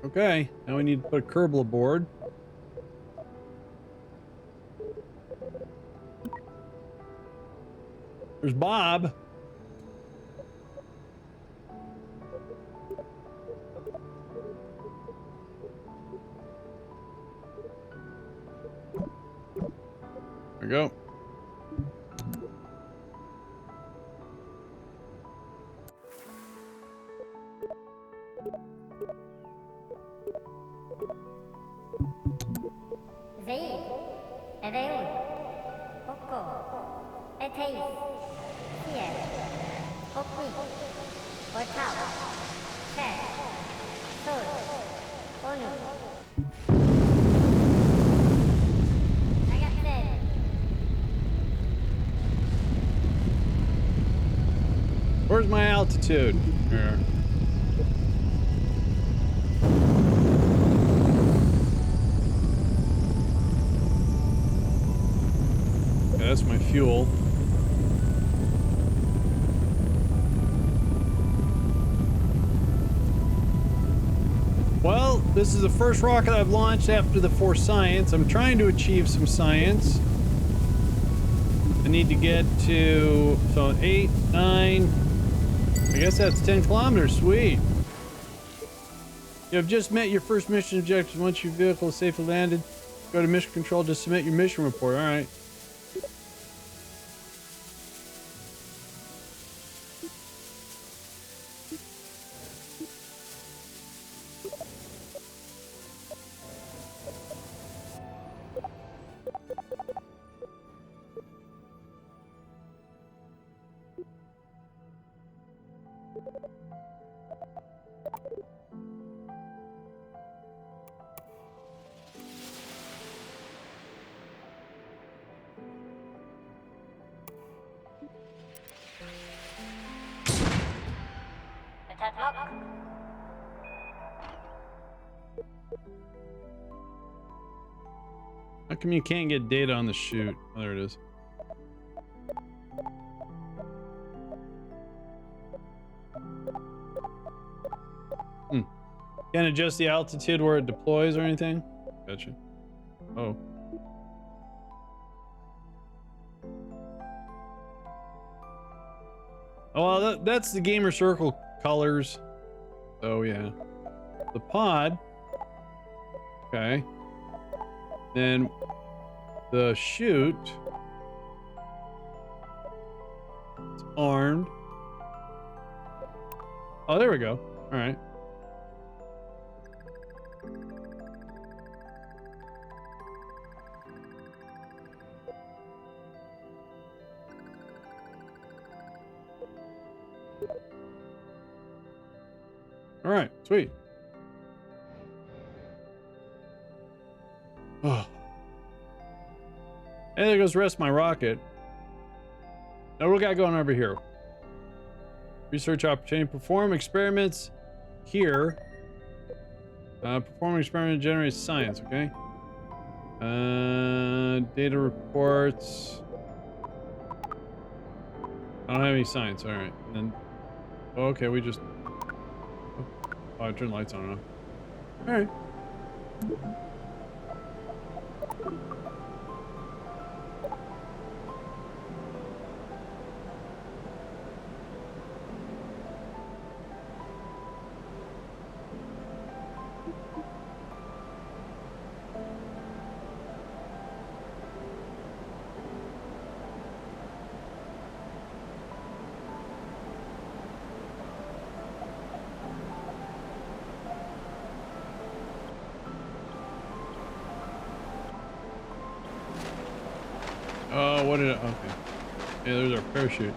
Okay, now we need to put a Kerbal aboard. There's Bob. There we go. Where's my altitude? Here. Okay, that's my fuel. Well, this is the first rocket I've launched after the 4 science. I'm trying to achieve some science. I need to get to, so 8, 9, I guess that's 10 kilometers. Sweet. You have just met your first mission objective. Once your vehicle is safely landed, go to mission control to submit your mission report. All right. How come you can't get data on the chute? Oh, there it is. Can't adjust the altitude where it deploys or anything? Gotcha. Oh. Oh, well, that's the gamer circle colors. Oh, yeah. The pod. Okay. Then the chute. It's armed. Oh, there we go. All right. All right, sweet. Oh. And there goes the rest of my rocket. Now what we got going over here? Research opportunity. Perform experiments here. Perform experiment generates science, okay? Data reports. I don't have any science, alright. And oh, okay, we just oh, I turned lights on and off. Alright. Oh, what did it? Okay. Yeah, there's our parachute.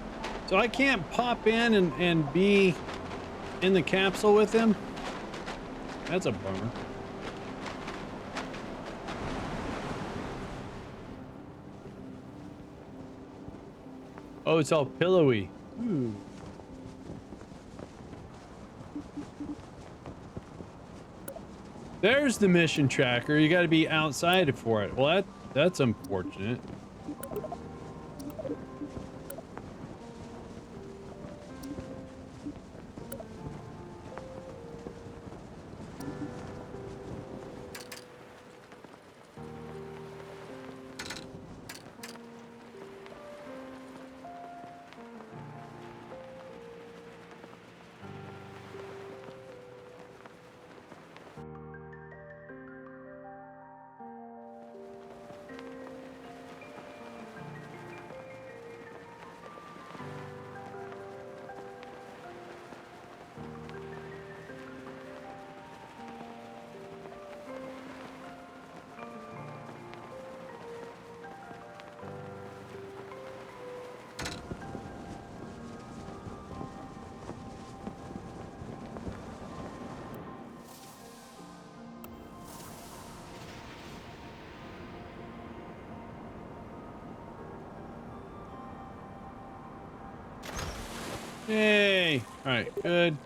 So I can't pop in and be in the capsule with him? That's a bummer. Oh, it's all pillowy. Ooh. There's the mission tracker. You got to be outside for it. Well, that's unfortunate. Yay! All right, good.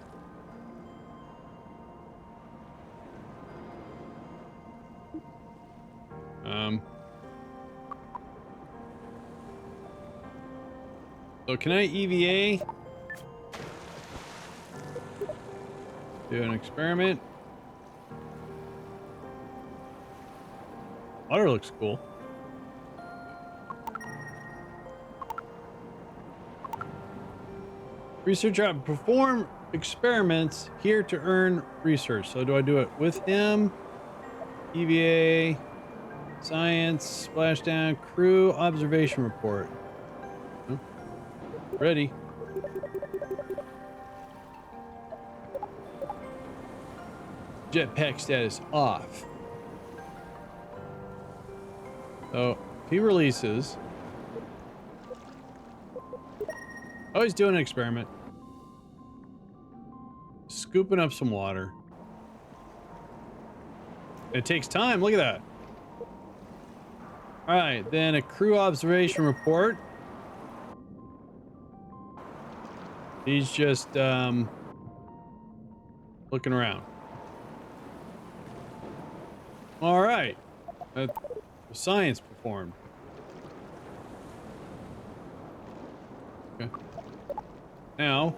So can I EVA? Do an experiment. Water looks cool. Researcher, perform experiments here to earn research. So do I do it with him? EVA, science, splashdown, crew, observation report. Oh, ready. Jetpack status off. So he releases. Oh, he's doing an experiment. Scooping up some water. It takes time. Look at that. All right, then a crew observation report. He's just looking around. All right. Science performed. Okay. Now.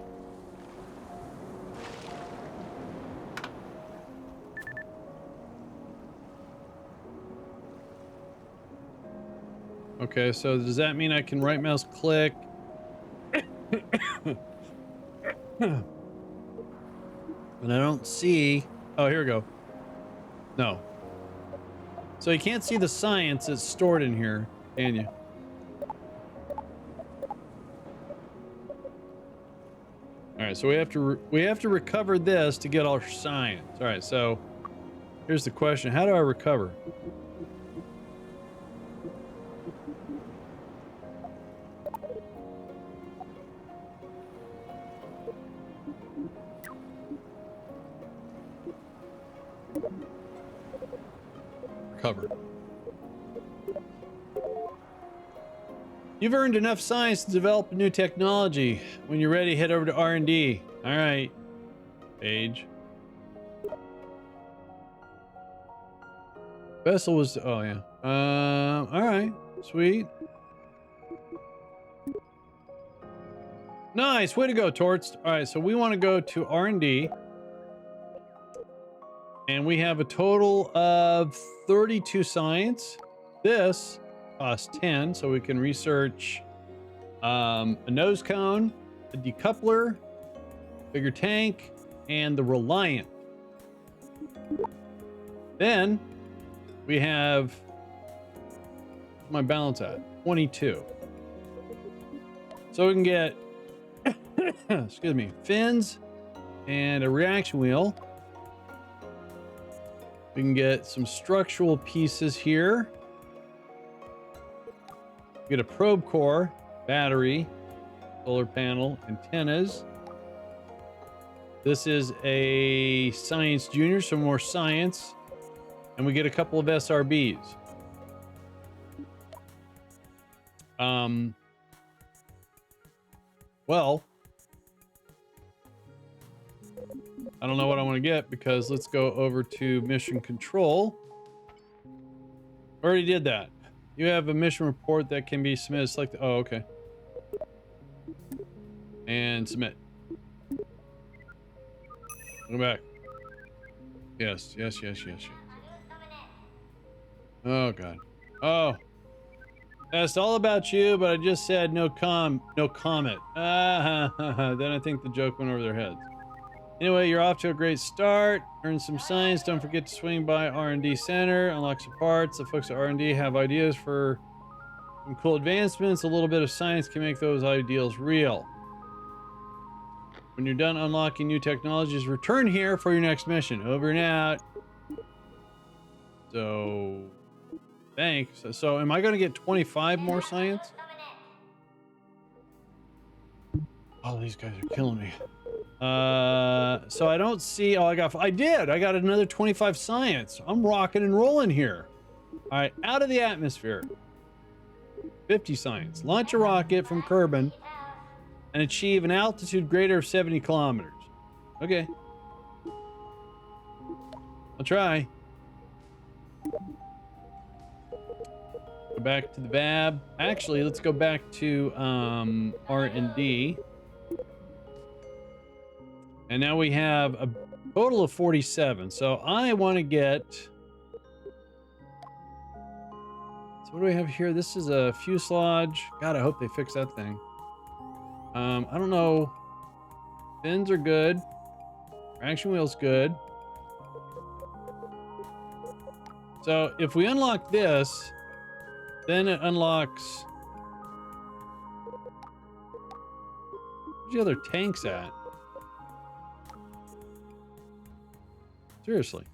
Okay, so does that mean I can right mouse click? And I don't see. Oh, here we go. No. So you can't see the science that's stored in here, can you? All right, so we have to recover this to get our science. All right, so here's the question: how do I recover? Recover. You've earned enough science to develop a new technology. When you're ready, head over to R&D. All right. Page. Vessel was... Oh, yeah. All right. Sweet. Nice. Way to go, Torts. All right, so we want to go to R&D. And we have a total of 32 science. This costs 10, so we can research a nose cone, a decoupler, bigger tank, and the Reliant. Then we have, where's my balance at? 22. So we can get, excuse me, fins and a reaction wheel. We can get some structural pieces here. Get a probe core, battery, solar panel, antennas. This is a science junior, so more science. And we get a couple of SRBs. Well, I don't know what I want to get because let's go over to mission control. Already did that. You have a mission report that can be submitted. Select. Oh, okay. And submit. Go back. Yes. Oh God. Oh. That's all about you, but I just said no comment. Then I think the joke went over their heads. Anyway, you're off to a great start. Earn some science. Don't forget to swing by R&D Center. Unlock some parts. The folks at R&D have ideas for some cool advancements. A little bit of science can make those ideals real. When you're done unlocking new technologies, return here for your next mission. Over and out. So, thanks. So, am I going to get 25 more science? Oh, these guys are killing me. So I don't see. Oh, I got another 25 science. I'm rocking and rolling here. All right, out of the atmosphere. 50 science. Launch a rocket from Kerbin and achieve an altitude greater of 70 kilometers. Okay. I'll try. Go back to the VAB. Actually, let's go back to R&D. And now we have a total of 47. So I want to get... So what do we have here? This is a fuselage. God, I hope they fix that thing. I don't know. Fins are good. Traction wheel's good. So if we unlock this, then it unlocks... Where's the other tanks at? Seriously.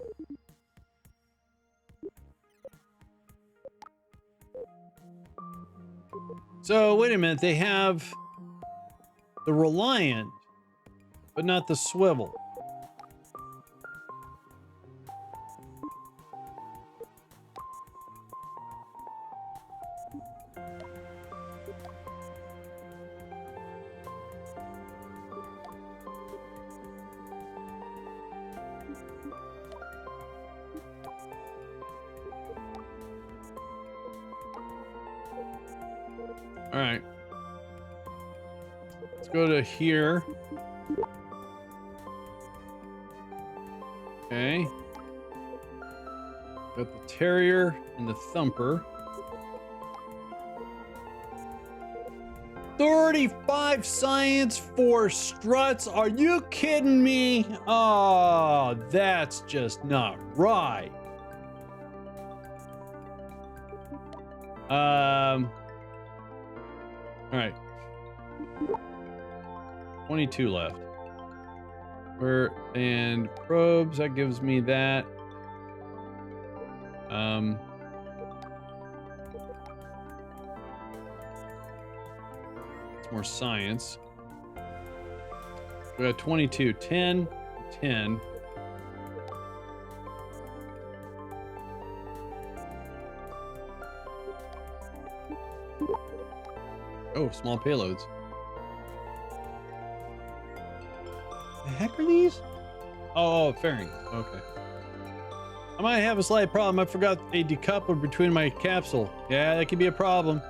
So, wait a minute. They have the Reliant, but not the Swivel. All right. Let's go to here. Okay. Got the Terrier and the Thumper. 35 science for struts. Are you kidding me? Oh, that's just not right. All right. 22 left. And probes, that gives me that. It's more science. We got 22, 10, 10. Oh, small payloads. The heck are these? Oh, fairing. Okay. I might have a slight problem. I forgot a decoupler between my capsule. Yeah, that could be a problem.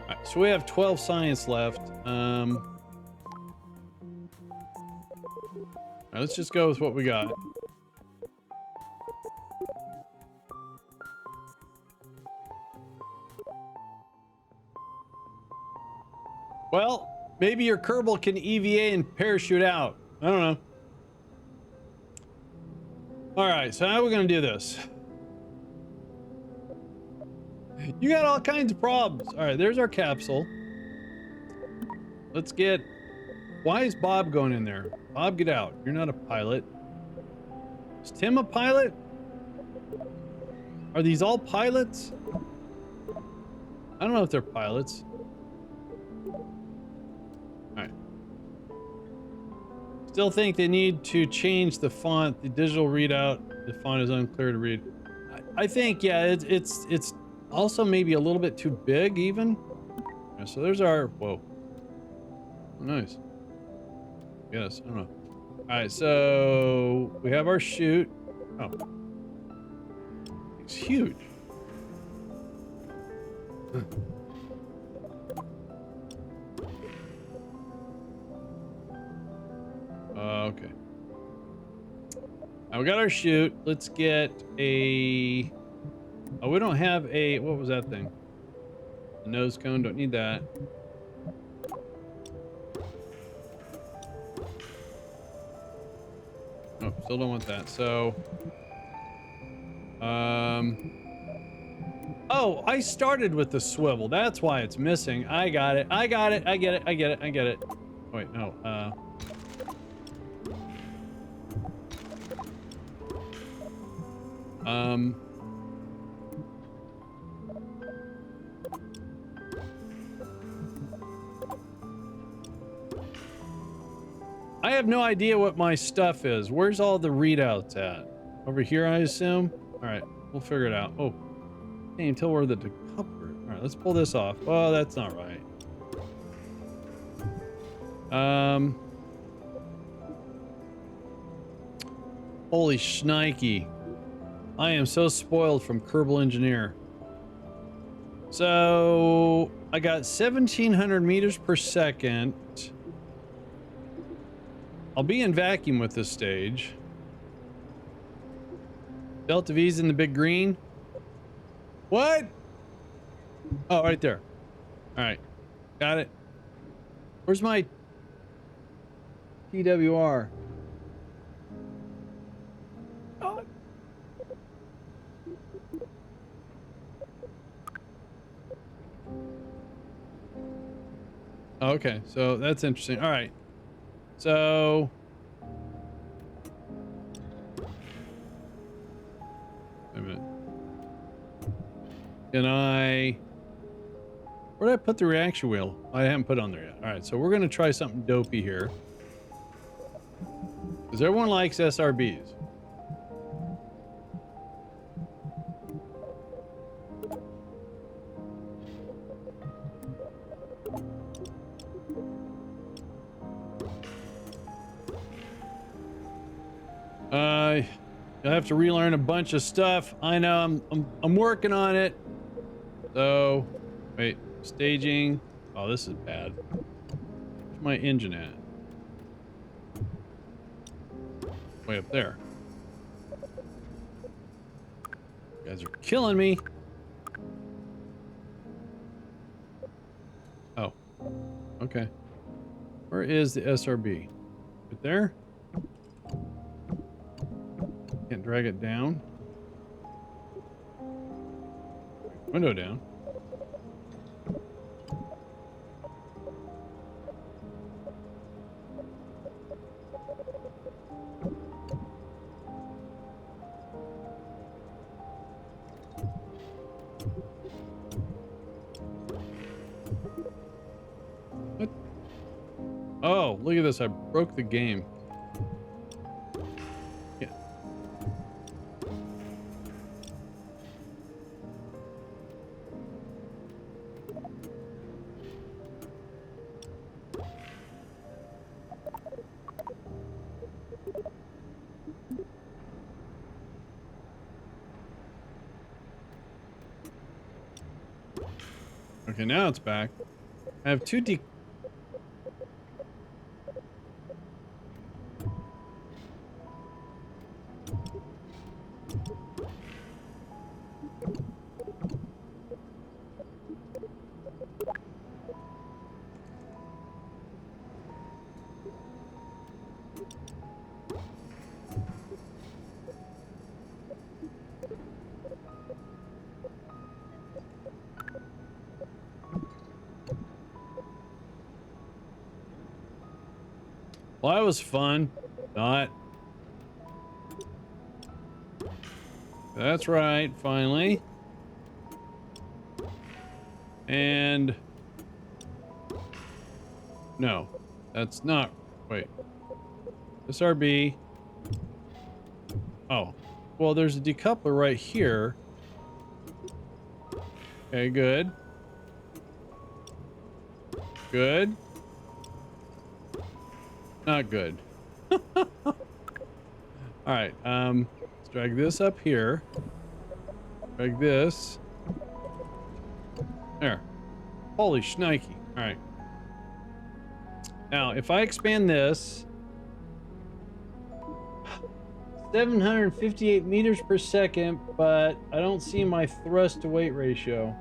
All right, so we have 12 science left. All right, let's just go with what we got. Well, maybe your Kerbal can EVA and parachute out. I don't know. All right, so how are we going to do this? You got all kinds of problems. All right, there's our capsule. Let's get... Why is Bob going in there? Bob, get out. You're not a pilot. Is Tim a pilot? Are these all pilots? I don't know if they're pilots. Still think they need to change the font, the digital readout. The font is unclear to read. I think, yeah, it's also maybe a little bit too big even. Yeah, so there's our, whoa. Oh, nice. Yes, I don't know. All right, so we have our chute. Oh, it's huge. Okay. Now we got our chute. Let's get a. Oh, we don't have a. What was that thing? A nose cone. Don't need that. Oh, still don't want that. So. Oh, I started with the swivel. That's why it's missing. I got it. I got it. I get it. I get it. I get it. Wait, no. I have no idea what my stuff is. Where's all the readouts at? Over here, I assume? All right, we'll figure it out. Oh, can't even tell where the decoupler. All right, let's pull this off. Oh, that's not right. Holy shnikey. I am so spoiled from Kerbal Engineer. So I got 1,700 meters per second. I'll be in vacuum with this stage. Delta V's in the big green. What? Oh, right there. All right. Got it. Where's my TWR? Oh. Okay, so that's interesting. All right. So wait a minute. Can I, where did I put the reaction wheel? I haven't put it on there yet. All right, so we're gonna try something dopey here, because everyone likes SRBs. You'll have to relearn a bunch of stuff. I know, I'm working on it. So, wait, staging. Oh, this is bad. Where's my engine at? Way up there. You guys are killing me. Oh, okay. Where is the SRB? Right there? Can't drag it down. Window down. What? Oh, look at this. I broke the game. Yeah. Okay, now it's back. I have two Well, that was fun. Not. That's right, finally. And no, that's not. Wait. SRB. Oh, well, there's a decoupler right here. Okay, good. Good. Not good. All right, let's drag this up here. Drag this. There. Holy shnikey. All right. Now, if I expand this, 758 meters per second, but I don't see my thrust to weight ratio.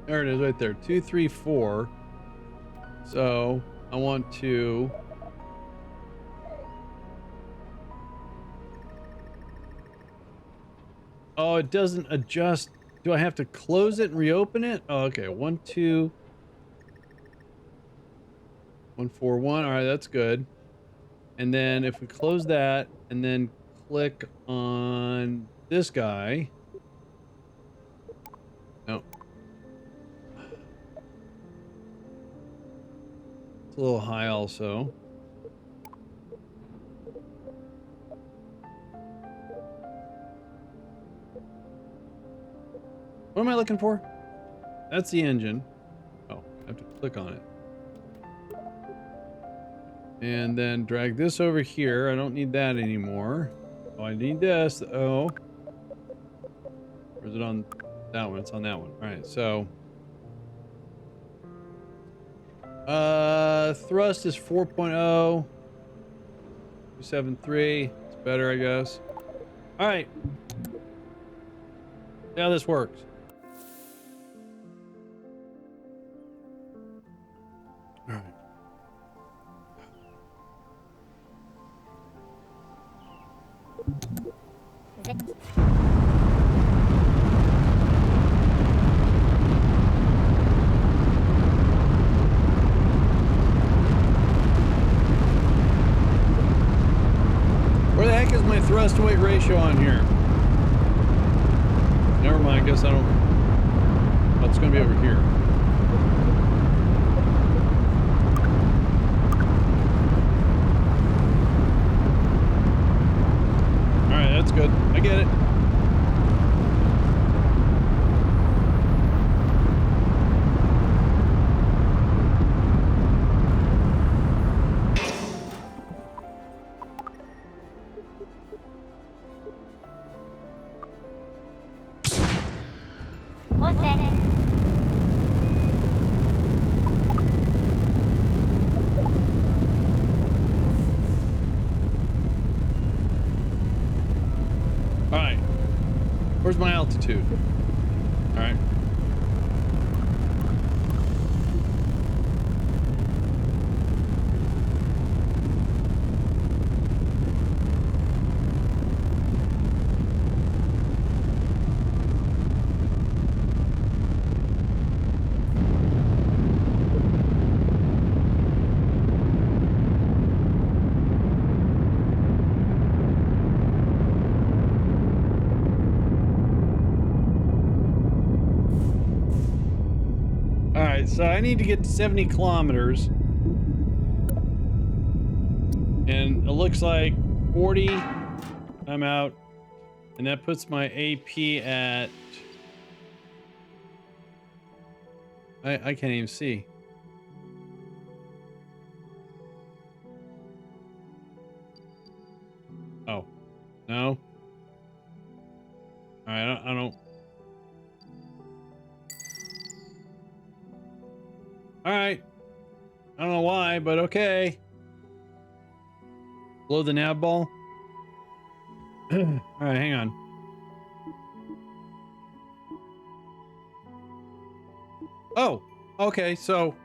There it is right there, 234. So I want to oh, it doesn't adjust. Do I have to close it and reopen it? Oh, okay. 1, 2, 1, 4, 1. All right, that's good. And then if we close that and then click on this guy. No. It's a little high also. What am I looking for? That's the engine. Oh, I have to click on it. And then drag this over here. I don't need that anymore. Oh, I need this. Oh. Or is it on that one? It's on that one. All right, so thrust is 4.0. 273. It's better, I guess. All right. See how this works. All right. Where the heck is my thrust to weight ratio on here? Never mind, I guess I don't. Oh, it's gonna be over here. Alright, that's good. I get it. Alright. Where's my altitude? Alright. Alright, so I need to get to 70 kilometers. And it looks like 40. I'm out. And that puts my AP at... I can't even see. Oh. No? Alright, I don't... Alright. I don't know why, but okay. Blow the nav ball. Alright, hang on. Oh, okay, so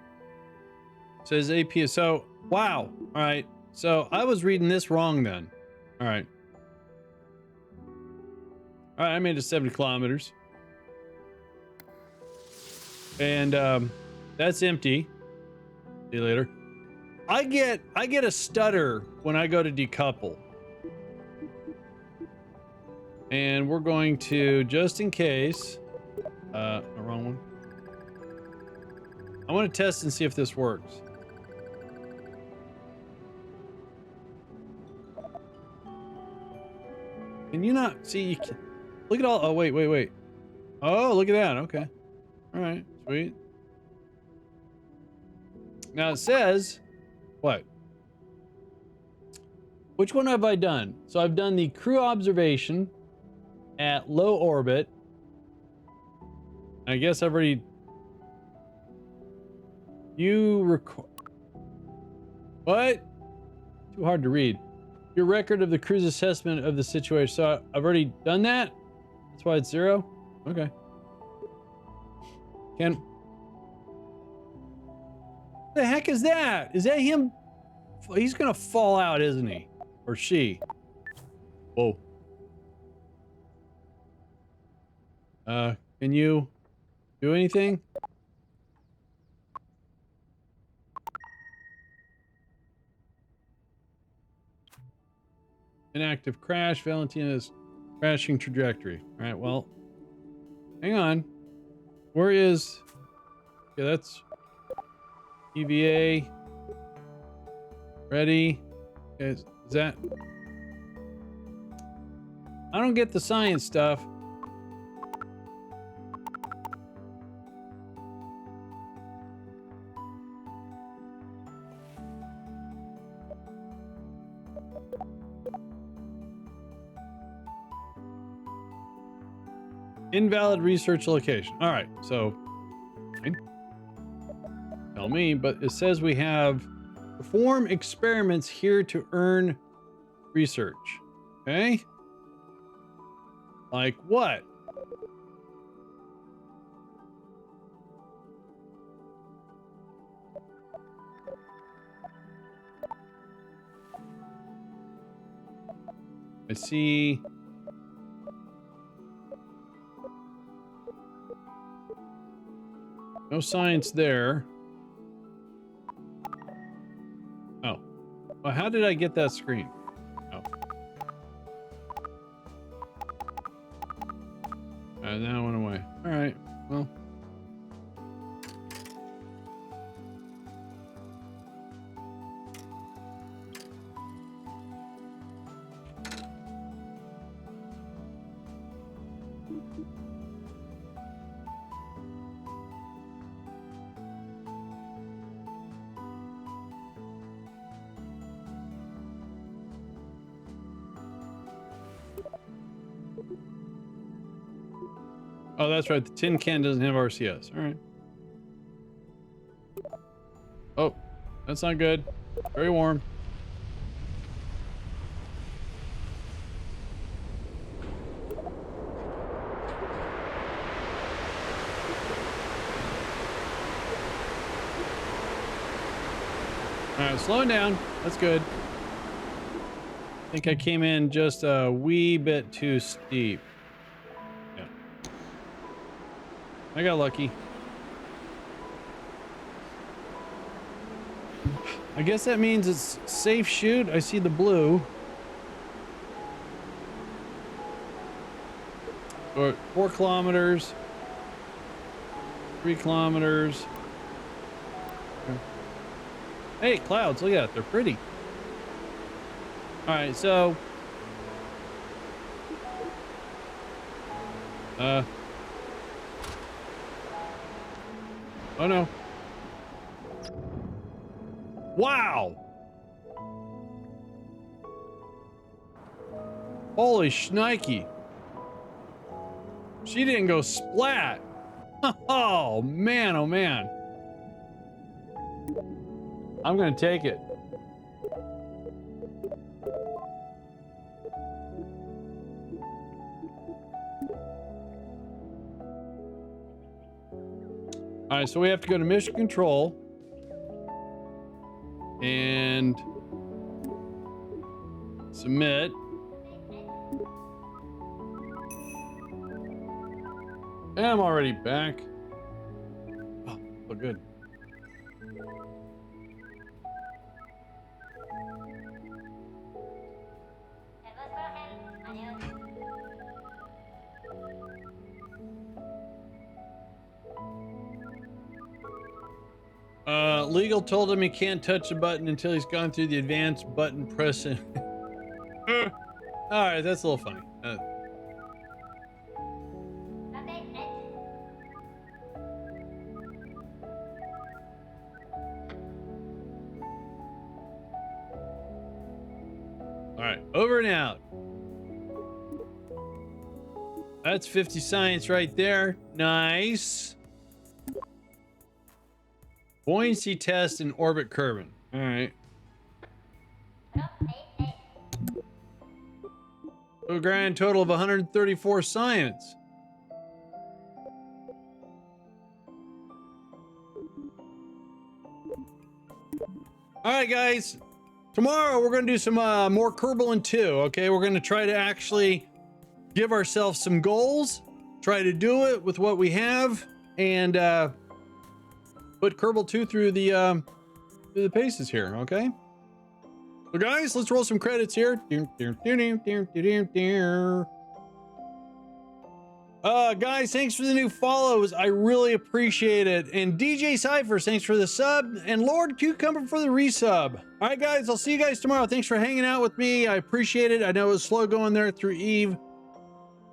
says AP. So, wow. All right. So I was reading this wrong then. All right. All right. I made it 70 kilometers. And that's empty. See you later. I get a stutter when I go to decouple. And we're going to, just in case, the wrong one. I want to test and see if this works. Can you not see? You can, look at all. Oh, wait. Oh, look at that. Okay. All right. Sweet. Now it says, what? Which one have I done? So I've done the crew observation at low orbit. I guess I've already. You record. What? Too hard to read. Your record of the crew's assessment of the situation. So I've already done that? That's why it's 0? Okay. What the heck is that? Is that him? He's gonna fall out, isn't he? Or she? Whoa. Can you do anything? Inactive crash. Valentina's crashing trajectory. All right, well, hang on. Where is... Okay, that's... EVA. Ready. Okay, is that... I don't get the science stuff. Invalid research location. All right, so tell me, but it says we have perform experiments here to earn research. Okay, like what? I see. No science there. Oh. Well, how did I get that screen? Oh. And that went away. All right. Well. Oh, that's right. The tin can doesn't have RCS. All right. Oh, that's not good. Very warm. All right, slowing down. That's good. I think I came in just a wee bit too steep. Yeah. I got lucky. I guess that means it's safe shoot. I see the blue. Or 4 kilometers. 3 kilometers. Okay. Hey, clouds, look at that. They're pretty. All right, so oh no. Wow. Holy shnikey. She didn't go splat. Oh man, oh man. I'm gonna take it. All right, so we have to go to mission control. And submit. And I'm already back. Oh, so good. Legal told him he can't touch the button until he's gone through the advanced button pressing. All right, that's a little funny. All right, over and out. That's 50 science right there. Nice. Buoyancy test and orbit curving. All right. A grand total of 134 science. All right, guys. Tomorrow we're going to do some more Kerbal in 2. Okay, we're going to try to actually give ourselves some goals. Try to do it with what we have, and put Kerbal 2 through the paces here. Okay. So guys, let's roll some credits here. Guys, thanks for the new follows. I really appreciate it. And DJ Cypher, thanks for the sub. And Lord Cucumber for the resub. All right, guys, I'll see you guys tomorrow. Thanks for hanging out with me. I appreciate it. I know it was slow going there through Eve,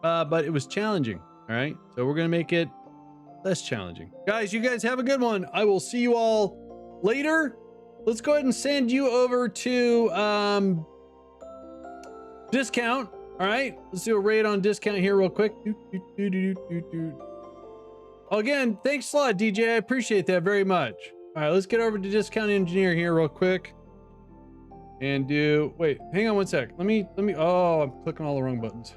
but it was challenging. All right, so we're going to make it less challenging. Guys, you guys have a good one. I will see you all later. Let's go ahead and send you over to discount. All right, let's do a raid on discount here real quick. Again, thanks a lot, DJ. I appreciate that very much. All right, let's get over to discount engineer here real quick. And wait, hang on one sec. Let me, oh, I'm clicking all the wrong buttons.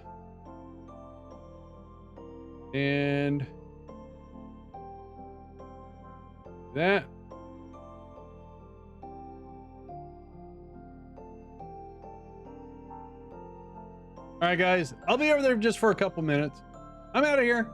And that. All right, guys, I'll be over there just for a couple minutes. I'm out of here.